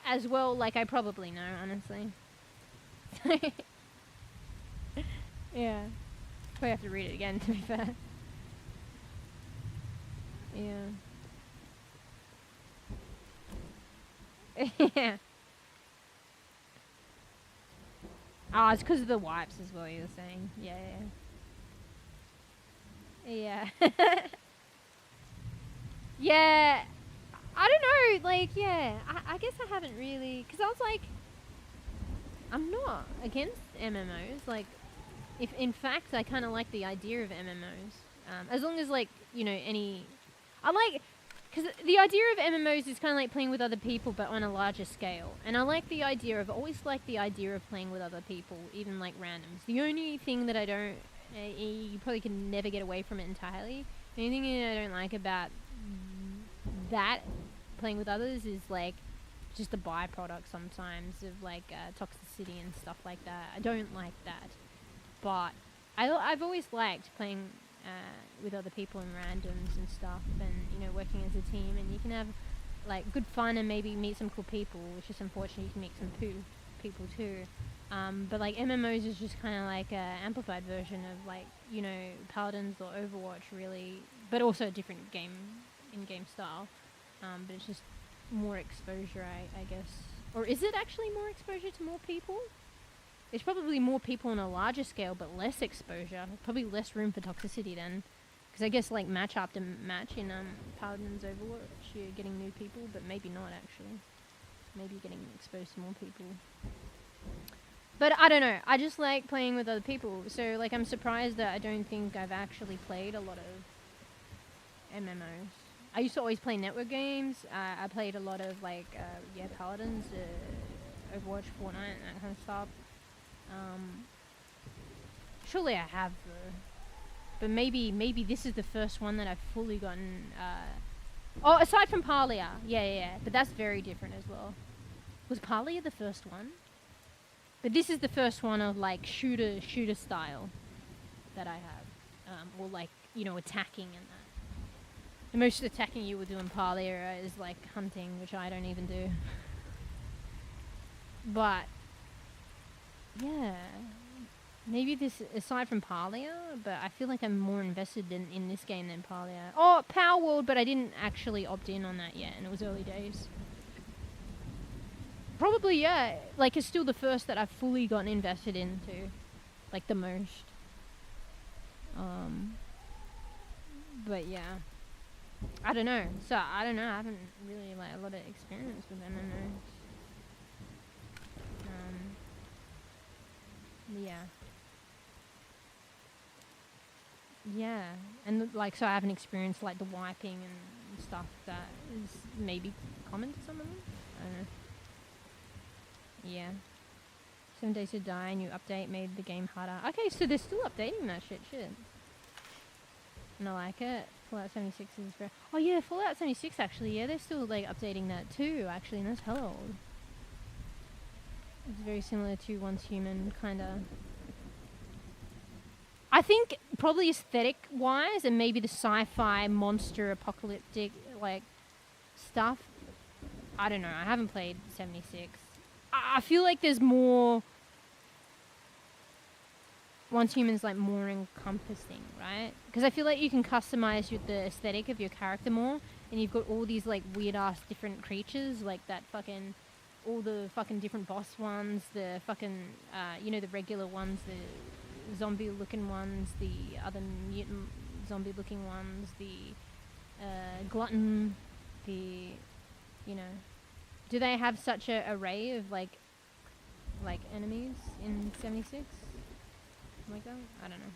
as well, like, I probably know, honestly. Yeah. Probably have to read it again, to be fair. Yeah. Yeah. Oh, it's because of the wipes is what you were saying. Yeah. Yeah. Yeah. I don't know, like, yeah. I guess I haven't really, because I was like, I'm not against MMOs. Like, if in fact I kind of like the idea of MMOs. As long as, like, you know, I like, because the idea of MMOs is kind of like playing with other people, but on a larger scale. And I like the idea of, always like the idea of playing with other people, even like randoms. The only thing that I don't, you probably can never get away from it entirely. The only thing that I don't like about that, playing with others, is like just the byproduct sometimes of like toxicity and stuff like that. I don't like that. But I've always liked playing with other people and randoms and stuff, and, you know, working as a team, and you can have like good fun and maybe meet some cool people, which is unfortunate. You can meet some people too. But like MMOs is just kind of like a amplified version of, like, you know, Paladins or Overwatch, really, but also a different in-game style. But it's just more exposure, I guess. Or is it actually more exposure to more people? There's probably more people on a larger scale, but less exposure. Probably less room for toxicity then. Because I guess, like, match after match in Paladins Overwatch, you're getting new people, but maybe not, actually. Maybe you're getting exposed to more people. But I don't know. I just like playing with other people. So, like, I'm surprised that I don't think I've actually played a lot of MMOs. I used to always play network games. I played a lot of, like, Paladins, Overwatch, Fortnite, and that kind of stuff. Surely I have, though. But maybe this is the first one that I've fully gotten, oh, aside from Parlia. Yeah. But that's very different as well. Was Parlia the first one? But this is the first one of like shooter style that I have, or like, you know, attacking and that. The most attacking you would do in Parlia is like hunting, which I don't even do. But yeah, maybe this aside from Parlia, but I feel like I'm more invested in this game than Parlia. Oh, Power World, but I didn't actually opt in on that yet, and it was early days. Probably, yeah. Like, it's still the first that I've fully gotten invested into. Like, the most. But yeah. I don't know. So, I don't know. I haven't really, like, a lot of experience with MMOs. Yeah. Yeah. And, like, so I haven't experienced, like, the wiping and stuff that is maybe common to some of them. I don't know. Yeah. 7 Days to Die, new update made the game harder. Okay, so they're still updating that shit. And I like it. Fallout 76 is very... Oh yeah, Fallout 76 actually, yeah, they're still like updating that too, actually, and that's hell old. It's very similar to oncehuman, kinda. I think probably aesthetic-wise, and maybe the sci-fi monster apocalyptic, like, stuff. I don't know, I haven't played 76. I feel like there's more... oncehuman's like more encompassing, right? Because I feel like you can customize the aesthetic of your character more, and you've got all these like weird-ass different creatures, like that fucking... all the fucking different boss ones, the fucking, you know, the regular ones, the zombie-looking ones, the other mutant zombie-looking ones, the glutton, the, you know... Do they have such an array of, like enemies in 76? Like that? I don't know.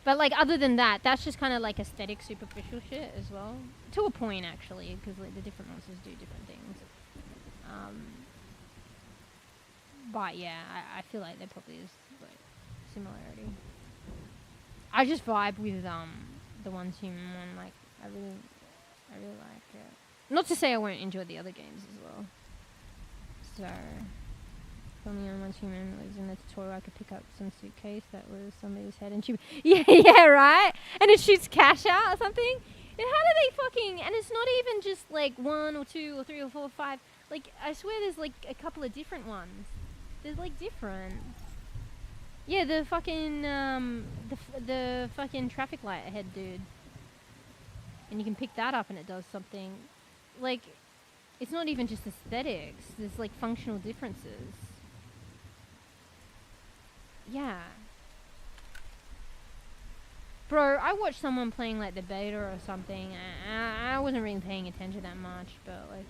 But, like, other than that, that's just kind of, like, aesthetic, superficial shit as well. To a point, actually, because, like, the different monsters do different things. But, yeah, I feel like there probably is, like, similarity. I just vibe with, the oncehuman one. Like, I really like it. Not to say I won't enjoy the other games as well. So, told me on oncehuman was in the tutorial I could pick up some suitcase that was somebody's head and she... yeah, right? And it shoots cash out or something? And how do they fucking... And it's not even just like 1 or 2 or 3 or 4 or 5. Like, I swear there's like a couple of different ones. There's like different... Yeah, the fucking, the fucking traffic light head dude. And you can pick that up and it does something. Like, it's not even just aesthetics. There's, like, functional differences. Yeah. Bro, I watched someone playing, like, the beta or something. I wasn't really paying attention that much, but, like...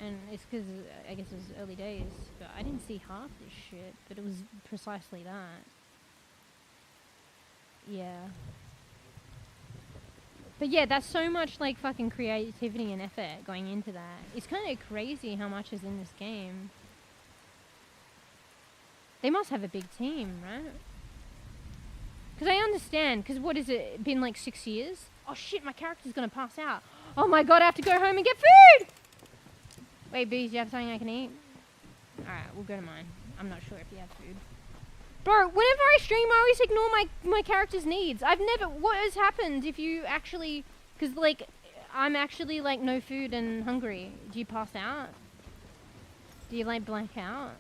And it's because, I guess it was early days. But I didn't see half this shit. But it was precisely that. Yeah. But yeah, that's so much like fucking creativity and effort going into that. It's kind of crazy how much is in this game. They must have a big team, right? Because I understand, because what is it, been like 6 years? Oh shit, my character's gonna pass out. Oh my god, I have to go home and get food! Wait, Bees, do you have something I can eat? Alright, we'll go to mine. I'm not sure if you have food. Bro, whenever I stream, I always ignore my character's needs. I've never... What has happened if you actually... Because, like, I'm actually, like, no food and hungry. Do you pass out? Do you, like, blank out?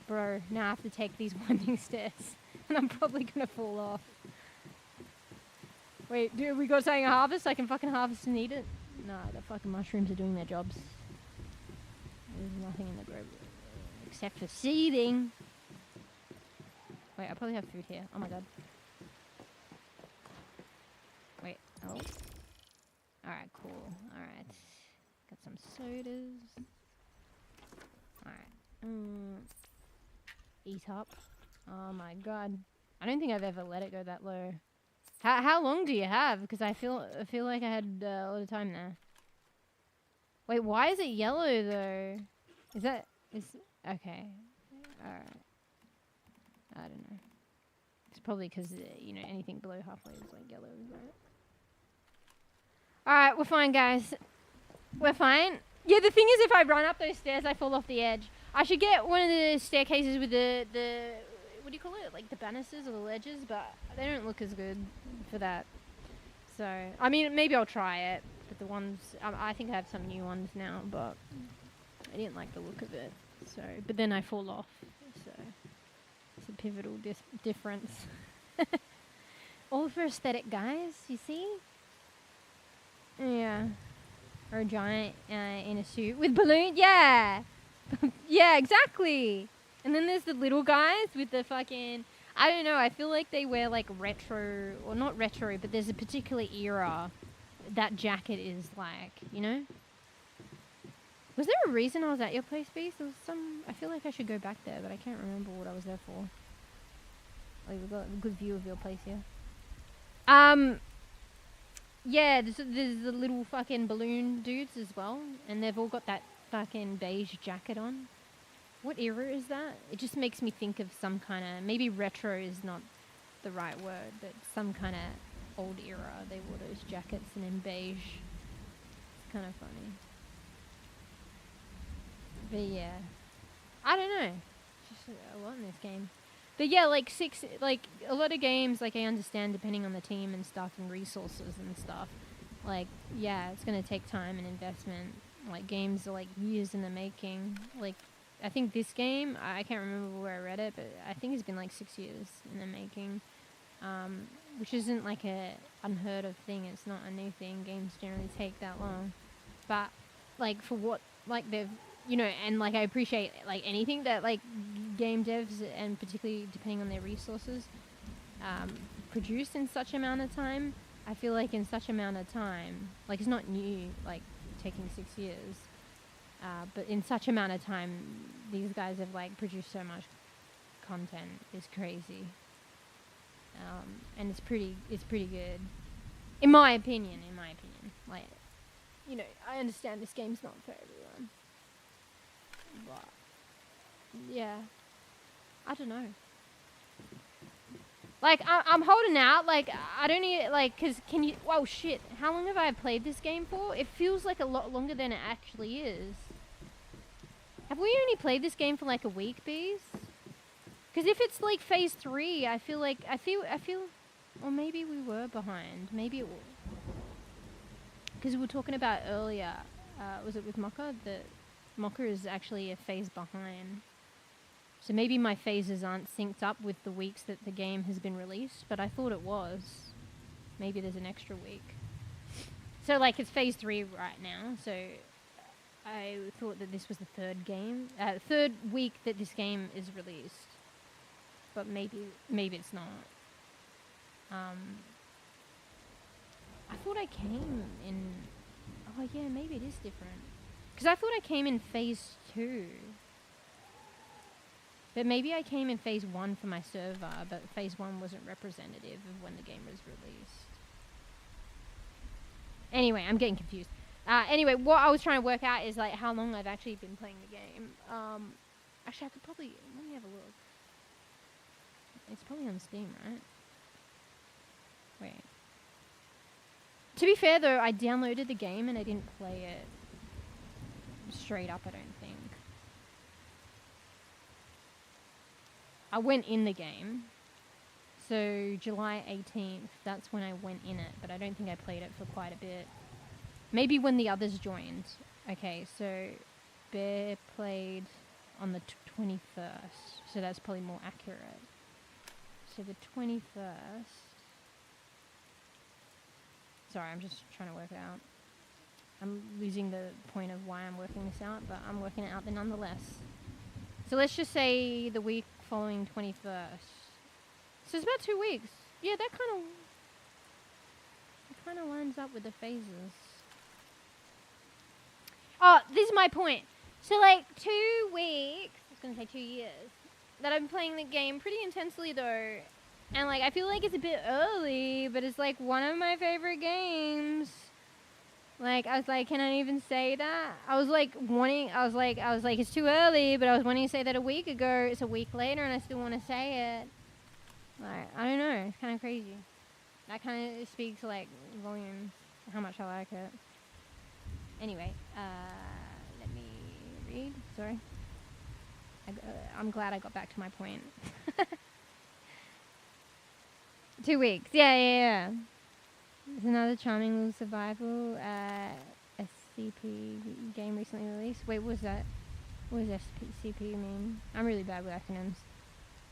Bro, now I have to take these winding stairs. And I'm probably gonna fall off. Wait, do we got something to harvest? I can fucking harvest and eat it? Nah, the fucking mushrooms are doing their jobs. There's nothing in the grove. Except for seeding. Wait, I probably have food here. Oh my god. Wait, oh. Alright, cool. Alright. Got some sodas. Alright. Eat up. Oh my god. I don't think I've ever let it go that low. How long do you have? Because I feel like I had a lot of time there. Wait, why is it yellow though? Okay. Alright. I don't know. It's probably because, you know, anything below halfway is like yellow, right? Alright, we're fine, guys. We're fine. Yeah, the thing is, if I run up those stairs, I fall off the edge. I should get one of the staircases with the what do you call it? Like the banisters or the ledges, but they don't look as good for that. So, I mean, maybe I'll try it. But the ones, I think I have some new ones now, but I didn't like the look of it. So, but then I fall off. So, it's a pivotal difference. All for aesthetic, guys. You see? Yeah. Or a giant in a suit with balloon. Yeah. Yeah, exactly. And then there's the little guys with the fucking, I don't know, I feel like they wear like retro, or not retro, but there's a particular era that jacket is like, you know? Was there a reason I was at your place, Beast? There was some, I feel like I should go back there, but I can't remember what I was there for. Like, we've got a good view of your place here. Yeah, there's the little fucking balloon dudes as well, and they've all got that fucking beige jacket on. What era is that? It just makes me think of some kind of, maybe retro is not the right word, but some kind of old era. They wore those jackets and in beige. It's kind of funny. But yeah, I don't know. Just a lot in this game. But yeah, like a lot of games, like I understand depending on the team and stuff and resources and stuff. Like, yeah, it's going to take time and investment. Like, games are like years in the making. Like, I think this game, I can't remember where I read it, but I think it's been like 6 years in the making. Which isn't like a unheard of thing. It's not a new thing. Games generally take that long. But, like, for what, like, they've, you know, and like I appreciate like anything that like game devs, and particularly depending on their resources, produce in such amount of time. I feel like in such amount of time, like it's not new, like taking 6 years, but in such amount of time, these guys have like produced so much content. It's crazy, and it's pretty good, in my opinion. Like, you know, I understand this game's not for everyone. But, yeah, I don't know. Like, I'm holding out. Like, I don't need, like, because can you, whoa, shit. How long have I played this game for? It feels like a lot longer than it actually is. Have we only played this game for like a week, Bees? Because if it's like phase 3, I feel, or maybe we were behind. Maybe it was. Because we were talking about earlier, was it with Mocha? That Mocha is actually a phase behind. So maybe my phases aren't synced up with the weeks that the game has been released, but I thought it was. Maybe there's an extra week. So like it's phase 3 right now, so I thought that this was the third week that this game is released. But maybe it's not. I thought I came in, oh yeah, maybe it is different. Because I thought I came in phase 2. But maybe I came in phase 1 for my server, but phase 1 wasn't representative of when the game was released. Anyway, I'm getting confused. Anyway, what I was trying to work out is like how long I've actually been playing the game. Actually, I could probably, let me have a look. It's probably on Steam, right? Wait. To be fair though, I downloaded the game and I didn't play it straight up, I don't think. I went in the game. So July 18th, that's when I went in it, but I don't think I played it for quite a bit. Maybe when the others joined. Okay, so Bear played on the 21st, so that's probably more accurate. So the 21st. Sorry, I'm just trying to work it out. I'm losing the point of why I'm working this out, but I'm working it out nonetheless. So let's just say the week following 21st. So it's about 2 weeks. Yeah, that kind of lines up with the phases. Oh, this is my point. So like 2 weeks, it's going to take 2 years, that I'm playing the game pretty intensely though. And like I feel like it's a bit early, but it's like one of my favorite games. Like, I was like, can I even say that? I was like, it's too early, but I was wanting to say that a week ago. It's a week later, and I still want to say it. Like, I don't know. It's kind of crazy. That kind of speaks, like, volumes, how much I like it. Anyway, let me read. Sorry. I'm glad I got back to my point. 2 weeks. Yeah. There's another charming little survival SCP game recently released. Wait, what was that? What does SCP mean? I'm really bad with acronyms.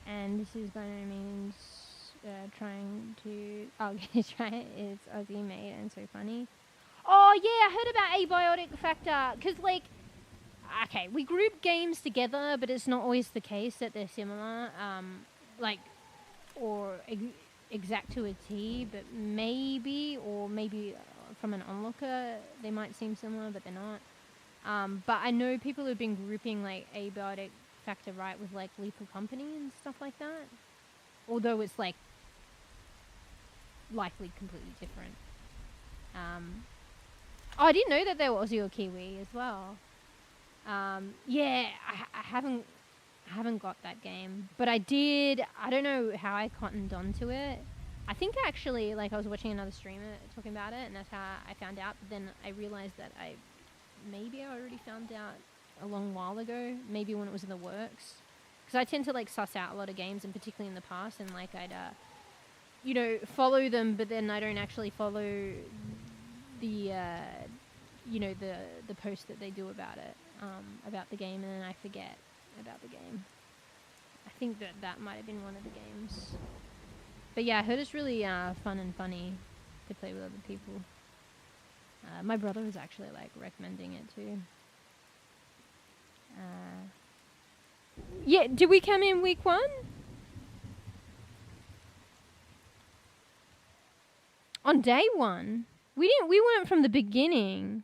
And this is by no means trying to... Oh, try it. It's Aussie made and so funny. Oh, yeah, I heard about abiotic factor. Because, like... Okay, we group games together, but it's not always the case that they're similar. Or exact to a T, but maybe from an onlooker, they might seem similar, but they're not. But I know people have been grouping, like, abiotic factor right with, like, lethal company and stuff like that. Although it's, like, likely completely different. I didn't know that they were Aussie or Kiwi as well. Yeah, I haven't got that game, but I did. I don't know how I cottoned onto it. I think actually, like, I was watching another streamer talking about it, and that's how I found out. But then I realized that I already found out a long while ago, maybe when it was in the works. Because I tend to, like, suss out a lot of games, and particularly in the past, and, like, I'd follow them, but then I don't actually follow the the post that they do about it. About the game, and then I forget about the game. I think that might have been one of the games. But yeah, I heard it's really fun and funny to play with other people. My brother was actually, like, recommending it too. Yeah, did we come in week 1? On day 1? We weren't from the beginning.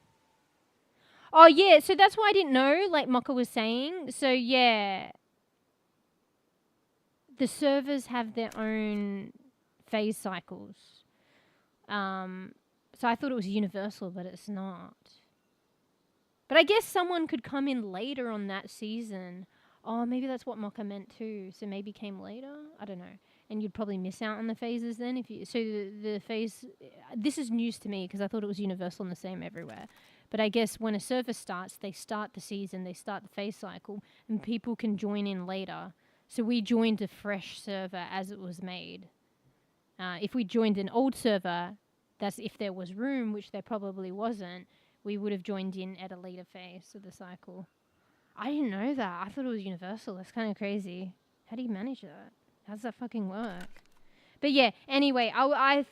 Oh, yeah, so that's why I didn't know, like Mocha was saying. So, yeah. The servers have their own phase cycles. So I thought it was universal, but it's not. But I guess someone could come in later on that season. Oh, maybe that's what Mocha meant too. So maybe came later? I don't know. And you'd probably miss out on the phases then. So the phase... This is news to me because I thought it was universal and the same everywhere. But I guess when a server starts, they start the season, they start the phase cycle, and people can join in later. So we joined a fresh server as it was made. If we joined an old server, that's if there was room, which there probably wasn't, we would have joined in at a later phase of the cycle. I didn't know that. I thought it was universal. That's kind of crazy. How do you manage that? How does that fucking work? But yeah, anyway,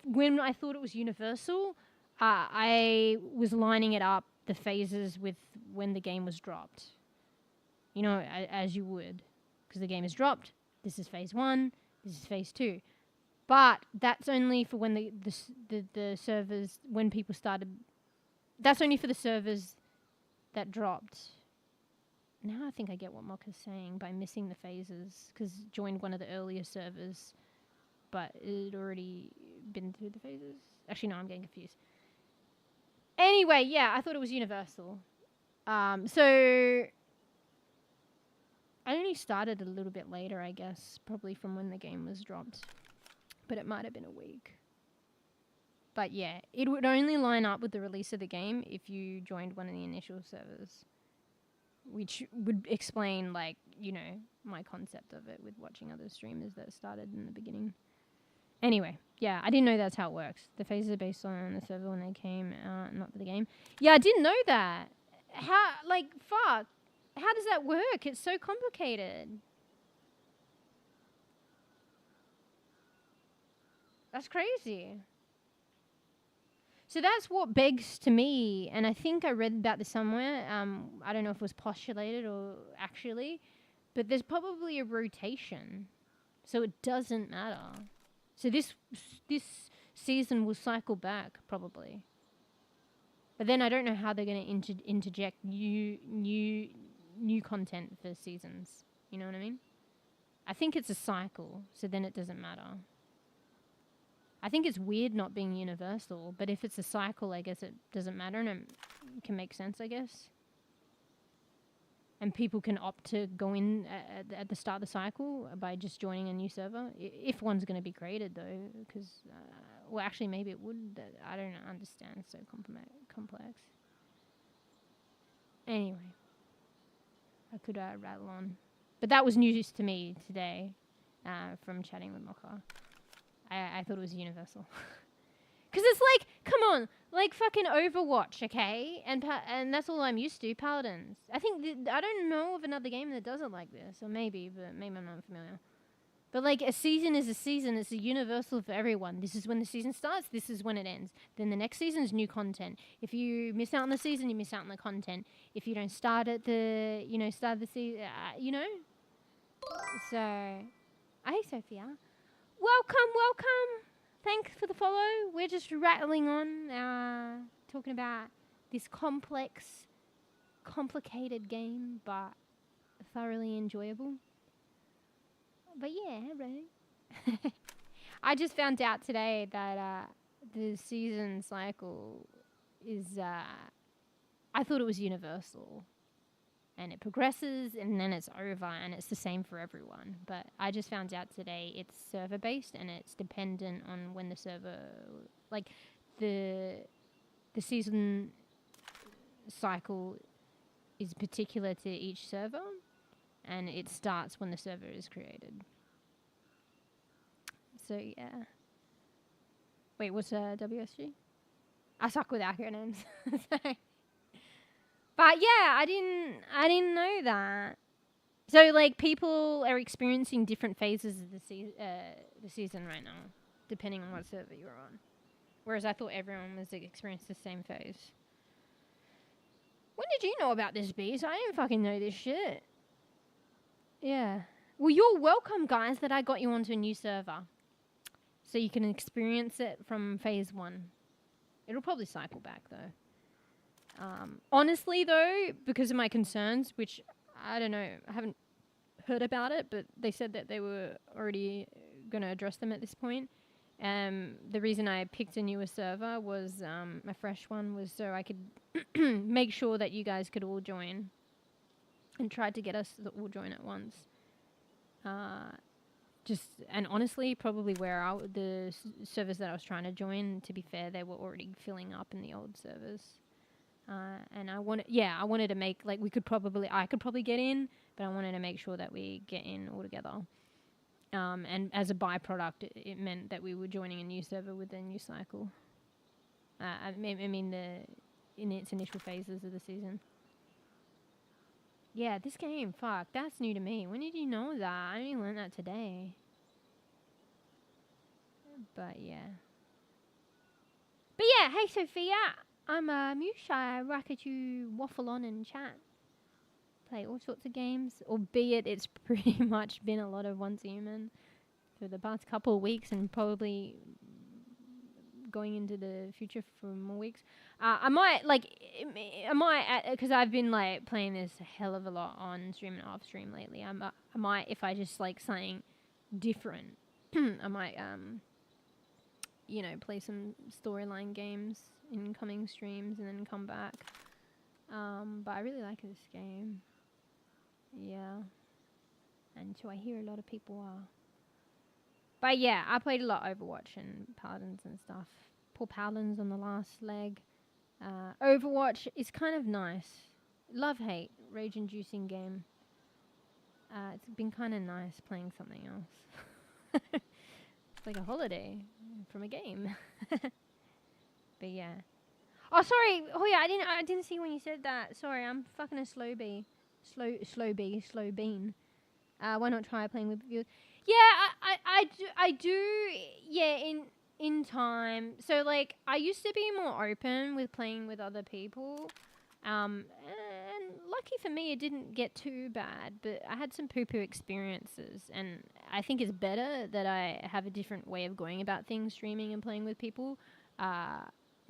when I thought it was universal... I was lining it up, the phases, with when the game was dropped. You know, as you would. Because the game is dropped. This is phase 1. This is phase 2. But that's only for when the servers, when people started... That's only for the servers that dropped. Now I think I get what Mocha's saying by missing the phases. Because joined one of the earlier servers. But it had already been through the phases. Actually, no, I'm getting confused. Anyway, yeah, I thought it was universal. So I only started a little bit later, I guess, probably from when the game was dropped. But it might have been a week. But yeah, it would only line up with the release of the game if you joined one of the initial servers. Which would explain, like, my concept of it with watching other streamers that started in the beginning. Anyway, yeah, I didn't know that's how it works. The phases are based on the server when they came out, not the game. Yeah, I didn't know that. Fuck. How does that work? It's so complicated. That's crazy. So that's what begs to me, and I think I read about this somewhere. I don't know if it was postulated or actually, but there's probably a rotation. So it doesn't matter. So this season will cycle back, probably. But then I don't know how they're going to interject new content for seasons. You know what I mean? I think it's a cycle, so then it doesn't matter. I think it's weird not being universal, but if it's a cycle, I guess it doesn't matter, and it can make sense, I guess. And people can opt to go in at the start of the cycle by just joining a new server. If one's going to be created, though, because... well, actually, maybe it would. I don't understand. It's so complex. Anyway. I could rattle on. But that was news to me today from chatting with Mocha. I thought it was universal. Because it's like, come on, like fucking Overwatch, okay? And that's all I'm used to, Paladins. I think, I don't know of another game that does it like this. Or maybe, but maybe I'm not familiar. But like, a season is a season. It's a universal for everyone. This is when the season starts. This is when it ends. Then the next season is new content. If you miss out on the season, you miss out on the content. If you don't start at the, start of the season, So, hey, Sophia. Welcome. Thanks for the follow. We're just rattling on, talking about this complicated game, but thoroughly enjoyable. But yeah, hello. I just found out today that the season cycle is, I thought it was universal. And it progresses, and then it's over, and it's the same for everyone. But I just found out today it's server-based, and it's dependent on when the server... Like, the season cycle is particular to each server, and it starts when the server is created. So, yeah. Wait, what's WSG? I suck with acronyms. Sorry. But yeah, I didn't know that. So like people are experiencing different phases of the season right now, depending on what server you're on. Whereas I thought everyone was experiencing the same phase. When did you know about this, Beast? I didn't fucking know this shit. Yeah. Well, you're welcome, guys, that I got you onto a new server. So you can experience it from phase 1. It'll probably cycle back, though. Honestly, though, because of my concerns, which, I don't know, I haven't heard about it, but they said that they were already going to address them at this point. The reason I picked a newer server was, a fresh one, was so I could make sure that you guys could all join. And tried to get us to all join at once. And honestly, probably where the servers that I was trying to join, to be fair, they were already filling up in the old servers. And I wanted to make, like, I could probably get in, but I wanted to make sure that we get in all together. And as a byproduct, it meant that we were joining a new server with a new cycle. In its initial phases of the season. Yeah, this game, fuck, that's new to me. When did you know that? I only learned that today. But yeah. Hey Sophia! I'm Moosh. I rock at you, waffle on and chat. Play all sorts of games, albeit it's pretty much been a lot of oncehuman for the past couple of weeks and probably going into the future for more weeks. I might, because I've been like playing this a hell of a lot on stream and off stream lately. I might, if I just like something different, I might, play some storyline games in coming streams and then come back. But I really like this game. Yeah. And so I hear a lot of people are. But yeah, I played a lot of Overwatch and Paladins and stuff. Poor Paladins on the last leg. Overwatch is kind of nice. Love-hate, rage-inducing game. It's been kind of nice playing something else. It's like a holiday from a game. But yeah. Oh, sorry. Oh yeah, I didn't see when you said that. Sorry, I'm fucking a slow bean. Why not try playing with viewers? Yeah, I do. Yeah, in time. So like, I used to be more open with playing with other people. And lucky for me, it didn't get too bad. But I had some poo-poo experiences, and I think it's better that I have a different way of going about things, streaming and playing with people.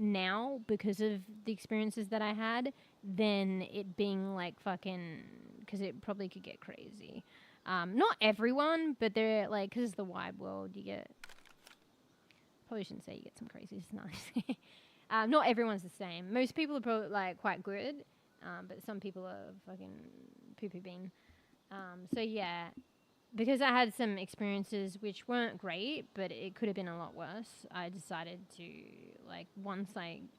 Now, because of the experiences that I had, than it being like fucking, because it probably could get crazy. Not everyone, but they're like, because it's the wide world, you get, probably shouldn't say you get some crazies, it's nice. Not everyone's the same. Most people are probably like quite good, but some people are fucking poo-poo bean. So yeah, because I had some experiences which weren't great, but it could have been a lot worse, I decided to, like, once I'm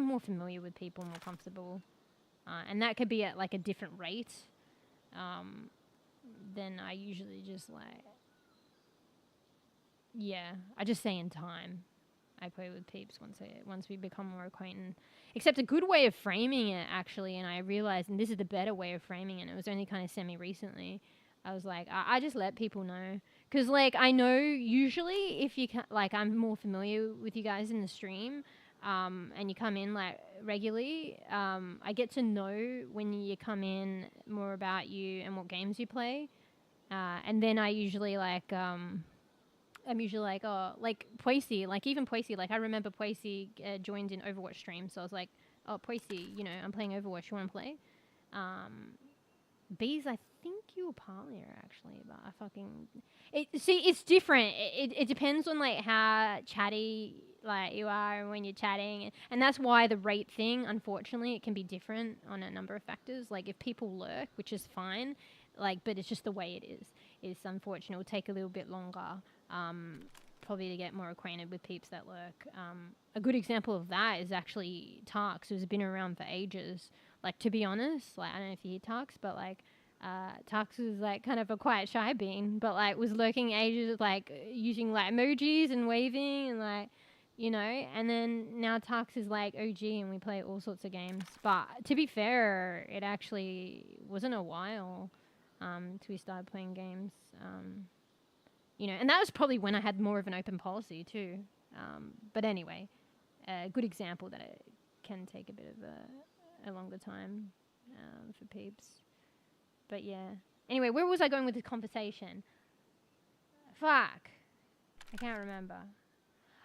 more familiar with people, more comfortable, and that could be at, like, a different rate, then I usually just like, yeah, I just say in time. I play with peeps once we become more acquainted. Except a good way of framing it, actually, and I realized, and this is the better way of framing it, and it was only kind of semi-recently, I was like, I just let people know. Because, like, I know usually if you can, like, I'm more familiar with you guys in the stream, and you come in, like, regularly, I get to know when you come in more about you and what games you play. And then I usually, like, I'm usually like, oh, like Poisey, like even Poisey, like I remember Poisey joined in Overwatch stream, so I was like, oh, Poisey, you know, I'm playing Overwatch, you want to play? Bees, I think you were partner actually, but I fucking... see, it's different. It depends on like how chatty like you are when you're chatting, and that's why the rate thing, unfortunately, it can be different on a number of factors. Like if people lurk, which is fine, like, but it's just the way it is. It's unfortunate. It will take a little bit longer. Probably to get more acquainted with peeps that lurk. A good example of that is actually Tarks, who's been around for ages. Like, to be honest, like, I don't know if you hear Tarks, but, like, Tarks was, like, kind of a quiet, shy bean, but, like, was lurking ages, like, using, like, emojis and waving and, like, you know, and then now Tarks is, like, OG and we play all sorts of games. But, to be fair, it actually wasn't a while till we started playing games. You know, and that was probably when I had more of an open policy too. But anyway, a good example that it can take a bit of a longer time for peeps. But yeah. Anyway, where was I going with this conversation? Fuck. I can't remember.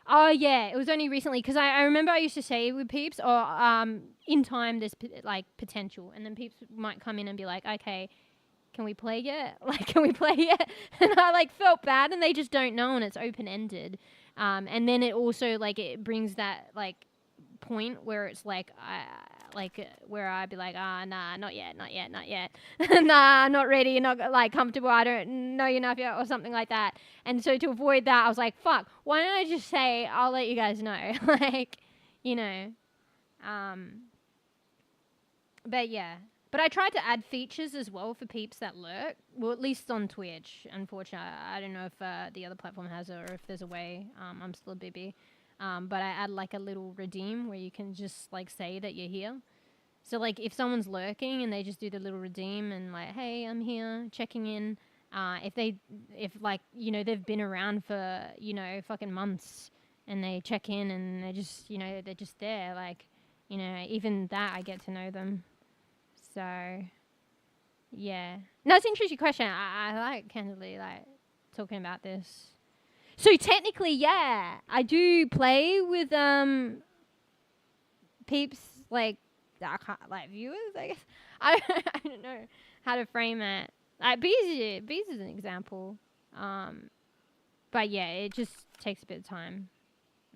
Oh yeah, it was only recently because I remember I used to say with peeps, or in time there's like potential, and then peeps might come in and be like, okay, can we play yet? Like, can we play yet? And I, like, felt bad, and they just don't know, and it's open-ended. And then it also, like, it brings that, like, point where it's, like, where I'd be like, nah, not yet. Nah, not ready, not, like, comfortable, I don't know you enough yet, or something like that. And so to avoid that, I was like, fuck, why don't I just say, I'll let you guys know? Like, you know. But, yeah. But I tried to add features as well for peeps that lurk. Well, at least on Twitch, unfortunately. I don't know if the other platform has it or if there's a way. I'm still a bebe. But I add like a little redeem where you can just like say that you're here. So like if someone's lurking and they just do the little redeem and like, hey, I'm here, checking in. If like, you know, they've been around for, you know, fucking months and they check in and they're just, you know, they're just there. Like, you know, even that I get to know them. So, yeah. No, it's an interesting question. I like, candidly, like, talking about this. So, technically, yeah, I do play with, peeps, like viewers, I guess. I don't know how to frame it. Like, Bees is an example. But, yeah, it just takes a bit of time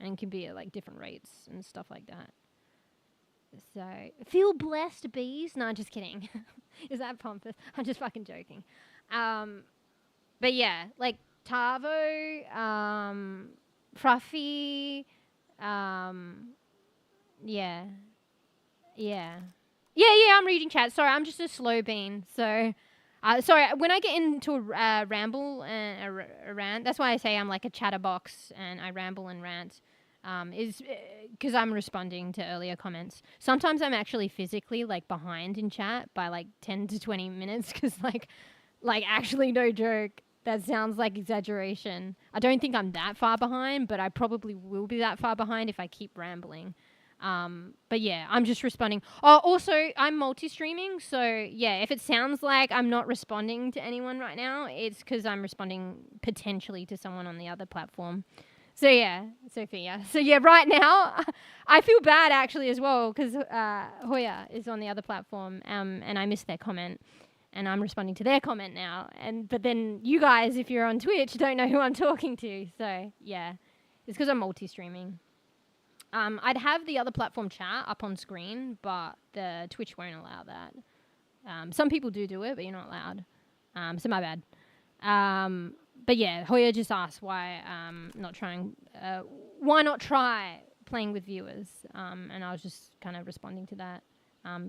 and can be at, like, different rates and stuff like that. So, feel blessed, Bees. No, just kidding. Is that pompous? I'm just fucking joking. But yeah, like Tavo, Fruffy, yeah. Yeah, I'm reading chat. Sorry, I'm just a slow bean. So, sorry, when I get into a ramble and a rant, that's why I say I'm like a chatterbox and I ramble and rant. Is because I'm responding to earlier comments. Sometimes I'm actually physically like behind in chat by like 10 to 20 minutes because like actually no joke. That sounds like exaggeration. I don't think I'm that far behind, but I probably will be that far behind if I keep rambling. But yeah, I'm just responding. Oh, also I'm multi-streaming. So yeah, if it sounds like I'm not responding to anyone right now, it's because I'm responding potentially to someone on the other platform. So yeah, Sophia. So yeah, right now, I feel bad actually as well because Hoya is on the other platform, and I missed their comment, and I'm responding to their comment now. But then you guys, if you're on Twitch, don't know who I'm talking to. So yeah, it's because I'm multi-streaming. I'd have the other platform chat up on screen, but the Twitch won't allow that. Some people do it, but you're not allowed. So my bad. But yeah, Hoya just asked why why not try playing with viewers? And I was just kind of responding to that.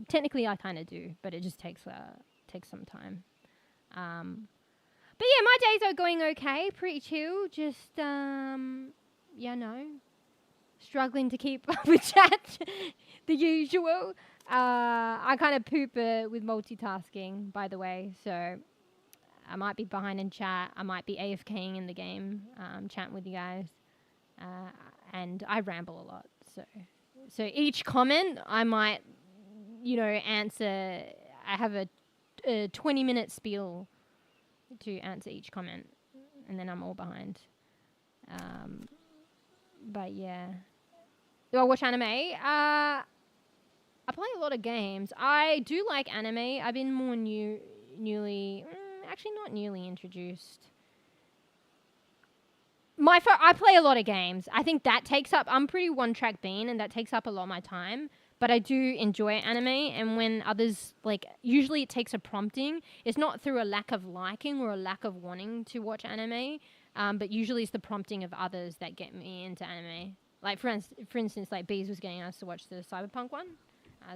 Technically, I kind of do, but it just takes some time. But yeah, my days are going okay, pretty chill. Just struggling to keep up with chat, the usual. I kind of poop with multitasking, by the way, so I might be behind in chat. I might be AFKing in the game, chatting with you guys, and I ramble a lot. So each comment I might, answer. I have a 20-minute spiel to answer each comment, and then I'm all behind. But yeah, do I watch anime? I play a lot of games. I do like anime. I've been more actually not newly introduced. I play a lot of games. I think that takes up, I'm pretty one-track bean, and that takes up a lot of my time. But I do enjoy anime, and when others, usually it takes a prompting. It's not through a lack of liking or a lack of wanting to watch anime, but usually it's the prompting of others that get me into anime. Like, for instance, Bees was getting us to watch the Cyberpunk one.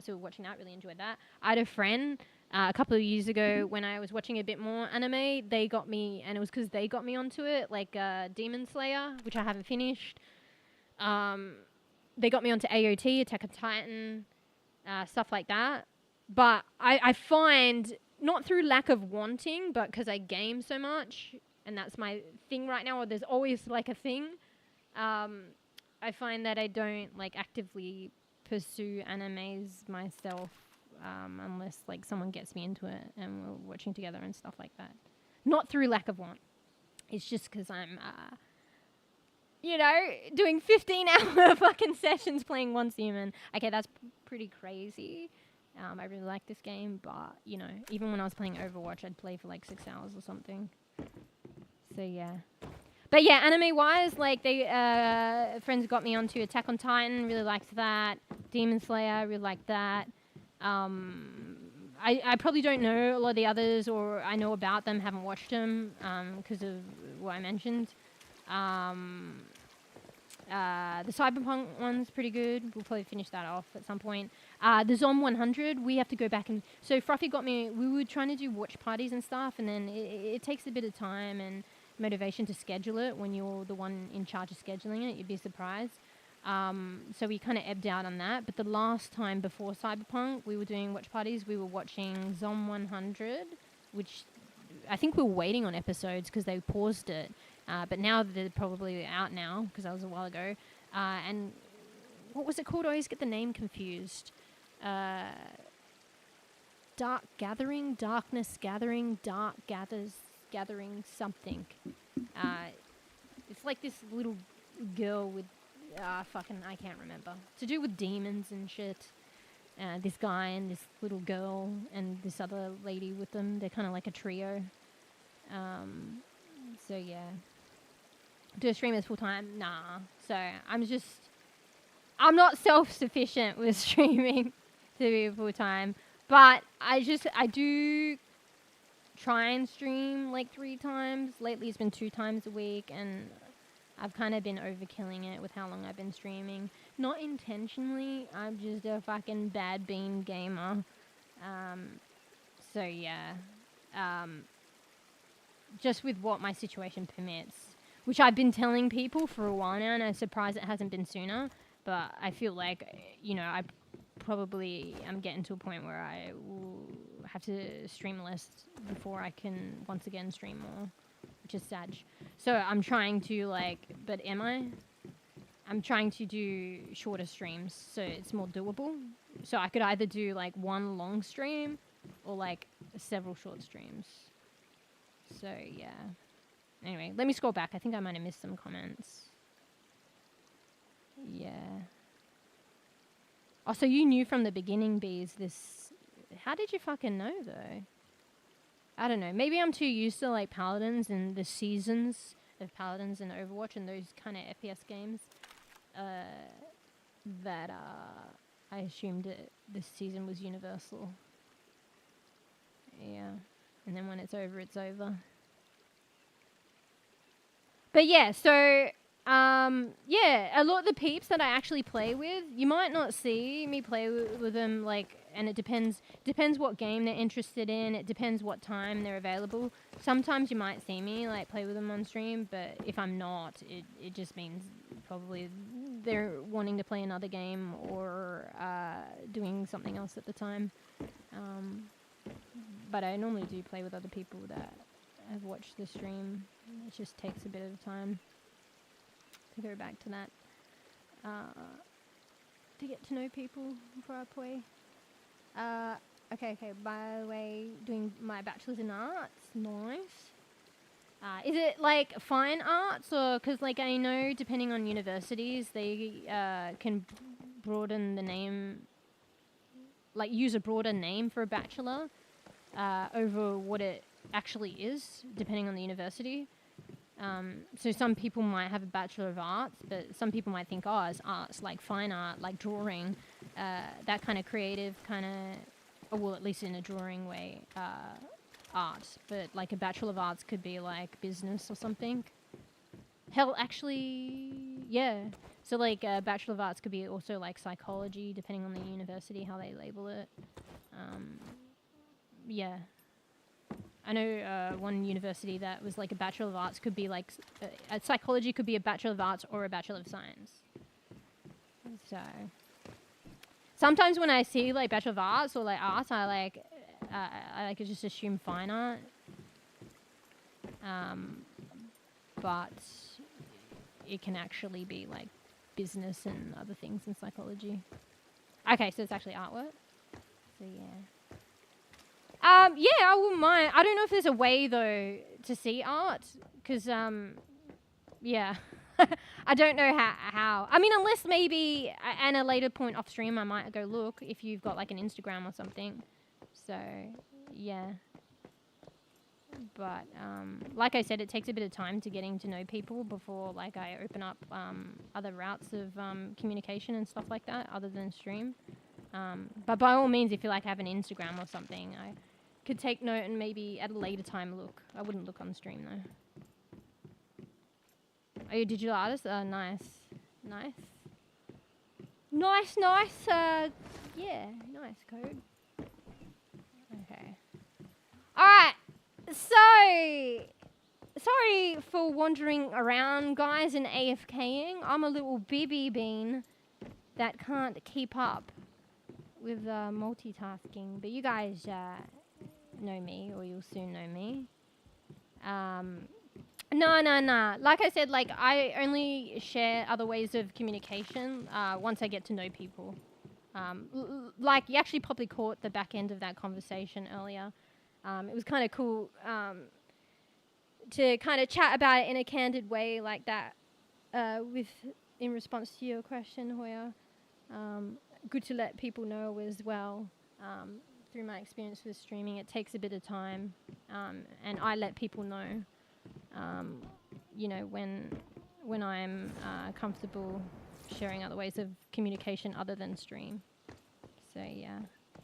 So we're watching that, really enjoyed that. I had a friend a couple of years ago when I was watching a bit more anime. They got me, and it was because they got me onto it, Demon Slayer, which I haven't finished. They got me onto AOT, Attack on Titan, stuff like that. But I find, not through lack of wanting, but because I game so much, and that's my thing right now, or there's always a thing, I find that I don't actively pursue animes myself, unless someone gets me into it and we're watching together and stuff like that. Not through lack of want. It's just because I'm, doing 15-hour fucking sessions playing oncehuman. Okay, that's pretty crazy. I really like this game, but, even when I was playing Overwatch, I'd play for 6 hours or something. So, yeah. But yeah, anime-wise, friends got me onto Attack on Titan, really liked that. Demon Slayer, really liked that. I probably don't know a lot of the others, or I know about them, haven't watched them, because of what I mentioned. The Cyberpunk one's pretty good. We'll probably finish that off at some point. The Zom 100, we have to go back and... So Frothy got me... We were trying to do watch parties and stuff, and then it takes a bit of time and motivation to schedule it when you're the one in charge of scheduling it. You'd be surprised. So we kind of ebbed out on that. But the last time before Cyberpunk, we were doing watch parties. We were watching Zom 100, which I think we were waiting on episodes because they paused it. But now they're probably out now because that was a while ago. And what was it called? I always get the name confused. Dark Gathering, Darkness Gathering, Dark Gathering something. It's like this little girl with, I can't remember. To do with demons and shit. This guy and this little girl and this other lady with them. They're kind of like a trio. So yeah. Do I stream this full time? Nah. So I'm not self-sufficient with streaming to be full time. But I do try and stream 3 times. Lately it's been 2 times a week, and I've kind of been overkilling it with how long I've been streaming. Not intentionally, I'm just a fucking bad bean gamer. So yeah. Just with what my situation permits. Which I've been telling people for a while now, and I'm surprised it hasn't been sooner. But I feel like, I probably am getting to a point where I will have to stream less before I can once again stream more, which is sad. So I'm trying to but am I? I'm trying to do shorter streams so it's more doable. So I could either do 1 long stream or several short streams. So yeah. Anyway, let me scroll back. I think I might have missed some comments. Yeah. Oh, so you knew from the beginning, Bees, this... How did you fucking know, though? I don't know. Maybe I'm too used to, Paladins and the seasons of Paladins and Overwatch and those kind of FPS games. That I assumed this season was universal. Yeah. And then when it's over, it's over. But yeah, so, yeah, a lot of the peeps that I actually play with, you might not see me play with them, and it depends what game they're interested in. It depends what time they're available. Sometimes you might see me like play with them on stream, but if I'm not, it just means probably they're wanting to play another game or doing something else at the time. But I normally do play with other people that have watched the stream. It just takes a bit of time to go back to that. To get to know people before I play. Okay, by the way, doing my bachelor's in arts. Nice. Is it like fine arts, or because like I know depending on universities they can broaden the name, like use a broader name for a bachelor over what it actually is, depending on the university. So some people might have a Bachelor of Arts, but some people might think, oh, it's arts, like fine art, like drawing, that kind of creative kind of, well, at least in a drawing way, art. But like a Bachelor of Arts could be like business or something. Hell, actually, yeah. So like a Bachelor of Arts could be also like psychology, depending on the university, how they label it. Yeah. I know one university that was like a Bachelor of Arts could be like, psychology could be a Bachelor of Arts or a Bachelor of Science. So, sometimes when I see like Bachelor of Arts or like arts, I like just assume fine art. But it can actually be like business and other things in psychology. Okay, so it's actually artwork. So yeah. Yeah, I wouldn't mind. I don't know if there's a way though to see art, because yeah, I don't know how. I mean, unless maybe at a later point off stream, I might go look if you've got like an Instagram or something. So yeah, but like I said, it takes a bit of time to getting to know people before like I open up other routes of communication and stuff like that, other than stream. But by all means, if you like have an Instagram or something, I could take note and maybe at a later time look. I wouldn't look on stream though. Are you a digital artist? Nice. Yeah, nice code. Okay. Alright, so sorry for wandering around, guys, and AFKing. I'm a little bebe bean that can't keep up with multitasking, but you guys know me, or you'll soon know me. No. Like I said, like I only share other ways of communication once I get to know people. Like you actually probably caught the back end of that conversation earlier. It was kind of cool to kind of chat about it in a candid way like that in response to your question, Hoya. Good to let people know as well. Through my experience with streaming, it takes a bit of time, and I let people know, you know, when I'm comfortable sharing other ways of communication other than stream. So yeah,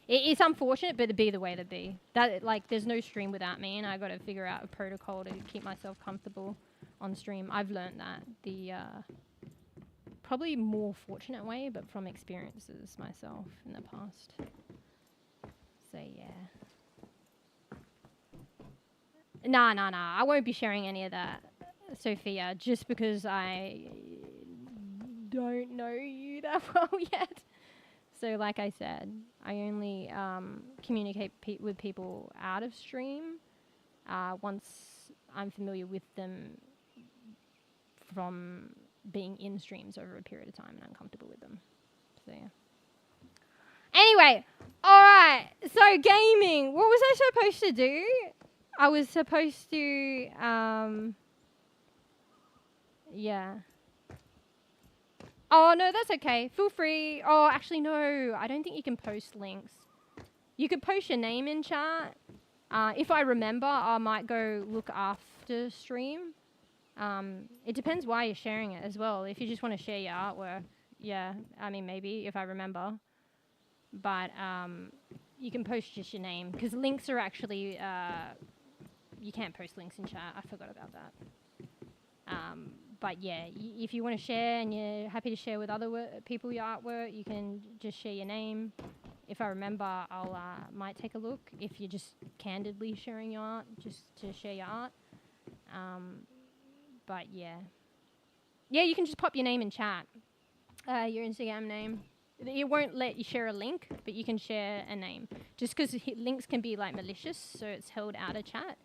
it's unfortunate, but it be the way to be. That like, there's no stream without me, and I got to figure out a protocol to keep myself comfortable on stream. I've learned that the probably more fortunate way, but from experiences myself in the past. So yeah. Nah. I won't be sharing any of that, Sophia, just because I don't know you that well yet. So like I said, I only communicate with people out of stream once I'm familiar with them from being in streams over a period of time and I'm comfortable with them. So yeah. Anyway, alright, so gaming. What was I supposed to do? I was supposed to, yeah. Oh, no, that's okay. Feel free. Oh, actually, no. I don't think you can post links. You could post your name in chat. If I remember, I might go look after stream. It depends why you're sharing it as well. If you just want to share your artwork, yeah, I mean, maybe, if I remember. But you can post just your name, because links are actually, you can't post links in chat. I forgot about that. But yeah, if you want to share and you're happy to share with other people your artwork, you can just share your name. if I remember, I'll might take a look if you're just candidly sharing your art, just to share your art. But yeah. Yeah, you can just pop your name in chat, your Instagram name. It won't let you share a link, but you can share a name. Just because links can be like malicious, so it's held out of chat.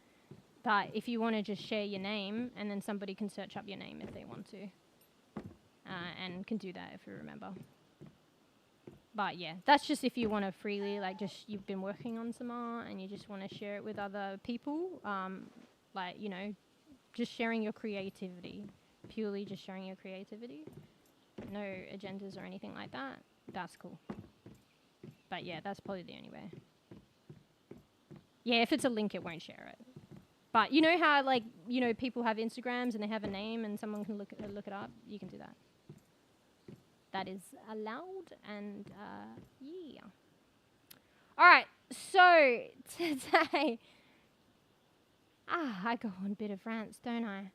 But if you want to just share your name, and then somebody can search up your name if they want to. And can do that if you remember. But yeah, that's just if you want to freely, like just you've been working on some art and you just want to share it with other people. Like, you know, just sharing your creativity. Purely just sharing your creativity. No agendas or anything like that. That's cool. But yeah, that's probably the only way. Yeah, if it's a link, it won't share it. But you know how, like, you know, people have Instagrams and they have a name and someone can look it up? You can do that. That is allowed, and yeah. All right, so today, I go on a bit of rants, don't I?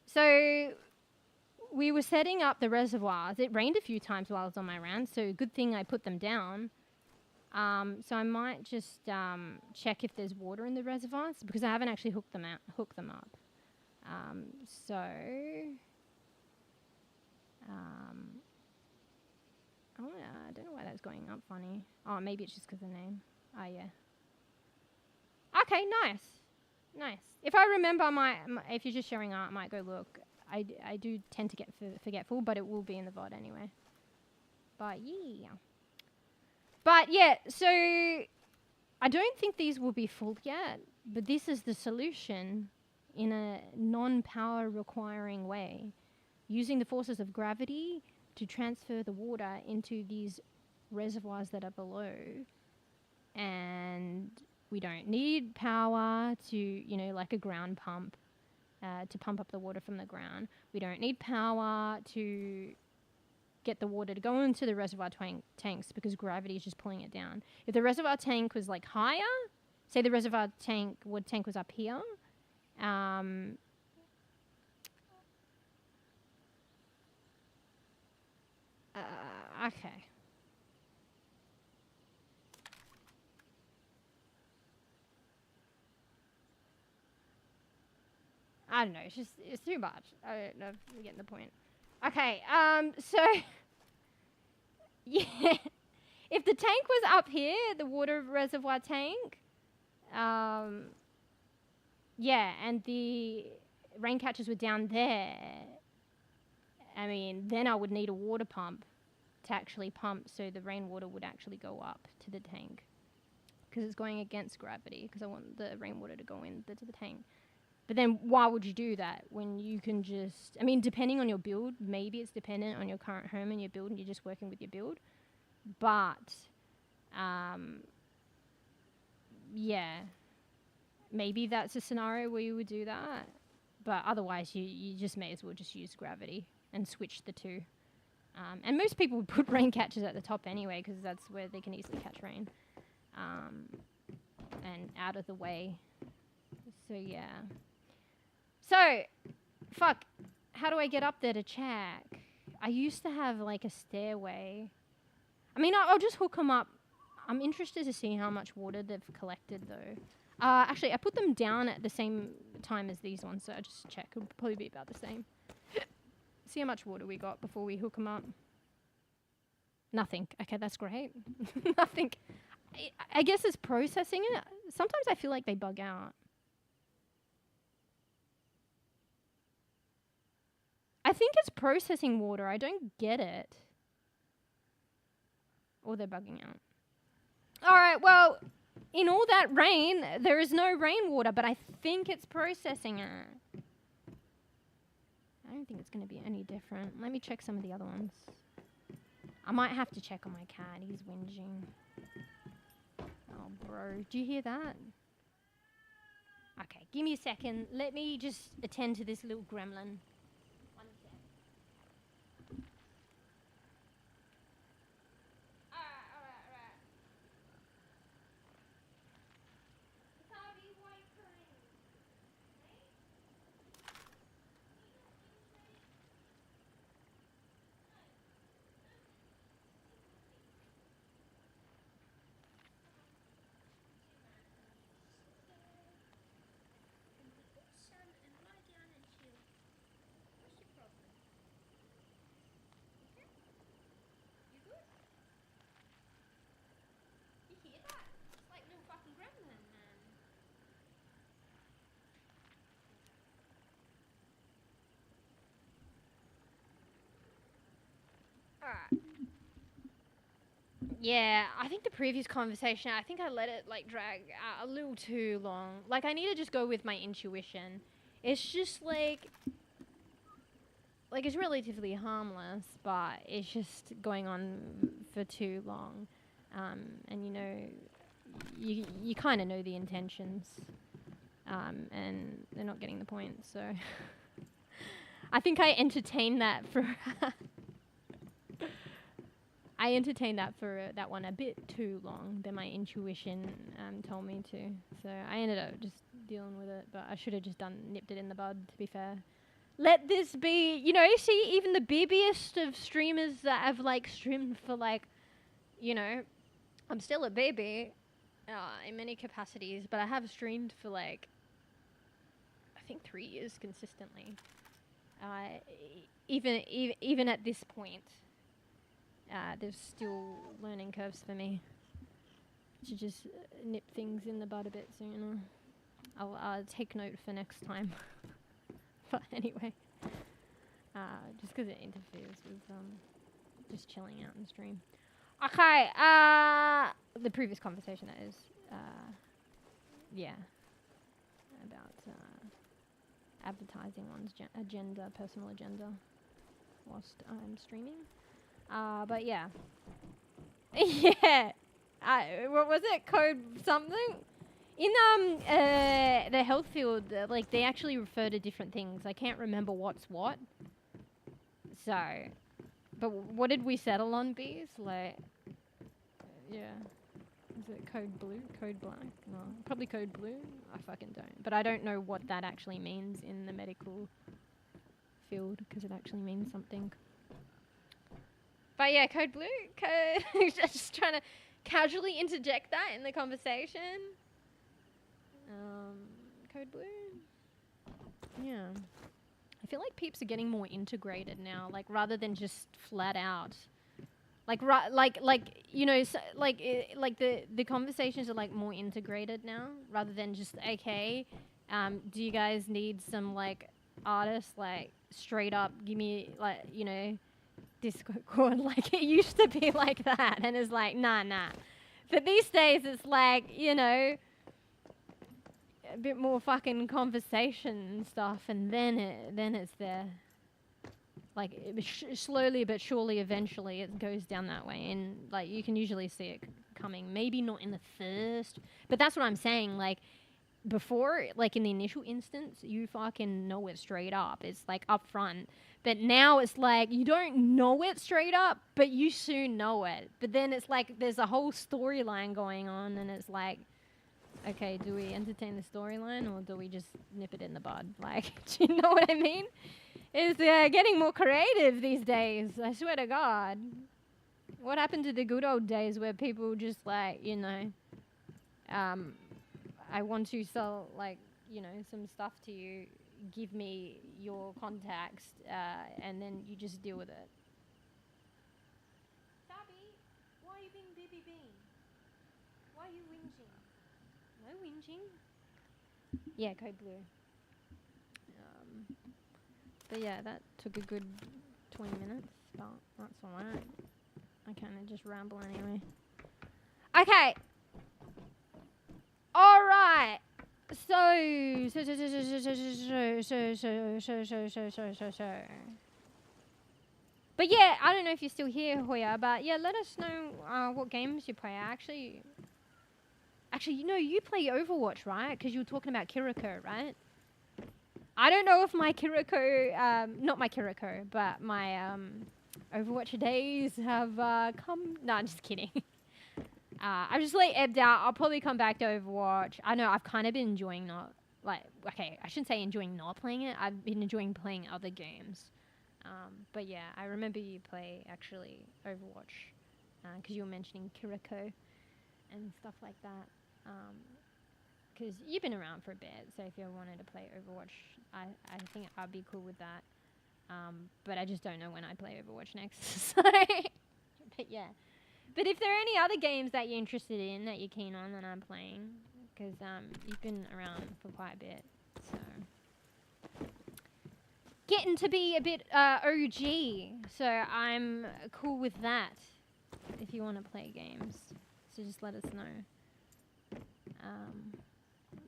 So we were setting up the reservoirs. It rained a few times while I was on my rant, so good thing I put them down. So I might just check if there's water in the reservoirs because I haven't actually hooked them up. I don't know why that's going up funny. Oh, maybe it's just because of the name. Oh, yeah. Okay, nice. If I remember, if you're just sharing art, I might go look. I do tend to get forgetful, but it will be in the VOD anyway. But yeah, so I don't think these will be full yet, but this is the solution in a non-power requiring way, using the forces of gravity to transfer the water into these reservoirs that are below. And we don't need power to, you know, like a ground pump, to pump up the water from the ground. We don't need power to get the water to go into the reservoir tanks because gravity is just pulling it down. If the reservoir tank was like higher, say the reservoir tank, water tank was up here, okay. I don't know, it's too much. I don't know if you're getting the point. Okay, so, yeah, if the tank was up here, the water reservoir tank, yeah, and the rain catchers were down there, I mean, then I would need a water pump to actually pump so the rainwater would actually go up to the tank because it's going against gravity because I want the rainwater to go into the tank. But then why would you do that when you can just, I mean, depending on your build, maybe it's dependent on your current home and your build and you're just working with your build. But, yeah, maybe that's a scenario where you would do that. But otherwise, you just may as well just use gravity and switch the two. And most people would put rain catchers at the top anyway because that's where they can easily catch rain. And out of the way. So, yeah. So, fuck, how do I get up there to check? I used to have, like, a stairway. I mean, I'll just hook them up. I'm interested to see how much water they've collected, though. Actually, I put them down at the same time as these ones, so I'll just check. It'll probably be about the same. See how much water we got before we hook them up. Nothing. Okay, that's great. Nothing. I guess it's processing it. Sometimes I feel like they bug out. I think it's processing water. I don't get it. Or they're bugging out. Alright, well, in all that rain, there is no rainwater, but I think it's processing it. I don't think it's going to be any different. Let me check some of the other ones. I might have to check on my cat. He's whinging. Oh, bro. Do you hear that? Okay, give me a second. Let me just attend to this little gremlin. One sec. Alright. Yeah, I think the previous conversation, I think I let it like drag a little too long. Like I need to just go with my intuition. It's just like it's relatively harmless, but it's just going on for too long. And you know, you kind of know the intentions, and they're not getting the point. So I think I entertained that for that one a bit too long than my intuition told me to. So I ended up just dealing with it, but I should have just nipped it in the bud, to be fair. Let this be, you know, see, even the babiest of streamers that have like streamed for like, you know, I'm still a baby in many capacities, but I have streamed for like, I think 3 years consistently. Even at this point, there's still learning curves for me. To just nip things in the bud a bit sooner. I'll take note for next time. But anyway, just because it interferes with just chilling out in stream. Okay, the previous conversation that is, yeah, about advertising one's agenda, personal agenda, whilst I'm streaming. But yeah, yeah. What was it? Code something. In the health field, like they actually refer to different things. I can't remember what's what. So, but what did we settle on, bees? Like, yeah. Is it code blue? Code black? No, probably code blue. I fucking don't. But I don't know what that actually means in the medical field because it actually means something. But yeah, code blue. Just trying to casually interject that in the conversation. Code blue. Yeah. I feel like peeps are getting more integrated now, like rather than just flat out. Like you know, so, like the conversations are like more integrated now, rather than just okay. Do you guys need some like artists like straight up give me like, you know, Discord? Like it used to be like that, and it's like nah. But these days it's like, you know, a bit more fucking conversation and stuff, and then it's there. Like slowly but surely, eventually it goes down that way, and like you can usually see it coming. Maybe not in the first, but that's what I'm saying. Like before, like in the initial instance, you fucking know it straight up. It's like up front. But now it's like you don't know it straight up, but you soon know it. But then it's like there's a whole storyline going on, and it's like, okay, do we entertain the storyline or do we just nip it in the bud? Like, do you know what I mean? It's getting more creative these days. I swear to God. What happened to the good old days where people just like, you know, I want to sell like, you know, some stuff to you. Give me your contacts, and then you just deal with it. Tabby, why are you being Bibby Bean? Why are you whinging? No whinging. Yeah, code blue. But yeah, that took a good 20 minutes, but that's alright. I kind of just ramble anyway. Okay. Alright. So. But yeah, I don't know if you're still here, Hoya, but yeah, let us know what games you play. Actually, you know, you play Overwatch, right? Because you were talking about Kiriko, right? I don't know if my Kiriko, not my Kiriko, but my Overwatch days have come. No, I'm just kidding. I just like ebbed out. I'll probably come back to Overwatch. I know I've kind of been enjoying I shouldn't say enjoying not playing it. I've been enjoying playing other games. But yeah, I remember you play actually Overwatch because you were mentioning Kiriko and stuff like that. Because you've been around for a bit, so if you wanted to play Overwatch, I think I'd be cool with that. But I just don't know when I play Overwatch next. So, but yeah. But if there are any other games that you're interested in, that you're keen on, that I'm playing, because you've been around for quite a bit, so getting to be a bit OG, so I'm cool with that. if you want to play games. So just let us know.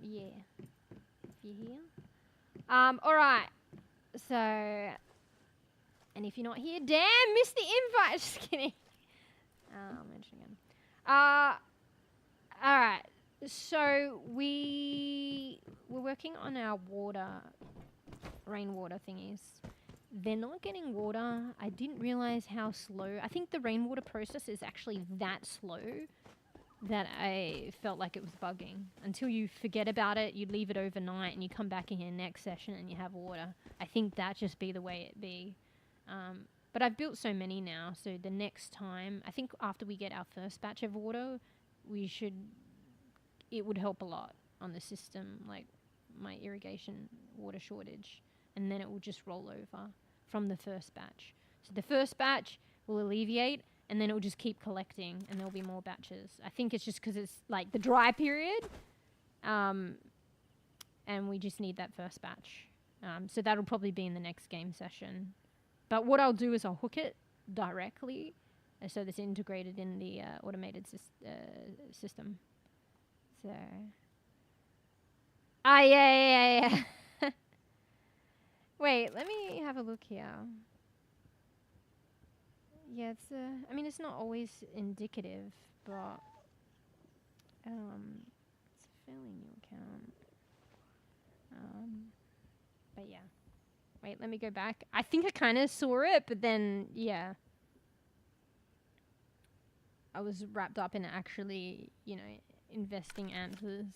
Yeah, if you're here. All right. So, and if you're not here, damn, missed the invite. Just kidding. Mention again. All right. So we're working on our rainwater thingies. They're not getting water. I didn't realize how slow. I think the rainwater process is actually that slow that I felt like it was bugging. Until you forget about it, you leave it overnight, and you come back in your next session and you have water. I think that just be the way it be. But I've built so many now, so the next time, I think after we get our first batch of water, it would help a lot on the system, like my irrigation water shortage, and then it will just roll over from the first batch. So the first batch will alleviate, and then it will just keep collecting, and there'll be more batches. I think it's just because it's like the dry period, and we just need that first batch. So that'll probably be in the next game session. But what I'll do is I'll hook it directly, so that's integrated in the automated system. So, yeah. Wait, let me have a look here. Yeah, it's not always indicative, but it's a fairly new account. But yeah. Wait, let me go back. I think I kind of saw it, but then, yeah. I was wrapped up in actually, investing antlers,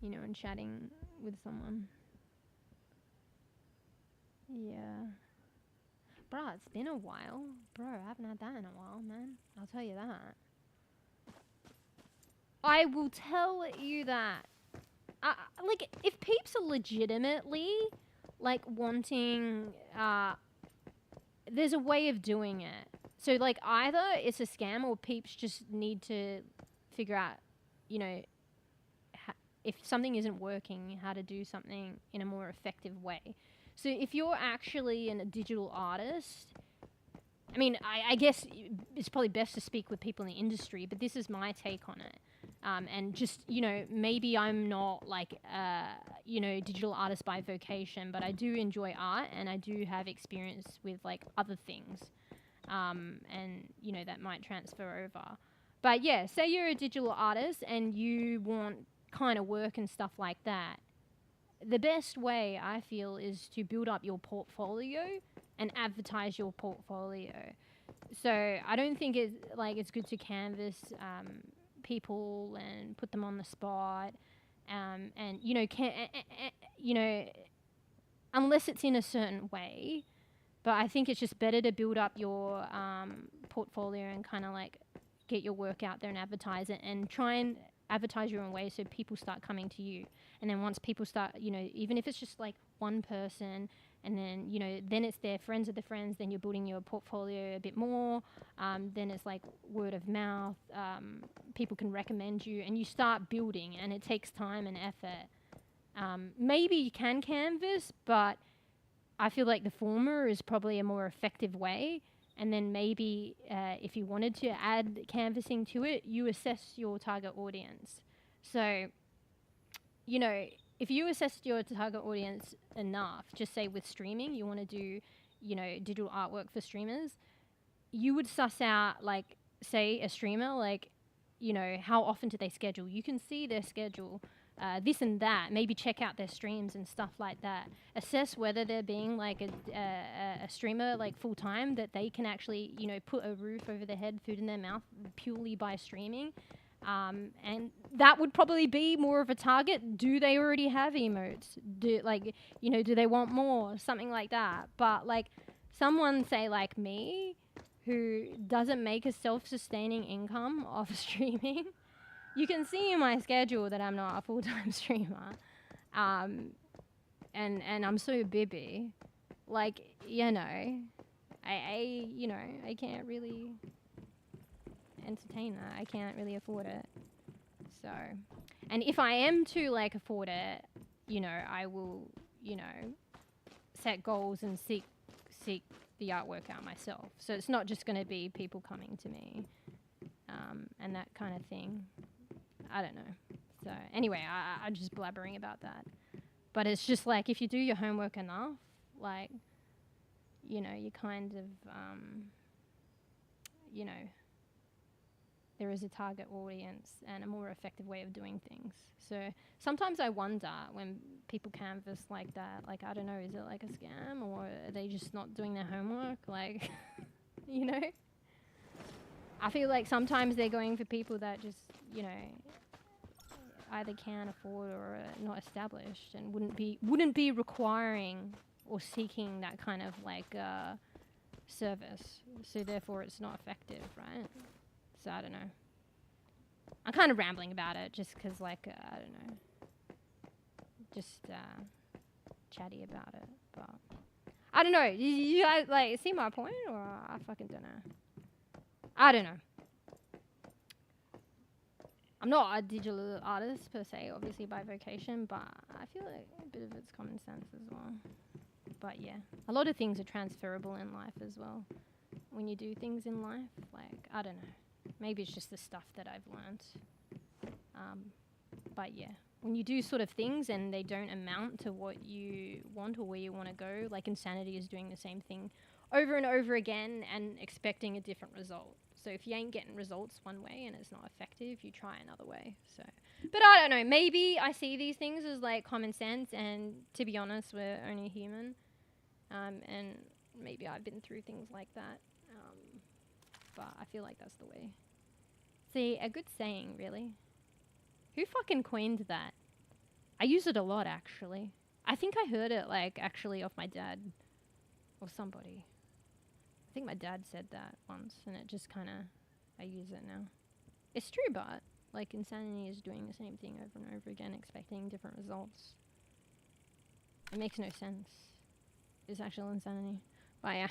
and chatting with someone. Yeah. Bruh, it's been a while. Bro, I haven't had that in a while, man. I'll tell you that. I will tell you that. Like, if peeps are legitimately, like, wanting... there's a way of doing it. So, like, either it's a scam or peeps just need to figure out, if something isn't working, how to do something in a more effective way. So if you're actually a digital artist, I mean, I guess it's probably best to speak with people in the industry, but this is my take on it. And just, maybe I'm not like, digital artist by vocation, but I do enjoy art and I do have experience with like other things. And, that might transfer over. But yeah, say you're a digital artist and you want kind of work and stuff like that. The best way, I feel, is to build up your portfolio and advertise your portfolio. So I don't think it's good to canvas people and put them on the spot, and unless it's in a certain way. But I think it's just better to build up your portfolio and kind of like get your work out there and advertise it, and try and advertise your own way so people start coming to you. And then once people start, even if it's just like one person, and then, then it's their friends of the friends, then you're building your portfolio a bit more. Then it's like word of mouth. People can recommend you, and you start building, and it takes time and effort. Maybe you can canvas, but I feel like the former is probably a more effective way. And then maybe if you wanted to add canvassing to it, you assess your target audience. So, if you assessed your target audience enough, just say with streaming, you want to do, digital artwork for streamers, you would suss out, like, say a streamer, like, how often do they schedule? You can see their schedule, this and that. Maybe check out their streams and stuff like that. Assess whether they're being like a streamer, like full time, that they can actually, put a roof over their head, food in their mouth purely by streaming. And that would probably be more of a target. Do they already have emotes? Do they want more? Something like that. But like someone say like me, who doesn't make a self-sustaining income off streaming, you can see in my schedule that I'm not a full-time streamer. And I'm so bebe. Like, I can't really entertain that. I can't really afford it. So, and if I am to like afford it, I will, set goals and seek the artwork out myself. So it's not just going to be people coming to me and that kind of thing. I don't know. So anyway, I'm just blabbering about that. But it's just like if you do your homework enough, like, you know, you kind of, you know, there is a target audience and a more effective way of doing things. So sometimes I wonder when people canvas like that, like, I don't know, is it like a scam or are they just not doing their homework? Like, you know? I feel like sometimes they're going for people that just, you know, either can't afford or are not established and wouldn't be requiring or seeking that kind of like service. So therefore it's not effective, right? So I don't know. I'm kind of rambling about it just because, like, I don't know. Just chatty about it. But I don't know. You guys, like, see my point? Or I fucking don't know. I don't know. I'm not a digital artist per se, obviously by vocation, but I feel like a bit of it's common sense as well. But yeah, a lot of things are transferable in life as well. When you do things in life, like, I don't know. Maybe it's just the stuff that I've learnt. But yeah, when you do sort of things and they don't amount to what you want or where you want to go, like insanity is doing the same thing over and over again and expecting a different result. So if you ain't getting results one way and it's not effective, you try another way. So, but I don't know, maybe I see these things as like common sense, and to be honest, we're only human. And maybe I've been through things like that. But I feel like that's the way. See, a good saying, really. Who fucking coined that? I use it a lot, actually. I think I heard it, like, actually off my dad or somebody. I think my dad said that once, and it just kind of, I use it now. It's true, but, like, insanity is doing the same thing over and over again, expecting different results. It makes no sense. It's actual insanity. But yeah.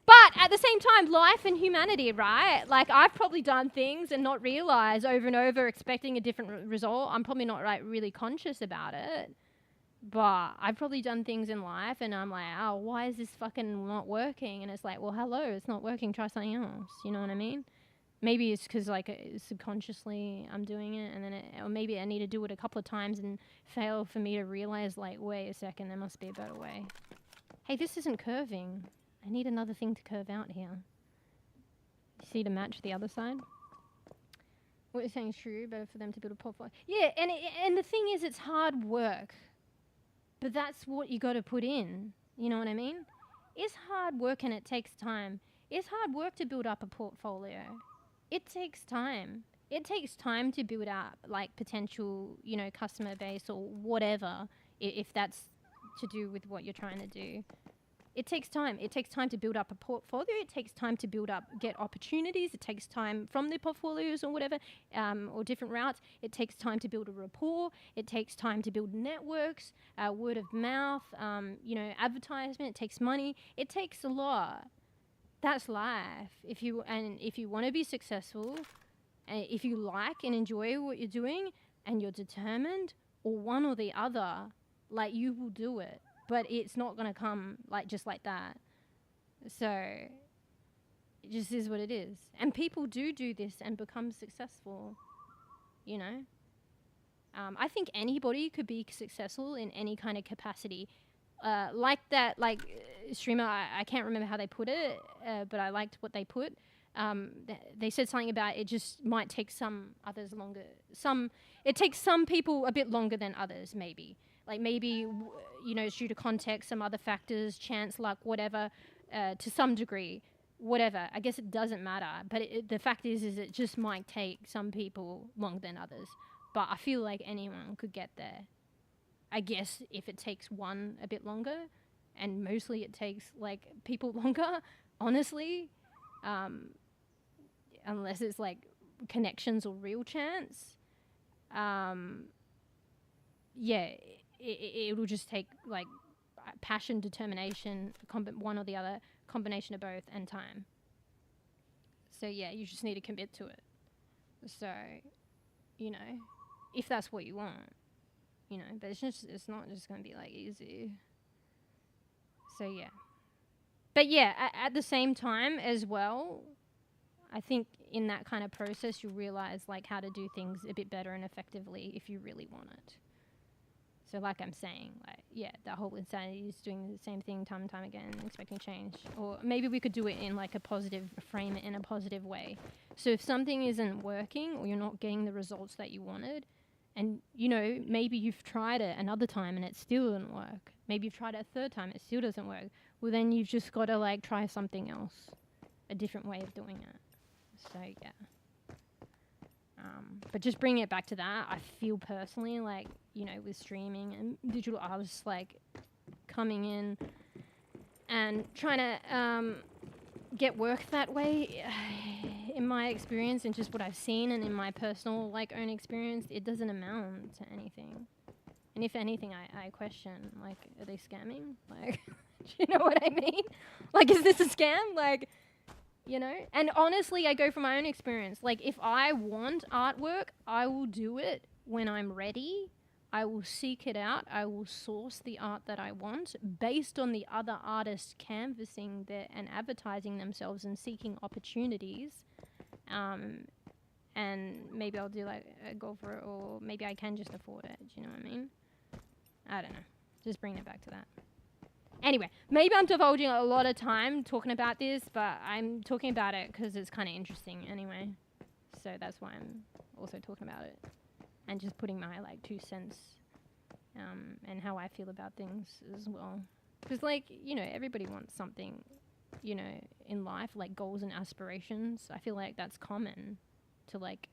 But at the same time, life and humanity, right? Like, I've probably done things and not realized over and over expecting a different result. I'm probably not, like, really conscious about it. But I've probably done things in life and I'm like, oh, why is this fucking not working? And it's like, well, hello, it's not working. Try something else. You know what I mean? Maybe it's because, like, subconsciously I'm doing it, and then or maybe I need to do it a couple of times and fail for me to realize, like, wait a second, there must be a better way. Hey, this isn't curving. I need another thing to curve out here. See, to match the other side. What you're saying is true, better for them to build a portfolio. Yeah, and the thing is, it's hard work. But that's what you got to put in. You know what I mean? It's hard work and it takes time. It's hard work to build up a portfolio. It takes time. It takes time to build up, like, potential, you know, customer base or whatever, if that's to do with what you're trying to do. It takes time. It takes time to build up a portfolio. It takes time to get opportunities. It takes time from the portfolios or whatever, or different routes. It takes time to build a rapport. It takes time to build networks, word of mouth, you know, advertisement. It takes money. It takes a lot. That's life. If you want to be successful, if you like and enjoy what you're doing, and you're determined, or one or the other, like, you will do it. But it's not going to come, like, just like that. So it just is what it is. And people do this and become successful, you know. I think anybody could be successful in any kind of capacity. Like that, like, streamer, I can't remember how they put it, but I liked what they put. They said something about it just might take some others longer. It takes some people a bit longer than others, maybe. Like, maybe, you know, it's due to context, some other factors, chance, luck, whatever, to some degree, whatever. I guess it doesn't matter. But the fact is it just might take some people longer than others. But I feel like anyone could get there. I guess if it takes one a bit longer, and mostly it takes, like, people longer, honestly, unless it's, like, connections or real chance, yeah, it'll just take, like, passion, determination, one or the other, combination of both, and time. So yeah, you just need to commit to it. So, you know, if that's what you want, you know, but it's not just going to be, like, easy. So yeah, But yeah, at the same time as well, I think in that kind of process, you realize like how to do things a bit better and effectively if you really want it. So like I'm saying, like, yeah, that whole insanity is doing the same thing time and time again, expecting change. Or maybe we could do it in like a positive, frame it in a positive way. So if something isn't working or you're not getting the results that you wanted, and, you know, maybe you've tried it another time and it still didn't work. Maybe you've tried it a third time, it still doesn't work. Well, then you've just got to like try something else, a different way of doing it. So yeah. But just bringing it back to that, I feel personally like, you know, with streaming and digital artists like coming in and trying to get work that way, in my experience and just what I've seen and in my personal like own experience, it doesn't amount to anything. And if anything, I question, like, are they scamming? Like, do you know what I mean? Like, is this a scam? Like, you know? And honestly, I go from my own experience. Like, if I want artwork, I will do it when I'm ready. I will seek it out. I will source the art that I want based on the other artists canvassing and advertising themselves and seeking opportunities. And maybe I'll do like a go for it, or maybe I can just afford it. Do you know what I mean? I don't know. Just bring it back to that. Anyway, maybe I'm divulging a lot of time talking about this, but I'm talking about it because it's kind of interesting anyway. So that's why I'm also talking about it. And just putting my like 2 cents and how I feel about things as well. Because like, you know, everybody wants something, you know, in life, like goals and aspirations. I feel like that's common to like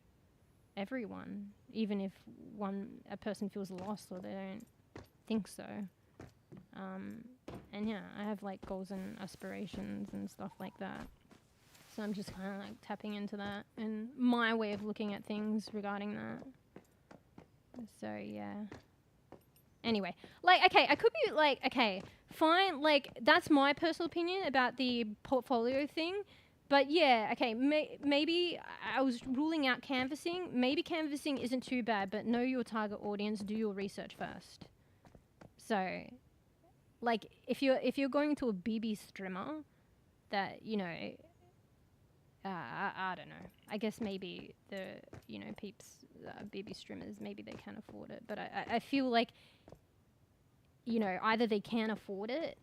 everyone, even if a person feels lost or they don't think so. And yeah, I have like goals and aspirations and stuff like that. So I'm just kind of like tapping into that and my way of looking at things regarding that. So yeah. Anyway, like, okay, I could be like, okay, fine, like, that's my personal opinion about the portfolio thing. But yeah, okay, maybe I was ruling out canvassing. Maybe canvassing isn't too bad, but know your target audience, do your research first. So, like, if you're going to a BB streamer that, you know, I don't know. I guess maybe the, you know, peeps, BB streamers, maybe they can afford it. But I feel like, you know, either they can't afford it,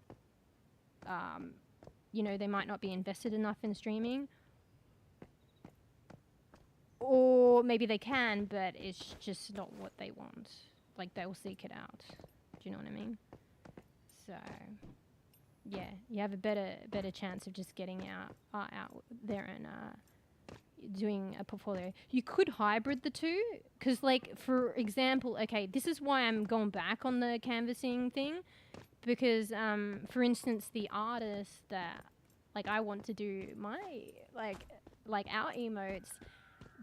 you know, they might not be invested enough in streaming, or maybe they can, but it's just not what they want. Like, they'll seek it out. Do you know what I mean? So, yeah, you have a better chance of just getting out there and doing a portfolio. You could hybrid the two, because, like, for example, okay, this is why I'm going back on the canvassing thing, because, for instance, the artist that, like, I want to do my, like our emotes,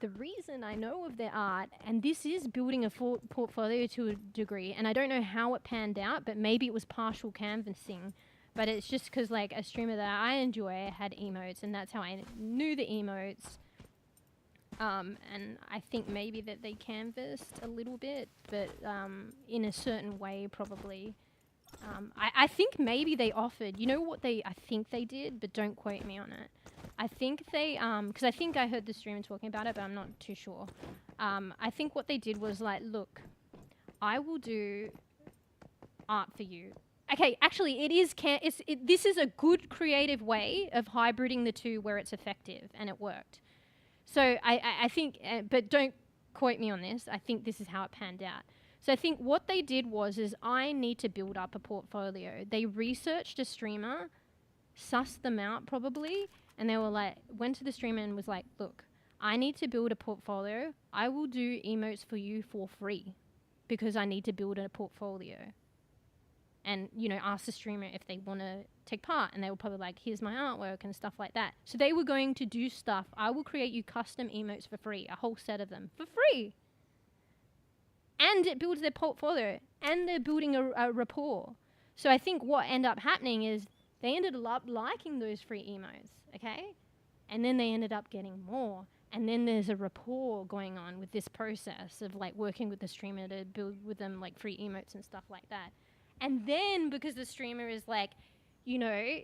the reason I know of their art, and this is building a portfolio to a degree, and I don't know how it panned out, but maybe it was partial canvassing, but it's just because, like, a streamer that I enjoy had emotes, and that's how I knew the emotes. And I think maybe that they canvassed a little bit, but in a certain way probably. I think maybe they offered, you know what I think they did, but don't quote me on it. I think they, because I think I heard the streamer talking about it, but I'm not too sure. I think what they did was like, look, I will do art for you. Okay, actually, this is a good creative way of hybriding the two where it's effective, and it worked. So I think, but don't quote me on this, I think this is how it panned out. So I think what they did is I need to build up a portfolio. They researched a streamer, sussed them out probably, and they were like, went to the streamer and was like, look, I need to build a portfolio. I will do emotes for you for free because I need to build a portfolio. And, you know, ask the streamer if they want to take part. And they were probably like, here's my artwork and stuff like that. So they were going to do stuff. I will create you custom emotes for free, a whole set of them for free. And it builds their portfolio. And they're building a rapport. So I think what ended up happening is they ended up liking those free emotes, okay? And then they ended up getting more. And then there's a rapport going on with this process of, like, working with the streamer to build with them, like, free emotes and stuff like that. And then, because the streamer is, like, you know,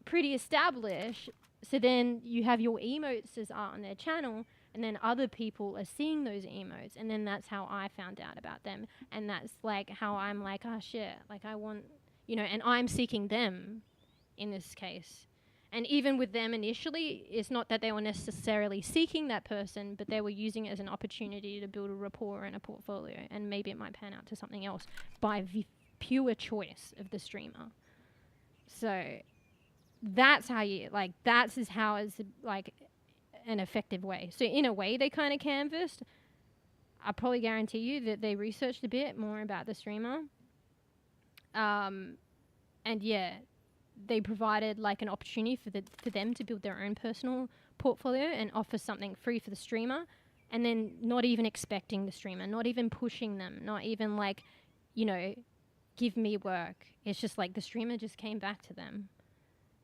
pretty established. So then you have your emotes as art on their channel, and then other people are seeing those emotes, and then that's how I found out about them. And that's like how I'm like, oh shit, like I want, and I'm seeking them in this case. And even with them initially, it's not that they were necessarily seeking that person, but they were using it as an opportunity to build a rapport and a portfolio, and maybe it might pan out to something else by pure choice of the streamer. So that's how you, like, that's is how it's like an effective way. So in a way, they kind of canvassed. I probably guarantee you that they researched a bit more about the streamer. And yeah, they provided like an opportunity for them to build their own personal portfolio and offer something free for the streamer, and then not even expecting the streamer, not even pushing them, not even like, give me work. It's just like the streamer just came back to them.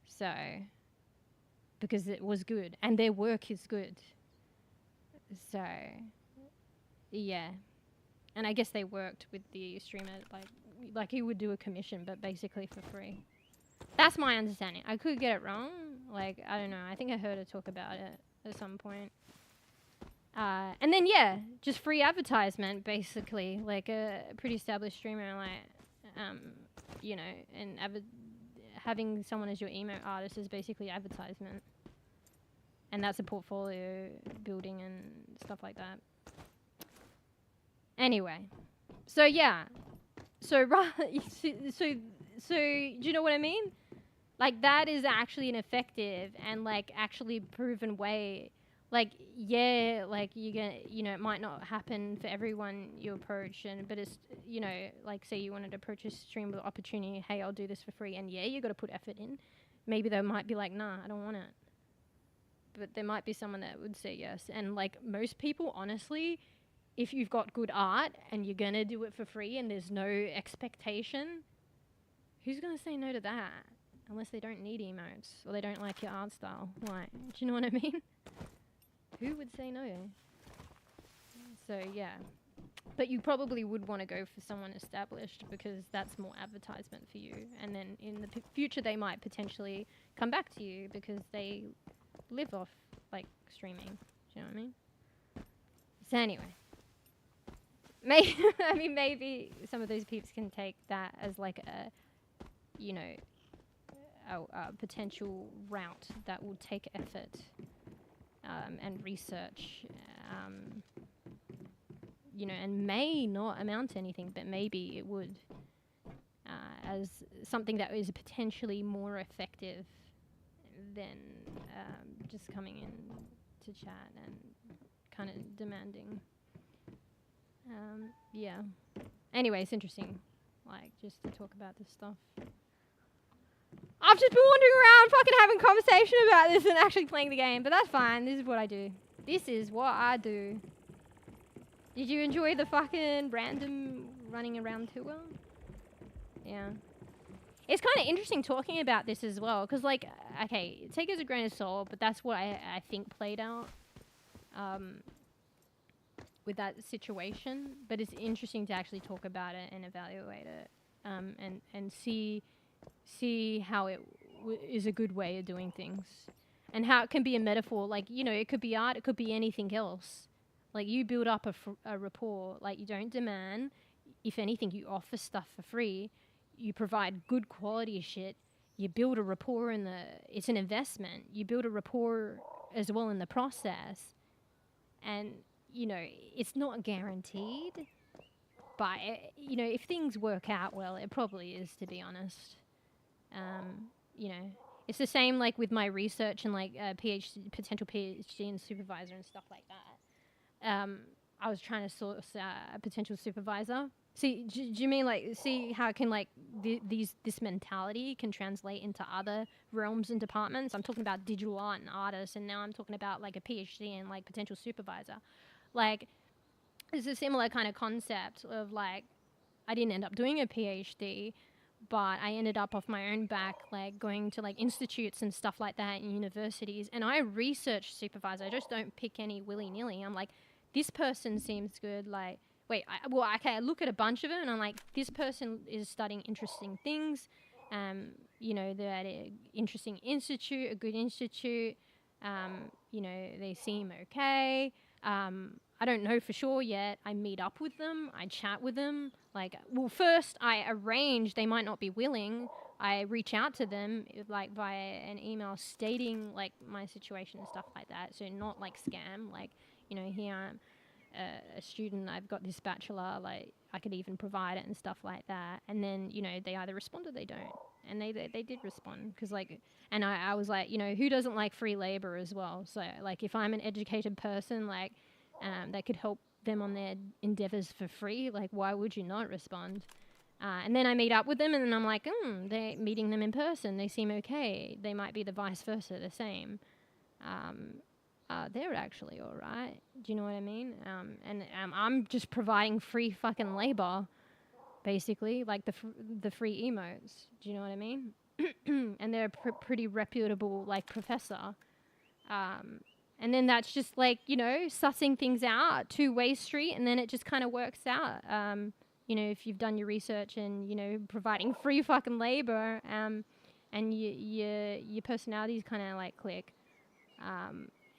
So, because it was good and their work is good. So, yeah. And I guess they worked with the streamer, like he would do a commission, but basically for free. That's my understanding. I could get it wrong. Like, I don't know. I think I heard her talk about it at some point. And then, yeah, just free advertisement, basically. Like a pretty established streamer, like, and having someone as your emo artist is basically advertisement. And that's a portfolio building and stuff like that. Anyway. So, yeah. So do you know what I mean? Like, that is actually an effective and, like, actually proven way. Like, yeah, like, you're gonna, it might not happen for everyone you approach, but it's, like, say you wanted to approach a stream with opportunity, hey, I'll do this for free, and yeah, you got to put effort in. Maybe they might be like, nah, I don't want it. But there might be someone that would say yes. And, like, most people, honestly, if you've got good art and you're gonna do it for free and there's no expectation, who's going to say no to that? Unless they don't need emotes or they don't like your art style. Like, do you know what I mean? Who would say no? So, yeah. But you probably would want to go for someone established because that's more advertisement for you. And then in the future, they might potentially come back to you because they live off, like, streaming. Do you know what I mean? So, anyway. Maybe some of those peeps can take that as, like, a potential route that will take effort and research, and may not amount to anything, but maybe it would, as something that is potentially more effective than just coming in to chat and kind of demanding. Yeah. Anyway, it's interesting. Like, just to talk about this stuff. I've just been wandering around fucking having conversation about this and actually playing the game, but that's fine. This is what I do. This is what I do. Did you enjoy the fucking random running around tour? Yeah. It's kind of interesting talking about this as well, because, like, okay, take it as a grain of salt, but that's what I think played out with that situation. But it's interesting to actually talk about it and evaluate it, and see how it is a good way of doing things, and how it can be a metaphor. Like, it could be art, it could be anything else. Like, you build up a rapport. Like, you don't demand. If anything, you offer stuff for free. You provide good quality shit. You build a rapport it's an investment. You build a rapport as well in the process. And, it's not guaranteed. But, if things work out well, it probably is, to be honest. It's the same, like, with my research and, like, potential PhD and supervisor and stuff like that. I was trying to source a potential supervisor. See, do you mean, like, see how it can, like, this mentality can translate into other realms and departments? I'm talking about digital art and artists, and now I'm talking about, like, a PhD and, like, potential supervisor. Like, it's a similar kind of concept of, like, I didn't end up doing a PhD, but I ended up off my own back, like, going to, like, institutes and stuff like that in universities, and I research supervisor. I just don't pick any willy-nilly. I'm like, this person seems good, like, I look at a bunch of it, and I'm like, this person is studying interesting things, You know, they're at an interesting institute, a good institute. You know, they seem okay. I don't know for sure yet. I meet up with them. I chat with them. Like, well, first I arrange, they might not be willing. I reach out to them, like, via an email stating, like, my situation and stuff like that. So not, like, scam. Like, you know, here I'm a student. I've got this bachelor. Like, I could even provide it and stuff like that. And then, you know, they either respond or they don't. And they did respond. Because, like, and I was like, you know, who doesn't like free labor as well? So, like, if I'm an educated person, like, that could help them on their endeavors for free, like, why would you not respond? And then I meet up with them, and then I'm like, they're meeting them in person. They seem okay. They might be the vice versa, the same. They're actually all right. Do you know what I mean? And I'm just providing free fucking labor, basically, like the free emotes. Do you know what I mean? And they're a pretty reputable, like, professor. And then that's just, like, you know, sussing things out, two-way street, and then it just kind of works out. You know, if you've done your research and, you know, providing free fucking labor, and your personalities kind of, like, click.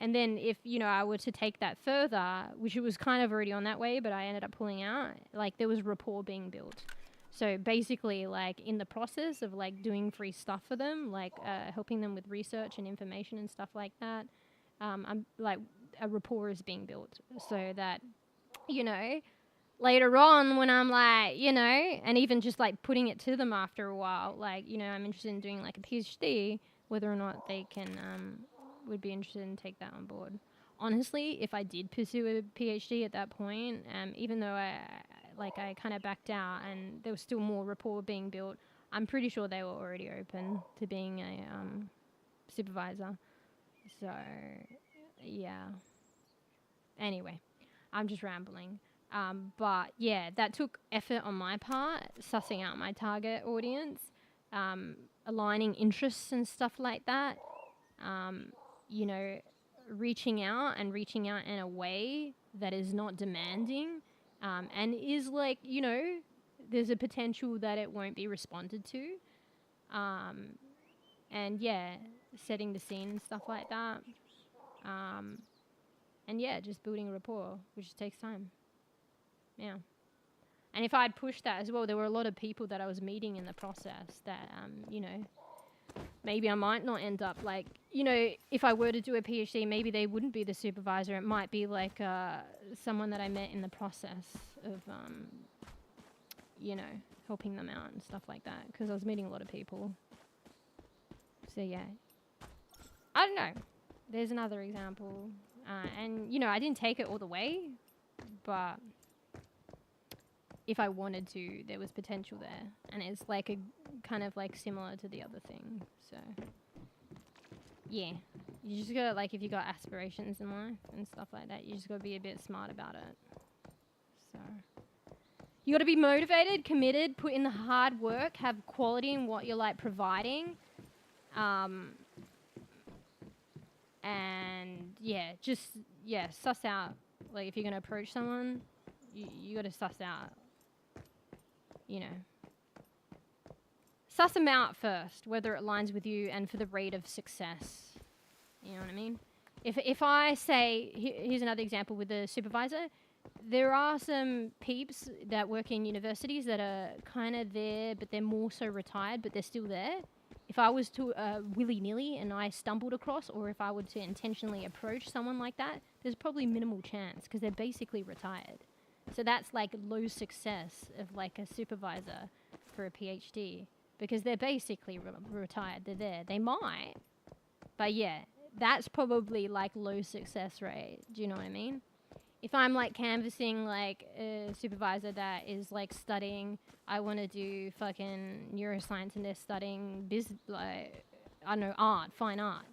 And then if, you know, I were to take that further, which it was kind of already on that way, but I ended up pulling out, like, there was rapport being built. So basically, like, in the process of, like, doing free stuff for them, like, helping them with research and information and stuff like that, I'm, like, a rapport is being built so that, you know, later on when I'm like, you know, and even just, like, putting it to them after a while, like, you know, I'm interested in doing, like, a PhD, whether or not they can, would be interested in take that on board. Honestly, if I did pursue a PhD at that point, even though I kind of backed out and there was still more rapport being built, I'm pretty sure they were already open to being a supervisor. So, yeah. Anyway, I'm just rambling. But, yeah, that took effort on my part, sussing out my target audience, aligning interests and stuff like that. You know, reaching out in a way that is not demanding, and is, like, you know, there's a potential that it won't be responded to. And, yeah, setting the scene and stuff like that. And, yeah, just building a rapport, which takes time. Yeah. And if I'd pushed that as well, there were a lot of people that I was meeting in the process that, you know, maybe I might not end up, like, you know, if I were to do a PhD, maybe they wouldn't be the supervisor. It might be, like, someone that I met in the process of, you know, helping them out and stuff like that, because I was meeting a lot of people. So, yeah. I don't know. There's another example. And, you know, I didn't take it all the way, but if I wanted to, there was potential there. And it's, like, a kind of, like, similar to the other thing. So, yeah. You just gotta, like, if you got aspirations in life and stuff like that, you just gotta be a bit smart about it. So, you gotta be motivated, committed, put in the hard work, have quality in what you're, like, providing. And, yeah, just, yeah, suss out. Like, if you're gonna approach someone, you gotta suss out, you know. Suss them out first, whether it aligns with you and for the rate of success. You know what I mean? If I say, here's another example with the supervisor, there are some peeps that work in universities that are kind of there, but they're more so retired, but they're still there. If I was to willy-nilly and I stumbled across, or if I were to intentionally approach someone like that, there's probably minimal chance because they're basically retired. So that's, like, low success of, like, a supervisor for a PhD because they're basically retired. They're there. They might, but, yeah, that's probably, like, low success rate. Do you know what I mean? If I'm, like, canvassing, like, a supervisor that is, like, studying, I want to do fucking neuroscience and they're studying like, I don't know, art, fine art.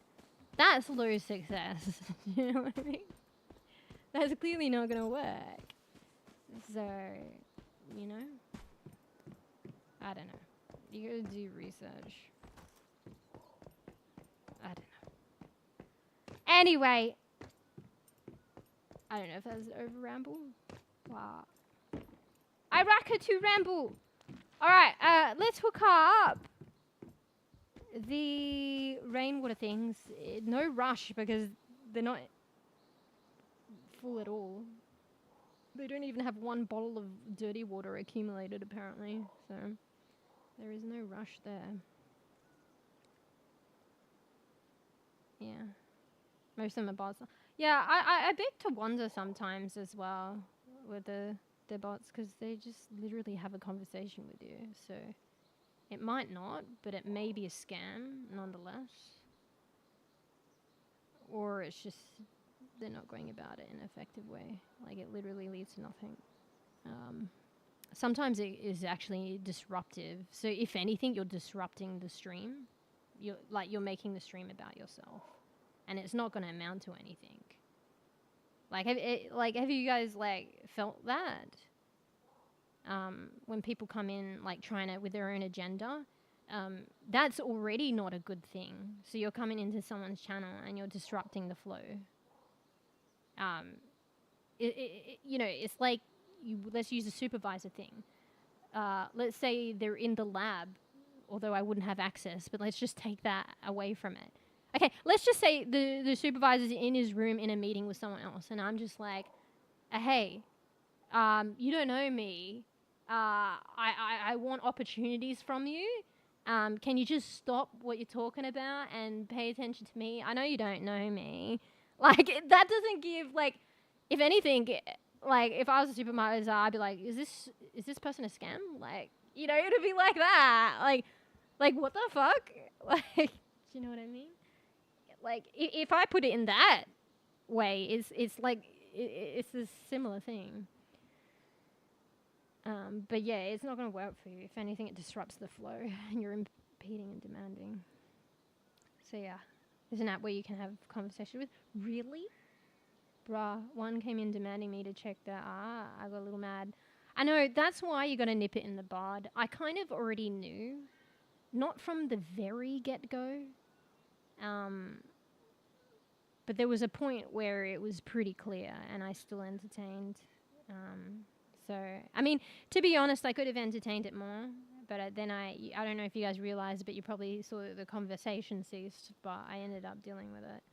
That's low success. You know what I mean? That's clearly not going to work. So, you know, I don't know. You got to do research. I don't know. Anyway, I don't know if that's over ramble. Wow. I like her to ramble. All right, let's hook her up. the rainwater things, no rush because they're not full at all. They don't even have one bottle of dirty water accumulated apparently, so there is no rush there. Yeah. Most of them are bots. Yeah, I beg to wonder sometimes as well with the bots because they just literally have a conversation with you, so it might not, but it may be a scam nonetheless. Or it's just they're not going about it in an effective way. Like it literally leads to nothing. Sometimes it is actually disruptive. So if anything, you're disrupting the stream. You're making the stream about yourself, and it's not going to amount to anything. Have you guys felt that? When people come in trying to with their own agenda, that's already not a good thing. So you're coming into someone's channel and you're disrupting the flow. It's like let's use the supervisor thing. Let's say they're in the lab, although I wouldn't have access, but let's just take that away from it. Okay, let's just say the supervisor's in his room in a meeting with someone else, and I'm just like, hey, you don't know me. I want opportunities from you. Can you just stop what you're talking about and pay attention to me? I know you don't know me. That doesn't give, if anything, if I was a supervisor, I'd be like, is this person a scam? It'd be like that. What the fuck? Do you know what I mean? If I put it in that way, it's a similar thing. But yeah, it's not going to work for you. If anything, it disrupts the flow and you're impeding and demanding. So yeah, there's an app where you can have conversation with. Really? Bruh, one came in demanding me to check that. I got a little mad. I know, that's why you got to nip it in the bud. I kind of already knew. Not from the very get-go. But there was a point where it was pretty clear and I still entertained. So, I mean, to be honest, I could have entertained it more. But then I don't know if you guys realized, but you probably saw that the conversation ceased. But I ended up dealing with it.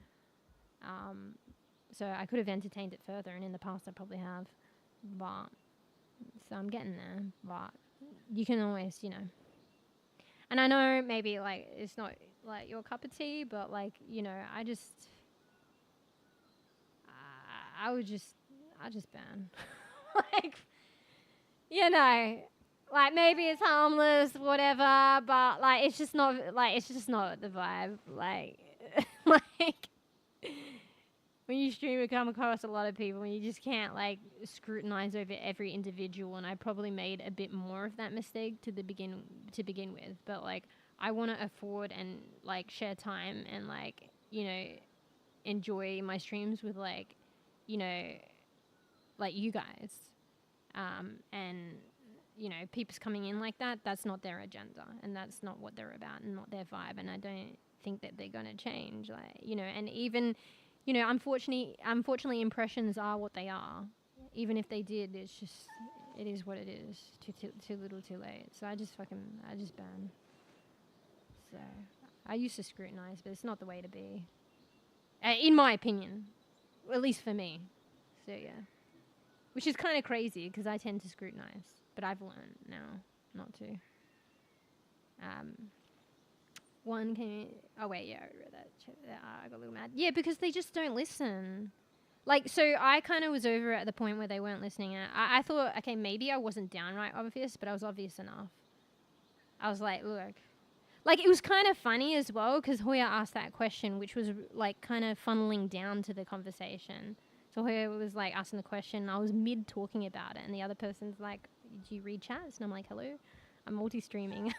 So I could have entertained it further. And in the past, I probably have. But, so I'm getting there. But you can always, And I know maybe, it's not, your cup of tea. But, I just ban. Maybe it's harmless, whatever, but it's just not the vibe. When you stream, you come across a lot of people, and you just can't scrutinize over every individual. And I probably made a bit more of that mistake to begin with. But I want to afford and share time and enjoy my streams with you guys. And people's coming in like that, that's not their agenda, and that's not what they're about, and not their vibe, and I don't think that they're going to change, and even, unfortunately impressions are what they are. Even if they did, it is what it is, too little too late. So I just ban. So I used to scrutinize, but it's not the way to be, in my opinion, at least for me. So yeah. Which is kind of crazy because I tend to scrutinize, but I've learned now not to. One came. Oh wait, yeah, I read that. I got a little mad. Yeah, because they just don't listen. So I kind of was over at the point where they weren't listening. And I thought, okay, maybe I wasn't downright obvious, but I was obvious enough. I was like, look. It was kind of funny as well because Hoya asked that question, which was kind of funneling down to the conversation. So Hoya was asking the question, I was mid talking about it, and the other person's like, do you read chats? And I'm like, hello, I'm multi-streaming.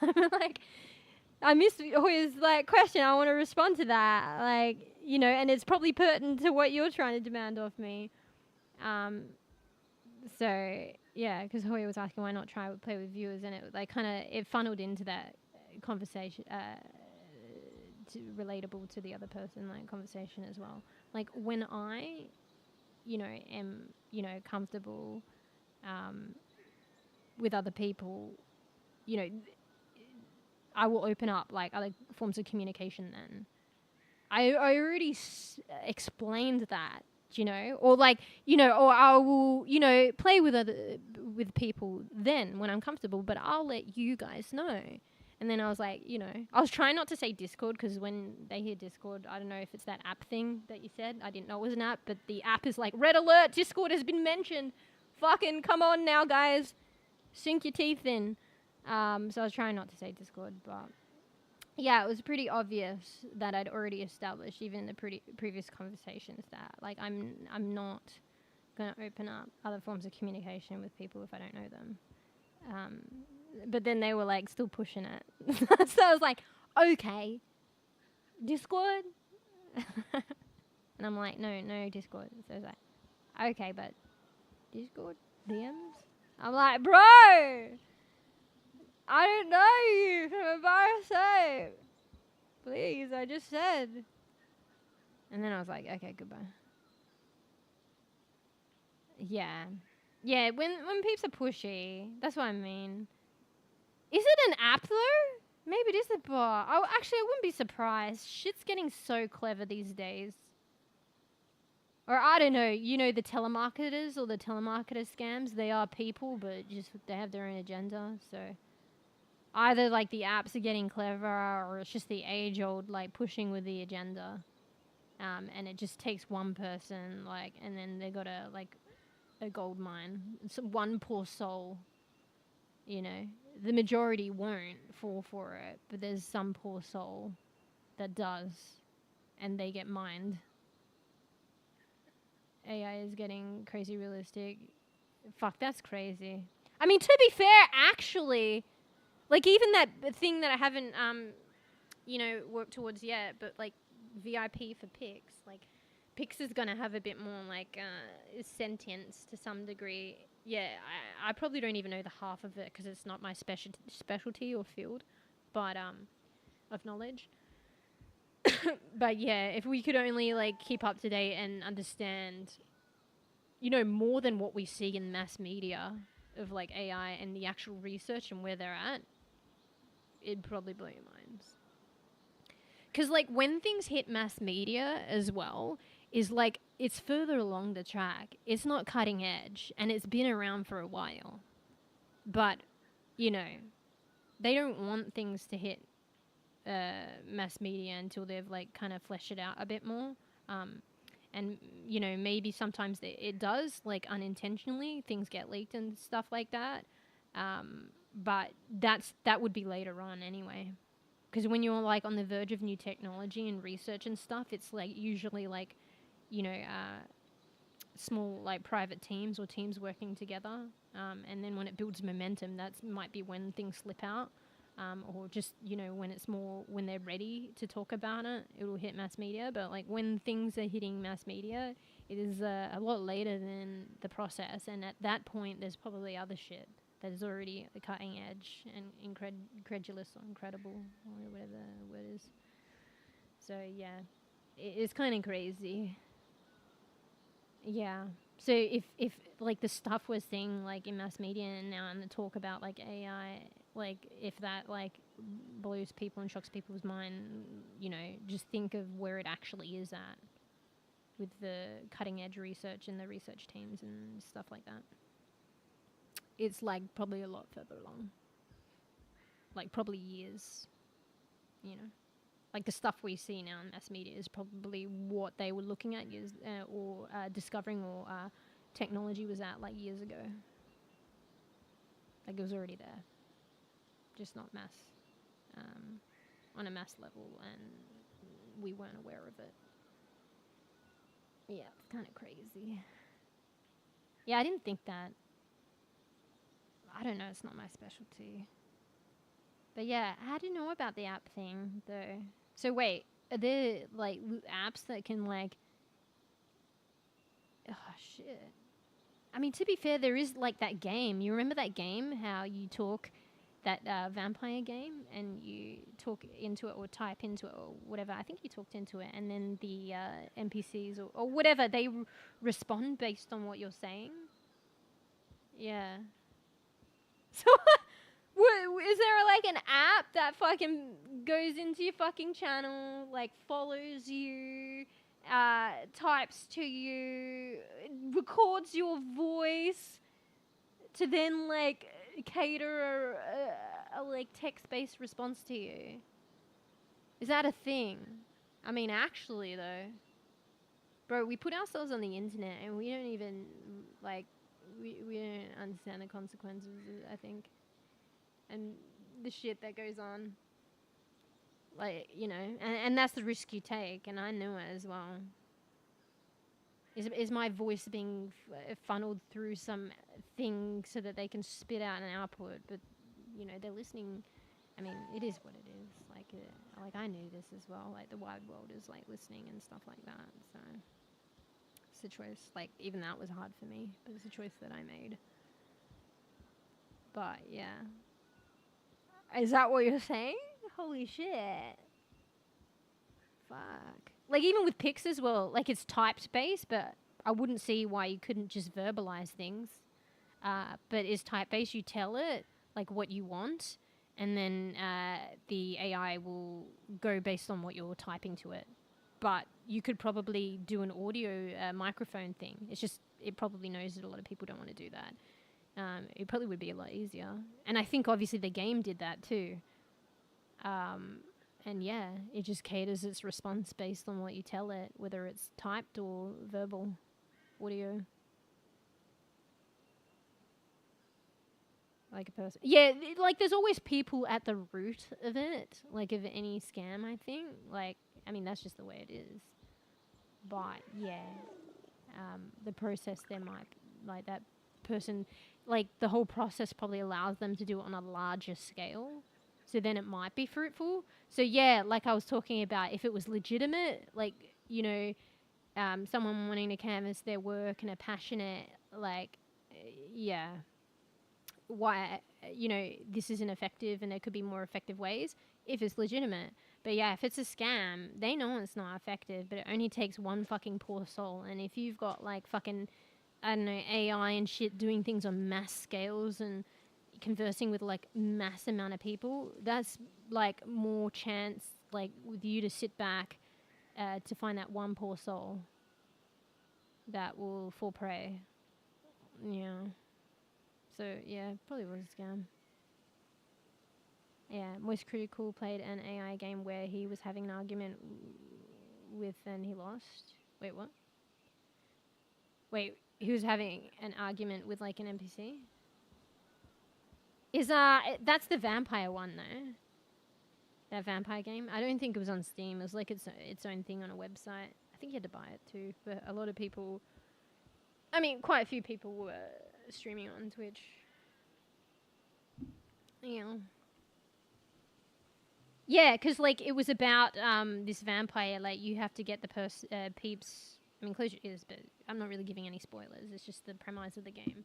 I missed Hoya's question, I want to respond to that, and it's probably pertinent to what you're trying to demand of me. So yeah, because Hoya was asking why not try play with viewers, and it it funneled into that conversation, relatable to the other person, conversation as well. When I am, comfortable with other people, I will open up like other forms of communication then. I already explained that, you know, or like, you know, or I will, you know, play with people then when I'm comfortable, but I'll let you guys know. And then I was like, you know, I was trying not to say Discord because when they hear Discord, I don't know if it's that app thing that you said. I didn't know it was an app, but the app is like, red alert, Discord has been mentioned. Fucking come on now, guys. Sink your teeth in. So I was trying not to say Discord, but yeah, it was pretty obvious that I'd already established, even in the previous conversations, that like I'm not going to open up other forms of communication with people if I don't know them. But then they were like still pushing it. So I was like, okay, Discord? And I'm like, no Discord. So it's like, okay, but Discord? DMs? I'm like, bro, I don't know you from a bar site. Please, I just said. And then I was like, okay, goodbye. Yeah. Yeah, when peeps are pushy, that's what I mean. Is it an app though? Maybe it is a bar. I wouldn't be surprised. Shit's getting so clever these days. Or I don't know, you know, the telemarketers or the telemarketer scams, they are people, but just they have their own agenda. So either like the apps are getting cleverer or it's just the age old like pushing with the agenda. And it just takes one person, like, and then they got a gold mine. It's one poor soul, you know. The majority won't fall for it, but there's some poor soul that does, and they get mined. AI is getting crazy realistic. Fuck, that's crazy. I mean, to be fair, actually, like even that thing that I haven't, you know, worked towards yet, but like VIP for Pix, like Pix is gonna have a bit more like sentience to some degree. Yeah, I probably don't even know the half of it because it's not my specialty or field, but of knowledge. But yeah, if we could only like keep up to date and understand, you know, more than what we see in mass media of like AI and the actual research and where they're at, it'd probably blow your minds. Because like when things hit mass media as well, is like it's further along the track. It's not cutting edge, and it's been around for a while. But, you know, they don't want things to hit mass media until they've like kind of fleshed it out a bit more. And, you know, maybe sometimes it does, like unintentionally, things get leaked and stuff like that. But that would be later on anyway. Because when you're like on the verge of new technology and research and stuff, it's like usually like, you know, small like private teams or teams working together. And then when it builds momentum, that might be when things slip out. Or just, you know, when it's more, when they're ready to talk about it, it will hit mass media. But like when things are hitting mass media, it is a lot later than the process. And at that point, there's probably other shit that is already the cutting edge and incredulous or incredible or whatever the word is. So yeah, it's kind of crazy. Yeah. So if like the stuff we're seeing like in mass media and now and the talk about like AI, like if that like blows people and shocks people's mind, you know, just think of where it actually is at with the cutting edge research and the research teams and stuff like that. It's like probably a lot further along. Like probably years, you know. Like the stuff we see now in mass media is probably what they were looking at years or discovering or technology was at like years ago. Like it was already there, just not mass, on a mass level, and we weren't aware of it. Yeah, it's kind of crazy. Yeah, I didn't think that. I don't know, it's not my specialty. But yeah, how do you know about the app thing, though? So wait, are there, like, apps that can, like... Oh, shit. I mean, to be fair, there is, like, that game. You remember that game? How you talk... That vampire game? And you talk into it or type into it or whatever. I think you talked into it. And then the NPCs or whatever, they respond based on what you're saying. Yeah. So... Is there like an app that fucking goes into your fucking channel, like follows you, types to you, records your voice to then like cater a like text-based response to you? Is that a thing? I mean, actually though, bro, we put ourselves on the internet and we don't even like we don't understand the consequences, I think. And the shit that goes on, like, you know, and that's the risk you take, and I know it as well. Is my voice being funneled through some thing so that they can spit out an output, but, you know, they're listening. I mean, it is what it is. Like I knew this as well. Like, the wide world is, like, listening and stuff like that, so it's a choice. Like, even that was hard for me, but it's a choice that I made. But, yeah. Is that what you're saying? Holy shit. Fuck. Like, even with pics as well, like, it's type-based, but I wouldn't see why you couldn't just verbalize things. But is type-based, you tell it, like, what you want, and then the AI will go based on what you're typing to it. But you could probably do an audio microphone thing. It's just, it probably knows that a lot of people don't want to do that. It probably would be a lot easier. And I think obviously the game did that too. And yeah, it just caters its response based on what you tell it, whether it's typed or verbal audio. Like a person. Yeah, like there's always people at the root of it, like of any scam, I think. Like, I mean, that's just the way it is. But yeah, the process there might, like that person, like the whole process probably allows them to do it on a larger scale, so then it might be fruitful. So yeah, like I was talking about, if it was legitimate, like, you know, someone wanting to canvas their work and are passionate, like, yeah, why, you know, this isn't effective and there could be more effective ways if it's legitimate. But yeah, if it's a scam, they know it's not effective, but it only takes one fucking poor soul. And if you've got like fucking, I don't know, AI and shit doing things on mass scales and conversing with like mass amount of people, that's like more chance like with you to sit back to find that one poor soul that will fall prey. Yeah. So yeah, probably was a scam. Yeah, Moist Critical played an AI game where he was having an argument with and he lost. Wait, what? Wait, he was having an argument with like an NPC? Is that's the vampire one though. That vampire game. I don't think it was on Steam. It was like its own thing on a website. I think you had to buy it too. But a lot of people, I mean, quite a few people were streaming it on Twitch. Yeah. Yeah, because like it was about this vampire. Like you have to get the peeps. I mean, close your ears, but I'm not really giving any spoilers. It's just the premise of the game,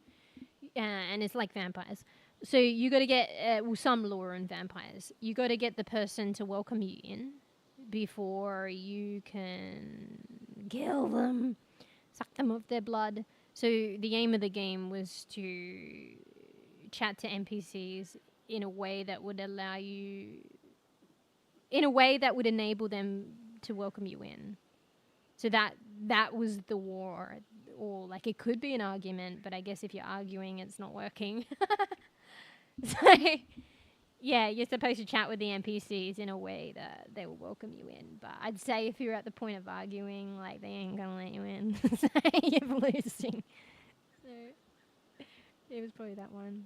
and it's like vampires. So you got to get some lore on vampires. You got to get the person to welcome you in before you can kill them, suck them of their blood. So the aim of the game was to chat to NPCs in a way that would allow you, in a way that would enable them to welcome you in. So that was the war. Or like it could be an argument, but I guess if you're arguing, it's not working. So yeah, you're supposed to chat with the NPCs in a way that they will welcome you in. But I'd say if you're at the point of arguing, like they ain't gonna let you in. So you're losing. So it was probably that one.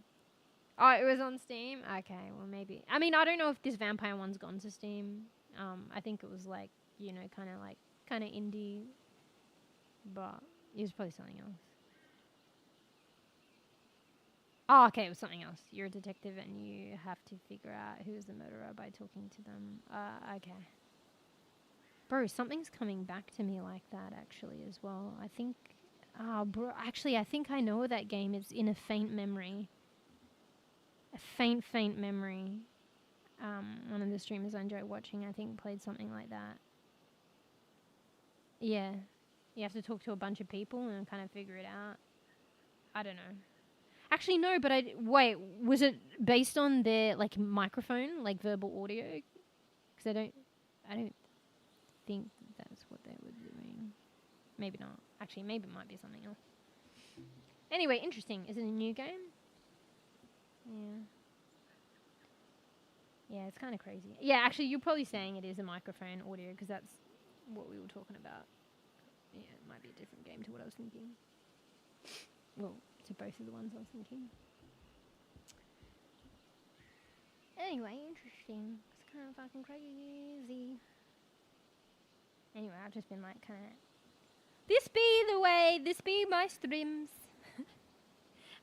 Oh, it was on Steam? Okay, well maybe. I mean, I don't know if this vampire one's gone to Steam. I think it was like, you know, kind of indie. But it was probably something else. Oh, okay, it was something else. You're a detective and you have to figure out who's the murderer by talking to them. Okay. Bro, something's coming back to me like that actually as well. I think, bro, actually I think I know that game. It's in a faint memory. A faint memory. One of the streamers I enjoy watching, I think, played something like that. Yeah. You have to talk to a bunch of people and kind of figure it out. I don't know. Actually, no, but wait, was it based on their, like, microphone, like, verbal audio? Because I don't think that's what they were doing. Maybe not. Actually, maybe it might be something else. Anyway, interesting. Is it a new game? Yeah. Yeah, it's kind of crazy. Yeah, actually, you're probably saying it is a microphone audio because that's what we were talking about. Yeah, it might be a different game to what I was thinking. Well, to both of the ones I was thinking. Anyway, interesting. It's kind of fucking crazy. Anyway, I've just been like kind of... This be the way, this be my streams.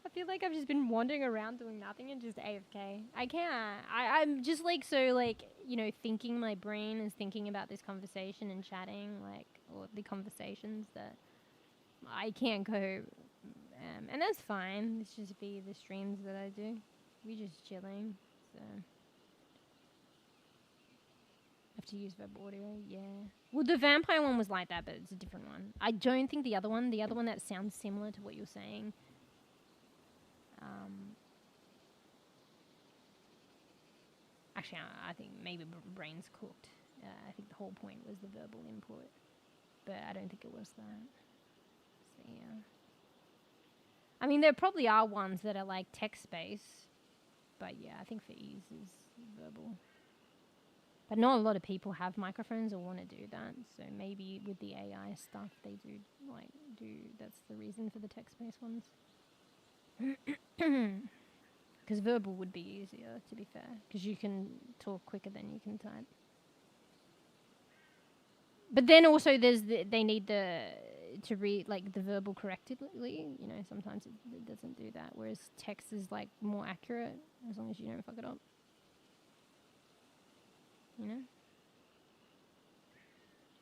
I feel like I've just been wandering around doing nothing and just AFK. I can't. I'm just like so like, you know, thinking my brain is thinking about this conversation and chatting, like, or the conversations that I can't cope. And that's fine. It's just be the streams that I do. We're just chilling. So I have to use verbal audio, yeah. Well, the vampire one was like that, but it's a different one. I don't think the other one that sounds similar to what you're saying. Actually, I think maybe brain's cooked. I think the whole point was the verbal input, but I don't think it was that. So yeah. I mean, there probably are ones that are like text-based, but yeah, I think for ease is verbal. But not a lot of people have microphones or want to do that, so maybe with the AI stuff they do that's the reason for the text-based ones. Because verbal would be easier, to be fair, because you can talk quicker than you can type. But then also they need to read like the verbal correctly. You know, sometimes it doesn't do that, whereas text is like more accurate as long as you don't fuck it up. You know?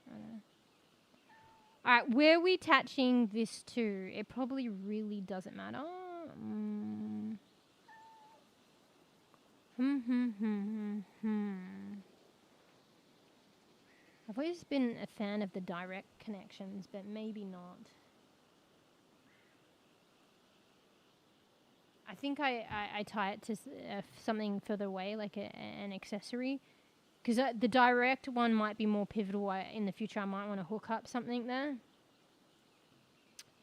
I don't know. Alright, where are we attaching this to? It probably really doesn't matter. I've always been a fan of the direct connections, but maybe not. I think I tie it to something further away, like an accessory. Because the direct one might be more pivotal. In the future, I might want to hook up something there.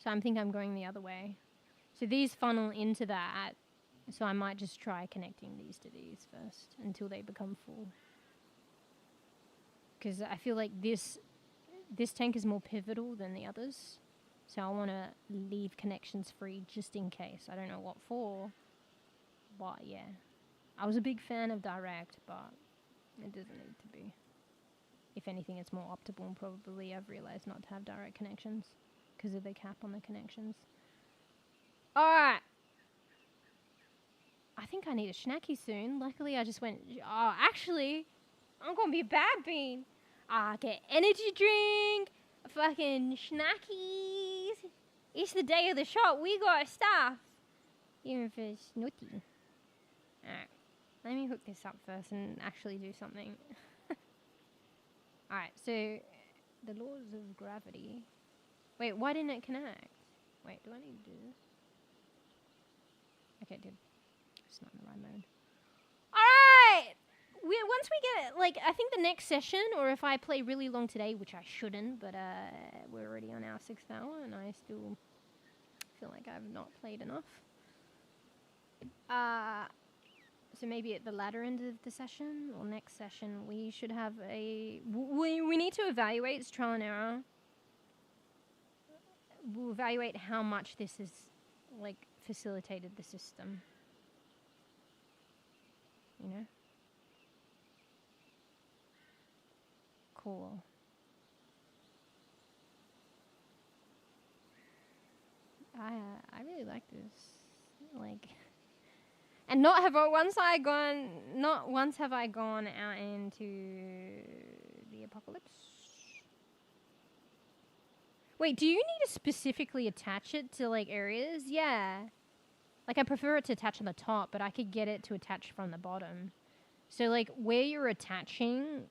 So I think I'm going the other way. So these funnel into that. So I might just try connecting these to these first until they become full. Because I feel like this tank is more pivotal than the others. So I want to leave connections free just in case. I don't know what for. But yeah. I was a big fan of direct, but it doesn't need to be. If anything, it's more optimal, and probably I've realized not to have direct connections because of the cap on the connections. Alright. I think I need a snacky soon. Luckily, I just went, oh, actually, I'm going to be a bad bean. Get energy drink, fucking snackies. It's the day of the shop. We got stuff. Even if it's snooty. Alright. Let me hook this up first and actually do something. Alright, so the laws of gravity. Wait, why didn't it connect? Wait, do I need to do this? Okay, it did. It's not in the right mode. Alright! Once we get, like, I think the next session, or if I play really long today, which I shouldn't, but we're already on our 6th hour, and I still feel like I've not played enough. So maybe at the latter end of the session, or next session, we should have a... We need to evaluate, it's trial and error. We'll evaluate how much this has, like, facilitated the system. You know? Cool. I really like this. Like... And not once have I gone out into the apocalypse. Wait, do you need to specifically attach it to like areas? Yeah. Like I prefer it to attach on the top, but I could get it to attach from the bottom. So like where you're attaching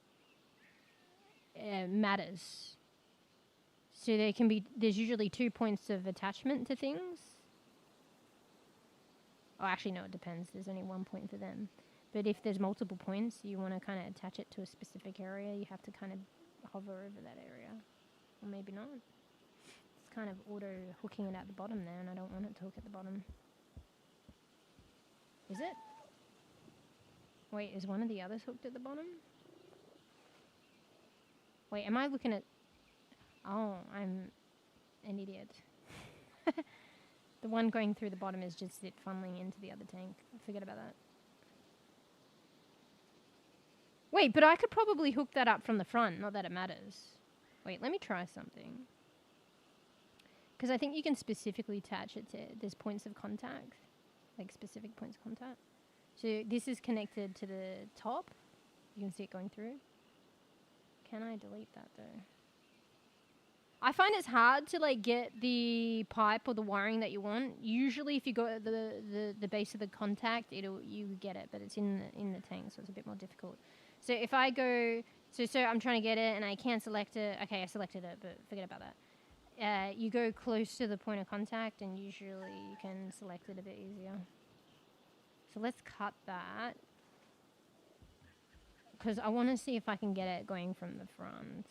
matters. So there's usually 2 points of attachment to things. Oh, actually, no, it depends. There's only 1 point for them. But if there's multiple points, you want to kind of attach it to a specific area. You have to kind of hover over that area. Or maybe not. It's kind of auto-hooking it at the bottom there, and I don't want it to hook at the bottom. Is it? Wait, is one of the others hooked at the bottom? Wait, am I looking at... Oh, I'm an idiot. The one going through the bottom is just it funneling into the other tank. Forget about that. Wait, but I could probably hook that up from the front, not that it matters. Wait, let me try something. Because I think you can specifically attach it to... There's points of contact. Like specific points of contact. So this is connected to the top. You can see it going through. Can I delete that though? I find it's hard to like get the pipe or the wiring that you want. Usually if you go at the base of the contact, you get it, but it's in the tank, so it's a bit more difficult. So if I go, so I'm trying to get it and I can't select it. Okay, I selected it, but forget about that. You go close to the point of contact and usually you can select it a bit easier. So let's cut that. Because I want to see if I can get it going from the front.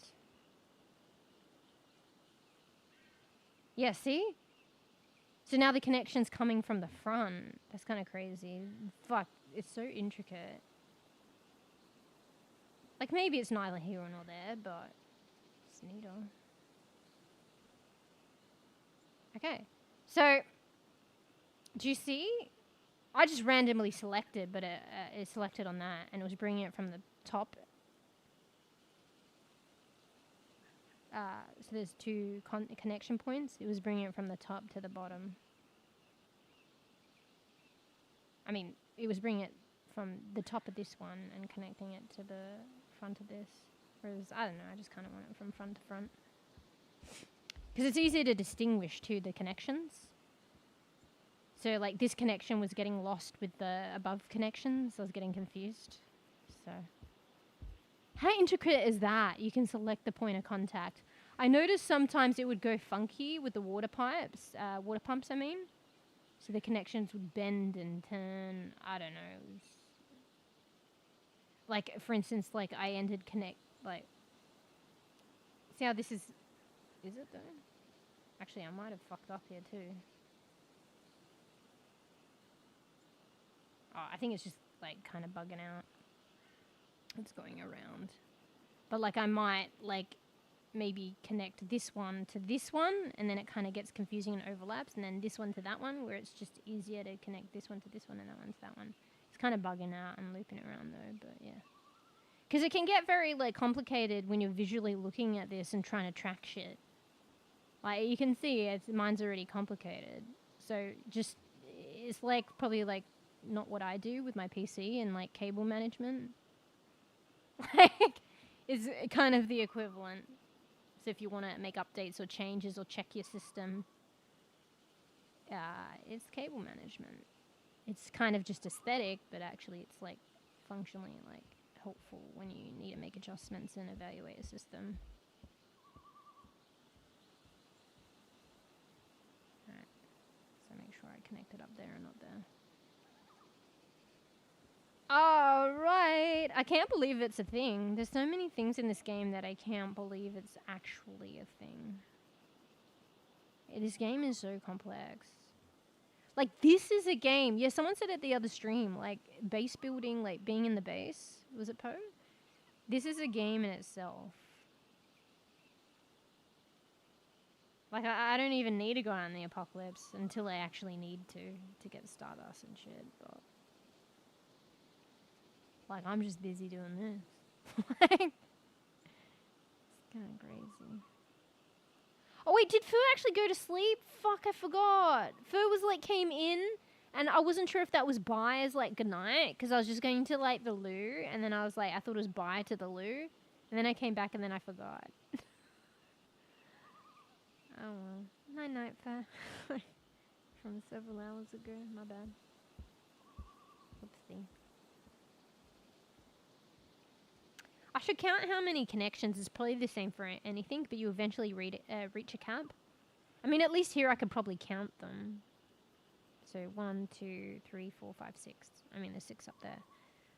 Yeah, see? So now the connection's coming from the front. That's kind of crazy. Fuck, it's so intricate. Like, maybe it's neither here nor there, but it's neater. Okay. So, do you see? I just randomly selected, but it selected on that, and it was bringing it from the top. So there's two connection points. It was bringing it from the top to the bottom. I mean, it was bringing it from the top of this one and connecting it to the front of this. Whereas, I don't know, I just kind of want it from front to front. Because it's easier to distinguish, too, the connections. So, like, this connection was getting lost with the above connections. I was getting confused. So, how intricate is that? You can select the point of contact. I noticed sometimes it would go funky with the water pumps, I mean. So the connections would bend and turn. I don't know. It was like, for instance, like I entered connect, like, see how this is it though? Actually, I might have fucked up here too. Oh, I think it's just like kind of bugging out. It's going around. But like I might like maybe connect this one to this one, and then it kind of gets confusing and overlaps, and then this one to that one, where it's just easier to connect this one to this one and that one to that one. It's kind of bugging out and looping around though, but yeah. Because it can get very like complicated when you're visually looking at this and trying to track shit. Like you can see mine's already complicated. So just, it's like probably like not what I do with my PC and like cable management. Like, is kind of the equivalent. So if you want to make updates or changes or check your system, it's cable management. It's kind of just aesthetic, but actually it's like functionally like helpful when you need to make adjustments and evaluate a system. Alright, so make sure I connect it up there and not there. Alright, I can't believe it's a thing. There's so many things in this game that I can't believe it's actually a thing. This game is so complex. Like, this is a game. Yeah, someone said it the other stream, like, base building, like, being in the base. Was it Poe? This is a game in itself. Like, I don't even need to go out in the apocalypse until I actually need to get Stardust and shit, but... Like, I'm just busy doing this. Like, it's kind of crazy. Oh, wait, did Fur actually go to sleep? Fuck, I forgot. Fur was, like, came in, and I wasn't sure if that was bye as, like, goodnight, because I was just going to, like, the loo, and then I was like, I thought it was bye to the loo, and then I came back, and then I forgot. Oh, well. Night-night, Fur. From several hours ago. My bad. Oopsie. I should count how many connections. It's probably the same for anything, but you eventually reach a cap. I mean, at least here I could probably count them. So 1, 2, 3, 4, 5, 6. I mean, there's 6 up there.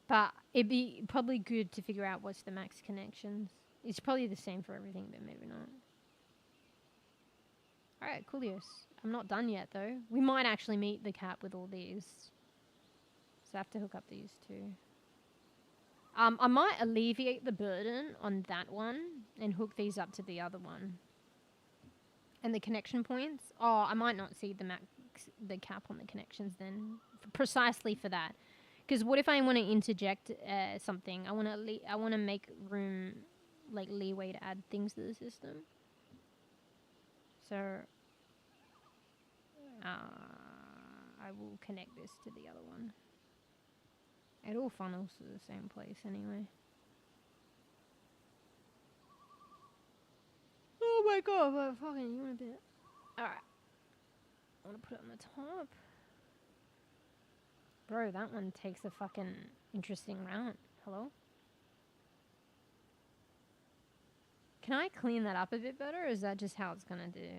But it'd be probably good to figure out what's the max connections. It's probably the same for everything, but maybe not. Alright, coolios. I'm not done yet, though. We might actually meet the cap with all these. So I have to hook up these two. I might alleviate the burden on that one and hook these up to the other one. And the connection points. Oh, I might not see the cap on the connections then. Precisely for that. Because what if I want to interject something? I want to make room, like leeway to add things to the system. So I will connect this to the other one. It all funnels to the same place anyway. Oh my god, what fucking you want a bit? Alright. I want to put it on the top. Bro, that one takes a fucking interesting route. Hello? Can I clean that up a bit better, or is that just how it's gonna do?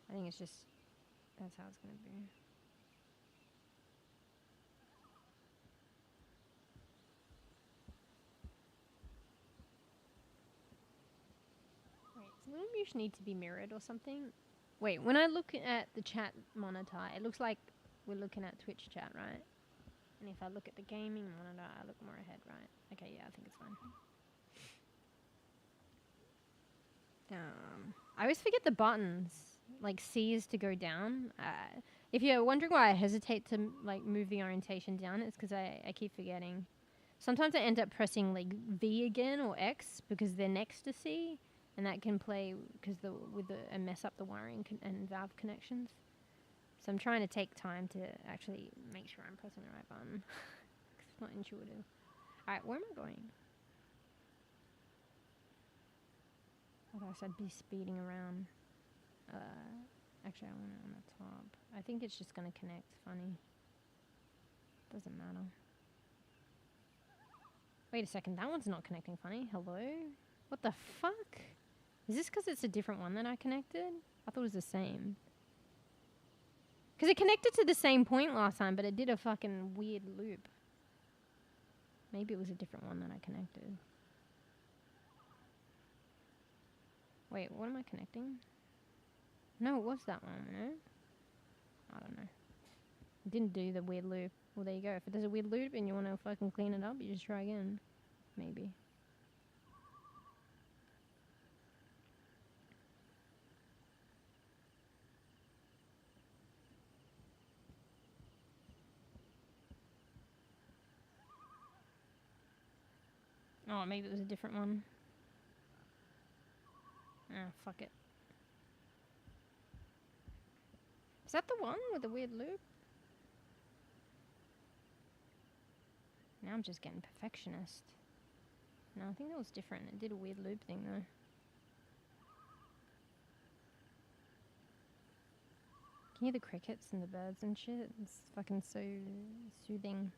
I think it's just... that's how it's gonna be. Wait, does Little Moosh need to be mirrored or something? Wait, when I look at the chat monitor, it looks like we're looking at Twitch chat, right? And if I look at the gaming monitor, I look more ahead, right? Okay, yeah, I think it's fine. I always forget the buttons. Like C is to go down. If you're wondering why I hesitate to like move the orientation down, it's because I keep forgetting. Sometimes I end up pressing like V again or X because they're next to C, and that can play because and mess up the wiring and valve connections. So I'm trying to take time to actually make sure I'm pressing the right button. It's not intuitive. Alright, where am I going? Otherwise I'd be speeding around. Actually, I want it on the top. I think it's just going to connect funny. Doesn't matter. Wait a second, that one's not connecting funny. Hello? What the fuck? Is this because it's a different one that I connected? I thought it was the same. Because it connected to the same point last time, but it did a fucking weird loop. Maybe it was a different one that I connected. Wait, what am I connecting? No, it was that one, no? I don't know. It didn't do the weird loop. Well, there you go. If it does a weird loop and you want to fucking clean it up, you just try again. Maybe. Oh, maybe it was a different one. Ah, fuck it. Is that the one with the weird loop? Now I'm just getting perfectionist. No, I think that was different. It did a weird loop thing though. Can you hear the crickets and the birds and shit? It's fucking so soothing.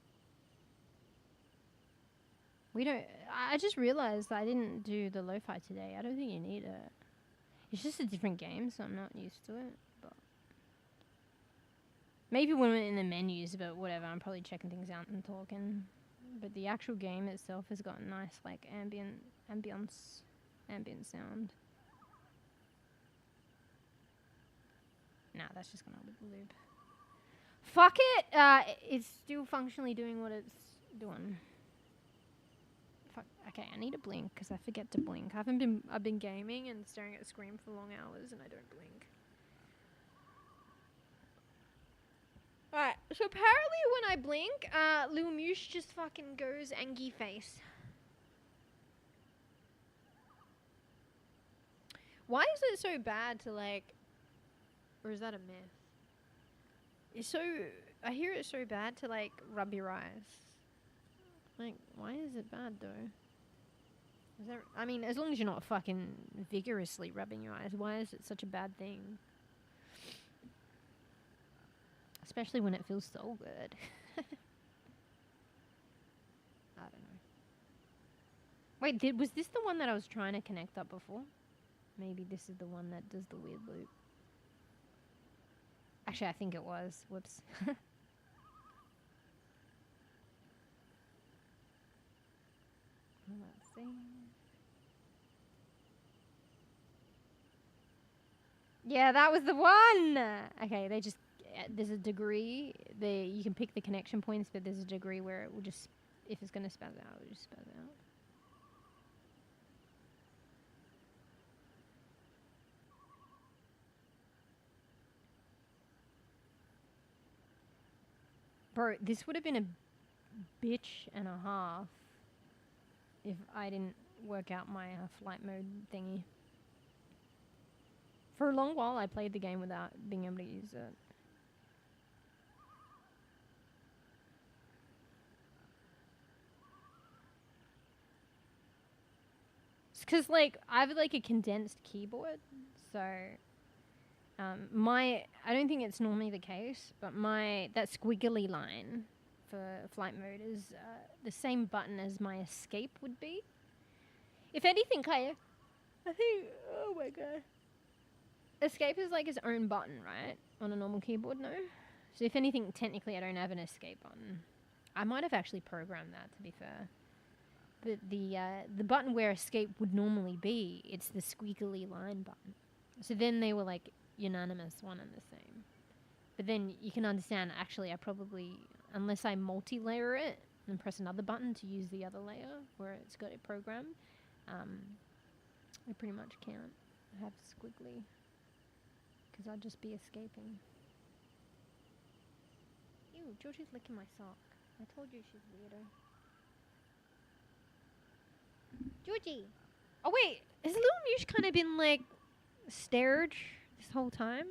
I just realized I didn't do the lo-fi today. I don't think you need it. It's just a different game, so I'm not used to it. But maybe when we're in the menus, but whatever. I'm probably checking things out and talking. But the actual game itself has got a nice, like, ambient sound. Nah, that's just gonna loop. Fuck it! It's still functionally doing what it's doing. Fuck. Okay, I need to blink because I forget to blink. I've been gaming and staring at the screen for long hours and I don't blink. Alright, so apparently when I blink, Lil Moosh just fucking goes angry face. Why is it so bad to like... Or is that a myth? I hear it's so bad to like rub your eyes. Like, why is it bad though? I mean, as long as you're not fucking vigorously rubbing your eyes, why is it such a bad thing? Especially when it feels so good. I don't know. Wait, was this the one that I was trying to connect up before? Maybe this is the one that does the weird loop. Actually, I think it was. Whoops. Let's see. Yeah, that was the one. Okay, they just there's a degree. You can pick the connection points, but there's a degree where it will just, if it's gonna spaz out, it'll just spaz out. Bro, this would have been a bitch and a half if I didn't work out my flight mode thingy. For a long while, I played the game without being able to use it. It's because, like, I have, like, a condensed keyboard, so... I don't think it's normally the case, but that squiggly line for flight mode is the same button as my escape would be. If anything, I think, oh my god. Escape is like its own button, right? On a normal keyboard, no? So if anything, technically I don't have an escape button. I might have actually programmed that, to be fair. But the button where escape would normally be, it's the squiggly line button. So then they were like unanimous, one and the same. But then you can understand, actually, I probably, unless I multi-layer it and press another button to use the other layer where it's got it programmed, I pretty much can't have squiggly because I'd just be escaping. Ew, Georgie's licking my sock. I told you she's weirdo. Georgie! Oh wait, has little Noosh kind of been like stared this whole time?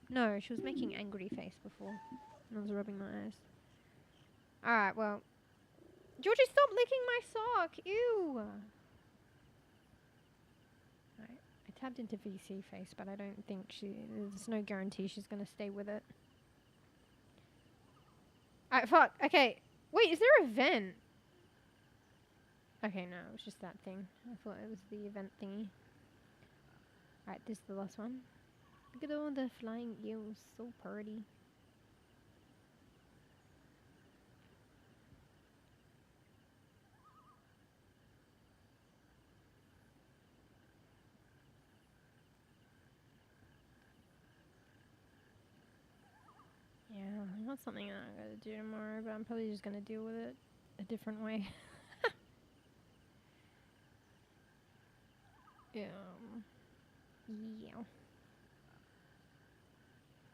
No, she was making angry face before. And I was rubbing my eyes. Alright, well. Georgie, stop licking my sock! Ew! Alright, I tabbed into VC face, but I don't think there's no guarantee she's gonna stay with it. Alright, fuck, okay. Wait, is there a vent? Okay, no, it was just that thing. I thought it was the event thingy. Alright, this is the last one. Look at all the flying eels, so pretty. Yeah, not something that I'm gonna do tomorrow, but I'm probably just gonna deal with it a different way. Yeah.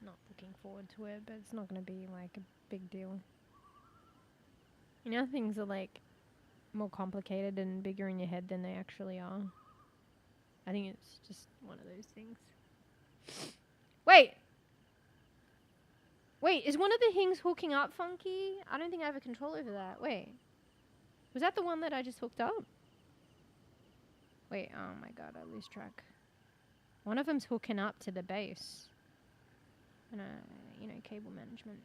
Not looking forward to it, but it's not going to be like a big deal. You know, things are like more complicated and bigger in your head than they actually are. I think it's just one of those things. Wait! Wait, is one of the things hooking up funky? I don't think I have a control over that. Wait. Was that the one that I just hooked up? Wait, oh my god, I lose track. One of them's hooking up to the base. And, you know, cable management.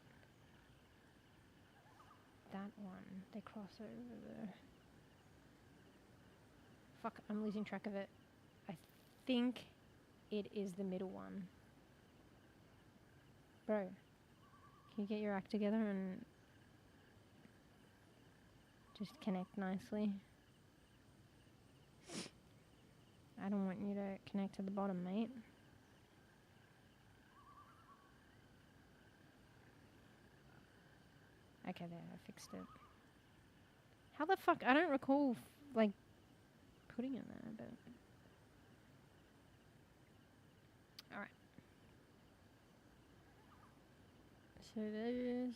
That one. They cross over there. Fuck, I'm losing track of it. I think it is the middle one. Bro, can you get your act together and just connect nicely? I don't want you to connect to the bottom, mate. Okay, there, I fixed it. How the fuck? I don't recall, like, putting it there, but... Alright. So there's